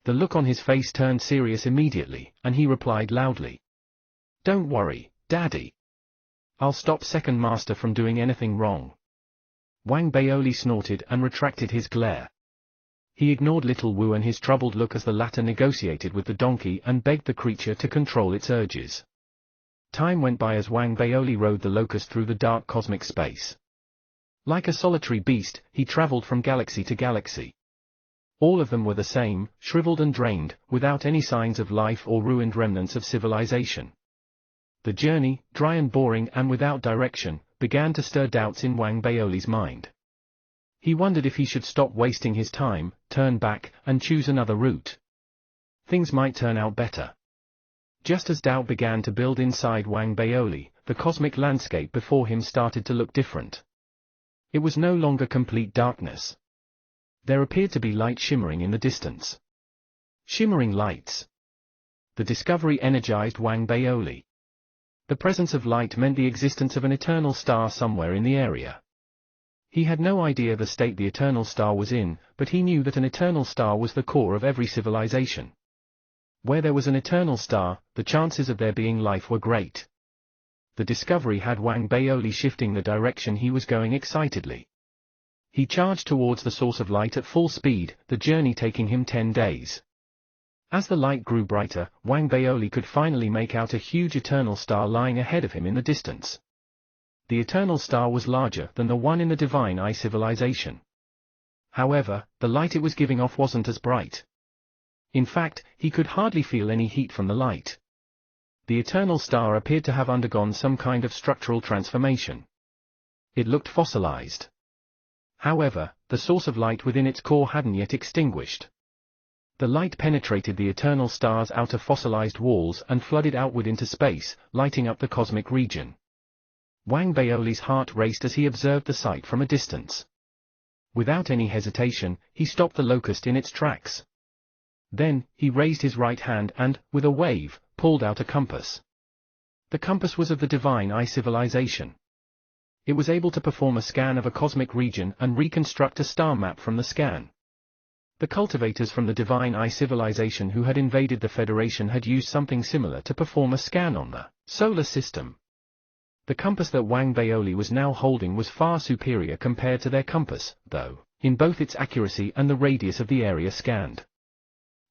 The look on his face turned serious immediately, and he replied loudly. "Don't worry, Daddy. I'll stop Second Master from doing anything wrong." Wang Baoli snorted and retracted his glare. He ignored Little Wu and his troubled look as the latter negotiated with the donkey and begged the creature to control its urges. Time went by as Wang Baoli rode the Locust through the dark cosmic space. Like a solitary beast, he traveled from galaxy to galaxy. All of them were the same, shriveled and drained, without any signs of life or ruined remnants of civilization. The journey, dry and boring and without direction, began to stir doubts in Wang Baoli's mind. He wondered if he should stop wasting his time, turn back, and choose another route. Things might turn out better. Just as doubt began to build inside Wang Baoli, the cosmic landscape before him started to look different. It was no longer complete darkness. There appeared to be light shimmering in the distance. Shimmering lights. The discovery energized Wang Baoli. The presence of light meant the existence of an eternal star somewhere in the area. He had no idea the state the eternal star was in, but he knew that an eternal star was the core of every civilization. Where there was an eternal star, the chances of there being life were great. The discovery had Wang Baoli shifting the direction he was going excitedly. He charged towards the source of light at full speed, the journey taking him 10 days. As the light grew brighter, Wang Baoli could finally make out a huge eternal star lying ahead of him in the distance. The eternal star was larger than the one in the Divine Eye civilization. However, the light it was giving off wasn't as bright. In fact, he could hardly feel any heat from the light. The eternal star appeared to have undergone some kind of structural transformation. It looked fossilized. However, the source of light within its core hadn't yet extinguished. The light penetrated the eternal star's outer fossilized walls and flooded outward into space, lighting up the cosmic region. Wang Baoli's heart raced as he observed the sight from a distance. Without any hesitation, he stopped the Locust in its tracks. Then, he raised his right hand and, with a wave, pulled out a compass. The compass was of the Divine Eye civilization. It was able to perform a scan of a cosmic region and reconstruct a star map from the scan. The cultivators from the Divine Eye civilization who had invaded the Federation had used something similar to perform a scan on the solar system. The compass that Wang Baoli was now holding was far superior compared to their compass, though, in both its accuracy and the radius of the area scanned.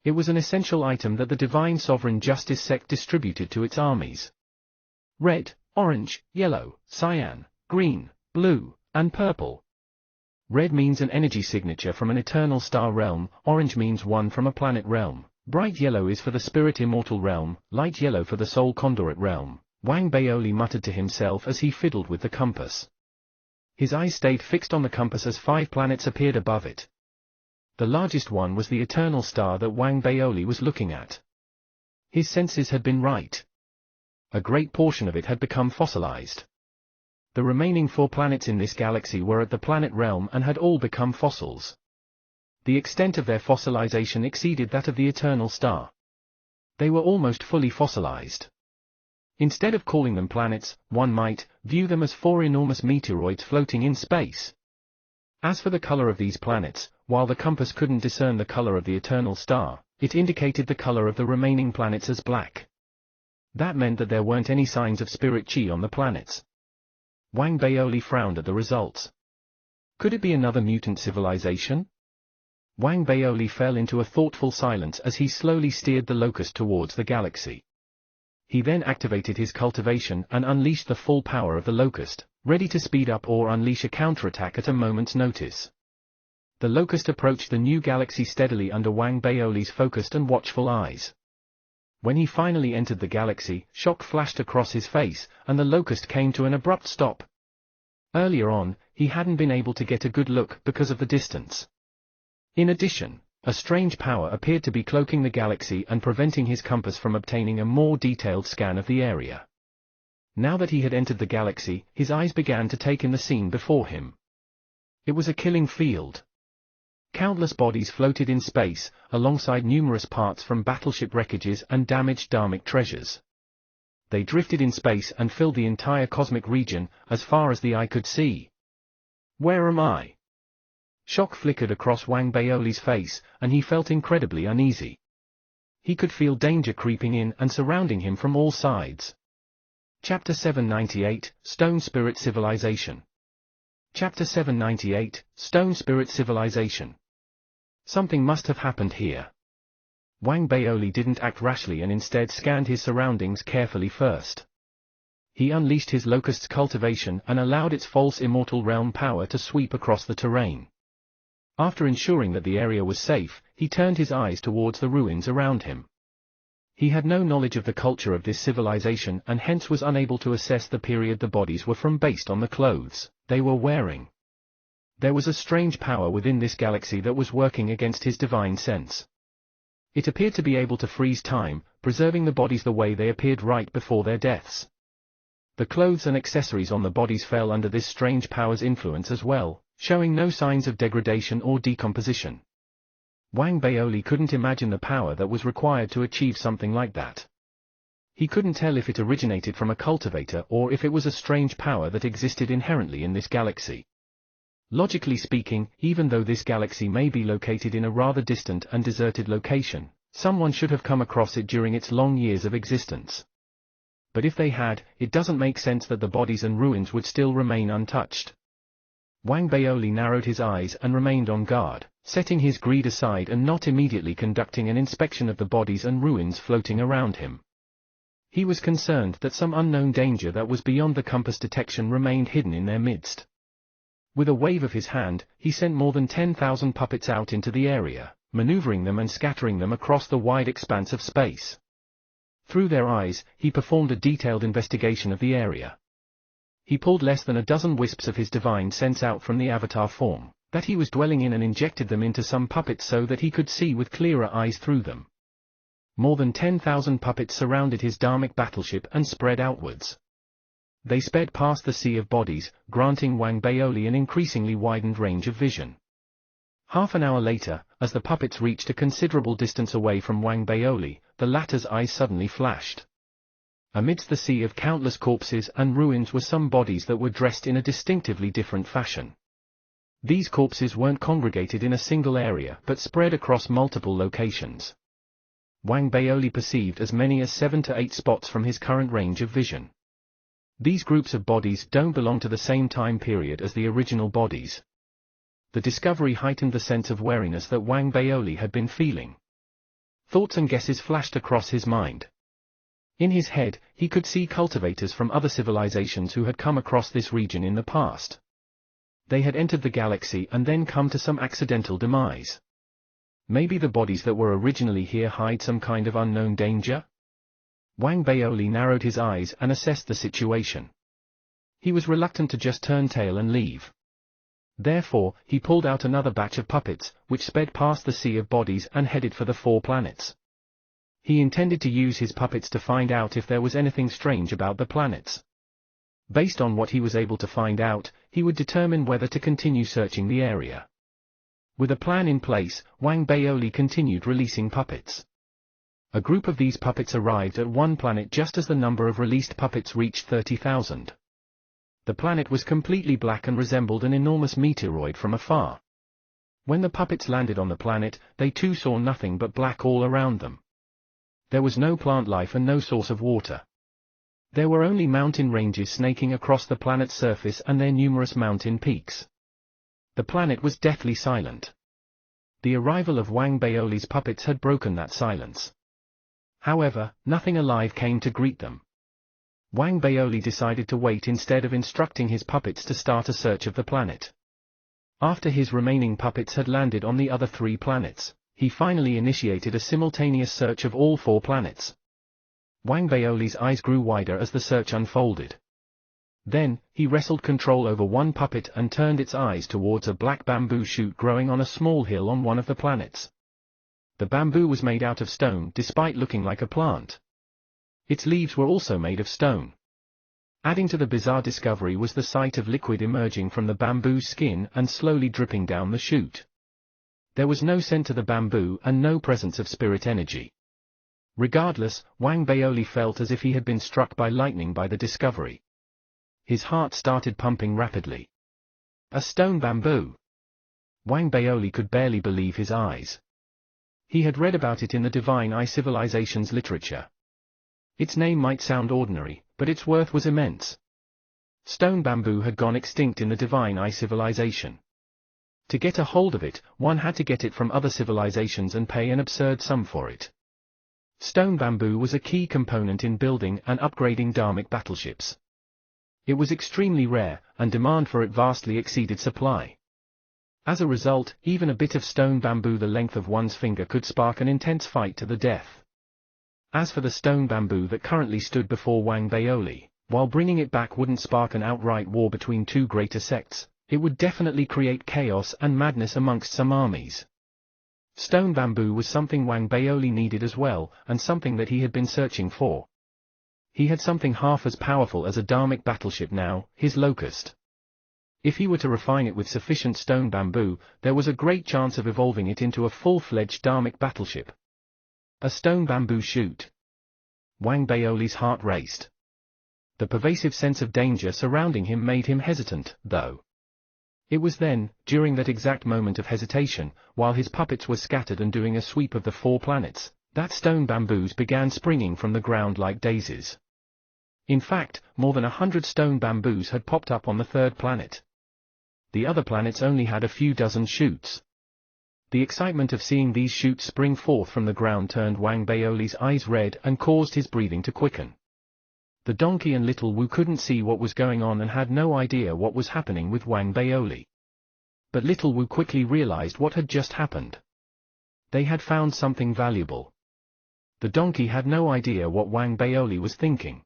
It was an essential item that the Divine Sovereign Justice sect distributed to its armies. Red, orange, yellow, cyan, green, blue, and purple. Red means an energy signature from an eternal star realm, orange means one from a planet realm, bright yellow is for the spirit immortal realm, light yellow for the soul conduit realm. Wang Baoli muttered to himself as he fiddled with the compass. His eyes stayed fixed on the compass as 5 planets appeared above it. The largest one was the eternal star that Wang Baoli was looking at. His senses had been right. A great portion of it had become fossilized. The remaining 4 planets in this galaxy were at the planet realm and had all become fossils. The extent of their fossilization exceeded that of the eternal star. They were almost fully fossilized. Instead of calling them planets, one might view them as 4 enormous meteoroids floating in space. As for the color of these planets, while the compass couldn't discern the color of the eternal star, it indicated the color of the remaining planets as black. That meant that there weren't any signs of spirit chi on the planets. Wang Baoli frowned at the results. Could it be another mutant civilization? Wang Baoli fell into a thoughtful silence as he slowly steered the locust towards the galaxy. He then activated his cultivation and unleashed the full power of the locust, ready to speed up or unleash a counterattack at a moment's notice. The locust approached the new galaxy steadily under Wang Baoli's focused and watchful eyes. When he finally entered the galaxy, shock flashed across his face, and the locust came to an abrupt stop. Earlier on, he hadn't been able to get a good look because of the distance. In addition, a strange power appeared to be cloaking the galaxy and preventing his compass from obtaining a more detailed scan of the area. Now that he had entered the galaxy, his eyes began to take in the scene before him. It was a killing field. Countless bodies floated in space, alongside numerous parts from battleship wreckages and damaged dharmic treasures. They drifted in space and filled the entire cosmic region, as far as the eye could see. Where am I? Shock flickered across Wang Baoli's face, and he felt incredibly uneasy. He could feel danger creeping in and surrounding him from all sides. Chapter 798, Stone Spirit Civilization. Chapter 798, Stone Spirit Civilization. Something must have happened here. Wang Baoli didn't act rashly and instead scanned his surroundings carefully first. He unleashed his locust's cultivation and allowed its false immortal realm power to sweep across the terrain. After ensuring that the area was safe, he turned his eyes towards the ruins around him. He had no knowledge of the culture of this civilization and hence was unable to assess the period the bodies were from based on the clothes they were wearing. There was a strange power within this galaxy that was working against his divine sense. It appeared to be able to freeze time, preserving the bodies the way they appeared right before their deaths. The clothes and accessories on the bodies fell under this strange power's influence as well, showing no signs of degradation or decomposition. Wang Baoli couldn't imagine the power that was required to achieve something like that. He couldn't tell if it originated from a cultivator or if it was a strange power that existed inherently in this galaxy. Logically speaking, even though this galaxy may be located in a rather distant and deserted location, someone should have come across it during its long years of existence. But if they had, it doesn't make sense that the bodies and ruins would still remain untouched. Wang Baoli narrowed his eyes and remained on guard, setting his greed aside and not immediately conducting an inspection of the bodies and ruins floating around him. He was concerned that some unknown danger that was beyond the compass detection remained hidden in their midst. With a wave of his hand, he sent more than 10,000 puppets out into the area, maneuvering them and scattering them across the wide expanse of space. Through their eyes, he performed a detailed investigation of the area. He pulled less than a dozen wisps of his divine sense out from the avatar form that he was dwelling in and injected them into some puppets so that he could see with clearer eyes through them. More than 10,000 puppets surrounded his dharmic battleship and spread outwards. They sped past the sea of bodies, granting Wang Baoli an increasingly widened range of vision. Half an hour later, as the puppets reached a considerable distance away from Wang Baoli, the latter's eyes suddenly flashed. Amidst the sea of countless corpses and ruins were some bodies that were dressed in a distinctively different fashion. These corpses weren't congregated in a single area but spread across multiple locations. Wang Baoli perceived as many as 7 to 8 spots from his current range of vision. These groups of bodies don't belong to the same time period as the original bodies. The discovery heightened the sense of wariness that Wang Baoli had been feeling. Thoughts and guesses flashed across his mind. In his head, he could see cultivators from other civilizations who had come across this region in the past. They had entered the galaxy and then come to some accidental demise. Maybe the bodies that were originally here hide some kind of unknown danger? Wang Baoli narrowed his eyes and assessed the situation. He was reluctant to just turn tail and leave. Therefore, he pulled out another batch of puppets, which sped past the sea of bodies and headed for the 4 planets. He intended to use his puppets to find out if there was anything strange about the planets. Based on what he was able to find out, he would determine whether to continue searching the area. With a plan in place, Wang Baoli continued releasing puppets. A group of these puppets arrived at one planet just as the number of released puppets reached 30,000. The planet was completely black and resembled an enormous meteoroid from afar. When the puppets landed on the planet, they too saw nothing but black all around them. There was no plant life and no source of water. There were only mountain ranges snaking across the planet's surface and their numerous mountain peaks. The planet was deathly silent. The arrival of Wang Baoli's puppets had broken that silence. However, nothing alive came to greet them. Wang Baoli decided to wait instead of instructing his puppets to start a search of the planet. After his remaining puppets had landed on the other 3 planets, he finally initiated a simultaneous search of all 4 planets. Wang Baoli's eyes grew wider as the search unfolded. Then, he wrestled control over one puppet and turned its eyes towards a black bamboo shoot growing on a small hill on one of the planets. The bamboo was made out of stone despite looking like a plant. Its leaves were also made of stone. Adding to the bizarre discovery was the sight of liquid emerging from the bamboo's skin and slowly dripping down the shoot. There was no scent to the bamboo and no presence of spirit energy. Regardless, Wang Baoli felt as if he had been struck by lightning by the discovery. His heart started pumping rapidly. A stone bamboo! Wang Baoli could barely believe his eyes. He had read about it in the Divine Eye Civilization's literature. Its name might sound ordinary, but its worth was immense. Stone bamboo had gone extinct in the Divine Eye Civilization. To get a hold of it, one had to get it from other civilizations and pay an absurd sum for it. Stone bamboo was a key component in building and upgrading dharmic battleships. It was extremely rare, and demand for it vastly exceeded supply. As a result, even a bit of stone bamboo the length of one's finger could spark an intense fight to the death. As for the stone bamboo that currently stood before Wang Baoli, while bringing it back wouldn't spark an outright war between 2 greater sects, it would definitely create chaos and madness amongst some armies. Stone bamboo was something Wang Baoli needed as well, and something that he had been searching for. He had something half as powerful as a dharmic battleship now, his Locust. If he were to refine it with sufficient stone bamboo, there was a great chance of evolving it into a full-fledged dharmic battleship. A stone bamboo shoot. Wang Baoli's heart raced. The pervasive sense of danger surrounding him made him hesitant, though. It was then, during that exact moment of hesitation, while his puppets were scattered and doing a sweep of the 4 planets, that stone bamboos began springing from the ground like daisies. In fact, more than 100 stone bamboos had popped up on the 3rd planet. The other planets only had a few dozen shoots. The excitement of seeing these shoots spring forth from the ground turned Wang Baoli's eyes red and caused his breathing to quicken. The donkey and Little Wu couldn't see what was going on and had no idea what was happening with Wang Baoli. But Little Wu quickly realized what had just happened. They had found something valuable. The donkey had no idea what Wang Baoli was thinking.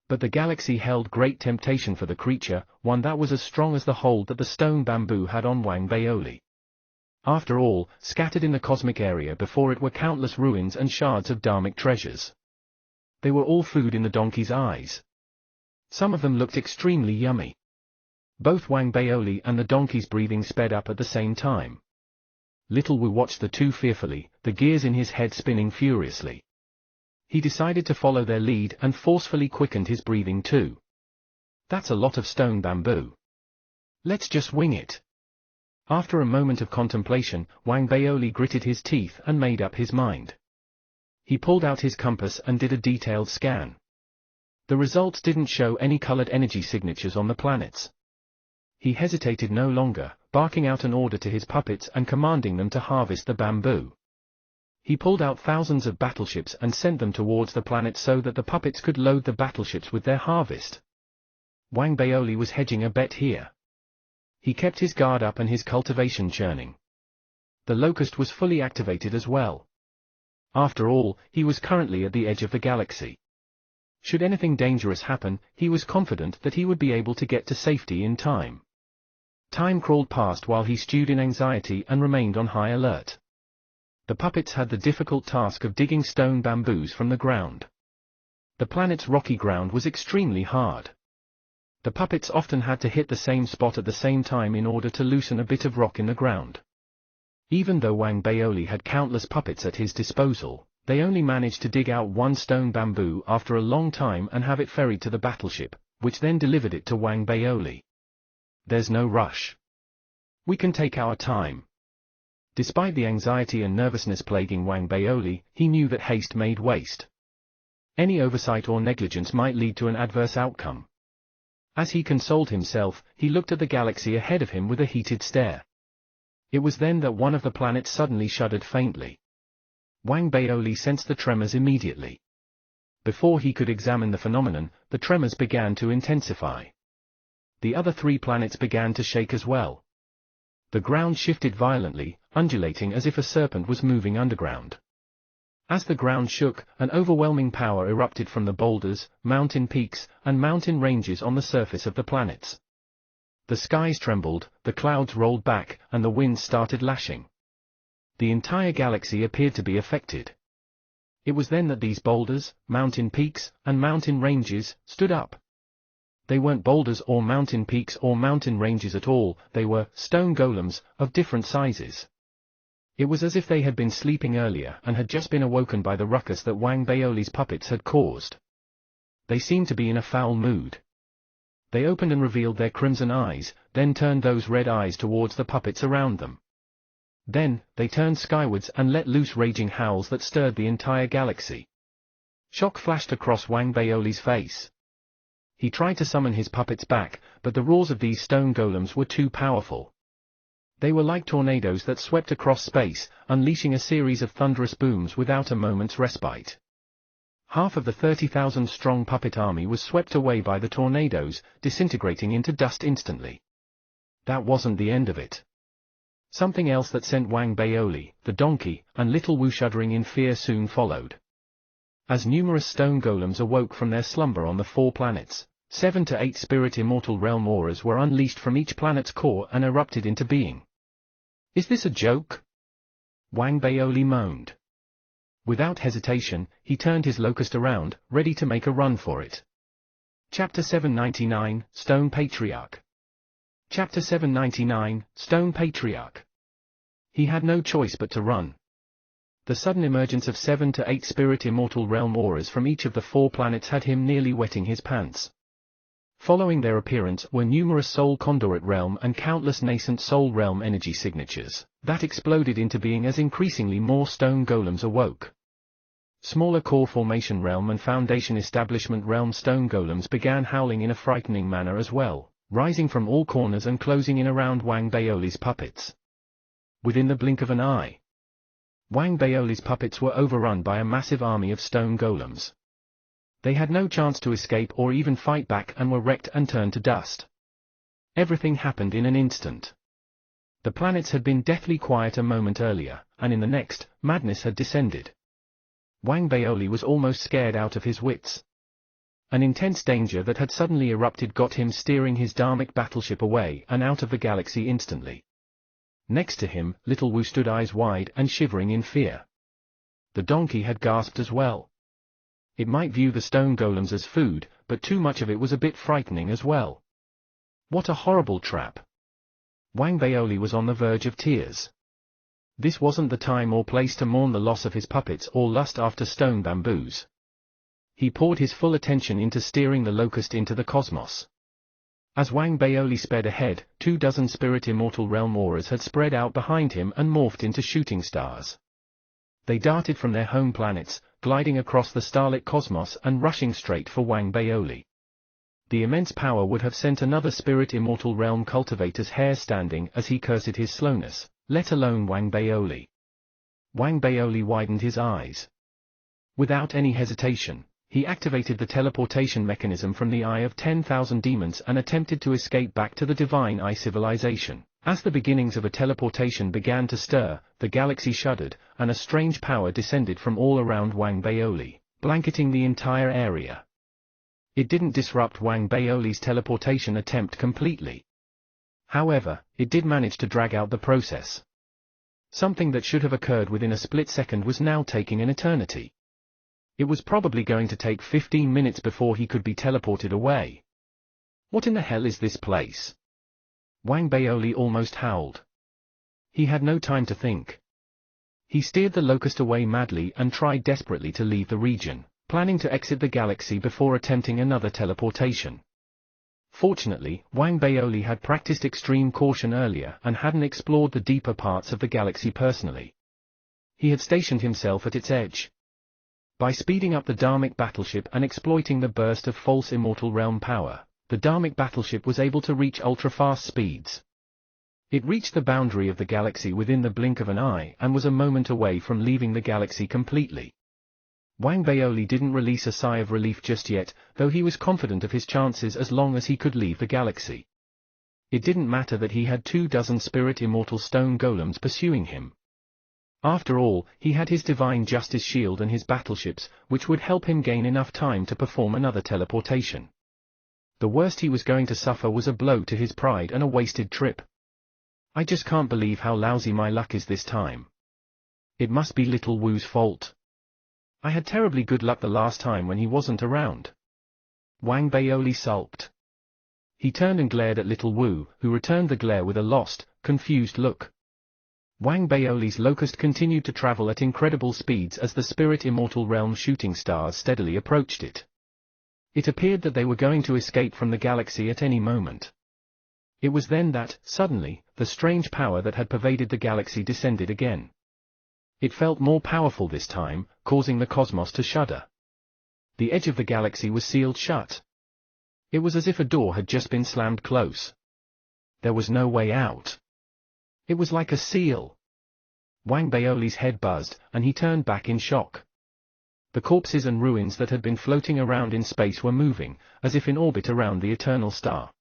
But the galaxy held great temptation for the creature, one that was as strong as the hold that the stone bamboo had on Wang Baoli. After all, scattered in the cosmic area before it were countless ruins and shards of dharmic treasures. They were all food in the donkey's eyes. Some of them looked extremely yummy. Both Wang Baoli and the donkey's breathing sped up at the same time. Little Wu watched the two fearfully, the gears in his head spinning furiously. He decided to follow their lead and forcefully quickened his breathing too. That's a lot of stone bamboo. Let's just wing it. After a moment of contemplation, Wang Baoli gritted his teeth and made up his mind. He pulled out his compass and did a detailed scan. The results didn't show any colored energy signatures on the planets. He hesitated no longer, barking out an order to his puppets and commanding them to harvest the bamboo. He pulled out thousands of battleships and sent them towards the planet so that the puppets could load the battleships with their harvest. Wang Baoli was hedging a bet here. He kept his guard up and his cultivation churning. The locust was fully activated as well. After all, he was currently at the edge of the galaxy. Should anything dangerous happen, he was confident that he would be able to get to safety in time. Time crawled past while he stewed in anxiety and remained on high alert. The puppets had the difficult task of digging stone bamboos from the ground. The planet's rocky ground was extremely hard. The puppets often had to hit the same spot at the same time in order to loosen a bit of rock in the ground. Even though Wang Baoli had countless puppets at his disposal, they only managed to dig out one stone bamboo after a long time and have it ferried to the battleship, which then delivered it to Wang Baoli. There's no rush. We can take our time. Despite the anxiety and nervousness plaguing Wang Baoli, he knew that haste made waste. Any oversight or negligence might lead to an adverse outcome. As he consoled himself, he looked at the galaxy ahead of him with a heated stare. It was then that one of the planets suddenly shuddered faintly. Wang Baoli sensed the tremors immediately. Before he could examine the phenomenon, the tremors began to intensify. The other three planets began to shake as well. The ground shifted violently, undulating as if a serpent was moving underground. As the ground shook, an overwhelming power erupted from the boulders, mountain peaks, and mountain ranges on the surface of the planets. The skies trembled, the clouds rolled back, and the winds started lashing. The entire galaxy appeared to be affected. It was then that these boulders, mountain peaks, and mountain ranges stood up. They weren't boulders or mountain peaks or mountain ranges at all, they were stone golems of different sizes. It was as if they had been sleeping earlier and had just been awoken by the ruckus that Wang Baoli's puppets had caused. They seemed to be in a foul mood. They opened and revealed their crimson eyes, then turned those red eyes towards the puppets around them. Then, they turned skywards and let loose raging howls that stirred the entire galaxy. Shock flashed across Wang Baoli's face. He tried to summon his puppets back, but the roars of these stone golems were too powerful. They were like tornadoes that swept across space, unleashing a series of thunderous booms without a moment's respite. Half of the 30,000-strong puppet army was swept away by the tornadoes, disintegrating into dust instantly. That wasn't the end of it. Something else that sent Wang Baoli, the donkey, and Little Wu shuddering in fear soon followed. As numerous stone golems awoke from their slumber on the 4 planets, 7 to 8 spirit immortal realm auras were unleashed from each planet's core and erupted into being. Is this a joke? Wang Baoli moaned. Without hesitation, he turned his locust around, ready to make a run for it. Chapter 799, Stone Patriarch. Chapter 799, Stone Patriarch. He had no choice but to run. The sudden emergence of 7 to 8 spirit immortal realm auras from each of the 4 planets had him nearly wetting his pants. Following their appearance were numerous soul conduit realm and countless nascent soul realm energy signatures, that exploded into being as increasingly more stone golems awoke. Smaller core formation realm and foundation establishment realm stone golems began howling in a frightening manner as well, rising from all corners and closing in around Wang Baoli's puppets. Within the blink of an eye, Wang Baoli's puppets were overrun by a massive army of stone golems. They had no chance to escape or even fight back and were wrecked and turned to dust. Everything happened in an instant. The planets had been deathly quiet a moment earlier, and in the next, madness had descended. Wang Baoli was almost scared out of his wits. An intense danger that had suddenly erupted got him steering his dharmic battleship away and out of the galaxy instantly. Next to him, Little Wu stood eyes wide and shivering in fear. The donkey had gasped as well. It might view the stone golems as food, but too much of it was a bit frightening as well. What a horrible trap! Wang Baoli was on the verge of tears. This wasn't the time or place to mourn the loss of his puppets or lust after stone bamboos. He poured his full attention into steering the locust into the cosmos. As Wang Baoli sped ahead, 24 Spirit Immortal Realm auras had spread out behind him and morphed into shooting stars. They darted from their home planets, gliding across the starlit cosmos and rushing straight for Wang Baoli. The immense power would have sent another Spirit Immortal Realm cultivator's hair standing as he cursed his slowness, let alone Wang Baoli. Wang Baoli widened his eyes. Without any hesitation, he activated the teleportation mechanism from the Eye of 10,000 Demons and attempted to escape back to the Divine Eye civilization. As the beginnings of a teleportation began to stir, the galaxy shuddered, and a strange power descended from all around Wang Baoli, blanketing the entire area. It didn't disrupt Wang Baoli's teleportation attempt completely. However, it did manage to drag out the process. Something that should have occurred within a split second was now taking an eternity. It was probably going to take 15 minutes before he could be teleported away. What in the hell is this place? Wang Baoli almost howled. He had no time to think. He steered the locust away madly and tried desperately to leave the region, planning to exit the galaxy before attempting another teleportation. Fortunately, Wang Baoli had practiced extreme caution earlier and hadn't explored the deeper parts of the galaxy personally. He had stationed himself at its edge. By speeding up the Dharmic battleship and exploiting the burst of false immortal realm power, the Dharmic battleship was able to reach ultra-fast speeds. It reached the boundary of the galaxy within the blink of an eye and was a moment away from leaving the galaxy completely. Wang Baoli didn't release a sigh of relief just yet, though he was confident of his chances as long as he could leave the galaxy. It didn't matter that he had 24 Spirit Immortal Stone Golems pursuing him. After all, he had his Divine Justice Shield and his battleships, which would help him gain enough time to perform another teleportation. The worst he was going to suffer was a blow to his pride and a wasted trip. I just can't believe how lousy my luck is this time. It must be Little Wu's fault. I had terribly good luck the last time when he wasn't around. Wang Baoli sulked. He turned and glared at Little Wu, who returned the glare with a lost, confused look. Wang Baoli's locust continued to travel at incredible speeds as the Spirit Immortal Realm shooting stars steadily approached it. It appeared that they were going to escape from the galaxy at any moment. It was then that, suddenly, the strange power that had pervaded the galaxy descended again. It felt more powerful this time, causing the cosmos to shudder. The edge of the galaxy was sealed shut. It was as if a door had just been slammed close. There was no way out. It was like a seal. Wang Baoli's head buzzed, and he turned back in shock. The corpses and ruins that had been floating around in space were moving, as if in orbit around the eternal star.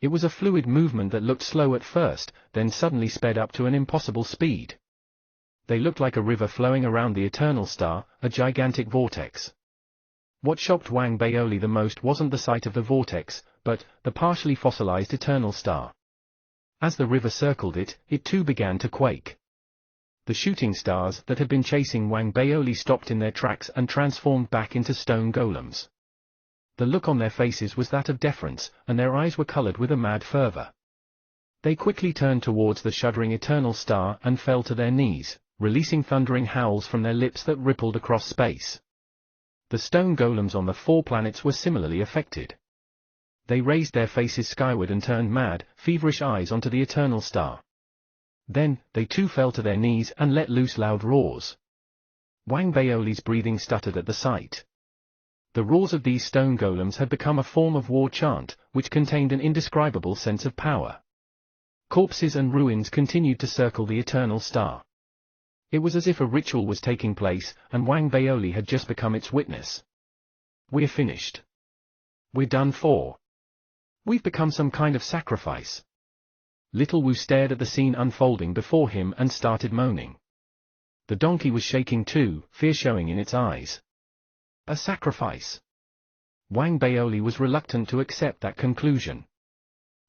It was a fluid movement that looked slow at first, then suddenly sped up to an impossible speed. They looked like a river flowing around the eternal star, a gigantic vortex. What shocked Wang Baoli the most wasn't the sight of the vortex, but the partially fossilized eternal star. As the river circled it, it too began to quake. The shooting stars that had been chasing Wang Baoli stopped in their tracks and transformed back into stone golems. The look on their faces was that of deference, and their eyes were colored with a mad fervor. They quickly turned towards the shuddering eternal star and fell to their knees, releasing thundering howls from their lips that rippled across space. The stone golems on the 4 planets were similarly affected. They raised their faces skyward and turned mad, feverish eyes onto the eternal star. Then, they too fell to their knees and let loose loud roars. Wang Baoli's breathing stuttered at the sight. The roars of these stone golems had become a form of war chant, which contained an indescribable sense of power. Corpses and ruins continued to circle the eternal star. It was as if a ritual was taking place, and Wang Baoli had just become its witness. We're finished. We're done for. We've become some kind of sacrifice. Little Wu stared at the scene unfolding before him and started moaning. The donkey was shaking too, fear showing in its eyes. A sacrifice. Wang Baoli was reluctant to accept that conclusion.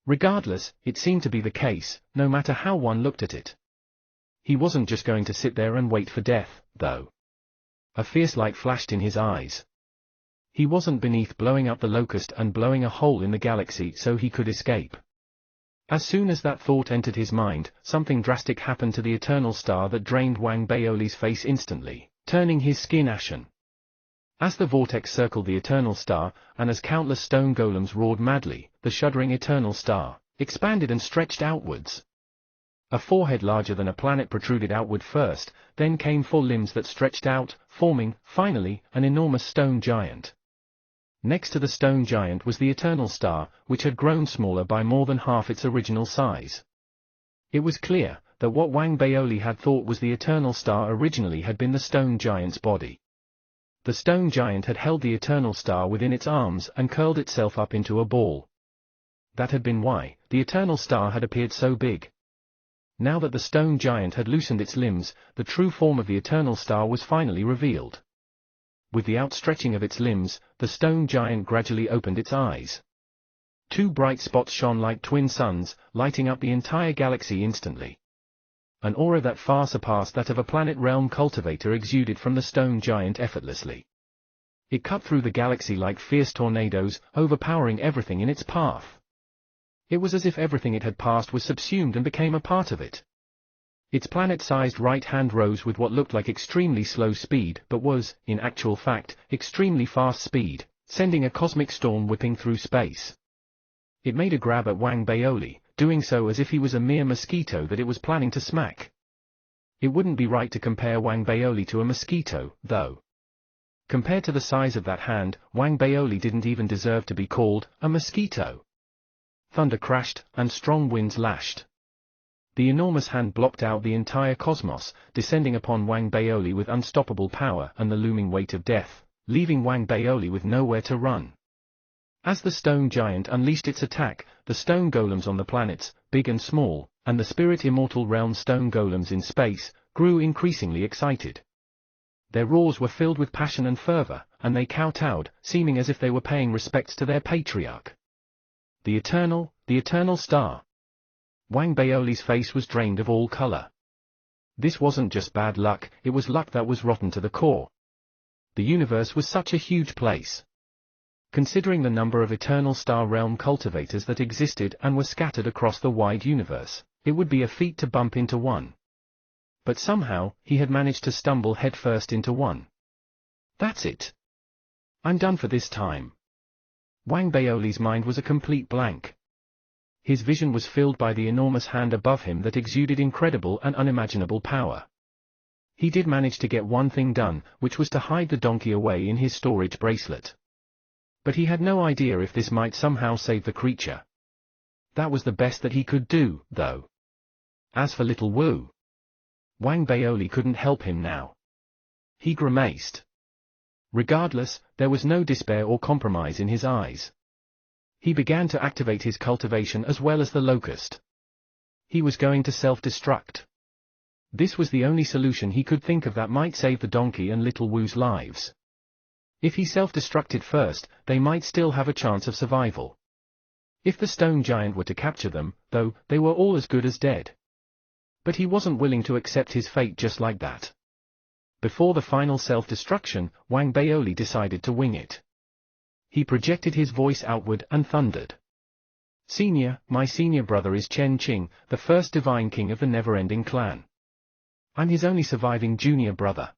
Regardless, it seemed to be the case, no matter how one looked at it. He wasn't just going to sit there and wait for death, though. A fierce light flashed in his eyes. He wasn't beneath blowing up the locust and blowing a hole in the galaxy so he could escape. As soon as that thought entered his mind, something drastic happened to the eternal star that drained Wang Baoli's face instantly, turning his skin ashen. As the vortex circled the eternal star, and as countless stone golems roared madly, the shuddering eternal star expanded and stretched outwards. A forehead larger than a planet protruded outward first, then came 4 limbs that stretched out, forming, finally, an enormous stone giant. Next to the stone giant was the eternal star, which had grown smaller by more than half its original size. It was clear that what Wang Baoli had thought was the eternal star originally had been the stone giant's body. The stone giant had held the eternal star within its arms and curled itself up into a ball. That had been why the eternal star had appeared so big. Now that the stone giant had loosened its limbs, the true form of the eternal star was finally revealed. With the outstretching of its limbs, the stone giant gradually opened its eyes. 2 bright spots shone like twin suns, lighting up the entire galaxy instantly. An aura that far surpassed that of a planet realm cultivator exuded from the stone giant effortlessly. It cut through the galaxy like fierce tornadoes, overpowering everything in its path. It was as if everything it had passed was subsumed and became a part of it. Its planet-sized right hand rose with what looked like extremely slow speed but was, in actual fact, extremely fast speed, sending a cosmic storm whipping through space. It made a grab at Wang Baoli, doing so as if he was a mere mosquito that it was planning to smack. It wouldn't be right to compare Wang Baoli to a mosquito, though. Compared to the size of that hand, Wang Baoli didn't even deserve to be called a mosquito. Thunder crashed, and strong winds lashed. The enormous hand blocked out the entire cosmos, descending upon Wang Baoli with unstoppable power and the looming weight of death, leaving Wang Baoli with nowhere to run. As the stone giant unleashed its attack, the stone golems on the planets, big and small, and the spirit immortal realm stone golems in space, grew increasingly excited. Their roars were filled with passion and fervor, and they kowtowed, seeming as if they were paying respects to their patriarch. The eternal star. Wang Baoli's face was drained of all color. This wasn't just bad luck, it was luck that was rotten to the core. The universe was such a huge place. Considering the number of eternal star realm cultivators that existed and were scattered across the wide universe, it would be a feat to bump into one. But somehow, he had managed to stumble headfirst into one. That's it. I'm done for this time. Wang Baoli's mind was a complete blank. His vision was filled by the enormous hand above him that exuded incredible and unimaginable power. He did manage to get one thing done, which was to hide the donkey away in his storage bracelet. But he had no idea if this might somehow save the creature. That was the best that he could do, though. As for little Wu, Wang Baoli couldn't help him now. He grimaced. Regardless, there was no despair or compromise in his eyes. He began to activate his cultivation as well as the locust. He was going to self-destruct. This was the only solution he could think of that might save the donkey and little Wu's lives. If he self-destructed first, they might still have a chance of survival. If the stone giant were to capture them, though, they were all as good as dead. But he wasn't willing to accept his fate just like that. Before the final self-destruction, Wang Baoli decided to wing it. He projected his voice outward and thundered. My senior brother is Chen Qing, the first divine king of the never-ending clan. I'm his only surviving junior brother.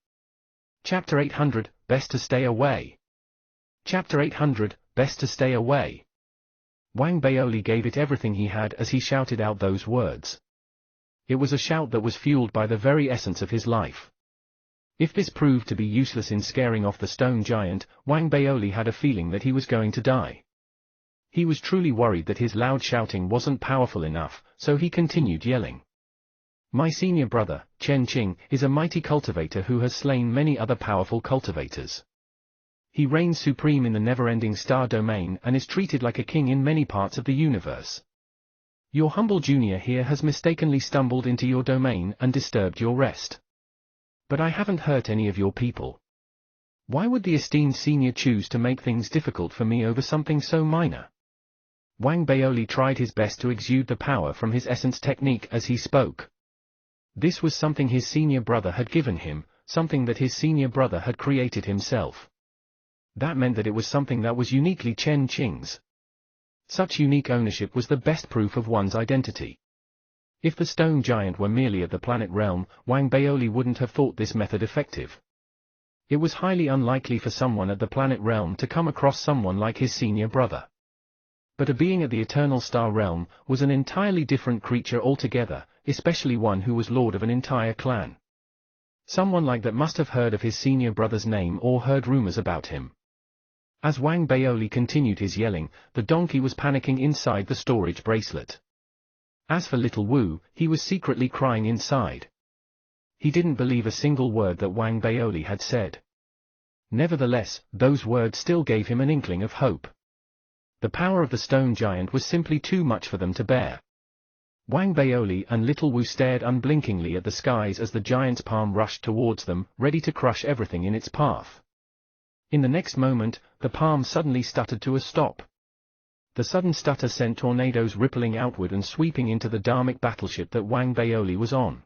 Chapter 800, Best to Stay Away. Chapter 800, Best to Stay Away. Wang Baoli gave it everything he had as he shouted out those words. It was a shout that was fueled by the very essence of his life. If this proved to be useless in scaring off the stone giant, Wang Baoli had a feeling that he was going to die. He was truly worried that his loud shouting wasn't powerful enough, so he continued yelling. My senior brother, Chen Qing, is a mighty cultivator who has slain many other powerful cultivators. He reigns supreme in the never-ending star domain and is treated like a king in many parts of the universe. Your humble junior here has mistakenly stumbled into your domain and disturbed your rest. But I haven't hurt any of your people. Why would the esteemed senior choose to make things difficult for me over something so minor? Wang Baoli tried his best to exude the power from his essence technique as he spoke. This was something his senior brother had given him, something that his senior brother had created himself. That meant that it was something that was uniquely Chen Qing's. Such unique ownership was the best proof of one's identity. If the stone giant were merely of the planet realm, Wang Baoli wouldn't have thought this method effective. It was highly unlikely for someone at the planet realm to come across someone like his senior brother. But a being at the Eternal Star realm was an entirely different creature altogether, especially one who was lord of an entire clan. Someone like that must have heard of his senior brother's name or heard rumors about him. As Wang Baoli continued his yelling, the donkey was panicking inside the storage bracelet. As for little Wu, he was secretly crying inside. He didn't believe a single word that Wang Baoli had said. Nevertheless, those words still gave him an inkling of hope. The power of the stone giant was simply too much for them to bear. Wang Baoli and little Wu stared unblinkingly at the skies as the giant's palm rushed towards them, ready to crush everything in its path. In the next moment, the palm suddenly stuttered to a stop. The sudden stutter sent tornadoes rippling outward and sweeping into the dharmic battleship that Wang Baoli was on.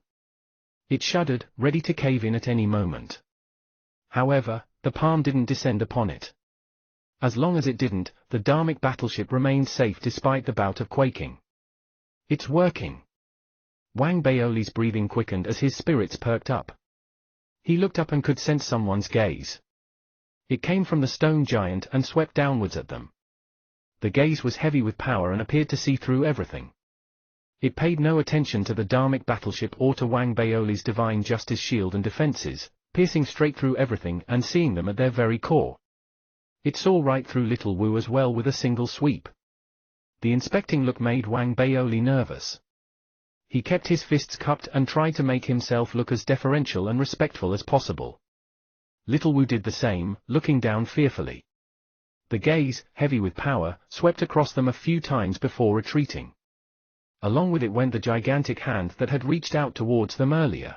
It shuddered, ready to cave in at any moment. However, the palm didn't descend upon it. As long as it didn't, the dharmic battleship remained safe despite the bout of quaking. It's working. Wang Baoli's breathing quickened as his spirits perked up. He looked up and could sense someone's gaze. It came from the stone giant and swept downwards at them. The gaze was heavy with power and appeared to see through everything. It paid no attention to the dharmic battleship or to Wang Baoli's divine justice shield and defenses, piercing straight through everything and seeing them at their very core. It saw right through little Wu as well with a single sweep. The inspecting look made Wang Baoli nervous. He kept his fists cupped and tried to make himself look as deferential and respectful as possible. Little Wu did the same, looking down fearfully. The gaze, heavy with power, swept across them a few times before retreating. Along with it went the gigantic hand that had reached out towards them earlier.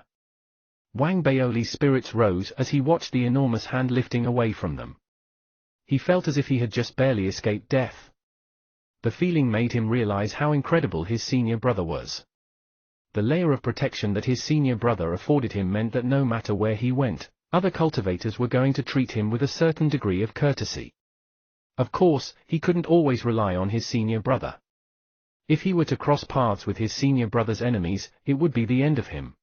Wang Baoli's spirits rose as he watched the enormous hand lifting away from them. He felt as if he had just barely escaped death. The feeling made him realize how incredible his senior brother was. The layer of protection that his senior brother afforded him meant that no matter where he went, other cultivators were going to treat him with a certain degree of courtesy. Of course, he couldn't always rely on his senior brother. If he were to cross paths with his senior brother's enemies, it would be the end of him.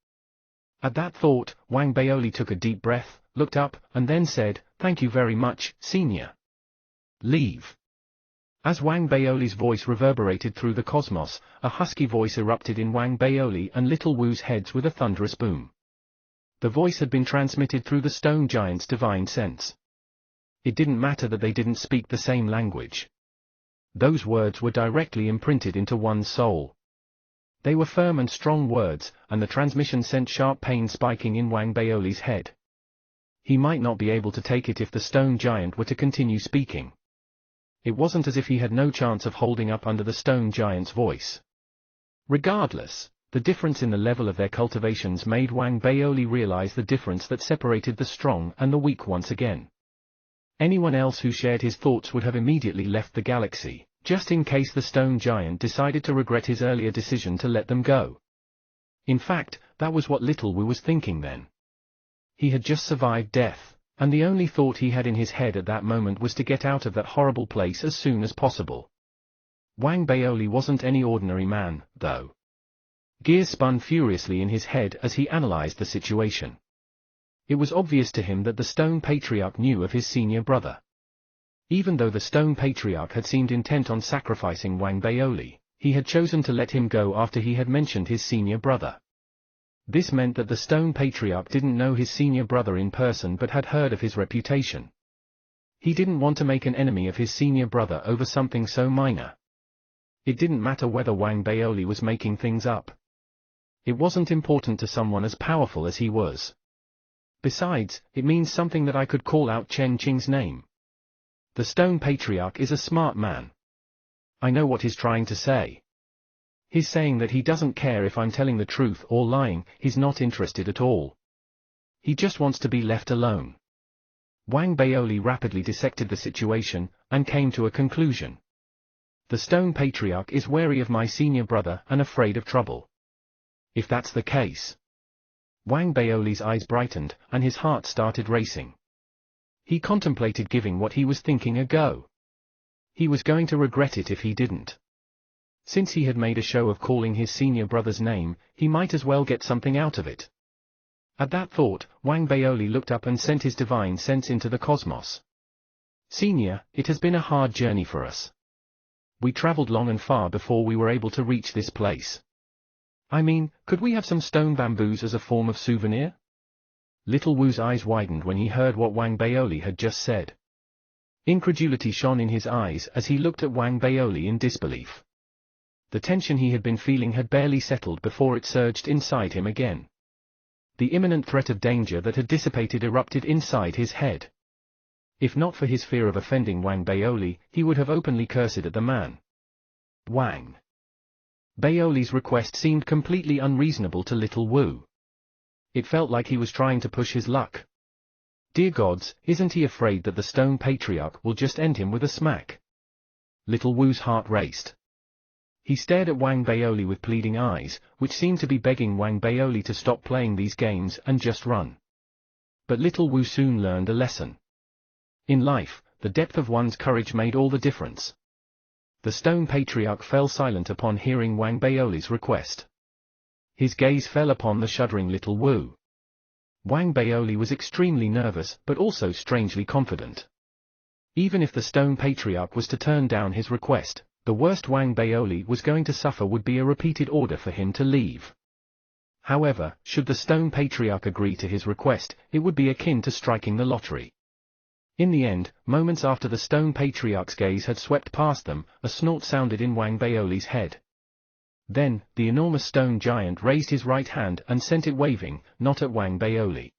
At that thought, Wang Baoli took a deep breath, looked up, and then said, "Thank you very much, Senior. Leave." As Wang Baoli's voice reverberated through the cosmos, a husky voice erupted in Wang Baoli and little Wu's heads with a thunderous boom. The voice had been transmitted through the stone giant's divine sense. It didn't matter that they didn't speak the same language. Those words were directly imprinted into one's soul. They were firm and strong words, and the transmission sent sharp pain spiking in Wang Baoli's head. He might not be able to take it if the stone giant were to continue speaking. It wasn't as if he had no chance of holding up under the stone giant's voice. Regardless, the difference in the level of their cultivations made Wang Baoli realize the difference that separated the strong and the weak once again. Anyone else who shared his thoughts would have immediately left the galaxy, just in case the stone giant decided to regret his earlier decision to let them go. In fact, that was what little Wu was thinking then. He had just survived death, and the only thought he had in his head at that moment was to get out of that horrible place as soon as possible. Wang Baoli wasn't any ordinary man, though. Gears spun furiously in his head as he analyzed the situation. It was obvious to him that the Stone Patriarch knew of his senior brother. Even though the Stone Patriarch had seemed intent on sacrificing Wang Baoli, he had chosen to let him go after he had mentioned his senior brother. This meant that the Stone Patriarch didn't know his senior brother in person but had heard of his reputation. He didn't want to make an enemy of his senior brother over something so minor. It didn't matter whether Wang Baoli was making things up. It wasn't important to someone as powerful as he was. Besides, it means something that I could call out Chen Qing's name. The Stone Patriarch is a smart man. I know what he's trying to say. He's saying that he doesn't care if I'm telling the truth or lying, he's not interested at all. He just wants to be left alone. Wang Baoli rapidly dissected the situation, and came to a conclusion. The Stone Patriarch is wary of my senior brother and afraid of trouble. If that's the case. Wang Baoli's eyes brightened, and his heart started racing. He contemplated giving what he was thinking a go. He was going to regret it if he didn't. Since he had made a show of calling his senior brother's name, he might as well get something out of it. At that thought, Wang Baoli looked up and sent his divine sense into the cosmos. Senior, it has been a hard journey for us. We traveled long and far before we were able to reach this place. I mean, could we have some stone bamboos as a form of souvenir? Little Wu's eyes widened when he heard what Wang Baoli had just said. Incredulity shone in his eyes as he looked at Wang Baoli in disbelief. The tension he had been feeling had barely settled before it surged inside him again. The imminent threat of danger that had dissipated erupted inside his head. If not for his fear of offending Wang Baoli, he would have openly cursed at the man. Wang Baoli's request seemed completely unreasonable to Little Wu. It felt like he was trying to push his luck. Dear gods, isn't he afraid that the Stone Patriarch will just end him with a smack? Little Wu's heart raced. He stared at Wang Baoli with pleading eyes, which seemed to be begging Wang Baoli to stop playing these games and just run. But Little Wu soon learned a lesson. In life, the depth of one's courage made all the difference. The Stone Patriarch fell silent upon hearing Wang Baoli's request. His gaze fell upon the shuddering Little Wu. Wang Baoli was extremely nervous but also strangely confident. Even if the Stone Patriarch was to turn down his request, the worst Wang Baoli was going to suffer would be a repeated order for him to leave. However, should the Stone Patriarch agree to his request, it would be akin to striking the lottery. In the end, moments after the Stone Patriarch's gaze had swept past them, a snort sounded in Wang Baoli's head. Then, the enormous stone giant raised his right hand and sent it waving, not at Wang Baoli.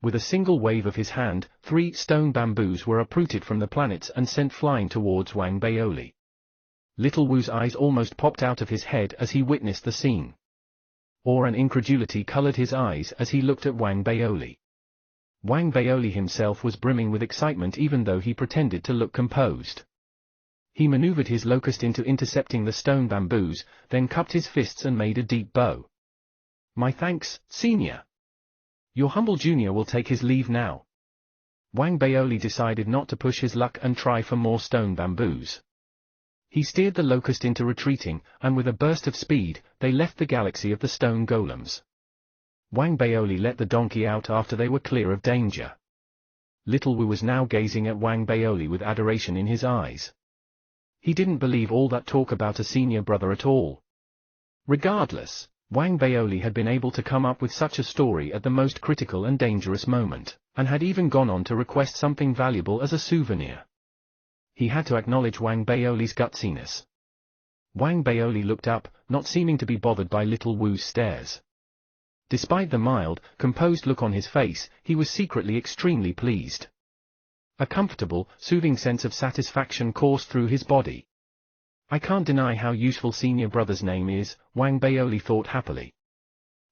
With a single wave of his hand, 3 stone bamboos were uprooted from the planets and sent flying towards Wang Baoli. Little Wu's eyes almost popped out of his head as he witnessed the scene. Awe and incredulity colored his eyes as he looked at Wang Baoli. Wang Baoli himself was brimming with excitement even though he pretended to look composed. He maneuvered his locust into intercepting the stone bamboos, then cupped his fists and made a deep bow. My thanks, Senior. Your humble junior will take his leave now. Wang Baoli decided not to push his luck and try for more stone bamboos. He steered the locust into retreating, and with a burst of speed, they left the galaxy of the stone golems. Wang Baoli let the donkey out after they were clear of danger. Little Wu was now gazing at Wang Baoli with adoration in his eyes. He didn't believe all that talk about a senior brother at all. Regardless, Wang Baoli had been able to come up with such a story at the most critical and dangerous moment, and had even gone on to request something valuable as a souvenir. He had to acknowledge Wang Baoli's gutsiness. Wang Baoli looked up, not seeming to be bothered by Little Wu's stares. Despite the mild, composed look on his face, he was secretly extremely pleased. A comfortable, soothing sense of satisfaction coursed through his body. I can't deny how useful senior brother's name is, Wang Baoli thought happily.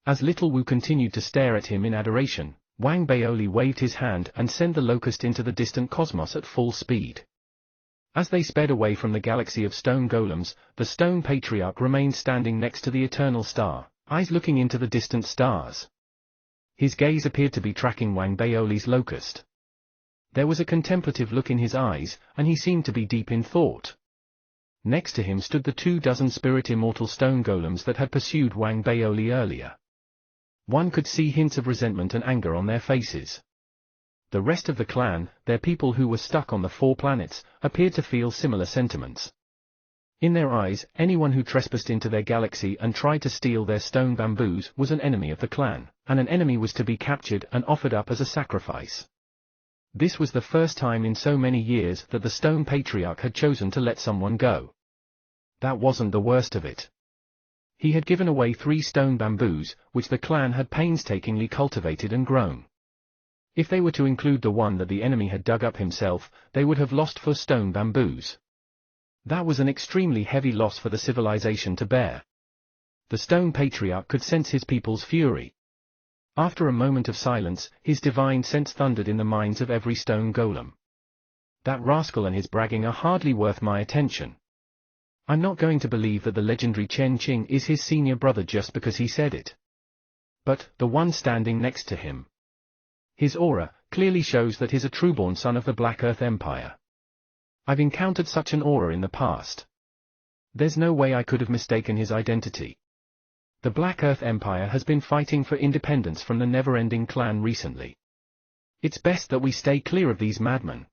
As Little Wu continued to stare at him in adoration, Wang Baoli waved his hand and sent the locust into the distant cosmos at full speed. As they sped away from the galaxy of stone golems, the Stone Patriarch remained standing next to the eternal star, eyes looking into the distant stars. His gaze appeared to be tracking Wang Baoli's locust. There was a contemplative look in his eyes, and he seemed to be deep in thought. Next to him stood the 24 spirit immortal stone golems that had pursued Wang Baoli earlier. One could see hints of resentment and anger on their faces. The rest of the clan, their people who were stuck on the 4 planets, appeared to feel similar sentiments. In their eyes, anyone who trespassed into their galaxy and tried to steal their stone bamboos was an enemy of the clan, and an enemy was to be captured and offered up as a sacrifice. This was the first time in so many years that the Stone Patriarch had chosen to let someone go. That wasn't the worst of it. He had given away 3 stone bamboos, which the clan had painstakingly cultivated and grown. If they were to include the one that the enemy had dug up himself, they would have lost 4 stone bamboos. That was an extremely heavy loss for the civilization to bear. The Stone Patriarch could sense his people's fury. After a moment of silence, his divine sense thundered in the minds of every stone golem. That rascal and his bragging are hardly worth my attention. I'm not going to believe that the legendary Chen Qing is his senior brother just because he said it. But, the one standing next to him. His aura clearly shows that he's a trueborn son of the Black Earth Empire. I've encountered such an aura in the past. There's no way I could have mistaken his identity. The Black Earth Empire has been fighting for independence from the never-ending clan recently. It's best that we stay clear of these madmen.